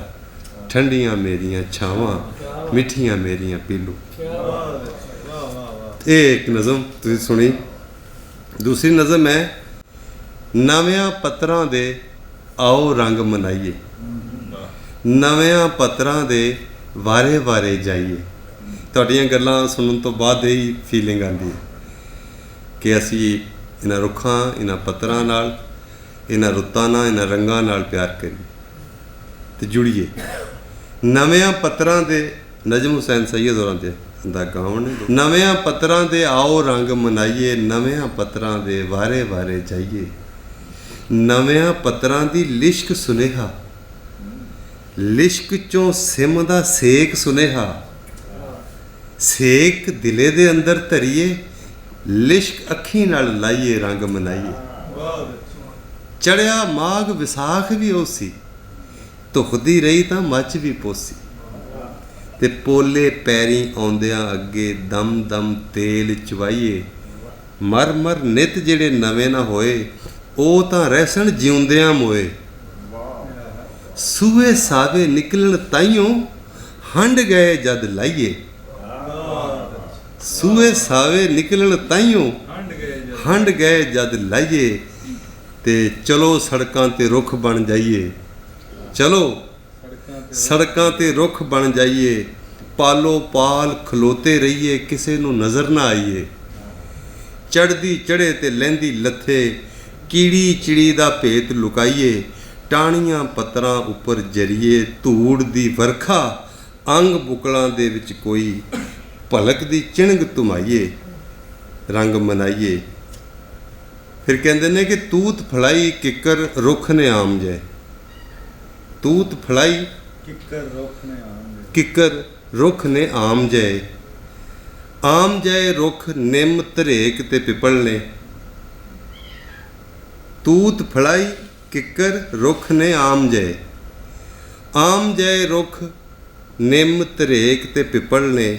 ਠੰਡੀਆਂ ਮੇਰੀਆਂ ਛਾਵਾਂ, ਮਿੱਠੀਆਂ ਮੇਰੀਆਂ ਪੀਲੂ। ਇਹ ਇੱਕ ਨਜ਼ਮ ਤੁਸੀਂ ਸੁਣੀ। ਦੂਸਰੀ ਨਜ਼ਮ ਹੈ, ਨਵਿਆਂ ਪੱਤਰਾਂ ਦੇ ਆਓ ਰੰਗ ਮਨਾਈਏ, ਨਵਿਆਂ ਪੱਤਰਾਂ ਦੇ ਵਾਰੇ ਵਾਰੇ ਜਾਈਏ। ਤੁਹਾਡੀਆਂ ਗੱਲਾਂ ਸੁਣਨ ਤੋਂ ਬਾਅਦ ਹੀ ਫੀਲਿੰਗ ਆਉਂਦੀ ਹੈ ਕਿ ਅਸੀਂ ਇਹਨਾਂ ਰੁੱਖਾਂ, ਇਹਨਾਂ ਪੱਤਰਾਂ ਨਾਲ, ਇਹਨਾਂ ਰੁੱਤਾਂ ਨਾਲ, ਇਹਨਾਂ ਰੰਗਾਂ ਨਾਲ ਪਿਆਰ ਕਰੀਏ ਤੇ ਜੁੜੀਏ। ਨਵਿਆਂ ਪੱਤਰਾਂ ਦੇ, ਨਜਮ ਹੁਸੈਨ ਸੈਯਦ ਹੋਰਾਂ ਦੇ ਦਾ ਗਾਉਣ, ਨਵਿਆਂ ਪੱਤਰਾਂ ਦੇ ਆਓ ਰੰਗ ਮਨਾਈਏ, ਨਵਿਆਂ ਪੱਤਰਾਂ ਦੇ ਵਾਰੇ ਵਾਰੇ ਜਾਈਏ, ਨਵਿਆਂ ਪੱਤਰਾਂ ਦੀ ਲਿਸ਼ਕ ਸੁਨੇਹਾ, ਲਿਸ਼ਕ ਚੋਂ ਸਿਮ ਦਾ ਸੇਕ ਸੁਨੇਹਾ, ਸੇਕ ਦਿਲੇ ਦੇ ਅੰਦਰ ਧਰੀਏ, ਲਿਸ਼ਕ ਅੱਖੀ ਨਾਲ ਲਾਈਏ, ਰੰਗ ਮਨਾਈਏ। ਚੜਿਆ ਮਾਘ ਵਿਸਾਖ ਵੀ ਉਸੀ, ਧੁਖਦੀ ਰਹੀ ਤਾਂ ਮੱਚ ਵੀ ਪੋਸੀ। ਤੇ ਪੋਲੇ ਪੈਰੀ ਆਉਂਦਿਆਂ ਅੱਗੇ ਦਮ ਦਮ ਤੇਲ ਚਵਾਈਏ, ਮਰ ਮਰ ਨਿਤ ਜਿਹੜੇ ਨਵੇਂ ਨਾ ਹੋਏ, ਉਹ ਤਾਂ ਰਹਿਸਣ ਜਿਉਂਦਿਆਂ ਮੋਏ। ਸੂਏ ਸਾਵੇ ਨਿਕਲਣ ਤਾਈਓ, ਹੰਡ ਗਏ ਜਦ ਲਾਈਏ। ਸੂਏ ਸਾਵੇ ਨਿਕਲਣ ਤਾਈਓ, ਹੰਡ ਗਏ ਜਦ ਲਾਈਏ। ਤੇ ਚਲੋ ਸੜਕਾਂ ਤੇ ਰੁੱਖ ਬਣ ਜਾਈਏ, ਚਲੋ ਸੜਕਾਂ ਤੇ ਰੁੱਖ ਬਣ ਜਾਈਏ। ਪਾਲੋ ਪਾਲ ਖਲੋਤੇ ਰਹੀਏ, ਕਿਸੇ ਨੂੰ ਨਜ਼ਰ ਨਾ ਆਈਏ। ਚੜ੍ਹਦੀ ਚੜ੍ਹੇ ਤੇ ਲਹਿੰਦੀ ਲੱਥੇ, ਕੀੜੀ ਚਿੜੀ ਦਾ ਭੇਤ ਲੁਕਾਈਏ। ਟਾਹਣੀਆਂ ਪੱਤਰਾਂ ਉੱਪਰ ਜਰੀਏ, ਧੂੜ ਦੀ ਵਰਖਾ ਅੰਗ ਬੁਕਲਾਂ ਦੇ ਵਿੱਚ ਕੋਈ, ਭਲਕ ਦੀ ਚਿਣਗ ਧੁਮਾਈਏ, ਰੰਗ ਮਨਾਈਏ। ਫਿਰ ਕਹਿੰਦੇ ਨੇ ਕਿ ਤੂਤ ਫਲਾਈ ਕਿੱਕਰ ਰੁੱਖ ਨੇ ਆਮ ਜੈ। ਤੂਤ ਫਲਾਈ ਕਿੱਕਰ ਰੁੱਖ ਨੇ ਆਮ ਜੈ। ਆਮ ਜੈ ਰੁੱਖ ਨਿੰਮ ਧਰੇਕ ਤੇ ਪਿਪਲ ਨੇ। ਤੂਤ ਫਲਾਈ ਕਿੱਕਰ ਰੁੱਖ ਨੇ ਆਮ ਜੈ। ਆਮ ਜੈ ਰੁੱਖ ਨਿੰਮ ਧਰੇਕ ਤੇ ਪਿਪਲ ਨੇ।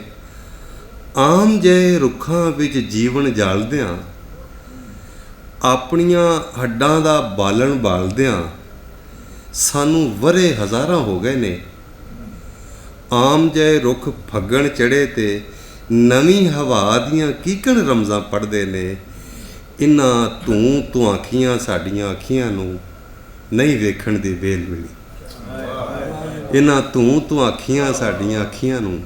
ਆਮ ਜੈ ਰੁੱਖਾਂ ਵਿੱਚ ਜੀਵਨ ਜਾਲਦਿਆਂ, ਆਪਣੀਆਂ ਹੱਡਾਂ ਦਾ ਬਾਲਣ ਬਾਲਦਿਆਂ ਸਾਨੂੰ ਵਰੇ ਹਜ਼ਾਰਾਂ ਹੋ ਗਏ ਨੇ। ਆਮ ਜੈ ਰੁੱਖ ਫੱਗਣ ਚੜੇ ਤੇ ਨਵੀਂ ਹਵਾ ਦੀਆਂ ਕੀਕਣ ਰਮਜ਼ਾਂ ਪੜ੍ਹਦੇ ਨੇ। ਇਨ੍ਹਾਂ ਤੂੰ ਆਖੀਆਂ ਸਾਡੀਆਂ ਅੱਖੀਆਂ ਨੂੰ ਨਹੀਂ ਵੇਖਣ ਦੀ ਵੇਲ ਮਿਲੀ। ਇਨ੍ਹਾਂ ਤੂੰ ਆਖੀਆਂ ਸਾਡੀਆਂ ਅੱਖੀਆਂ ਨੂੰ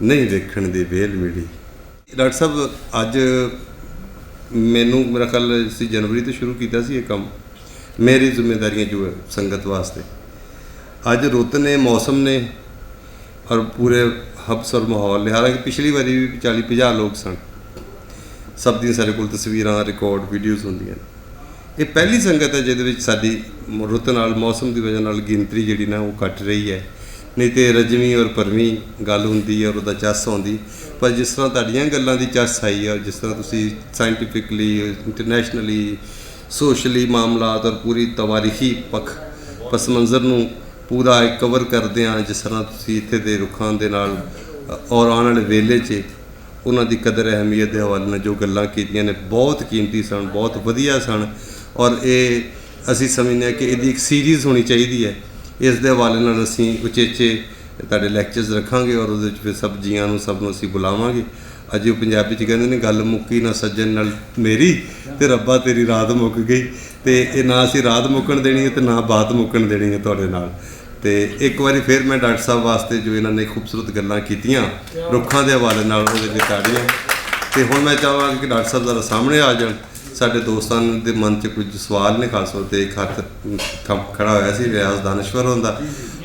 ਨਹੀਂ ਵੇਖਣ ਦੀ ਵੇਲ ਮਿਲੀ। ਡਾਕਟਰ ਸਾਹਿਬ, ਅੱਜ ਮੈਨੂੰ ਮੇਰਾ ਖਿਆਲ ਸੀ ਜਨਵਰੀ ਤੋਂ ਸ਼ੁਰੂ ਕੀਤਾ ਸੀ ਇਹ ਕੰਮ, ਮੇਰੀ ਜ਼ਿੰਮੇਵਾਰੀਆਂ ਜੋ ਹੈ ਸੰਗਤ ਵਾਸਤੇ। ਅੱਜ ਰੁੱਤ ਨੇ, ਮੌਸਮ ਨੇ ਔਰ ਪੂਰੇ ਹਬਸ ਔਰ ਮਾਹੌਲ ਨੇ। ਹਾਲਾਂਕਿ ਪਿਛਲੀ ਵਾਰੀ ਵੀ 40-50 ਲੋਕ ਸਨ। ਸਭ ਦੀਆਂ ਸਾਡੇ ਕੋਲ ਤਸਵੀਰਾਂ, ਰਿਕਾਰਡ, ਵੀਡੀਓਜ਼ ਹੁੰਦੀਆਂ ਨੇ। ਇਹ ਪਹਿਲੀ ਸੰਗਤ ਹੈ ਜਿਹਦੇ ਵਿੱਚ ਸਾਡੀ ਰੁੱਤ ਨਾਲ, ਮੌਸਮ ਦੀ ਵਜ੍ਹਾ ਨਾਲ ਗਿਣਤੀ ਜਿਹੜੀ ਨਾ ਉਹ ਘੱਟ ਰਹੀ ਹੈ। ਨਹੀਂ ਤੇ ਰਜਵੀਂ ਔਰ ਭਰਵੀਂ ਗੱਲ ਹੁੰਦੀ ਹੈ ਔਰ ਉਹਦਾ ਚੱਸ ਆਉਂਦੀ। ਪਰ ਜਿਸ ਤਰ੍ਹਾਂ ਤੁਹਾਡੀਆਂ ਗੱਲਾਂ ਦੀ ਚੱਸ ਆਈ ਹੈ, ਜਿਸ ਤਰ੍ਹਾਂ ਤੁਸੀਂ ਸਾਇੰਟੀਫਿਕਲੀ, ਇੰਟਰਨੈਸ਼ਨਲੀ, ਸੋਸ਼ਲੀ ਮਾਮਲਾਤ ਔਰ ਪੂਰੀ ਤਵਾਰੀਖੀ ਪਸ ਮੰਜ਼ਰ ਨੂੰ ਪੂਰਾ ਕਵਰ ਕਰਦੇ ਹਾਂ, ਜਿਸ ਤਰ੍ਹਾਂ ਤੁਸੀਂ ਇੱਥੇ ਦੇ ਰੁੱਖਾਂ ਦੇ ਨਾਲ ਔਰ ਆਉਣ ਵਾਲੇ ਵੇਲੇ 'ਚ ਉਹਨਾਂ ਦੀ ਕਦਰ ਅਹਿਮੀਅਤ ਦੇ ਹਵਾਲੇ ਨਾਲ ਜੋ ਗੱਲਾਂ ਕੀਤੀਆਂ ਨੇ, ਬਹੁਤ ਕੀਮਤੀ ਸਨ, ਬਹੁਤ ਵਧੀਆ ਸਨ। ਔਰ ਇਹ ਅਸੀਂ ਸਮਝਦੇ ਹਾਂ ਕਿ ਇਹਦੀ ਇੱਕ ਸੀਰੀਜ਼ ਹੋਣੀ ਚਾਹੀਦੀ ਹੈ। ਇਸ ਦੇ ਹਵਾਲੇ ਨਾਲ ਅਸੀਂ ਉਚੇਚੇ ਤੁਹਾਡੇ ਲੈਕਚਰਸ ਰੱਖਾਂਗੇ ਔਰ ਉਹਦੇ ਵਿੱਚ ਫਿਰ ਸਭ ਜੀਆਂ ਨੂੰ, ਸਭ ਨੂੰ ਅਸੀਂ ਬੁਲਾਵਾਂਗੇ। ਅੱਜ ਉਹ ਪੰਜਾਬੀ 'ਚ ਕਹਿੰਦੇ ਨੇ, ਗੱਲ ਮੁੱਕੀ ਨਾ ਸੱਜਣ ਨਾਲ ਮੇਰੀ, ਤੇ ਰੱਬਾ ਤੇਰੀ ਰਾਤ ਮੁੱਕ ਗਈ। ਤੇ ਇਹ ਨਾ ਅਸੀਂ ਰਾਤ ਮੁੱਕਣ ਦੇਣੀ ਹੈ ਤੇ ਨਾ ਬਾਤ ਮੁੱਕਣ ਦੇਣੀ ਹੈ ਤੁਹਾਡੇ ਨਾਲ। ਤੇ ਇੱਕ ਵਾਰੀ ਫਿਰ ਮੈਂ ਡਾਕਟਰ ਸਾਹਿਬ ਵਾਸਤੇ ਜੋ ਇਹਨਾਂ ਨੇ ਖੂਬਸੂਰਤ ਗੱਲਾਂ ਕੀਤੀਆਂ ਰੁੱਖਾਂ ਦੇ ਹਵਾਲੇ ਨਾਲ, ਉਹਦੇ ਲਈ ਤਾੜੀਆਂ। ਤੇ ਹੁਣ ਮੈਂ ਚਾਹਾਂਗਾ ਕਿ ਡਾਕਟਰ ਸਾਹਿਬ ਜ਼ਰਾ ਸਾਹਮਣੇ ਆ ਜਾਣ। ਸਾਡੇ ਦੋਸਤਾਂ ਦੇ ਮਨ 'ਚ ਕੁਝ ਸਵਾਲ ਨੇ, ਖਾਸ ਤੌਰ 'ਤੇ ਇੱਕ ਹੱਥ ਖੜਾ ਹੋਇਆ ਸੀ ਰਿਆਜ਼ ਦਾਨਸ਼ਵਰ ਹੁੰਦਾ,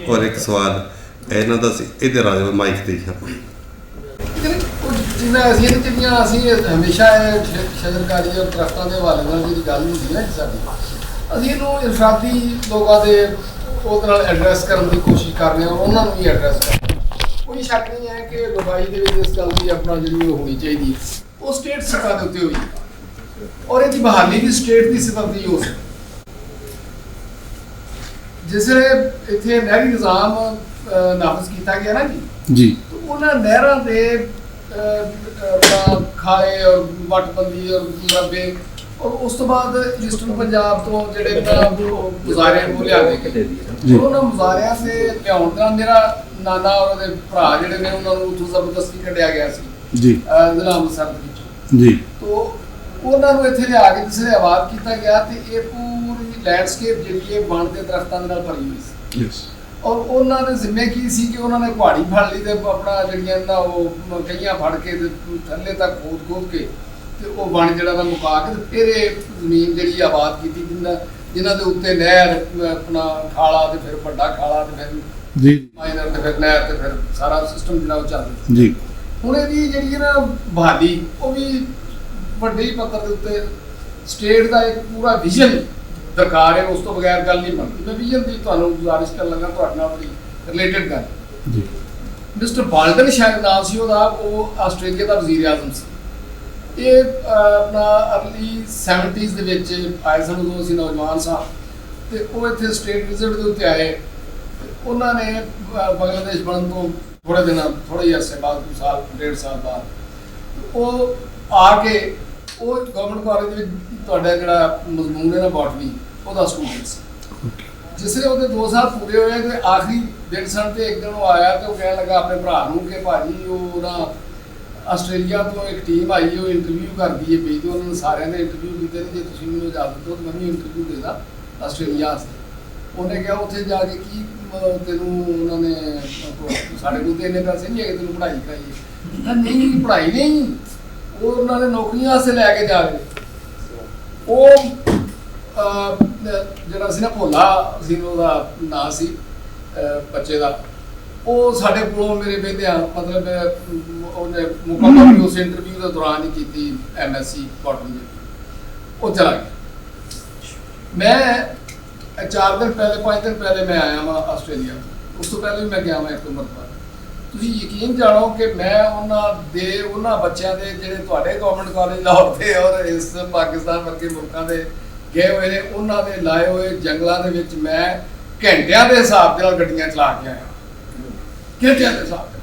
ਔਰ ਇੱਕ ਸਵਾਲ ਇਹਨਾਂ ਦਾ ਸੀ। ਇੱਧਰ ਆ ਜਾਓ ਮਾਈਕ 'ਤੇ। ਜਿਵੇਂ ਅਸੀਂ ਹਮੇਸ਼ਾ ਇਹ ਸ਼ਜਰਕਾਰੀ ਔਰ ਦਰਖਤਾਂ ਦੇ ਹਵਾਲੇ ਨਾਲ ਜਿਹੜੀ ਗੱਲ ਹੁੰਦੀ ਹੈ ਸਾਡੀ, ਅਸੀਂ ਇਹਨੂੰ ਇਨਫਰਾਦੀ ਲੋਕਾਂ ਦੇ ਉਹਦੇ ਨਾਲ ਐਡਰੈਸ ਕਰਨ ਦੀ ਕੋਸ਼ਿਸ਼ ਕਰ ਰਹੇ ਹਾਂ, ਉਹਨਾਂ ਨੂੰ ਵੀ ਐਡਰੈਸ ਕਰ। ਕੋਈ ਸ਼ੱਕ ਨਹੀਂ ਹੈ ਕਿ ਲੰਬਾਈ ਦੇ ਵਿੱਚ ਇਸ ਗੱਲ ਦੀ ਆਪਣਾ ਜਿਹੜੀ ਉਹ ਹੋਣੀ ਚਾਹੀਦੀ, ਉਹ ਸਟੇਟ ਸਤ੍ਹਾ ਦੇ ਉੱਤੇ ਹੋਈ ਔਰ ਇਹਦੀ ਬਹਾਲੀ ਵੀ ਸਟੇਟ ਦੀ ਸਤ੍ਹਾ ਤੇ ਹੋ ਸਕਦੀ। ਜਿਸ ਵੇਲੇ ਇੱਥੇ ਨਹਿਰੀ ਨਿਜ਼ਾਮ ਨਾਫਜ਼ ਕੀਤਾ ਗਿਆ ਨਾ ਜੀ, ਉਹਨਾਂ ਨਹਿਰਾਂ ਦੇ ਖਾਏ ਔਰ ਵਟਬੰਦੀ ਔਰ ਮਰਬੇ, ਔਰ ਉਸ ਤੋਂ ਬਾਅਦ ਈਸਟਰਨ ਪੰਜਾਬ ਤੋਂ ਜਿਹੜੇ ਮੁਜ਼ਾਹਰੇ ਉਹ ਲਿਆਦੇ ਗਏ। ਉਹਨਾਂ ਮੁਜ਼ਾਹਰਿਆਂ ਦੇ ਲਿਆਉਣ ਦਾ ਮੇਰਾ ਨਾਨਾ ਔਰ ਉਹਦੇ ਭਰਾ ਜਿਹੜੇ ਨੇ ਉਹਨਾਂ ਨੂੰ ਉੱਥੋਂ ਜ਼ਬਰਦਸਤੀ ਕੱਢਿਆ ਗਿਆ ਸੀ ਜ਼ਿਲ੍ਹਾ ਅੰਮ੍ਰਿਤਸਰ ਦੇ ਵਿੱਚੋਂ। ਤੋਂ ਉਹਨਾਂ ਨੂੰ ਇੱਥੇ ਲਿਆ ਕੇ ਜਿਸ ਵੇਲੇ ਆਬਾਦ ਕੀਤਾ ਗਿਆ ਤੇ ਇਹ ਪੂਰੀ ਲੈਂਡਸਕੇਪ ਜਿਹੜੀ ਹੈ ਬਣ ਦੇ ਦਰਖਤਾਂ ਦੇ ਨਾਲ ਭਰੀ ਹੋਈ ਸੀ। ਔਰ ਉਹਨਾਂ ਦੇ ਜ਼ਿੰਮੇ ਕੀ ਸੀ ਕਿ ਉਹਨਾਂ ਨੇ ਕੁਹਾੜੀ ਫੜ ਲਈ ਤੇ ਆਪਣਾ ਜਿਹੜੀਆਂ ਨਾ ਉਹ ਕਈਆਂ ਫੜ ਕੇ ਥੱਲੇ ਤੱਕ ਖੋਦ ਕੇ ਤੇ ਉਹ ਬਣ ਜਿਹੜਾ ਦਾ ਮੁਕਾ ਕੇ ਤੇ ਫਿਰ ਇਹ ਜ਼ਮੀਨ ਜਿਹੜੀ ਆਬਾਦ ਕੀਤੀ, ਜਿਨ੍ਹਾਂ ਦੇ ਉੱਤੇ ਨਹਿਰ, ਆਪਣਾ ਖਾਲਾ ਤੇ ਫਿਰ ਵੱਡਾ ਖਾਲਾ ਤੇ ਫਿਰ ਮਾਈਨਰ ਤੇ ਫਿਰ ਨਹਿਰ ਤੇ ਫਿਰ ਸਾਰਾ ਸਿਸਟਮ ਜਿਹੜਾ ਉਹ ਚੱਲਦਾ ਜੀ। ਹੁਣ ਇਹਦੀ ਜਿਹੜੀ ਨਾ ਬਹਾਲੀ ਉਹ ਵੀ ਵੱਡੇ ਪੱਧਰ ਦੇ ਉੱਤੇ ਸਟੇਟ ਦਾ ਇੱਕ ਪੂਰਾ ਵਿਜ਼ਨ ਦਰਕਾਰ ਹੈ, ਉਸ ਤੋਂ ਬਗੈਰ ਗੱਲ ਨਹੀਂ ਬਣਦੀ। ਮੈਂ ਵਿਜ਼ਨ ਦੀ ਤੁਹਾਨੂੰ ਗੁਜ਼ਾਰਿਸ਼ ਕਰਨ ਲੱਗਾ ਤੁਹਾਡੇ ਨਾਲ ਬੜੀ ਰਿਲੇਟਡ ਗੱਲ ਜੀ। ਮਿਸਟਰ ਬਾਲਟਨ ਸ਼ਾਇਦ ਨਾਮ ਸੀ ਉਹਦਾ, ਉਹ ਆਸਟ੍ਰੇਲੀਆ ਦਾ ਵਜ਼ੀਰ ਆਜ਼ਮ ਸੀ। ਇਹ ਆਪਣਾ ਅਰਲੀ 70s ਦੇ ਵਿੱਚ ਆਏ ਸਨ, ਉਦੋਂ ਅਸੀਂ ਨੌਜਵਾਨ ਸਾਂ, ਤੇ ਉਹ ਇੱਥੇ ਸਟੇਟ ਵਿਜ਼ਿਟ ਦੇ ਉੱਤੇ ਆਏ। ਉਹਨਾਂ ਨੇ ਬੰਗਲਾਦੇਸ਼ ਬਣਨ ਤੋਂ ਥੋੜ੍ਹੇ ਹੀ ਅਰਸੇ ਬਾਅਦ, 2 ਸਾਲ 1.5 ਸਾਲ ਬਾਅਦ ਉਹ ਆ ਕੇ ਉਹ ਗਵਰਨਮੈਂਟ ਕਾਲਜ ਦੇ ਵਿੱਚ ਤੁਹਾਡਾ ਜਿਹੜਾ ਮਜ਼ਮੂਨ ਹੈ ਨਾ ਬੋਟਨੀ, ਉਹਦਾ ਸਟੂਡੈਂਟ ਸੀ। ਜਿਸਲੇ ਉਹਦੇ 2 ਸਾਲ ਪੂਰੇ ਹੋਏ ਤੇ ਆਖਰੀ ਦਿਨ ਸਨ, ਤੇ ਇੱਕ ਦਿਨ ਉਹ ਆਇਆ ਤੇ ਉਹ ਕਹਿਣ ਲੱਗਾ ਆਪਣੇ ਭਰਾ ਨੂੰ ਕਿ ਭਾਜੀ ਉਹ ਨਾ ਆਸਟ੍ਰੇਲੀਆ ਤੋਂ ਇੱਕ ਟੀਮ ਆਈ, ਉਹ ਇੰਟਰਵਿਊ ਕਰਦੀ ਹੈ ਪਈ, ਤੇ ਉਹਨਾਂ ਨੇ ਸਾਰਿਆਂ ਨੇ ਇੰਟਰਵਿਊ ਕੀਤੇ, ਜੇ ਤੁਸੀਂ ਮੈਨੂੰ ਇਜਾਜ਼ਤ ਦਿਓ ਤਾਂ ਮੈਂ ਵੀ ਇੰਟਰਵਿਊ ਦੇਦਾ ਆਸਟ੍ਰੇਲੀਆ ਵਾਸਤੇ। ਉਹਨੇ ਕਿਹਾ ਉੱਥੇ ਜਾ ਕੇ ਕੀ ਤੈਨੂੰ ਉਹਨਾਂ ਨੇ ਸਾਡੇ ਕੋਲ ਤੇ ਇੰਨੇ ਪੈਸੇ ਨਹੀਂ ਹੈਗੇ ਤੈਨੂੰ ਪੜ੍ਹਾਈ ਕਰਾਈਏ। ਨਹੀਂ ਪੜ੍ਹਾਈ ਨਹੀਂ, ਉਹ ਉਹਨਾਂ ਨੇ ਨੌਕਰੀਆਂ ਵਾਸਤੇ ਲੈ ਕੇ ਜਾ ਰਹੇ। ਉਹ ਜਿਹੜਾ ਸੀ ਨਾ ਭੋਲਾ ਸੀ ਉਹਦਾ ਨਾਂ ਸੀ ਬੱਚੇ ਦਾ, ਉਹ ਸਾਡੇ ਕੋਲੋਂ ਮੇਰੇ ਵੇਖਦਿਆਂ ਮਤਲਬ ਉਹਨੇ ਮੁਕੰਮਲ ਉਸ ਇੰਟਰਵਿਊ ਦੇ ਦੌਰਾਨ ਹੀ ਕੀਤੀ MSc ਬੋਟਨੀ ਦੀ, ਉਹ ਚਲਾ ਗਿਆ। ਮੈਂ 4 ਦਿਨ ਪਹਿਲੇ 5 ਦਿਨ ਪਹਿਲੇ ਮੈਂ ਆਇਆ ਵਾਂ ਆਸਟ੍ਰੇਲੀਆ, ਉਸ ਤੋਂ ਪਹਿਲੇ ਵੀ ਮੈਂ ਗਿਆ ਵਾਂ 1 ਮਰਤਬਾ। ਤੁਸੀਂ ਯਕੀਨ ਜਾਣੋ ਕਿ ਮੈਂ ਉਹਨਾਂ ਬੱਚਿਆਂ ਦੇ ਜਿਹੜੇ ਤੁਹਾਡੇ ਗਵਰਨਮੈਂਟ ਕਾਲਜ ਲਾਹੌਰ ਦੇ ਔਰ ਇਸ ਪਾਕਿਸਤਾਨ ਵਰਗੇ ਮੁਲਕਾਂ ਦੇ ਗਏ ਹੋਏ ਨੇ, ਉਹਨਾਂ ਦੇ ਲਾਏ ਹੋਏ ਜੰਗਲਾਂ ਦੇ ਵਿੱਚ ਮੈਂ ਘੰਟਿਆਂ ਦੇ ਹਿਸਾਬ ਦੇ ਨਾਲ ਗੱਡੀਆਂ ਚਲਾ ਕੇ ਆਇਆ, ਘੰਟਿਆਂ ਦੇ ਹਿਸਾਬ ਨਾਲ।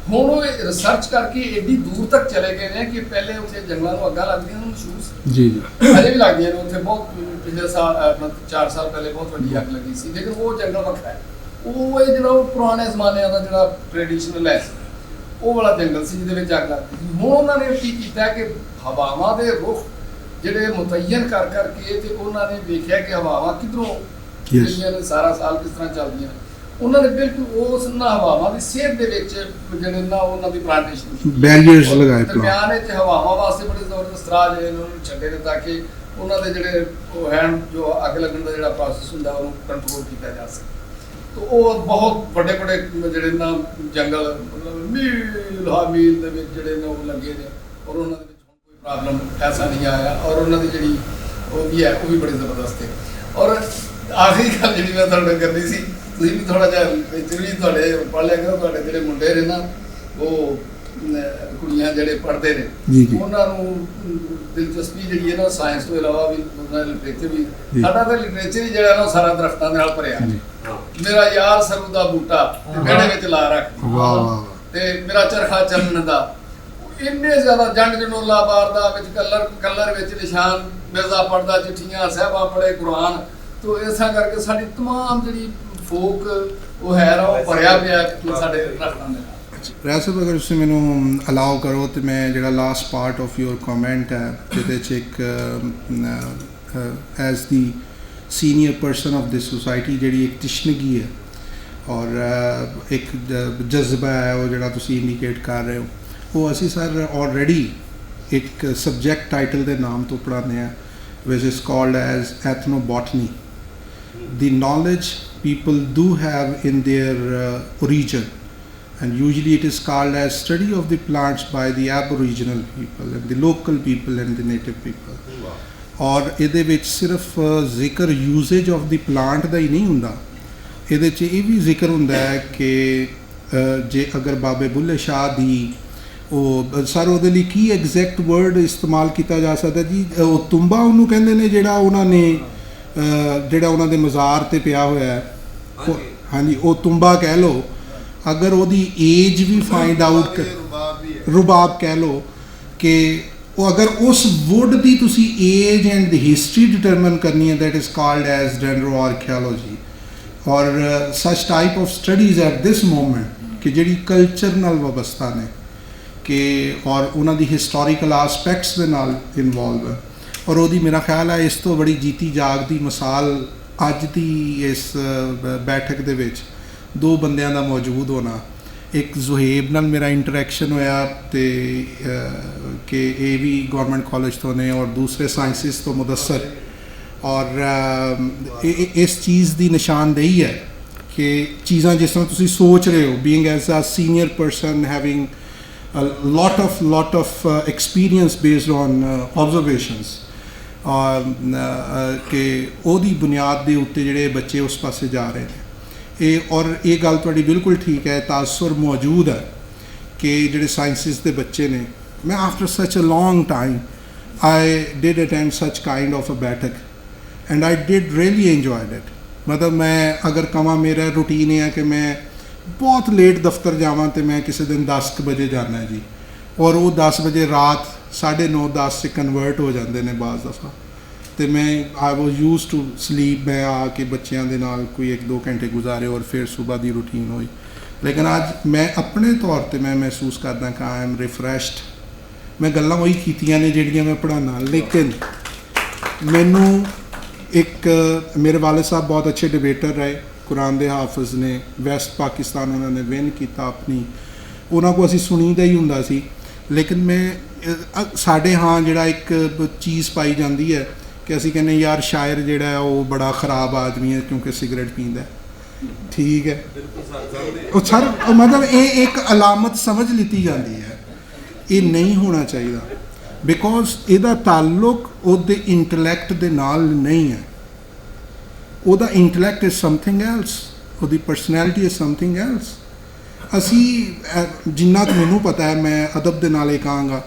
ਹੁਣ ਉਹ ਰਿਸਰਚ ਕਰਕੇ ਏਡੀ ਦੂਰ ਤੱਕ ਚਲੇ ਗਏ ਨੇ ਕਿ ਪਹਿਲੇ ਉੱਥੇ ਜੰਗਲਾਂ ਨੂੰ ਅੱਗਾਂ ਲੱਗਦੀਆਂ ਨੇ ਮਹਿਸੂਸ ਜੀ ਜੀ ਅਜੇ ਵੀ ਲੱਗਦੀਆਂ ਨੇ ਉੱਥੇ। ਬਹੁਤ ਪਿਛਲੇ ਸਾਲ 4 ਸਾਲ ਪਹਿਲੇ ਬਹੁਤ ਵੱਡੀ ਅੱਗ ਲੱਗੀ ਸੀ, ਲੇਕਿਨ ਉਹ ਜੰਗਲ ਵੱਖਰਾ ਹੈ। ਉਹ ਇਹ ਜਿਹੜਾ ਉਹ ਪੁਰਾਣੇ ਜ਼ਮਾਨਿਆਂ ਦਾ ਜਿਹੜਾ ਟ੍ਰੈਡੀਸ਼ਨਲ ਹੈ ਉਹ ਵਾਲਾ ਜੰਗਲ ਸੀ ਜਿਹਦੇ ਵਿੱਚ ਅੱਗ ਲੱਗਦੀ ਸੀ। ਹੁਣ ਉਹਨਾਂ ਨੇ ਕੀ ਕੀਤਾ ਕਿ ਹਵਾਵਾਂ ਦੇ ਰੁਖ ਜਿਹੜੇ ਮੁਤੱਯਨ ਕਰ ਕਰਕੇ ਤੇ ਉਹਨਾਂ ਨੇ ਵੇਖਿਆ ਕਿ ਹਵਾਵਾਂ ਕਿੱਧਰੋਂ ਜਿਹੜੀਆਂ ਨੇ ਸਾਰਾ ਸਾਲ ਕਿਸ ਤਰ੍ਹਾਂ ਚੱਲਦੀਆਂ ਨੇ। ਉਹਨਾਂ ਨੇ ਬਿਲਕੁਲ ਉਸ ਹਵਾਵਾਂ ਦੀ ਸਿਹਤ ਦੇ ਵਿੱਚ ਜਿਹੜੇ ਨਾ ਉਹਨਾਂ ਦੀ ਪਲਾਂਟੇਸ਼ਨ ਬੈਰੀਅਰਸ ਲਗਾਏ ਦਰਮਿਆਨ ਵਿੱਚ ਹਵਾਵਾਂ ਵਾਸਤੇ ਬੜੇ ਜ਼ਬਰਦਸਤ ਰਾਹ ਜਿਹੜੇ ਉਹਨਾਂ ਨੂੰ ਛੱਡੇ ਨੇ ਤਾਂ ਕਿ ਉਹਨਾਂ ਦੇ ਜਿਹੜੇ ਉਹ ਹੈਂਡ ਜੋ ਅੱਗ ਲੱਗਣ ਦਾ ਜਿਹੜਾ ਪ੍ਰੋਸੈਸ ਹੁੰਦਾ ਉਹਨੂੰ ਕੰਟਰੋਲ ਕੀਤਾ ਜਾ ਸਕੇ। तो ਉਹ ਬਹੁਤ ਵੱਡੇ ਵੱਡੇ ਜਿਹੜੇ ਨਾ ਜੰਗਲ ਮਤਲਬ ਮੀਲ ਦੇ ਵਿੱਚ ਜਿਹੜੇ ਨੇ ਉਹ ਲੱਗੇ ਨੇ ਔਰ ਉਹਨਾਂ ਦੇ ਵਿੱਚ ਹੁਣ ਕੋਈ ਪ੍ਰੋਬਲਮ ਐਸਾ ਨਹੀਂ ਆਇਆ ਔਰ ਉਹਨਾਂ ਦੀ ਜਿਹੜੀ ਉਹ ਵੀ ਹੈ ਉਹ ਵੀ ਬੜੀ ਜ਼ਬਰਦਸਤ ਹੈ। ਔਰ ਆਖਰੀ ਗੱਲ ਜਿਹੜੀ ਮੈਂ ਤੁਹਾਡੇ ਨਾਲ ਕਰਨੀ ਸੀ, ਤੁਸੀਂ ਵੀ ਥੋੜਾ ਜਿਹਾ ਵੀ ਤੁਹਾਡੇ ਪੜ੍ਹ ਲਿਆ ਕਰੋ, ਤੁਹਾਡੇ ਜਿਹੜੇ ਮੁੰਡੇ ਨੇ ਨਾ ਉਹ ਕੁੜੀਆਂ ਜਿਹੜੇ ਪੜ੍ਹਦੇ ਨੇ ਉਹਨਾਂ ਨੂੰ ਦਿਲਚਸਪੀ ਜਿਹੜੀ ਹੈ ਨਾ ਸਾਇੰਸ ਤੋਂ ਇਲਾਵਾ ਵੀ ਉਹਨਾਂ ਦਾ ਲਿਟਰੇਚਰ ਵੀ, ਸਾਡਾ ਤਾਂ ਲਿਟਰੇਚਰ ਹੀ ਜਿਹੜਾ ਨਾ ਸਾਰਾ ਦਰਖਤਾਂ ਦੇ ਨਾਲ ਭਰਿਆ। ਮੇਰਾ ਯਾਰ ਸਰੂ ਦਾ ਬੂਟਾ ਤੇ ਵਿਹੜੇ ਵਿੱਚ ਲਾ ਰੱਖ, ਤੇ ਮੇਰਾ ਚਰਖਾ ਚੱਲਣ ਦਾ, ਇੰਨੇ ਜ਼ਿਆਦਾ ਜੰਗ ਜਨੋਲਾ ਬਾਰਦਾ ਵਿੱਚ ਕਲਰ ਵਿੱਚ ਨਿਸ਼ਾਨ, ਮਿਰਜ਼ਾ ਪੜਦਾ ਚਿੱਠੀਆਂ, ਸਾਹਿਬਾ ਪੜੇ ਕੁਰਾਨ। ਤੋ ਇਸਾਂ ਕਰਕੇ ਸਾਡੀ तमाम ਜਿਹੜੀ ਫੋਕ ਉਹ ਹੈ ਉਹ ਭਰਿਆ ਪਿਆ ਸਾਡੇ ਦਰਖਤਾਂ ਦੇ ਨਾਲ। ਰਿਆਸਤ ਅਗਰ ਤੁਸੀਂ ਮੈਨੂੰ ਅਲਾਓ ਕਰੋ ਤੇ ਮੈਂ ਜਿਹੜਾ last part of your comment ਹੈ ਜਿਹਦੇ 'ਚ ਇੱਕ as the senior person of this society ਜਿਹੜੀ ਇੱਕ ਤਸ਼ਨਗੀ ਹੈ ਔਰ ਇੱਕ ਜਜ਼ਬਾ ਹੈ ਉਹ ਜਿਹੜਾ ਤੁਸੀਂ ਇੰਡੀਕੇਟ ਕਰ ਰਹੇ ਹੋ, ਉਹ ਅਸੀਂ ਸਰ ਆਲਰੇਡੀ ਇੱਕ ਸਬਜੈਕਟ ਟਾਈਟਲ ਦੇ ਨਾਮ ਤੋਂ ਪੜ੍ਹਾਉਂਦੇ ਹਾਂ which is called as ethnobotany. The knowledge people do have in their region, and usually it is called as study of the plants by the aboriginal people and the local people and the native people. और ਇਹਦੇ ਵਿੱਚ ਸਿਰਫ ਜ਼ਿਕਰ ਯੂਜ਼ੇਜ of the plant ਦਾ ਹੀ ਨਹੀਂ ਹੁੰਦਾ, ਇਹਦੇ 'ਚ ਇਹ ਵੀ ਜ਼ਿਕਰ ਹੁੰਦਾ ਹੈ ਕਿ ਜੇ ਅਗਰ ਬਾਬੇ ਬੁੱਲੇ ਸ਼ਾਹ ਦੀ ਉਹ ਸਰ ਉਹਦੇ ਲਈ ਕੀ ਐਗਜ਼ੈਕਟ ਵਰਡ ਇਸਤੇਮਾਲ ਕੀਤਾ ਜਾ ਸਕਦਾ ਜੀ, ਉਹ ਤੁੰਬਾ ਉਹਨੂੰ ਕਹਿੰਦੇ ਨੇ ਜਿਹੜਾ ਉਹਨਾਂ ਨੇ ਜਿਹੜਾ ਉਹਨਾਂ ਦੇ ਮਜ਼ਾਰ 'ਤੇ ਪਿਆ ਹੋਇਆ ਹੈ, ਹਾਂਜੀ ਉਹ ਤੁੰਬਾ ਕਹਿ ਲਓ। ਅਗਰ ਉਹਦੀ ਏਜ ਵੀ ਫਾਈਂਡ ਆਊਟ, ਰੁਬਾਬ ਕਹਿ ਲਓ ਕਿ ਉਹ ਅਗਰ ਉਸ ਵੁੱਡ ਦੀ ਤੁਸੀਂ age and the history determine ਕਰਨੀ ਹੈ, that is called as dendroarchaeology. ਔਰ such type of studies at this moment ਕਿ ਜਿਹੜੀ ਕਲਚਰ ਨਾਲ ਵਾਬਸਤਾ ਨੇ ਕਿ ਔਰ ਉਹਨਾਂ ਦੀ ਹਿਸਟੋਰੀਕਲ ਆਸਪੈਕਟਸ ਦੇ ਨਾਲ ਇਨਵੋਲਵ ਹੈ। ਔਰ ਉਹਦੀ ਮੇਰਾ ਖਿਆਲ ਹੈ ਇਸ ਤੋਂ ਬੜੀ ਜੀਤੀ ਜਾਗਦੀ ਮਿਸਾਲ ਅੱਜ ਦੀ ਇਸ ਬੈਠਕ ਦੇ ਵਿੱਚ 2 ਬੰਦਿਆਂ ਦਾ ਮੌਜੂਦ ਹੋਣਾ। ਇੱਕ ਜ਼ੁਹੇਬ ਨਾਲ ਮੇਰਾ ਇੰਟਰੈਕਸ਼ਨ ਹੋਇਆ ਤੇ ਕਿ ਇਹ ਵੀ ਗਵਰਨਮੈਂਟ ਕਾਲਜ ਤੋਂ ਨੇ ਔਰ ਦੂਸਰੇ ਸਾਇੰਸਿਸ ਤੋਂ ਮੁਦੱਸਰ, ਔਰ ਇਸ ਚੀਜ਼ ਦੀ ਨਿਸ਼ਾਨਦੇਹੀ ਹੈ ਕਿ ਚੀਜ਼ਾਂ ਜਿਸ ਤਰ੍ਹਾਂ ਤੁਸੀਂ ਸੋਚ ਰਹੇ ਹੋ, being as a senior person having a lot of experience based on observations, ਕਿ ਉਹਦੀ ਬੁਨਿਆਦ ਦੇ ਉੱਤੇ ਜਿਹੜੇ ਬੱਚੇ ਉਸ ਪਾਸੇ ਜਾ ਰਹੇ ਨੇ ਇਹ। ਔਰ ਇਹ ਗੱਲ ਤੁਹਾਡੀ ਬਿਲਕੁਲ ਠੀਕ ਹੈ, ਤਾਸੁਰ ਮੌਜੂਦ ਹੈ ਕਿ ਜਿਹੜੇ ਸਾਇੰਸਿਸ ਦੇ ਬੱਚੇ ਨੇ मैं after such a long time I did attend such kind of a बैठक and I did really enjoyed it. मतलब मैं अगर कमा मेरा रूटीन है कि मैं बहुत लेट दफ्तर जावां तो मैं किसी दिन 10 बजे जाना जी, और वो 10 बजे रात 9:30 10 से कन्वर्ट हो जाते हैं बाज़ दफ़ा। तो मैं I was use to sleep, मैं आके बच्चों के नाल कोई 1-2 घंटे गुजारे और फिर सुबह की रूटीन हुई। लेकिन अज मैं अपने तौर पर मैं महसूस करदा कि आई एम रिफ्रैश्ड। मैं गल्लां वही कीतियां ने जिहड़ियां मैं पढ़ाना, लेकिन मैनू एक मेरे वाले साहब बहुत अच्छे डिबेटर रहे, कुरान दे हाफिज़ ने, वैस्ट पाकिस्तान उन्होंने विन किया अपनी, उन्होंने को असी सुनीदा ही हुंदा सी। लेकिन मैं साढ़े हाँ जिहड़ा एक चीज़ पाई जाती है कि असी कहने यार शायर जिहड़ा है वो बड़ा ख़राब आदमी है क्योंकि सिगरेट पींदा है। ठीक है, वो सर मतलब ये एक अलामत समझ लीती जाती है, ये नहीं होना चाहिए, बिकॉज ਇਹਦਾ ਤਾल्लुक ਉਹਦੇ ਇੰਟੈਲੈਕਟ ਦੇ ਨਾਲ ਨਹੀਂ ਹੈ। ਉਹਦਾ ਇੰਟੈਲੈਕਟ ਇਜ਼ ਸਮਥਿੰਗ ਐਲਸ, ਉਹਦੀ ਪਰਸਨੈਲਿਟੀ ਇਜ਼ ਸਮਥਿੰਗ ਐਲਸ। ਅਸੀਂ ਜਿੰਨਾ ਕੁ ਮੈਨੂੰ ਪਤਾ ਹੈ, ਮੈਂ ਅਦਬ ਦੇ ਨਾਲ ਇਹ ਕਹਾਂਗਾ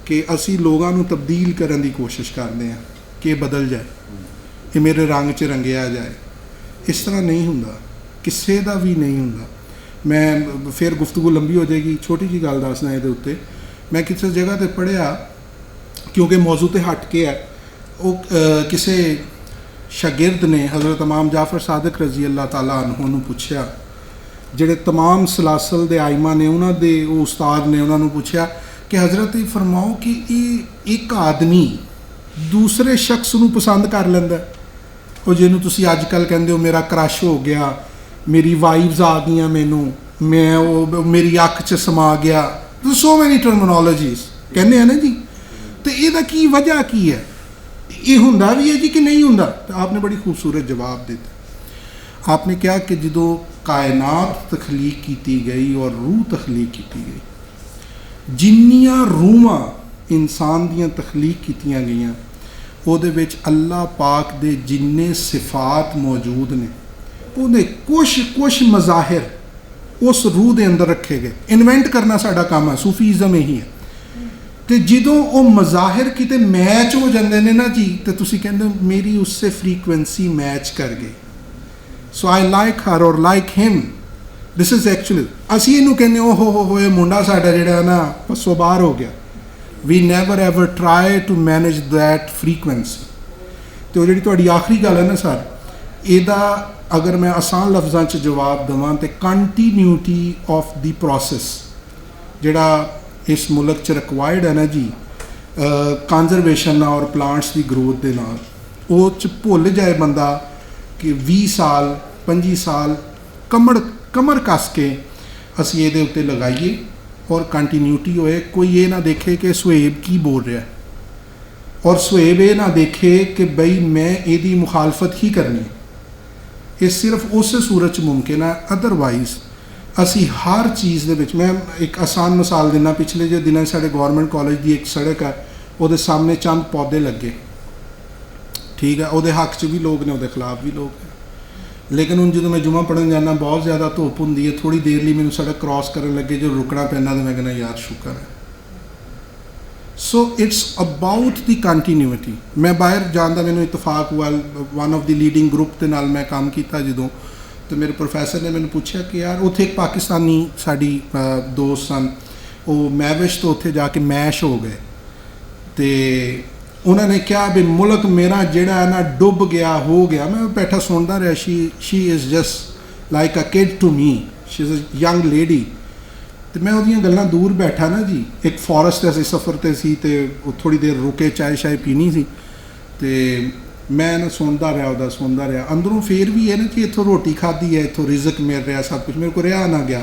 ਕਿ ਅਸੀਂ ਲੋਕਾਂ ਨੂੰ ਤਬਦੀਲ ਕਰਨ ਦੀ ਕੋਸ਼ਿਸ਼ ਕਰਦੇ ਹਾਂ ਕਿ ਇਹ ਬਦਲ ਜਾਏ, ਇਹ ਮੇਰੇ ਰੰਗ 'ਚ ਰੰਗਿਆ ਜਾਏ। ਇਸ ਤਰ੍ਹਾਂ ਨਹੀਂ ਹੁੰਦਾ, ਕਿਸੇ ਦਾ ਵੀ ਨਹੀਂ ਹੁੰਦਾ। ਮੈਂ ਫਿਰ ਗੁਫ਼ਤਗੂ ਲੰਬੀ ਹੋ ਜਾਏਗੀ, ਛੋਟੀ ਜਿਹੀ ਗੱਲ ਦੱਸਦਾ ਇਹਦੇ ਉੱਤੇ। ਮੈਂ ਕਿਸੇ ਜਗ੍ਹਾ 'ਤੇ ਪੜ੍ਹਿਆ, क्योंकि मौजू तो हट के है, वो किसी शागिर्द ने हज़रत इमाम जाफ़र सादिक रज़ी अल्लाह ताला अन्हु नूं पुछया, जिहड़े तमाम सलासल दे आइमा ने उन्होंने वो उस्ताद ने उन्होंने पुछया कि हज़रत फरमाओ कि एक आदमी दूसरे शख्स नूं पसंद कर लैंदा, और जिन्होंने तुसीं अजकल कहंदे हो मेरा क्रश हो गया, मेरी वाइब्स आ गई मैनू, मैं वो मेरी अख च समा गया, सो मैनी टर्मिनोलॉजीज कहने हैं ना जी। तो ਇਹਦਾ ਕੀ वजह की है, ये ਹੁੰਦਾ भी है जी कि नहीं ਹੁੰਦਾ? तो आपने बड़ी खूबसूरत जवाब दिता। आपने कहा कि जो कायनात तखलीक की गई और रूह तखलीक की गई, जिन्नियां रूहां इंसान दियां तखलीक कीतियां गईयां ਉਹਦੇ ਵਿੱਚ अल्लाह पाक दे जिन्ने सिफात मौजूद ने ਉਹਦੇ कुछ मज़ाहिर उस रूह दे अंदर रखे गए। इन्वेंट करना साडा काम है, सूफीज़म यही है। तो जो वो मज़ाहिर किते मैच हो जाते हैं ना जी, तो तुसी कहते मेरी उससे फ्रीकुएंसी मैच कर गई, सो आई लाइक हर और like him. This is actually असी इनू कहने हो ये मुंडा साडा जिहड़ा ना पस्सों बाहर हो गया। We never ever try to manage that frequency. तो जी तुहाडी आखिरी गल है ना सर, ਇਹਦਾ अगर मैं आसान लफ्ज़ां च जवाब देवां तो कंटीन्यूटी ऑफ द प्रोसेस जिहड़ा इस मुल्क च रिक्वायर्ड है ना जी, कंजरवेशन और प्लांट्स की ग्रोथ के नाल, वो च भुल जाए बंदा कि 20 साल 25 साल कमर कस के असी ये उत्ते लगाइए और कंटीन्यूटी होए। कोई ये ना देखे कि सुहेब की बोल रहा है, और सुहेब ये ना देखे कि बई मैं यदी मुखालफत ही करनी। ये सिर्फ उस सूरत च मुमकिन है, अदरवाइज़ असी हर चीज़ दे विच। मैं एक आसान मिसाल देना, पिछले जो दिनों साढ़े गौरमेंट कॉलेज की एक सड़क है, वो सामने चंद पौधे लगे, ठीक है, वो हक च भी लोग ने, वो खिलाफ भी लोग हैं। लेकिन हुण जो मैं जुमा पढ़न जाना, बहुत ज़्यादा धुप होंदी है, थोड़ी देर लिए मैंने सड़क क्रॉस करन लगे जो रुकना पैंदा, तो मैं कहना यार शुक्र है। So it's about the continuity. मैं बाहर जान का मैंने इतफाक हुआ, one of the leading group के नाल मैं काम किया जो, तो मेरे प्रोफैसर ने मैंने पूछा कि यार उत्थे एक पाकिस्तानी साड़ी दोस्त सन, वो मैविश तो उत्थे जाके मैश हो गए, तो उन्होंने कहा भी मुल्क मेरा जिहड़ा है ना डुब गया, हो गया। मैं बैठा सुनता रहा। She is just like a kid to me, she is a young lady. तो मैं उहदियां गल्लां दूर बैठा ना जी, एक फॉरेस्ट असीं सफ़र ते सी, तो थोड़ी देर रुके, चाय शाय पीनी सी, तो मैं ना सुनता रहा अंदरों। फिर भी है ना कि इतों रोटी खाधी है, इतों रिजक मिल रहा, सब कुछ मेरे को रहा ना गया।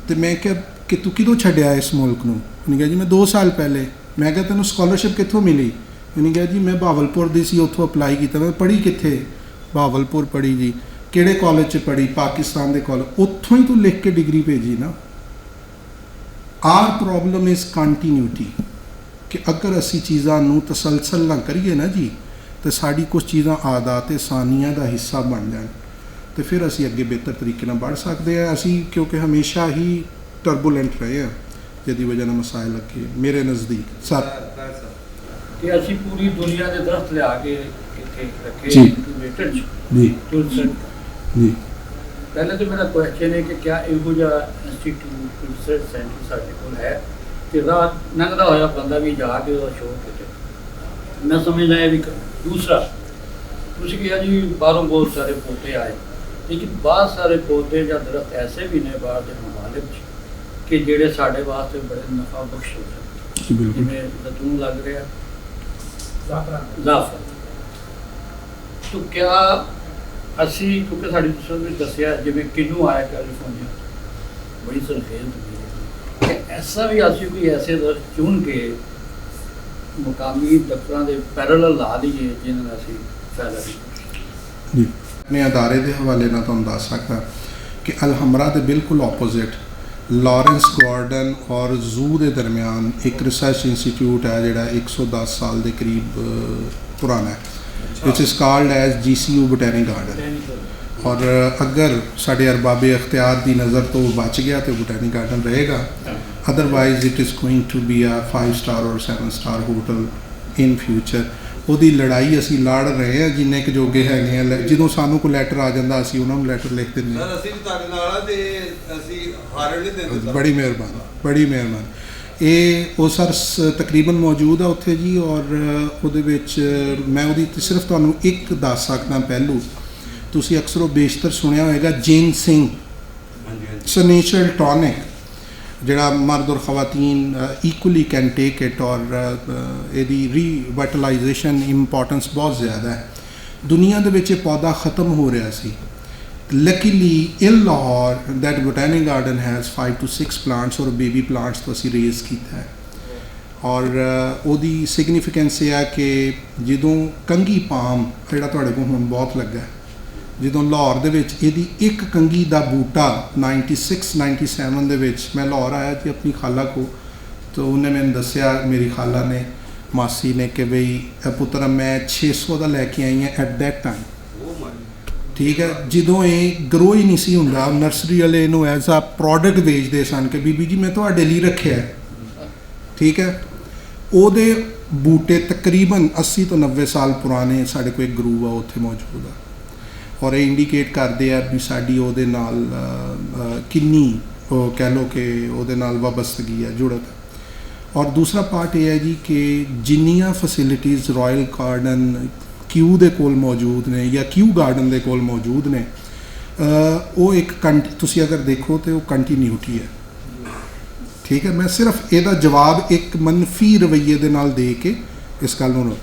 तो मैं क्या कि तू कितों छड्डिया इस मुल्क नूं? उन्हें कहा जी मैं 2 साल पहले। मैं क्या तेनों स्कॉलरशिप कित्थों मिली? उन्हें कहा जी मैं बहावलपुर दी सी, उत्थों अपलाई किया। मैं पढ़ी कित्थे? बहावलपुर पढ़ी जी। किहड़े कॉलेज च पढ़ी? पाकिस्तान के कॉलेज। उत्थों ही तू लिख के डिग्री भेजी ना। आर प्रॉब्लम इज़ कंटीन्यूटी, कि अगर असी चीज़ों नूं तसलसल ना करिए ना जी, तो साड़ी कुछ चीज़ां आदत सानिया का हिस्सा बन जाए, तो फिर असी अगे बेहतर तरीके नाल बढ़ सकते हैं। असी क्योंकि हमेशा ही टर्बूलेंट रहे हैं, ਜਿਹਦੀ ਵਜ੍ਹਾ ਨਾਲ ਮਸਾਇਲ ਅੱਗੇ ਮੇਰੇ ਨਜ਼ਦੀਕ ਸਰ ਕਿ ਅਸੀਂ ਪੂਰੀ ਦੁਨੀਆ ਦੇ ਦਰਖਤ ਲਿਆ ਕੇ ਇੱਥੇ ਰੱਖੇ ਜੀ। ਇਨਕੂਬੇਟਰ 'ਚ ਜੀ ਟੂਲਸੈਟ। ਜੀ ਪਹਿਲੇ ਤਾਂ ਮੇਰਾ ਕੁਐਸਚਨ ਹੈ ਕਿ ਕਿਆ ਇਹੋ ਜਿਹਾ ਇੰਸਟੀਟਿਊਟ ਟੂਲਸੈਟ ਸੈਂਟਰ ਸਾਡੇ ਕੋਲ ਹੈ ਕਿ ਰਾਹ ਲੰਘਦਾ ਹੋਇਆ ਬੰਦਾ ਵੀ ਜਾ ਕੇ ਉਹਦਾ ਸ਼ੋਅ ਕਿਤੇ। ਮੈਂ ਸਮਝਦਾ ਇਹ ਵੀ ਦੂਸਰਾ ਤੁਸੀਂ ਕਿਹਾ ਜੀ ਬਾਹਰੋਂ ਬਹੁਤ ਸਾਰੇ ਪੌਦੇ ਆਏ, ਲੇਕਿਨ ਬਹੁਤ ਸਾਰੇ ਪੌਦੇ ਜਾਂ ਦਰਖਤ ਐਸੇ ਵੀ ਨੇ ਬਾਹਰ ਦੇ ਮਮਾਲਿਕ 'ਚ ਕਿ ਜਿਹੜੇ ਸਾਡੇ ਵਾਸਤੇ ਬੜੇ ਨਫਾ ਬਖਸ਼ ਹੋ ਸਕਦੇ, ਜੀ ਬਿਲਕੁਲ ਜਿਵੇਂ ਜ਼ੈਤੂਨ ਲੱਗ ਰਿਹਾ, ਜ਼ਾਫਰ। तो क्या ਅਸੀਂ ਕਿਉਂਕਿ ਸਾਡੀ ਤੁਸੀਂ ਵੀ ਦੱਸਿਆ ਜਿਵੇਂ ਕਿੰਨੂ ਆਇਆ ਕੈਲੀਫੋਰਨੀਆ ਬੜੀ ਸਰਖੇਜ਼ ਹੁੰਦੀ ਹੈ ਕਿ ਐਸਾ ਵੀ ਅਸੀਂ ਕੋਈ ਐਸੇ ਦਰਖਤ ਚੁਣ ਕੇ ਮੁਕਾਮੀ ਦਫ਼ਤਰਾਂ ਦੇ ਪੈਰਲਲ ਲਾ ਲਈਏ ਜਿਹਨਾਂ ਦਾ ਅਸੀਂ ਫਾਇਦਾ ਜੀ ਆਪਣੇ ਅਦਾਰੇ ਦੇ ਹਵਾਲੇ ਨਾਲ ਤੁਹਾਨੂੰ ਦੱਸ ਸਕਦਾ ਕਿ ਅਲਹਮਰਾ ਦੇ ਬਿਲਕੁਲ ਆਪੋਜ਼ਿਟ ਲਾਰੈਂਸ ਗਾਰਡਨ ਔਰ ਜ਼ੂ ਦੇ ਦਰਮਿਆਨ ਇੱਕ ਰਿਸਰਚ ਇੰਸਟੀਚਿਊਟ ਹੈ ਜਿਹੜਾ 110 ਸਾਲ ਦੇ ਕਰੀਬ ਪੁਰਾਣਾ ਹੈ, which is called as GCU Botanic Garden। और अगर साढ़े अरबाबे अख्तियार की नज़र तो बच गया तो बोटैनिक गार्डन रहेगा, otherwise it is going to be a 5-star और 7-star होटल इन फ्यूचर। ਉਹਦੀ ਲੜਾਈ ਅਸੀਂ ਲੜ ਰਹੇ ਹਾਂ ਜਿੰਨੇ ਕੁ ਜੋਗੇ ਹੈਗੇ ਆ। ਜਦੋਂ ਸਾਨੂੰ ਕੋਈ ਲੈਟਰ ਆ ਜਾਂਦਾ ਅਸੀਂ ਉਹਨਾਂ ਨੂੰ ਲੈਟਰ ਲਿਖ ਦਿੰਦੇ ਹਾਂ। ਸਰ ਅਸੀਂ ਵੀ ਤੁਹਾਡੇ ਨਾਲ ਆ ਤੇ ਅਸੀਂ ਹਾਰਨ ਨਹੀਂ ਦਿੰਦੇ। ਬੜੀ ਮਿਹਰਬਾਨੀ, ਬੜੀ ਮਿਹਰਬਾਨੀ। ਇਹ ਉਹ ਸਰ ਤਕਰੀਬਨ ਮੌਜੂਦ ਆ ਉੱਥੇ ਜੀ, ਔਰ ਉਹਦੇ ਵਿੱਚ ਮੈਂ ਉਹਦੀ ਸਿਰਫ ਤੁਹਾਨੂੰ ਇੱਕ ਦੱਸ ਸਕਦਾ ਪਹਿਲੂ। ਤੁਸੀਂ ਅਕਸਰ ਉਹ ਬੇਸ਼ਤਰ ਸੁਣਿਆ ਹੋਏਗਾ ਜੇਨ ਸਿੰਘ ਸਨੇਚਰਲ ਟੌਨਿਕ, ਜਿਹੜਾ ਮਰਦ ਔਰ ਖਵਾਤੀਨ ਇਕੁਅਲੀ ਕੈਨ ਟੇਕ ਇਟ, ਔਰ ਇਹਦੀ ਰੀਵਾਈਟਲਾਈਜੇਸ਼ਨ ਇੰਪੋਰਟੈਂਸ ਬਹੁਤ ਜ਼ਿਆਦਾ ਹੈ। ਦੁਨੀਆ ਦੇ ਵਿੱਚ ਇਹ ਪੌਦਾ ਖਤਮ ਹੋ ਰਿਹਾ ਸੀ। Luckily in Lahore that botanic garden has 5 to 6 plants और baby plants तो ਅਸੀਂ ਰੇਜ਼ ਕੀਤਾ ਹੈ। ਔਰ ਉਹਦੀ ਸਿਗਨੀਫੀਕੈਂਸ ਇਹ ਹੈ ਕਿ ਜਦੋਂ ਕੰਗੀ ਪਾਮ ਜਿਹੜਾ ਤੁਹਾਡੇ ਕੋਲ ਹੁਣ ਬਹੁਤ ਲੱਗਾ, ਜਦੋਂ ਲਾਹੌਰ ਦੇ ਵਿੱਚ ਇਹਦੀ ਇੱਕ ਕੰਗੀ ਦਾ ਬੂਟਾ 96-97 ਦੇ ਵਿੱਚ ਮੈਂ ਲਾਹੌਰ ਆਇਆ ਜੀ ਆਪਣੀ ਖਾਲਾ ਕੋ, ਤਾਂ ਉਹਨੇ ਮੈਨੂੰ ਦੱਸਿਆ, ਮੇਰੀ ਖਾਲਾ ਨੇ, ਮਾਸੀ ਨੇ, ਕਿ ਬਈ ਪੁੱਤਰ ਮੈਂ 600 ਦਾ ਲੈ ਕੇ ਆਈ ਹਾਂ ਐਟ ਦੈਟ ਟਾਈਮ। ਠੀਕ ਹੈ, ਜਦੋਂ ਇਹ ਗਰੋ ਹੀ ਨਹੀਂ ਸੀ ਹੁੰਦਾ, ਨਰਸਰੀ ਵਾਲੇ ਇਹਨੂੰ ਐਜ਼ ਆ ਪ੍ਰੋਡਕਟ ਵੇਚਦੇ ਸਨ ਕਿ ਬੀਬੀ ਜੀ ਮੈਂ ਤੁਹਾਡੇ ਲਈ ਰੱਖਿਆ। ਠੀਕ ਹੈ, ਉਹਦੇ ਬੂਟੇ ਤਕਰੀਬਨ 80 ਤੋਂ 90 ਸਾਲ ਪੁਰਾਣੇ ਸਾਡੇ ਕੋਲ ਇੱਕ ਗਰੂਵ ਆ ਉੱਥੇ ਮੌਜੂਦ ਆ, ਔਰ ਇਹ ਇੰਡੀਕੇਟ ਕਰਦੇ ਆ ਵੀ ਸਾਡੀ ਉਹਦੇ ਨਾਲ ਕਿੰਨੀ ਉਹ ਕਹਿ ਲਓ ਕਿ ਉਹਦੇ ਨਾਲ ਵਾਬਸਤਗੀ ਹੈ, ਜੁੜਤ। ਔਰ ਦੂਸਰਾ ਪਾਰਟ ਇਹ ਹੈ ਜੀ ਕਿ ਜਿੰਨੀਆਂ ਫੈਸਿਲਿਟੀਜ਼ ਰਾਇਲ ਗਾਰਡਨ ਕਿਊ ਦੇ ਕੋਲ ਮੌਜੂਦ ਨੇ ਜਾਂ ਕਿਊ ਗਾਰਡਨ ਦੇ ਕੋਲ ਮੌਜੂਦ ਨੇ, ਉਹ ਇੱਕ ਤੁਸੀਂ ਅਗਰ ਦੇਖੋ ਤਾਂ ਉਹ ਕੰਟੀਨਿਊਟੀ ਹੈ। ਠੀਕ ਹੈ, ਮੈਂ ਸਿਰਫ ਇਹਦਾ ਜਵਾਬ ਇੱਕ ਮਨਫੀ ਰਵੱਈਏ ਦੇ ਨਾਲ ਦੇ ਕੇ ਇਸ ਗੱਲ ਨੂੰ,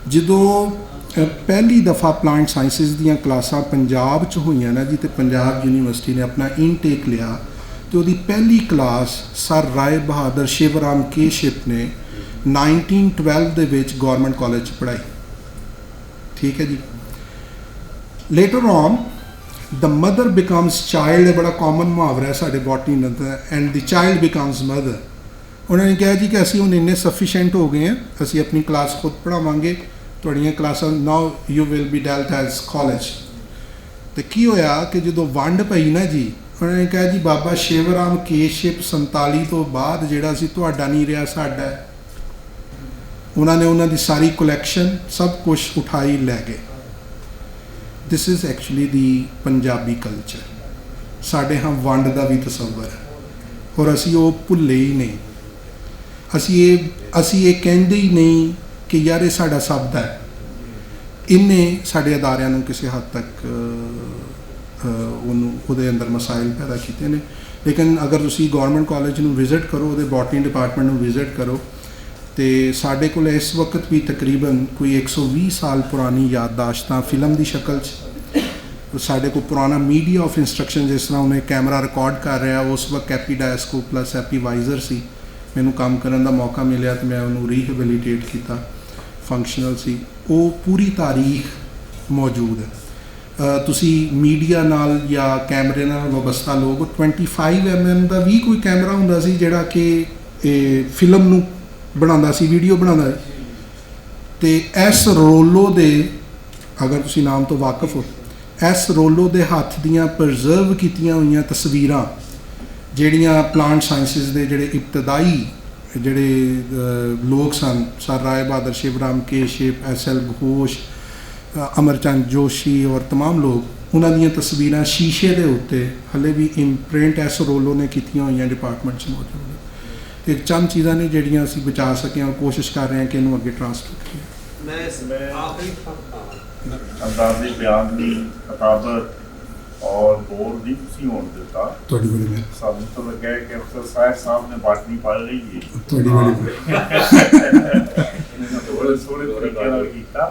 ਜਦੋਂ ਪਹਿਲੀ ਦਫਾ ਪਲਾਂਟ ਸਾਇੰਸਿਸ ਦੀਆਂ ਕਲਾਸਾਂ ਪੰਜਾਬ 'ਚ ਹੋਈਆਂ ਨਾ ਜੀ, ਤੇ ਪੰਜਾਬ ਯੂਨੀਵਰਸਿਟੀ ਨੇ ਆਪਣਾ ਇਨਟੇਕ ਲਿਆ, ਤੇ ਉਹਦੀ ਪਹਿਲੀ ਕਲਾਸ ਸਰ ਰਾਏ ਬਹਾਦਰ ਸ਼ਿਵਰਾਮ ਕੇਸ਼ਿਪ ਨੇ 1912 ਦੇ ਵਿੱਚ ਗੌਰਮੈਂਟ ਕਾਲਜ 'ਚ ਪੜ੍ਹਾਈ। ਠੀਕ ਹੈ ਜੀ। Later on the mother becomes child, ਬੜਾ ਕਾਮਨ ਮੁਹਾਵਰਾ ਹੈ ਸਾਡੇ ਬੋਟਨੀ ਨਾਲ, and the child becomes mother. ਉਹਨਾਂ ਨੇ ਕਿਹਾ ਜੀ ਕਿ ਅਸੀਂ ਹੁਣ ਇੰਨੇ ਸਫੀਸ਼ੀਐਂਟ ਹੋ ਗਏ ਹਾਂ, ਅਸੀਂ ਆਪਣੀ ਕਲਾਸ ਖੁਦ ਪੜ੍ਹਾਵਾਂਗੇ, ਤੁਹਾਡੀਆਂ ਕਲਾਸਾਂ now you will be dealt as college. ਅਤੇ ਕੀ ਹੋਇਆ ਕਿ ਜਦੋਂ ਵੰਡ ਪਈ ਨਾ ਜੀ, ਉਹਨਾਂ ਨੇ ਕਿਹਾ ਜੀ ਬਾਬਾ ਸ਼ਿਵਰਾਮ ਕੇਸ਼ਿਪ 47 ਤੋਂ ਬਾਅਦ ਜਿਹੜਾ ਸੀ ਤੁਹਾਡਾ ਨਹੀਂ ਰਿਹਾ, ਸਾਡਾ। ਉਹਨਾਂ ਨੇ ਉਹਨਾਂ ਦੀ ਸਾਰੀ ਕਲੈਕਸ਼ਨ ਸਭ ਕੁਝ ਉਠਾਈ ਲੈ ਗਏ। This is actually the Punjabi culture. ਸਾਡੇ ਹਾਂ ਵੰਡ ਦਾ ਵੀ ਤਸੱਵਰ ਹੈ, ਔਰ ਅਸੀਂ ਉਹ ਭੁੱਲੇ ਹੀ ਨਹੀਂ। ਅਸੀਂ ਇਹ ਕਹਿੰਦੇ ਹੀ ਨਹੀਂ ਕਿ ਯਾਰ ਇਹ ਸਾਡਾ ਸਭ ਦਾ ਹੈ। ਇਹਨੇ ਸਾਡੇ ਅਦਾਰਿਆਂ ਨੂੰ ਕਿਸੇ ਹੱਦ ਤੱਕ ਉਹਦੇ ਅੰਦਰ ਮਸਾਇਲ ਪੈਦਾ ਕੀਤੇ ਨੇ। ਲੇਕਿਨ ਅਗਰ ਤੁਸੀਂ ਗੌਰਮੈਂਟ ਕਾਲਜ ਨੂੰ ਵਿਜ਼ਿਟ ਕਰੋ, ਉਹਦੇ ਬੋਟਨੀ ਡਿਪਾਰਟਮੈਂਟ ਨੂੰ ਵਿਜ਼ਿਟ ਕਰੋ, ਤੇ ਸਾਡੇ ਕੋਲ ਇਸ ਵਕਤ ਵੀ ਤਕਰੀਬਨ ਕੋਈ 120 ਸਾਲ ਪੁਰਾਣੀ ਯਾਦਦਾਸ਼ਤਾਂ ਫਿਲਮ ਦੀ ਸ਼ਕਲ 'ਚ। ਸਾਡੇ ਕੋਲ ਪੁਰਾਣਾ ਮੀਡੀਆ ਆਫ ਇੰਸਟਰਕਸ਼ਨ, ਜਿਸ ਤਰ੍ਹਾਂ ਉਹਨੇ ਕੈਮਰਾ ਰਿਕਾਰਡ ਕਰ ਰਿਹਾ, ਉਸ ਵਕਤ ਐਪੀਡਾਇਸਕੋਪ ਪਲੱਸ ਐਪੀਵਾਈਜ਼ਰ ਸੀ। ਮੈਨੂੰ ਕੰਮ ਕਰਨ ਦਾ ਮੌਕਾ ਮਿਲਿਆ ਤੇ ਮੈਂ ਉਹਨੂੰ ਰੀਹੈਬਿਲਿਟੇਟ ਕੀਤਾ, ਫੰਕਸ਼ਨਲ ਸੀ। ਉਹ ਪੂਰੀ ਤਾਰੀਖ ਮੌਜੂਦ ਹੈ। ਤੁਸੀਂ ਮੀਡੀਆ ਨਾਲ ਜਾਂ ਕੈਮਰੇ ਨਾਲ ਵਾਬਸਤਾ ਲੋਕ, 25 mm ਦਾ ਵੀ ਕੋਈ ਕੈਮਰਾ ਹੁੰਦਾ ਸੀ ਜਿਹੜਾ ਕਿ ਇਹ ਫਿਲਮ ਨੂੰ ਬਣਾਉਂਦਾ ਸੀ, ਵੀਡੀਓ ਬਣਾਉਂਦਾ। ਅਤੇ ਇਸ ਰੋਲੋ ਦੇ, ਅਗਰ ਤੁਸੀਂ ਨਾਮ ਤੋਂ ਵਾਕਿਫ ਹੋ, ਇਸ ਰੋਲੋ ਦੇ ਹੱਥ ਦੀਆਂ ਪ੍ਰੀਜ਼ਰਵ ਕੀਤੀਆਂ ਹੋਈਆਂ ਤਸਵੀਰਾਂ ਜਿਹੜੀਆਂ ਪਲਾਂਟ ਸਾਇੰਸਿਸ ਦੇ ਜਿਹੜੇ ਇਬਤਦਾਈ ਜਿਹੜੇ ਲੋਕ ਸਨ, ਸਰ ਰਾਏ ਬਹਾਦਰ, ਸ਼ਿਵਰਾਮ ਕੇਸ਼ਿਪ, SL ਘੋਸ਼, ਅਮਰਚੰਦ ਜੋਸ਼ੀ ਔਰ ਤਮਾਮ ਲੋਕ, ਉਹਨਾਂ ਦੀਆਂ ਤਸਵੀਰਾਂ ਸ਼ੀਸ਼ੇ ਦੇ ਉੱਤੇ ਹਲੇ ਵੀ ਇੰਪ੍ਰਿੰਟ ਐਸ ਰੋਲੋ ਨੇ ਕੀਤੀਆਂ ਹੋਈਆਂ ਡਿਪਾਰਟਮੈਂਟ 'ਚ ਮੌਜੂਦ ਨੇ। ਤੇ ਚੰਦ ਚੀਜ਼ਾਂ ਨੇ ਜਿਹੜੀਆਂ ਅਸੀਂ ਬਚਾ ਸਕੇ ਔਰ ਕੋਸ਼ਿਸ਼ ਕਰ ਰਹੇ ਹਾਂ ਕਿ ਇਹਨੂੰ ਅੱਗੇ ਟ੍ਰਾਂਸਫਰ ਕਰੀਏ। ਅੰਦਾਜ਼ੇ ਬਿਆਨ ਦੀ ਕਿਤਾਬਤ ਔਰ ਗੌਰ ਦੀ ਤੁਸੀਂ ਹੋਣ ਦਿੱਤਾ, ਤੁਹਾਡੀ ਬੜੀ ਮਿਹਰਬਾਨੀ। ਸਾਨੂੰ ਤਾਂ ਲੱਗਾ ਕਿ ਅਫਸਰ ਸਾਹਿਬ ਨੇ ਬਾਟਨੀ ਪੜ੍ਹ ਲਈ ਹੈ, ਤੁਹਾਡੀ ਬੜੀ ਮਿਹਰਬਾਨੀ। ਬੜੇ ਸੋਹਣੇ ਤਰੀਕੇ ਨਾਲ ਕੀਤਾ।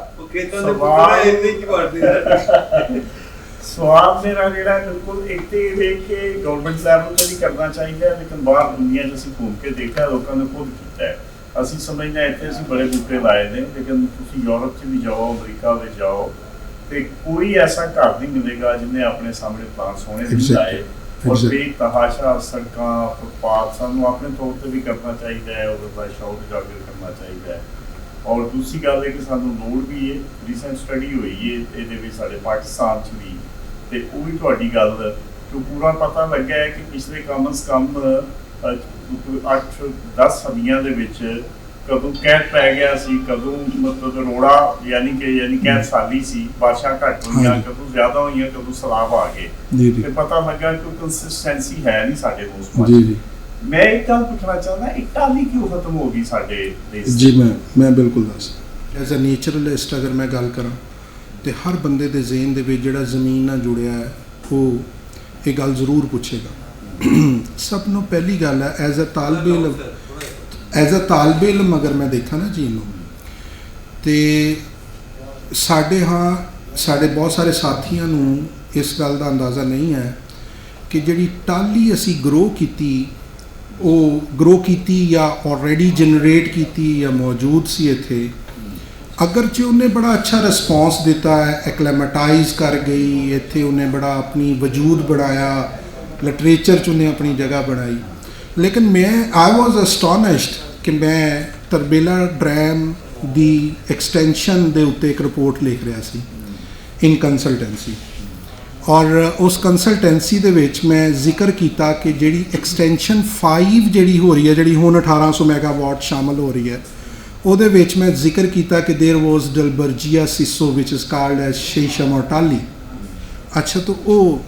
ਸਵਾਲ ਮੇਰਾ ਜਿਹੜਾ ਬਿਲਕੁਲ ਇੱਕ ਤੇ ਵੇਖ ਕੇ ਗਵਰਨਮੈਂਟ ਲੈਵਲ ਤੇ ਵੀ ਕਰਨਾ ਚਾਹੀਦਾ ਹੈ, ਲੇਕਿਨ ਬਾਹਰ ਦੁਨੀਆ 'ਚ ਅਸੀਂ ਘੁੰਮ ਕੇ ਦੇਖਿਆ, ਲੋਕਾਂ ਨੇ ਖੁਦ ਕੀਤਾ ਹੈ। ਅਸੀਂ ਸਮਝਦੇ ਹਾਂ ਇੱਥੇ ਅਸੀਂ ਬੜੇ ਬੂਟੇ ਲਾਏ ਨੇ, ਲੇਕਿਨ ਤੁਸੀਂ ਯੂਰਪ 'ਚ ਵੀ ਜਾਓ, ਅਮਰੀਕਾ ਵਿੱਚ ਜਾਓ, ਤੇ ਕੋਈ ਐਸਾ ਘਰ ਨਹੀਂ ਮਿਲੇਗਾ ਜਿਹਨੇ ਆਪਣੇ ਸਾਹਮਣੇ ਪਲਾਂਟ ਸੋਹਣੇ ਨਹੀਂ ਲਾਏ। ਔਰ ਬੇਤਹਾਸ਼ਾ ਸੜਕਾਂ, ਫੁੱਟਪਾਥ ਸਾਨੂੰ ਆਪਣੇ ਤੌਰ ਤੇ ਵੀ ਕਰਨਾ ਚਾਹੀਦਾ ਹੈ, ਉਹਦਾ ਦਾ ਸ਼ੌਕ ਉਜਾਗਰ ਕਰਨਾ ਚਾਹੀਦਾ ਹੈ। ਔਰ ਦੂਸਰੀ ਗੱਲ ਹੈ ਕਿ ਸਾਨੂੰ ਲੋੜ ਵੀ ਹੈ, ਰੀਸੈਂਟ ਸਟੱਡੀ ਹੋਈ ਹੈ ਇਹਦੇ ਵਿੱਚ ਸਾਡੇ ਪਾਕਿਸਤਾਨ 'ਚ ਵੀ, ਤੇ ਉਹ ਵੀ ਤੁਹਾਡੀ ਗੱਲ ਤੋਂ ਪੂਰਾ ਪਤਾ ਲੱਗਾ ਹੈ ਕਿ ਪਿਛਲੇ ਕਮ ਸੇ ਕਮ 8-10 ਸਦੀਆਂ ਦੇ ਵਿੱਚ ਕਦੋਂ ਕਹਿ ਪੈ ਗਿਆ ਸੀ, ਕਦੋਂ ਮਤਲਬ ਰੋੜਾ ਯਾਨੀ ਕਹਿ ਸਾਲੀ ਸੀ, ਬਾਰਿਸ਼ਾਂ ਘੱਟ ਹੋਈਆਂ, ਕਦੋਂ ਜ਼ਿਆਦਾ ਹੋਈਆਂ, ਕਦੋਂ ਸਲਾਬ ਆ ਗਏ, ਤੇ ਪਤਾ ਲੱਗਾ ਕਿ ਕੰਸਿਸਟੈਂਸੀ ਹੈ ਨਹੀਂ ਸਾਡੇ ਮੌਸਮ 'ਚ। ਮੈਂ ਇੱਕ ਗੱਲ ਪੁੱਛਣਾ ਚਾਹੁੰਦਾ, ਇੱਕ ਟਾਹਲੀ ਕਿਉਂ ਖਤਮ ਹੋ ਗਈ ਸਾਡੇ ਦੇਸ਼ 'ਚ? ਜੀ ਮੈਂ ਬਿਲਕੁਲ ਦੱਸ, ਐਜ਼ ਅ ਨੇਚਰਲਿਸਟ ਅਗਰ ਮੈਂ ਗੱਲ ਕਰਾਂ ਤੇ ਹਰ ਬੰਦੇ ਦੇ ਜ਼ਿਹਨ ਦੇ ਵਿੱਚ ਜਿਹੜਾ ਜ਼ਮੀਨ ਨਾਲ ਜੁੜਿਆ ਹੈ ਉਹ ਇਹ ਗੱਲ ਜ਼ਰੂਰ ਪੁੱਛੇਗਾ। ਸਭ ਨੂੰ ਪਹਿਲੀ ਗੱਲ ਹੈ ਐਜ਼ ਅ ਤਾਲਬ ਇਲਮ ਅਗਰ ਮੈਂ ਦੇਖਾਂ ਨਾ ਜੀ ਇਹਨੂੰ, ਤੇ ਸਾਡੇ ਬਹੁਤ ਸਾਰੇ ਸਾਥੀਆਂ ਨੂੰ ਇਸ ਗੱਲ ਦਾ ਅੰਦਾਜ਼ਾ ਨਹੀਂ ਹੈ ਕਿ ਜਿਹੜੀ ਟਾਹਲੀ ਅਸੀਂ ਗਰੋ ਕੀਤੀ ਜਾਂ ਆਲਰੇਡੀ ਜਨਰੇਟ ਕੀਤੀ ਜਾਂ ਮੌਜੂਦ ਸੀ ਇੱਥੇ, ਅਗਰਚੇ ਉਹਨੇ ਬੜਾ ਅੱਛਾ ਰਿਸਪੌਂਸ ਦਿੱਤਾ ਹੈ, ਐਕਲੈਮੇਟਾਈਜ਼ ਕਰ ਗਈ ਇੱਥੇ, ਉਹਨੇ ਬੜਾ ਆਪਣੀ ਵਜੂਦ ਬਣਾਇਆ, ਲਿਟਰੇਚਰ 'ਚ ਉਹਨੇ ਆਪਣੀ ਜਗ੍ਹਾ ਬਣਾਈ, ਲੇਕਿਨ ਆਈ ਵਾਜ਼ ਅਸਟੋਨਿਸ਼ਡ ਕਿ ਮੈਂ ਤਰਬੇਲਾ ਡੈਮ ਦੀ ਐਕਸਟੈਂਸ਼ਨ ਦੇ ਉੱਤੇ ਇੱਕ ਰਿਪੋਰਟ ਲਿਖ ਰਿਹਾ ਸੀ ਇਨ ਕੰਸਲਟੈਂਸੀ, ਔਰ ਉਸ ਕੰਸਲਟੈਂਸੀ ਦੇ ਵਿੱਚ ਮੈਂ ਜ਼ਿਕਰ ਕੀਤਾ ਕਿ ਜਿਹੜੀ ਐਕਸਟੈਂਸ਼ਨ 5 ਜਿਹੜੀ ਹੋ ਰਹੀ ਹੈ, ਜਿਹੜੀ ਹੁਣ 1800 ਮੈਗਾਵਾਟ ਸ਼ਾਮਲ ਹੋ ਰਹੀ ਹੈ, ਉਹਦੇ ਵਿੱਚ ਮੈਂ ਜ਼ਿਕਰ ਕੀਤਾ ਕਿ ਦੇਰ ਵਾਜ਼ ਡਲਬਰਜੀਆ ਸਿਸੋ ਵਿਚ ਇਜ਼ ਕਾਲਡ ਐਜ਼ ਸ਼ੇਸ਼ਮ ਔਰ ਟਾਲੀ। ਅੱਛਾ, ਤਾਂ ਉਹ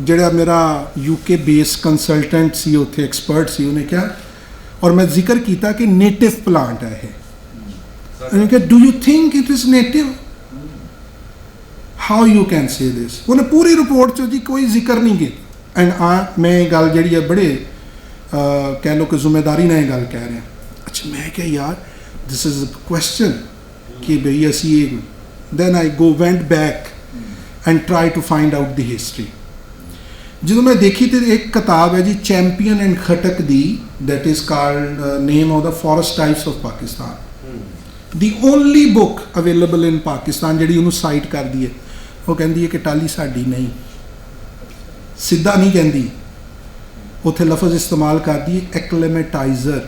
ਜਿਹੜਾ ਮੇਰਾ UK ਬੇਸ ਕੰਸਲਟੈਂਟ ਸੀ, ਉੱਥੇ ਐਕਸਪਰਟ ਸੀ, ਉਹਨੇ ਕਿਹਾ, ਔਰ ਮੈਂ ਜ਼ਿਕਰ ਕੀਤਾ ਕਿ ਨੇਟਿਵ ਪਲਾਂਟ ਹੈ ਇਹ, ਉਹਨੇ ਕਿਹਾ do you think it is native, how you can say this. ਉਹਨੇ ਪੂਰੀ ਰਿਪੋਰਟ 'ਚ ਜੀ ਕੋਈ ਜ਼ਿਕਰ ਨਹੀਂ ਕੀਤਾ, ਐਂਡ ਮੈਂ ਇਹ ਗੱਲ ਜਿਹੜੀ ਹੈ ਬੜੇ ਕਹਿ ਲਓ ਕਿ ਜ਼ਿੰਮੇਦਾਰੀ ਨਾਲ ਇਹ ਗੱਲ ਕਹਿ ਰਿਹਾ। ਅੱਛਾ, ਮੈਂ ਕਿਹਾ ਯਾਰ this is a question ਕਿ ਬਈ ਅਸੀਂ then I went back and try to find out the history। ਜਦੋਂ ਮੈਂ ਦੇਖੀ ਤੇ ਇੱਕ ਕਿਤਾਬ ਹੈ ਜੀ champion and ਖਟਕ the, that is called name of the forest types of Pakistan, the only book available in Pakistan ਜਿਹੜੀ ਉਹਨੂੰ ਸਾਈਟ ਕਰਦੀ ਹੈ। ਉਹ ਕਹਿੰਦੀ ਹੈ ਕਿ ਟਾਹਲੀ ਸਾਡੀ ਨਹੀਂ, ਸਿੱਧਾ ਨਹੀਂ ਕਹਿੰਦੀ, ਉੱਥੇ ਲਫ਼ਜ਼ ਇਸਤੇਮਾਲ ਕਰਦੀ ਹੈ ਐਕਲੇਮੇਟਾਈਜ਼ਰ।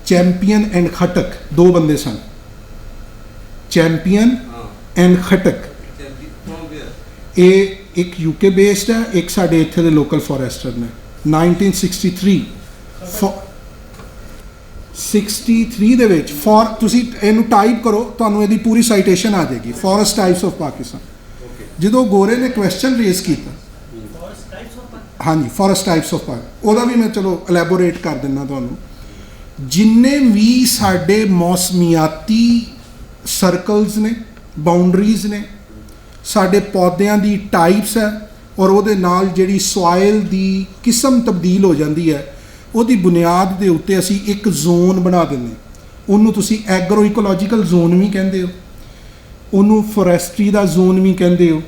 ਚੈਂਪੀਅਨ ਐਂਡ ਖਟਕ ਦੋ ਬੰਦੇ ਸਨ, ਚੈਂਪੀਅਨ ਐਂਡ ਖਟਕ, ਇਹ ਇੱਕ UK ਬੇਸਡ ਹੈ, ਇੱਕ ਸਾਡੇ ਇੱਥੇ ਦੇ ਲੋਕਲ ਫੋਰੈਸਟਰ ਨੇ। 1963 ਦੇ ਵਿੱਚ ਤੁਸੀਂ ਇਹਨੂੰ ਟਾਈਪ ਕਰੋ, ਤੁਹਾਨੂੰ ਇਹਦੀ ਪੂਰੀ ਸਾਈਟੇਸ਼ਨ ਆ ਜਾਏਗੀ, ਫੋਰੈਸਟ ਟਾਈਪਸ ਆਫ ਪਾਕਿਸਤਾਨ। ਜਦੋਂ ਗੋਰੇ ਨੇ ਕੁਐਸਚਨ ਰੇਜ਼ ਕੀਤਾ, ਹਾਂਜੀ ਫੋਰੈਸਟ ਟਾਈਪਸ ਆਫ ਪਾਕਿਸਤਾਨ, ਉਹਦਾ ਵੀ ਮੈਂ ਚਲੋ ਐਲੈਬੋਰੇਟ ਕਰ ਦਿੰਦਾ ਤੁਹਾਨੂੰ। ਜਿੰਨੇ ਵੀ ਸਾਡੇ ਮੌਸਮੀਆਤੀ ਸਰਕਲਸ ਨੇ, ਬਾਉਂਡਰੀਜ਼ ਨੇ, ਸਾਡੇ ਪੌਦਿਆਂ ਦੀ ਟਾਈਪਸ ਹੈ, ਔਰ ਉਹਦੇ ਨਾਲ ਜਿਹੜੀ ਸੋਇਲ ਦੀ ਕਿਸਮ ਤਬਦੀਲ ਹੋ ਜਾਂਦੀ ਹੈ, ਉਹਦੀ ਬੁਨਿਆਦ ਦੇ ਉੱਤੇ ਅਸੀਂ ਇੱਕ ਜ਼ੋਨ ਬਣਾ ਦਿੰਦੇ। ਉਹਨੂੰ ਤੁਸੀਂ ਐਗਰੋ ਇਕੋਲੋਜੀਕਲ ਜ਼ੋਨ ਵੀ ਕਹਿੰਦੇ ਹੋ, ਉਹਨੂੰ ਫੋਰੈਸਟਰੀ ਦਾ ਜ਼ੋਨ ਵੀ ਕਹਿੰਦੇ ਹੋ,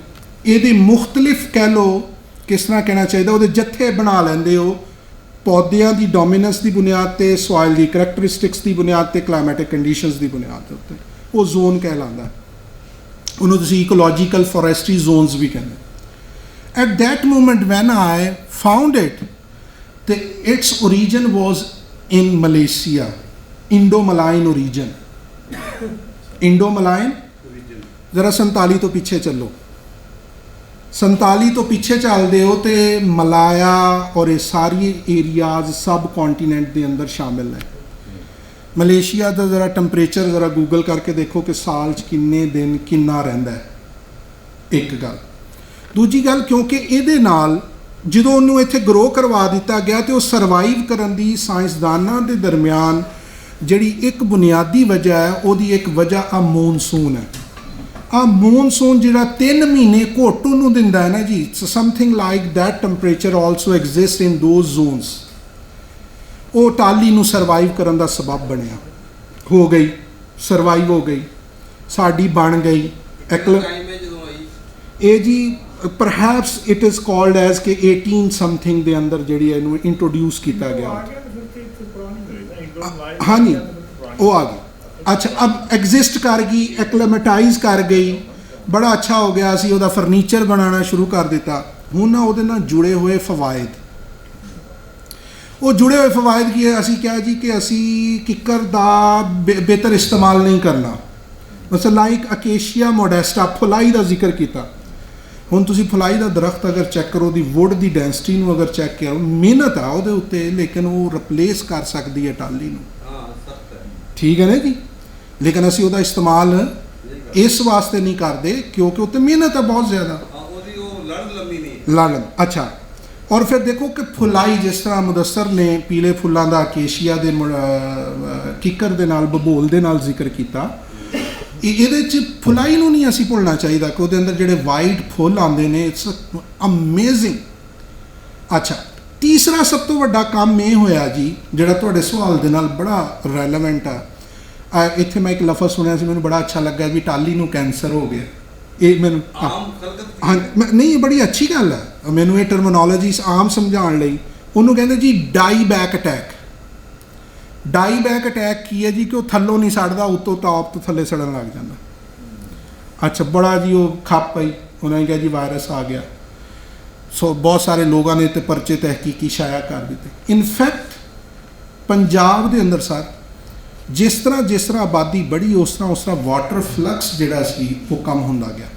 ਇਹਦੇ ਮੁਖਤਲਿਫ ਕਹਿ ਲਓ ਕਿਸ ਤਰ੍ਹਾਂ ਕਹਿਣਾ ਚਾਹੀਦਾ, ਉਹਦੇ ਜੱਥੇ ਬਣਾ ਲੈਂਦੇ ਹੋ, ਪੌਦਿਆਂ ਦੀ ਡੋਮੀਨੈਂਸ ਦੀ ਬੁਨਿਆਦ 'ਤੇ, ਸੋਇਲ ਦੀ ਕਰੈਕਟਰਿਸਟਿਕਸ ਦੀ ਬੁਨਿਆਦ 'ਤੇ, ਕਲਾਈਮੈਟਿਕ ਕੰਡੀਸ਼ਨਸ ਦੀ ਬੁਨਿਆਦ ਦੇ ਉੱਤੇ, ਉਹ ਜ਼ੋਨ ਕਹਿਲਾਉਂਦਾ। ਉਹਨੂੰ ਤੁਸੀਂ ਇਕੋਲੋਜੀਕਲ ਫੋਰੈਸਟਰੀ ਜ਼ੋਨਸ ਵੀ ਕਹਿੰਦੇ। At that moment when I found it, ਤੇ it's origin was in Malaysia, Indo Malayan origin. Indo Malayan, ਜ਼ਰਾ 47 ਤੋਂ ਪਿੱਛੇ ਚੱਲੋ, 47 ਤੋਂ ਪਿੱਛੇ ਚੱਲਦੇ ਹੋ ਤੇ ਮਲਾਇਆ ਔਰ ਇਹ ਸਾਰੀ ਏਰੀਆਜ਼ ਸਬ ਕੌਂਟੀਨੈਂਟ ਦੇ ਅੰਦਰ ਸ਼ਾਮਿਲ ਹੈ। ਮਲੇਸ਼ੀਆ ਦਾ ਜ਼ਰਾ ਟੈਂਪਰੇਚਰ ਜ਼ਰਾ ਗੂਗਲ ਕਰਕੇ ਦੇਖੋ ਕਿ ਸਾਲ 'ਚ ਕਿੰਨੇ ਦਿਨ ਕਿੰਨਾ ਰਹਿੰਦਾ ਹੈ। ਇੱਕ ਗੱਲ। ਦੂਜੀ ਗੱਲ, ਕਿਉਂਕਿ ਇਹਦੇ ਨਾਲ ਜਦੋਂ ਉਹਨੂੰ ਇੱਥੇ ਗਰੋ ਕਰਵਾ ਦਿੱਤਾ ਗਿਆ ਤੇ ਉਹ ਸਰਵਾਈਵ ਕਰਨ ਦੀ ਸਾਇੰਸਦਾਨਾਂ ਦੇ ਦਰਮਿਆਨ ਜਿਹੜੀ ਇੱਕ ਬੁਨਿਆਦੀ ਵਜ੍ਹਾ ਹੈ, ਉਹਦੀ ਇੱਕ ਵਜ੍ਹਾ ਆ ਮੌਨਸੂਨ ਹੈ। ਆ ਮੌਨਸੂਨ ਜਿਹੜਾ 3 ਮਹੀਨੇ ਘੁੱਟ ਉਹਨੂੰ ਦਿੰਦਾ ਹੈ ਨਾ ਜੀ, something like that temperature also exist in those zones. ਉਹ ਟਾਹਲੀ ਨੂੰ ਸਰਵਾਈਵ ਕਰਨ ਦਾ ਸਬਬ ਬਣਿਆ, ਹੋ ਗਈ, ਸਰਵਾਈਵ ਹੋ ਗਈ, ਸਾਡੀ ਬਣ ਗਈ। ਇਹ ਜੀ ਪਰਹੈਪਸ ਇਟ ਇਜ਼ ਕਾਲਡ ਐਜ਼ ਕਿ 18 ਸਮਥਿੰਗ ਦੇ ਅੰਦਰ ਜਿਹੜੀ ਇਹਨੂੰ ਇੰਟਰੋਡਿਊਸ ਕੀਤਾ ਗਿਆ। ਹਾਂਜੀ, ਉਹ ਆ ਗਈ। ਅੱਛਾ, ਅਬ ਐਗਜ਼ਿਸਟ ਕਰ ਗਈ, ਐਕਲੇਮੇਟਾਈਜ਼ ਕਰ ਗਈ, ਬੜਾ ਅੱਛਾ ਹੋ ਗਿਆ। ਅਸੀਂ ਉਹਦਾ ਫਰਨੀਚਰ ਬਣਾਉਣਾ ਸ਼ੁਰੂ ਕਰ ਦਿੱਤਾ। ਹੁਣ ਨਾ ਉਹਦੇ ਨਾਲ ਜੁੜੇ ਹੋਏ ਫਵਾਇਦ, ਉਹ ਜੁੜੇ ਹੋਏ ਫਵਾਇਦ ਕੀ ਹੈ? ਅਸੀਂ ਕਿਹਾ ਜੀ ਕਿ ਅਸੀਂ ਕਿੱਕਰ ਦਾ ਬਿਹਤਰ ਇਸਤੇਮਾਲ ਨਹੀਂ ਕਰਨਾ। ਮਸਲ ਲਾਈਕ ਅਕੇਸ਼ੀਆ ਮੋਡੈਸਟਾ, ਫੁਲਾਈ ਦਾ ਜ਼ਿਕਰ ਕੀਤਾ। ਹੁਣ ਤੁਸੀਂ ਫੁਲਾਈ ਦਾ ਦਰਖਤ ਅਗਰ ਚੈੱਕ ਕਰੋ, ਉਹਦੀ ਵੁੱਡ ਦੀ ਡੈਂਸਿਟੀ ਨੂੰ ਅਗਰ ਚੈੱਕ ਕਰੋ, ਮਿਹਨਤ ਆ ਉਹਦੇ ਉੱਤੇ, ਲੇਕਿਨ ਉਹ ਰਿਪਲੇਸ ਕਰ ਸਕਦੀ ਹੈ ਟਾਹਲੀ ਨੂੰ। ਠੀਕ ਹੈ ਨਾ ਜੀ? ਲੇਕਿਨ ਅਸੀਂ ਉਹਦਾ ਇਸਤੇਮਾਲ ਇਸ ਵਾਸਤੇ ਨਹੀਂ ਕਰਦੇ ਕਿਉਂਕਿ ਉੱਤੇ ਮਿਹਨਤ ਹੈ ਬਹੁਤ ਜ਼ਿਆਦਾ। ਲੜ ਅੱਛਾ। ਔਰ ਫਿਰ ਦੇਖੋ ਕਿ ਫੁਲਾਈ, ਜਿਸ ਤਰ੍ਹਾਂ ਮੁਦੱਸਰ ਨੇ ਪੀਲੇ ਫੁੱਲਾਂ ਦਾ ਅਕੇਸ਼ੀਆ ਦੇ ਕਿੱਕਰ ਦੇ ਨਾਲ, ਬਬੋਲ ਦੇ ਨਾਲ ਜ਼ਿਕਰ ਕੀਤਾ। ਇਹਦੇ 'ਚ ਫੁਲਾਈ ਨੂੰ ਨਹੀਂ ਅਸੀਂ ਭੁੱਲਣਾ ਚਾਹੀਦਾ ਕਿ ਉਹਦੇ ਅੰਦਰ ਜਿਹੜੇ ਵਾਈਟ ਫੁੱਲ ਆਉਂਦੇ ਨੇ, ਇਟਸ ਅਮੇਜ਼ਿੰਗ। ਅੱਛਾ, ਤੀਸਰਾ ਸਭ ਤੋਂ ਵੱਡਾ ਕੰਮ ਇਹ ਹੋਇਆ ਜੀ, ਜਿਹੜਾ ਤੁਹਾਡੇ ਸਵਾਲ ਦੇ ਨਾਲ ਬੜਾ ਰੈਲੇਵੈਂਟ ਆ। ਇੱਥੇ ਮੈਂ ਇੱਕ ਲਫ਼ਜ਼ ਸੁਣਿਆ ਸੀ, ਮੈਨੂੰ ਬੜਾ ਅੱਛਾ ਲੱਗਾ ਵੀ ਟਾਹਲੀ ਨੂੰ ਕੈਂਸਰ ਹੋ ਗਿਆ। ਇਹ ਮੈਨੂੰ ਹਾਂ ਨਹੀਂ, ਇਹ ਬੜੀ ਅੱਛੀ ਗੱਲ ਹੈ। ਮੈਨੂੰ ਇਹ ਟਰਮੀਨੋਲੋਜੀ ਆਮ ਸਮਝਾਉਣ ਲਈ ਉਹਨੂੰ ਕਹਿੰਦੇ ਜੀ ਡਾਈ ਬੈਕ ਅਟੈਕ। ਡਾਈ ਬੈਕ ਅਟੈਕ ਕੀ ਹੈ ਜੀ? ਕਿ ਉਹ ਥੱਲੋਂ ਨਹੀਂ ਸੜਦਾ, ਉੱਤੋਂ ਟੌਪ ਤੋਂ ਥੱਲੇ ਸੜਨ ਲੱਗ ਜਾਂਦਾ। ਅੱਛਾ, ਬੜਾ ਜੀ ਉਹ ਖੱਪ ਪਈ, ਉਹਨਾਂ ਨੇ ਕਿਹਾ ਜੀ ਵਾਇਰਸ ਆ ਗਿਆ। ਸੋ ਬਹੁਤ ਸਾਰੇ ਲੋਕਾਂ ਨੇ ਤੇ ਪਰਚੇ ਤਹਿਕੀਕੀ ਸ਼ਾਇਆ ਕਰ ਦਿੱਤੇ। ਇਨਫੈਕਟ ਪੰਜਾਬ ਦੇ ਅੰਦਰ ਸਰ ਜਿਸ ਤਰ੍ਹਾਂ ਆਬਾਦੀ ਬੜੀ, ਉਸ ਤਰ੍ਹਾਂ ਵਾਟਰ ਫਲਕਸ ਜਿਹੜਾ ਸੀ ਉਹ ਕਮ ਹੁੰਦਾ ਗਿਆ।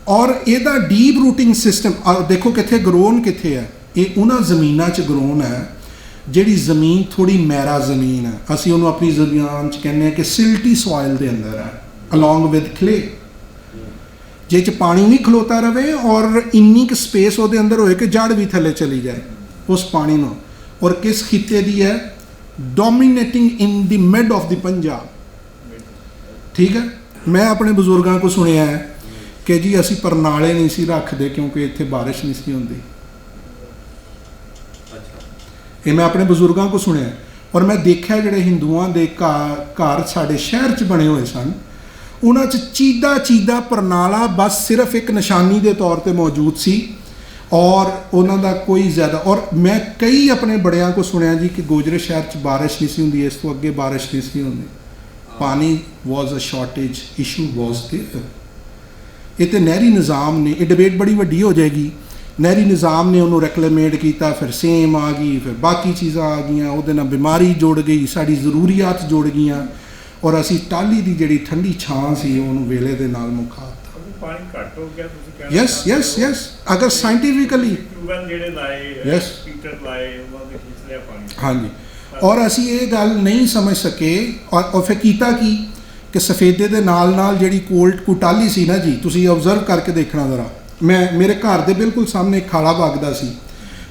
ਔਰ ਇਹਦਾ ਡੀਪ ਰੂਟਿੰਗ ਸਿਸਟਮ ਦੇਖੋ ਕਿੱਥੇ ਗਰੋਨ ਕਿੱਥੇ ਹੈ। ਇਹ ਉਹਨਾਂ ਜ਼ਮੀਨਾਂ 'ਚ ਗਰੋਨ ਹੈ ਜਿਹੜੀ ਜ਼ਮੀਨ ਥੋੜੀ ਮੈਰਾ ਜ਼ਮੀਨ ਹੈ। ਅਸੀਂ ਉਹਨੂੰ ਆਪਣੀ ਜ਼ਬਾਨ 'ਚ ਕਹਿੰਦੇ ਹਾਂ ਕਿ ਸਿਲਟੀ ਸੋਇਲ ਦੇ ਅੰਦਰ ਹੈ, ਅਲੋਂਗ ਵਿਦ ਕਲੇ, ਜਿਹ 'ਚ ਪਾਣੀ ਵੀ ਖਲੋਤਾ ਰਵੇ ਔਰ ਇੰਨੀ ਕੁ ਸਪੇਸ ਉਹਦੇ ਅੰਦਰ ਹੋਏ ਕਿ ਜੜ ਵੀ ਥੱਲੇ ਚਲੀ ਜਾਏ ਉਸ ਪਾਣੀ ਨੂੰ। ਔਰ ਕਿਸ ਖਿੱਤੇ ਦੀ ਹੈ? Dominating in the mid of ਦੀ ਪੰਜਾਬ। ਠੀਕ ਹੈ, ਮੈਂ ਆਪਣੇ ਬਜ਼ੁਰਗਾਂ ਕੋਲ ਸੁਣਿਆ ਹੈ ਕਿ ਜੀ ਅਸੀਂ ਪਰਨਾਲੇ ਨਹੀਂ ਸੀ ਰੱਖਦੇ ਕਿਉਂਕਿ ਇੱਥੇ ਬਾਰਿਸ਼ ਨਹੀਂ ਸੀ ਹੁੰਦੀ। ਇਹ ਮੈਂ ਆਪਣੇ ਬਜ਼ੁਰਗਾਂ ਕੋਲ ਸੁਣਿਆ। ਔਰ ਮੈਂ ਦੇਖਿਆ ਜਿਹੜੇ ਹਿੰਦੂਆਂ ਦੇ ਘਰ ਸਾਡੇ ਸ਼ਹਿਰ 'ਚ ਬਣੇ ਹੋਏ ਸਨ, ਉਹਨਾਂ 'ਚ ਚੀਦਾ ਪਰਨਾਲਾ ਬਸ ਸਿਰਫ ਇੱਕ ਨਿਸ਼ਾਨੀ ਦੇ ਤੌਰ 'ਤੇ ਮੌਜੂਦ ਸੀ ਔਰ ਉਹਨਾਂ ਦਾ ਕੋਈ ਜ਼ਿਆਦਾ। ਔਰ ਮੈਂ ਕਈ ਆਪਣੇ ਬੜਿਆਂ ਕੋਲ ਸੁਣਿਆ ਜੀ ਕਿ ਗੋਜਰੇ ਸ਼ਹਿਰ 'ਚ ਬਾਰਿਸ਼ ਨਹੀਂ ਸੀ ਹੁੰਦੀ, ਇਸ ਤੋਂ ਅੱਗੇ ਬਾਰਿਸ਼ ਨਹੀਂ ਸੀ ਹੁੰਦੀ। ਪਾਣੀ ਵਾਜ਼ ਅ ਸ਼ਾਰਟੇਜ ਇਸ਼ੂ ਵਾਜ਼ ਦੇਅਰ। ਇਹ ਤਾਂ ਨਹਿਰੀ ਨਿਜ਼ਾਮ ਨੇ, ਇਹ ਡਿਬੇਟ ਬੜੀ ਵੱਡੀ ਹੋ ਜਾਏਗੀ। ਨਹਿਰੀ ਨਿਜ਼ਾਮ ਨੇ ਉਹਨੂੰ ਰੈਕਲੇਮੇਟ ਕੀਤਾ, ਫਿਰ ਸੇਮ ਆ ਗਈ, ਫਿਰ ਬਾਕੀ ਚੀਜ਼ਾਂ ਆ ਗਈਆਂ, ਉਹਦੇ ਨਾਲ ਬਿਮਾਰੀ ਜੁੜ ਗਈ, ਸਾਡੀ ਜ਼ਰੂਰੀਆਤ ਜੁੜ ਗਈਆਂ ਔਰ ਅਸੀਂ ਟਾਹਲੀ ਦੀ ਜਿਹੜੀ ਠੰਡੀ ਛਾਂ ਸੀ ਉਹਨੂੰ ਵੇਲੇ ਦੇ ਨਾਲ ਮੁਕਾ ਦਿੱਤਾ। ਪਾਣੀ ਘੱਟ ਹੋ ਗਿਆ ਤੁਸੀਂ ਕਹਿੰਦੇ? ਯੈਸ ਅਗਰ ਸਾਇੰਟੀਫਿਕਲੀ ਜਿਹੜੇ ਲਾਏ, ਪੀਟਰ ਲਾਏ, ਉਹਨਾਂ ਦੇ ਖਿੱਚ ਲਿਆ ਪਾਣੀ। ਹਾਂਜੀ, ਔਰ ਅਸੀਂ ਇਹ ਗੱਲ ਨਹੀਂ ਸਮਝ ਸਕੇ ਔਰ ਫਿਰ ਕੀਤਾ ਕੀ ਕਿ ਸਫੇਦੇ ਦੇ ਨਾਲ ਜਿਹੜੀ ਟਾਹਲੀ ਸੀ ਨਾ ਜੀ, ਤੁਸੀਂ ਆਬਜ਼ਰਵ ਕਰਕੇ ਦੇਖਣਾ ਜ਼ਰਾ। ਮੇਰੇ ਘਰ ਦੇ ਬਿਲਕੁਲ ਸਾਹਮਣੇ ਇੱਕ ਖਾਲਾ ਵਗਦਾ ਸੀ।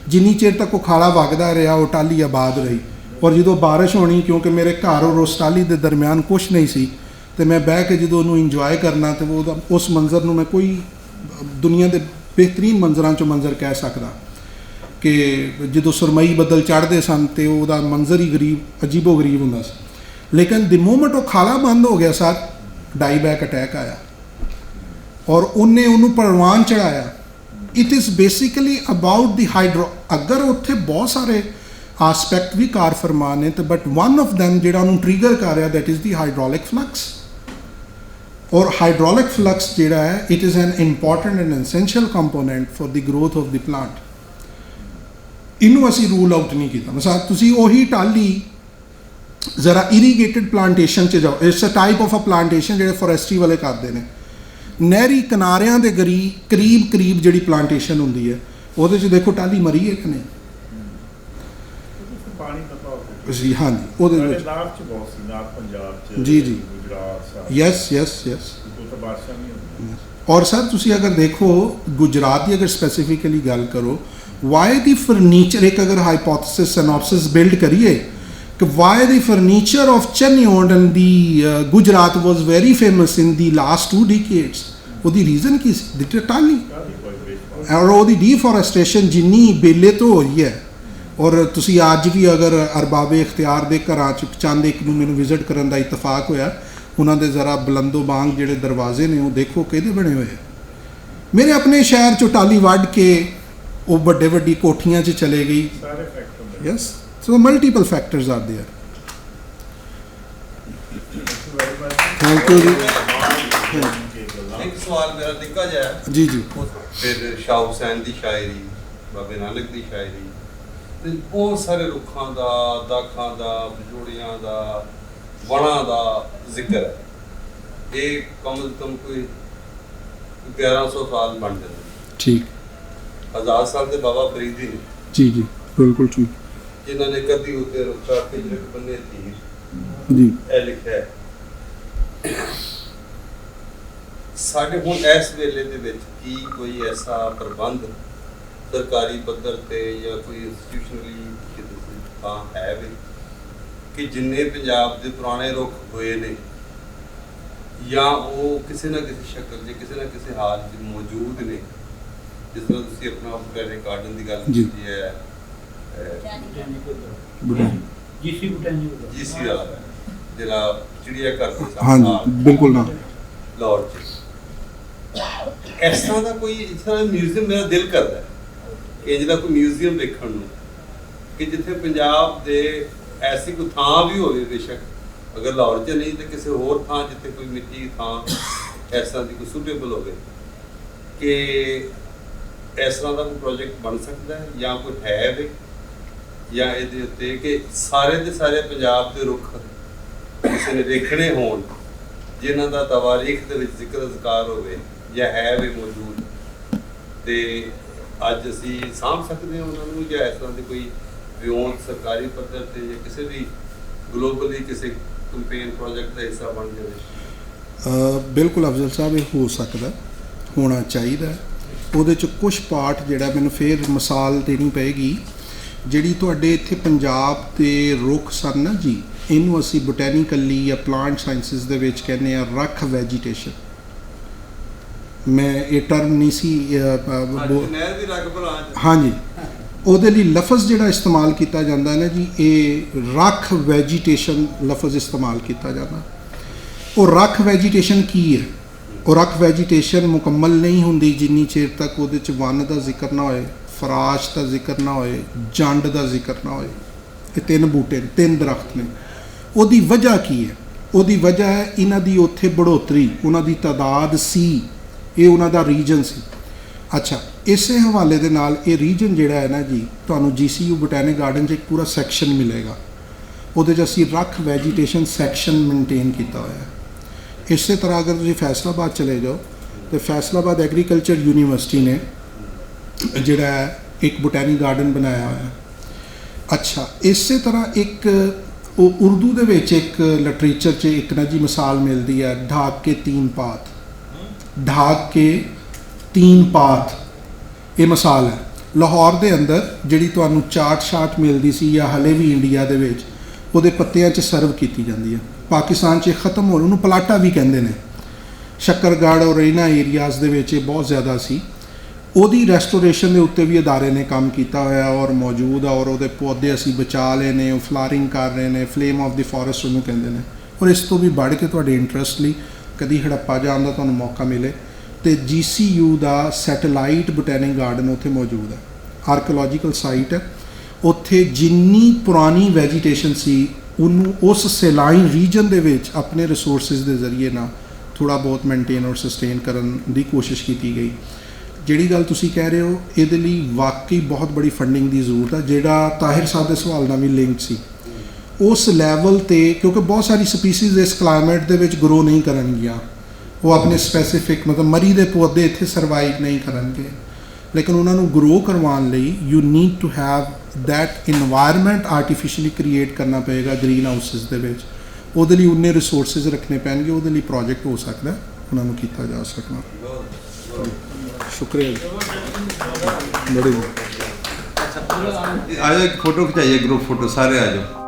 ਜਿੰਨੀ ਚਿਰ ਤੱਕ ਉਹ ਖਾਲਾ ਵਗਦਾ ਰਿਹਾ ਉਹ ਟਾਹਲੀ ਆਬਾਦ ਰਹੀ। ਔਰ ਜਦੋਂ ਬਾਰਿਸ਼ ਹੋਣੀ, ਕਿਉਂਕਿ ਮੇਰੇ ਘਰ ਔਰ ਉਸ ਟਾਹਲੀ ਦੇ ਦਰਮਿਆਨ ਕੁਛ ਨਹੀਂ ਸੀ, ਤੇ ਮੈਂ ਬਹਿ ਕੇ ਜਦੋਂ ਉਹਨੂੰ ਇੰਜੋਏ ਕਰਨਾ ਤੇ ਉਹਦਾ ਉਸ ਮੰਜ਼ਰ ਨੂੰ ਮੈਂ ਕੋਈ ਦੁਨੀਆ ਦੇ ਬਿਹਤਰੀਨ ਮੰਜ਼ਰਾਂ 'ਚੋਂ ਮੰਜ਼ਰ ਕਹਿ ਸਕਦਾ ਕਿ ਜਦੋਂ ਸੁਰਮਈ ਬੱਦਲ ਚੜ੍ਹਦੇ ਸਨ ਤੇ ਉਹਦਾ ਮੰਜ਼ਰ ਹੀ ਅਜੀਬੋ ਗਰੀਬ ਹੁੰਦਾ ਸੀ। ਲੇਕਿਨ ਦੀ ਮੂਮੈਂਟ ਉਹ ਖਾਲਾ ਬੰਦ ਹੋ ਗਿਆ ਸਰ, ਡਾਈ ਬੈਕ ਅਟੈਕ ਆਇਆ ਔਰ ਉਹਨੂੰ ਪਰਵਾਨ ਚੜਾਇਆ। It is basically about the ਅਗਰ ਉੱਥੇ ਬਹੁਤ ਸਾਰੇ ਆਸਪੈਕਟ ਵੀ ਕਾਰ ਫਰਮਾਨ ਨੇ ਤੇ ਬਟ ਵਨ ਆਫ ਦੈਮ ਜਿਹੜਾ ਉਹਨੂੰ ਟ੍ਰਿਗਰ ਕਰ ਰਿਹਾ that is the hydraulic flux. ਔਰ ਹਾਈਡ੍ਰੋਲਿਕ ਫਲਕਸ ਜਿਹੜਾ ਹੈ it is an important and essential component for the growth of the plant. ਇਹਨੂੰ ਅਸੀਂ ਰੂਲ ਆਊਟ ਨਹੀਂ ਕੀਤਾ। ਮਸਾ ਤੁਸੀਂ ਉਹੀ ਟਾਹਲੀ ਜ਼ਰਾ ਇਰੀਗੇਟਿਡ ਪਲਾਂਟੇਸ਼ਨ 'ਚ ਜਾਓ, it's a type of a plantation ਜਿਹੜੇ ਫੋਰੈਸਟਰੀ ਵਾਲੇ ਕਰਦੇ ਨੇ। ਨਹਿਰੀ ਕਿਨਾਰਿਆਂ ਦੇ ਕਰੀਬ ਜਿਹੜੀ ਪਲਾਂਟੇਸ਼ਨ ਹੁੰਦੀ ਹੈ ਉਹਦੇ 'ਚ ਦੇਖੋ ਟਾਹਲੀ ਮਰੀ ਹੈ ਕਿ ਨਹੀਂ? ਪਾਣੀ ਦਾ ਭਾਵ ਜੀ ਹਾਂਜੀ, ਉਹਦੇ ਵਿੱਚ ਨਾਰਥ ਚ ਬਹੁਤ ਸੀ, ਨਾਰਥ ਪੰਜਾਬ ਚ, ਜੀ ਗੁਜਰਾਤ, ਯੈਸ ਉਹ ਤਾਂ ਬਾਰਿਸ਼ਾਂ ਨਹੀਂ ਹੁੰਦੀਆਂ। ਔਰ ਸਰ ਤੁਸੀਂ ਅਗਰ ਦੇਖੋ ਗੁਜਰਾਤ ਦੀ ਅਗਰ ਸਪੈਸੀਫਿਕਲੀ ਗੱਲ ਕਰੋ, ਵਾਈ ਦੀ ਫਰਨੀਚਰ, ਇੱਕ ਅਗਰ ਹਾਈਪੋਥੇਸਿਸ ਸਿਨੋਪਸਿਸ ਬਿਲਡ ਕਰੀਏ ਕਿ Y the furniture of ਚੈਨਿਓਡ and the Gujarat was very famous in the last 2 ਡਿਕੇਡਸ, ਉਹਦੀ ਰੀਜ਼ਨ ਕੀ ਸੀ? ਟਾਹਲੀ। ਔਰ ਉਹਦੀ ਡੀਫੋਰੈਸਟੇਸ਼ਨ ਜਿੰਨੀ ਬੇਲੇ ਤੋਂ ਹੋਈ ਹੈ, ਔਰ ਤੁਸੀਂ ਅੱਜ ਵੀ ਅਗਰ ਅਰਬਾਬੇ ਇਖਤਿਆਰ ਦੇ ਘਰਾਂ 'ਚ ਚੰਦ ਇੱਕ ਨੂੰ ਮੈਨੂੰ ਵਿਜ਼ਿਟ ਕਰਨ ਦਾ ਇਤਫਾਕ ਹੋਇਆ, ਉਹਨਾਂ ਦੇ ਜ਼ਰਾ ਬਲੰਦੋ ਬਾਂਗ ਜਿਹੜੇ ਦਰਵਾਜ਼ੇ ਨੇ ਉਹ ਦੇਖੋ ਕਿਹਦੇ ਬਣੇ ਹੋਏ ਆ। ਮੇਰੇ ਆਪਣੇ ਸ਼ਹਿਰ 'ਚੋਂ ਟਾਹਲੀ ਵੱਢ ਕੇ ਉਹ ਵੱਡੀ ਕੋਠੀਆਂ 'ਚ ਚਲੇ ਗਈ। ਸਾਰੇ factor yes, so multiple factors are there. Thank you ਜੀ। ਇੱਕ ਸਵਾਲ ਮੇਰਾ ਨਿੱਕਾ ਜਿਹਾ ਜੀ ਜੀ। ਫਿਰ ਸ਼ਾਹ ਹੁਸੈਨ ਦੀ ਸ਼ਾਇਰੀ, ਬਾਬੇ ਨਾਨਕ ਦੀ ਸ਼ਾਇਰੀ, ਤੇ ਬਹੁਤ ਸਾਰੇ ਰੁੱਖਾਂ ਦਾ, ਦਾਖਾਂ ਦਾ, ਬਜੋੜੀਆਂ ਦਾ, ਵਣਾਂ ਦਾ ਜ਼ਿਕਰ ਹੈ। ਇਹ ਕਮ ਸੇ ਕਮ ਕੋਈ 1100 ਸਾਲ ਬਣ ਜਾਂਦੇ। ਠੀਕ। 1000 ਸਾਲ ਦੇ ਬਾਬਾ ਫਰੀਦੀ ਨੇ, ਜੀ ਜੀ ਬਿਲਕੁਲ ਠੀਕ, ਜਿਨ੍ਹਾਂ ਨੇ ਕਦੀ ਉੱਤੇ ਰੁੱਖਾ ਪਿੰਜਰੇ ਬੰਨੇ ਤੀਰ, ਜੀ ਇਹ ਲਿਖਿਆ ਹੈ। ਸਾਡੇ ਹੁਣ ਇਸ ਵੇਲੇ ਦੇ ਵਿੱਚ ਕੀ ਕੋਈ ਐਸਾ ਪ੍ਰਬੰਧ ਸਰਕਾਰੀ ਪੱਧਰ ਤੇ ਜਾਂ ਕੋਈ ਇੰਸਟੀਟਿਊਸ਼ਨਲੀ ਕਿਤੇ ਤਾਂ ਹੈ ਵੀ ਕਿ ਜਿੰਨੇ ਪੰਜਾਬ ਦੇ ਪੁਰਾਣੇ ਰੁੱਖ ਹੋਏ ਨੇ ਜਾਂ ਉਹ ਕਿਸੇ ਨਾ ਕਿਸੇ ਸ਼ਕਲ 'ਚ ਕਿਸੇ ਨਾ ਕਿਸੇ ਹਾਲ 'ਚ ਮੌਜੂਦ ਨੇ, ਜਿਸ ਤਰ੍ਹਾਂ ਤੁਸੀਂ ਆਪਣਾ ਬੋਟੈਨਿਕ ਗਾਰਡਨ ਦੀ ਗੱਲ ਕੀਤੀ ਹੈ, ਜੀਸੀ ਵਾਲਾ ਜਿਹੜਾ ਚਿੜੀਆ ਘਰ ਦੇ ਹਾਂਜੀ ਬਿਲਕੁਲ ਨਾ ਲਾਹੌਰ 'ਚ, ਇਸ ਤਰ੍ਹਾਂ ਦਾ ਕੋਈ ਇਸ ਤਰ੍ਹਾਂ ਮਿਊਜ਼ੀਅਮ ਮੇਰਾ ਦਿਲ ਕਰਦਾ ਹੈ ਕਿ ਜਿਹਦਾ ਕੋਈ ਮਿਊਜ਼ੀਅਮ ਦੇਖਣ ਨੂੰ, ਕਿ ਜਿੱਥੇ ਪੰਜਾਬ ਦੇ ਐਸੀ ਕੋਈ ਥਾਂ ਵੀ ਹੋਵੇ, ਬੇਸ਼ੱਕ ਅਗਰ ਲਾਹੌਰ 'ਚ ਨਹੀਂ ਤਾਂ ਕਿਸੇ ਹੋਰ ਥਾਂ ਜਿੱਥੇ ਕੋਈ ਮਿੱਟੀ ਥਾਂ ਇਸ ਤਰ੍ਹਾਂ ਦੀ ਕੋਈ ਸੂਟੇਬਲ ਹੋਵੇ, ਕਿ ਇਸ ਤਰ੍ਹਾਂ ਦਾ ਕੋਈ ਪ੍ਰੋਜੈਕਟ ਬਣ ਸਕਦਾ ਹੈ ਜਾਂ ਕੋਈ ਹੈ ਵੀ, ਜਾਂ ਇਹਦੇ ਉੱਤੇ ਕਿ ਸਾਰੇ ਦੇ ਸਾਰੇ ਪੰਜਾਬ ਦੇ ਰੁੱਖ ਕਿਸੇ ਨੇ ਦੇਖਣੇ ਹੋਣ, ਜਿਨ੍ਹਾਂ ਦਾ ਤਵਾਰੀਖ ਦੇ ਵਿੱਚ ਜ਼ਿਕਰ ਹੋਵੇ ਜਾਂ ਹੈ ਵੀ ਮੌਜੂਦ, ਤੇ ਅੱਜ ਅਸੀਂ ਸਾਂਭ ਸਕਦੇ ਹਾਂ ਉਹਨਾਂ ਨੂੰ, ਜਾਂ ਇਸ ਤਰ੍ਹਾਂ ਦੀ ਕੋਈ ਵਿਉਂਤ ਸਰਕਾਰੀ ਪੱਧਰ ਤੇ ਜਾਂ ਕਿਸੇ ਵੀ ਗਲੋਬਲੀ ਕਿਸੇ ਕੰਪੇਨ ਪ੍ਰੋਜੈਕਟ ਦਾ ਹਿੱਸਾ ਬਣ ਜਾਵੇ। ਬਿਲਕੁਲ ਅਫਜ਼ਲ ਸਾਹਿਬ, ਇਹ ਹੋ ਸਕਦਾ, ਹੋਣਾ ਚਾਹੀਦਾ। ਉਹਦੇ 'ਚ ਕੁਝ ਪਾਰਟ ਜਿਹੜਾ ਮੈਨੂੰ ਫੇਰ ਮਿਸਾਲ ਦੇਣੀ ਪਏਗੀ, ਜਿਹੜੀ ਤੁਹਾਡੇ ਇੱਥੇ ਪੰਜਾਬ ਦੇ ਰੁੱਖ ਸਨ ਨਾ ਜੀ, ਇਹਨੂੰ ਅਸੀਂ ਬੋਟੈਨੀਕਲੀ ਜਾਂ ਪਲਾਂਟ ਸਾਇੰਸਿਸ ਦੇ ਵਿੱਚ ਕਹਿੰਦੇ ਆ ਰੱਖ ਵੈਜੀਟੇਸ਼ਨ। ਮੈਂ ਇਹ ਟਰਮ ਨਹੀਂ ਸੀ ਹਾਂਜੀ, ਉਹਦੇ ਲਈ ਲਫ਼ਜ਼ ਜਿਹੜਾ ਇਸਤੇਮਾਲ ਕੀਤਾ ਜਾਂਦਾ ਨਾ ਜੀ, ਇਹ ਰੱਖ ਵੈਜੀਟੇਸ਼ਨ ਲਫ਼ਜ਼ ਇਸਤੇਮਾਲ ਕੀਤਾ ਜਾਂਦਾ। ਉਹ ਰੱਖ ਵੈਜੀਟੇਸ਼ਨ ਕੀ ਹੈ? ਉਹ ਰੱਖ ਵੈਜੀਟੇਸ਼ਨ ਮੁਕੰਮਲ ਨਹੀਂ ਹੁੰਦੀ ਜਿੰਨੀ ਚਿਰ ਤੱਕ ਉਹਦੇ 'ਚ ਵੰਨ ਦਾ ਜ਼ਿਕਰ ਨਾ ਹੋਏ, ਫਰਾਸ਼ ਦਾ ਜ਼ਿਕਰ ਨਾ ਹੋਏ, ਜੰਡ ਦਾ ਜ਼ਿਕਰ ਨਾ ਹੋਏ। ਇਹ 3 ਬੂਟੇ, 3 ਦਰਖਤ ਨੇ। ਉਹਦੀ ਵਜ੍ਹਾ ਕੀ ਹੈ? ਉਹਦੀ ਵਜ੍ਹਾ ਹੈ ਇਹਨਾਂ ਦੀ ਉੱਥੇ ਬੜੋਤਰੀ, ਉਹਨਾਂ ਦੀ ਤਾਦਾਦ ਸੀ, ਇਹ ਉਹਨਾਂ ਦਾ ਰੀਜਨ ਸੀ। ਅੱਛਾ, ਇਸੇ ਹਵਾਲੇ ਦੇ ਨਾਲ ਇਹ ਰੀਜਨ ਜਿਹੜਾ ਹੈ ਨਾ ਜੀ, ਤੁਹਾਨੂੰ GCU ਬੋਟੈਨਿਕ ਗਾਰਡਨ 'ਚ ਇੱਕ ਪੂਰਾ ਸੈਕਸ਼ਨ ਮਿਲੇਗਾ, ਉਹਦੇ 'ਚ ਅਸੀਂ ਰੱਖ ਵੈਜੀਟੇਸ਼ਨ ਸੈਕਸ਼ਨ ਮੇਨਟੇਨ ਕੀਤਾ ਹੋਇਆ ਹੈ। ਇਸੇ ਤਰ੍ਹਾਂ ਅਗਰ ਤੁਸੀਂ ਫੈਸਲਾਬਾਦ ਚਲੇ ਜਾਓ ਤੇ ਫੈਸਲਾਬਾਦ ਐਗਰੀਕਲਚਰ ਯੂਨੀਵਰਸਿਟੀ ਨੇ ਜਿਹੜਾ ਇੱਕ ਬੋਟੈਨਿਕ ਗਾਰਡਨ ਬਣਾਇਆ ਹੋਇਆ। ਅੱਛਾ, ਇਸੇ ਤਰ੍ਹਾਂ ਇੱਕ ਉਹ ਉਰਦੂ ਦੇ ਵਿੱਚ ਇੱਕ ਲਿਟਰੇਚਰ 'ਚ ਇੱਕ ਨਾ ਜੀ ਮਿਸਾਲ ਮਿਲਦੀ ਹੈ, ਢਾਕ ਕੇ 3 ਪਾਤ, ਢਾਕ ਕੇ 3 ਪਾਤ, ਇਹ ਮਿਸਾਲ ਹੈ। ਲਾਹੌਰ ਦੇ ਅੰਦਰ ਜਿਹੜੀ ਤੁਹਾਨੂੰ ਚਾਟ ਸ਼ਾਟ ਮਿਲਦੀ ਸੀ ਜਾਂ ਹਲੇ ਵੀ ਇੰਡੀਆ ਦੇ ਵਿੱਚ ਉਹਦੇ ਪੱਤਿਆਂ 'ਚ ਸਰਵ ਕੀਤੀ ਜਾਂਦੀ ਹੈ। ਪਾਕਿਸਤਾਨ 'ਚ ਖ਼ਤਮ ਹੋਣ ਨੂੰ ਪਲਾਟਾ ਵੀ ਕਹਿੰਦੇ ਨੇ। ਸ਼ੱਕਰਗੜ੍ਹ ਔਰ ਇਹਨਾਂ ਏਰੀਆਜ਼ ਦੇ ਵਿੱਚ ਇਹ ਬਹੁਤ ਜ਼ਿਆਦਾ ਸੀ। ਉਹਦੀ ਰੈਸਟੋਰੇਸ਼ਨ ਦੇ ਉੱਤੇ ਵੀ ਅਦਾਰੇ ਨੇ ਕੰਮ ਕੀਤਾ ਹੋਇਆ ਔਰ ਮੌਜੂਦ ਆ, ਔਰ ਉਹਦੇ ਪੌਦੇ ਅਸੀਂ ਬਚਾ ਲਏ ਨੇ, ਉਹ ਫਲਾਰਿੰਗ ਕਰ ਰਹੇ ਨੇ, ਫਲੇਮ ਆਫ ਦੀ ਫੋਰੈਸਟ ਉਹਨੂੰ ਕਹਿੰਦੇ ਨੇ। ਔਰ ਇਸ ਤੋਂ ਵੀ ਵੱਧ ਕੇ ਤੁਹਾਡੇ ਇੰਟਰਸਟ ਲਈ ਕਦੀ ਹੜੱਪਾ ਜਾਣ ਦਾ ਤੁਹਾਨੂੰ ਮੌਕਾ ਮਿਲੇ ਤੇ GCU ਦਾ ਸੈਟੇਲਾਈਟ ਬੋਟੈਨਿਕ ਗਾਰਡਨ ਉੱਥੇ ਮੌਜੂਦ ਹੈ, ਆਰਕੀਓਲੋਜੀਕਲ ਸਾਈਟ ਹੈ। ਉੱਥੇ ਜਿੰਨੀ ਪੁਰਾਣੀ ਵੈਜੀਟੇਸ਼ਨ ਸੀ ਉਹਨੂੰ ਉਸ ਸੈਲਾਈਨ ਰੀਜਨ ਦੇ ਵਿੱਚ ਆਪਣੇ ਰਿਸੋਰਸਿਸ ਦੇ ਜ਼ਰੀਏ ਨਾਲ ਥੋੜ੍ਹਾ ਬਹੁਤ ਮੇਨਟੇਨ ਔਰ ਸਸਟੇਨ ਕਰਨ ਦੀ ਕੋਸ਼ਿਸ਼ ਕੀਤੀ ਗਈ। ਜਿਹੜੀ ਗੱਲ ਤੁਸੀਂ ਕਹਿ ਰਹੇ ਹੋ, ਇਹਦੇ ਲਈ ਵਾਕਈ ਬਹੁਤ ਬੜੀ ਫੰਡਿੰਗ ਦੀ ਜ਼ਰੂਰਤ ਹੈ, ਜਿਹੜਾ ਤਾਹਿਰ ਸਾਹਿਬ ਦੇ ਸਵਾਲ ਨਾਲ ਵੀ ਲਿੰਕ ਸੀ। ਉਸ ਲੈਵਲ 'ਤੇ, ਕਿਉਂਕਿ ਬਹੁਤ ਸਾਰੀ ਸਪੀਸੀਜ਼ ਇਸ ਕਲਾਈਮੇਟ ਦੇ ਵਿੱਚ ਗਰੋ ਨਹੀਂ ਕਰਨਗੀਆਂ, ਉਹ ਆਪਣੇ ਸਪੈਸੀਫਿਕ ਮਤਲਬ ਮਰੀ ਦੇ ਪੌਦੇ ਇੱਥੇ ਸਰਵਾਈਵ ਨਹੀਂ ਕਰਨਗੇ, ਲੇਕਿਨ ਉਹਨਾਂ ਨੂੰ ਗਰੋ ਕਰਵਾਉਣ ਲਈ you need to have that environment artificially create ਕਰਨਾ ਪਏਗਾ ਗ੍ਰੀਨ ਹਾਊਸਿਸ ਦੇ ਵਿੱਚ। ਉਹਦੇ ਲਈ ਉਨੇ ਰਿਸੋਰਸਿਸ ਰੱਖਣੇ ਪੈਣਗੇ, ਉਹਦੇ ਲਈ ਪ੍ਰੋਜੈਕਟ ਹੋ ਸਕਦਾ, ਉਹਨਾਂ ਨੂੰ ਕੀਤਾ ਜਾ ਸਕਦਾ। ਸ਼ੁਕਰੀਆ ਜੀ। ਆਜੋ ਇੱਕ ਫੋਟੋ ਖਿਚਾਈਏ, ਗਰੁੱਪ ਫੋਟੋ, ਸਾਰੇ ਆ ਜਾਓ।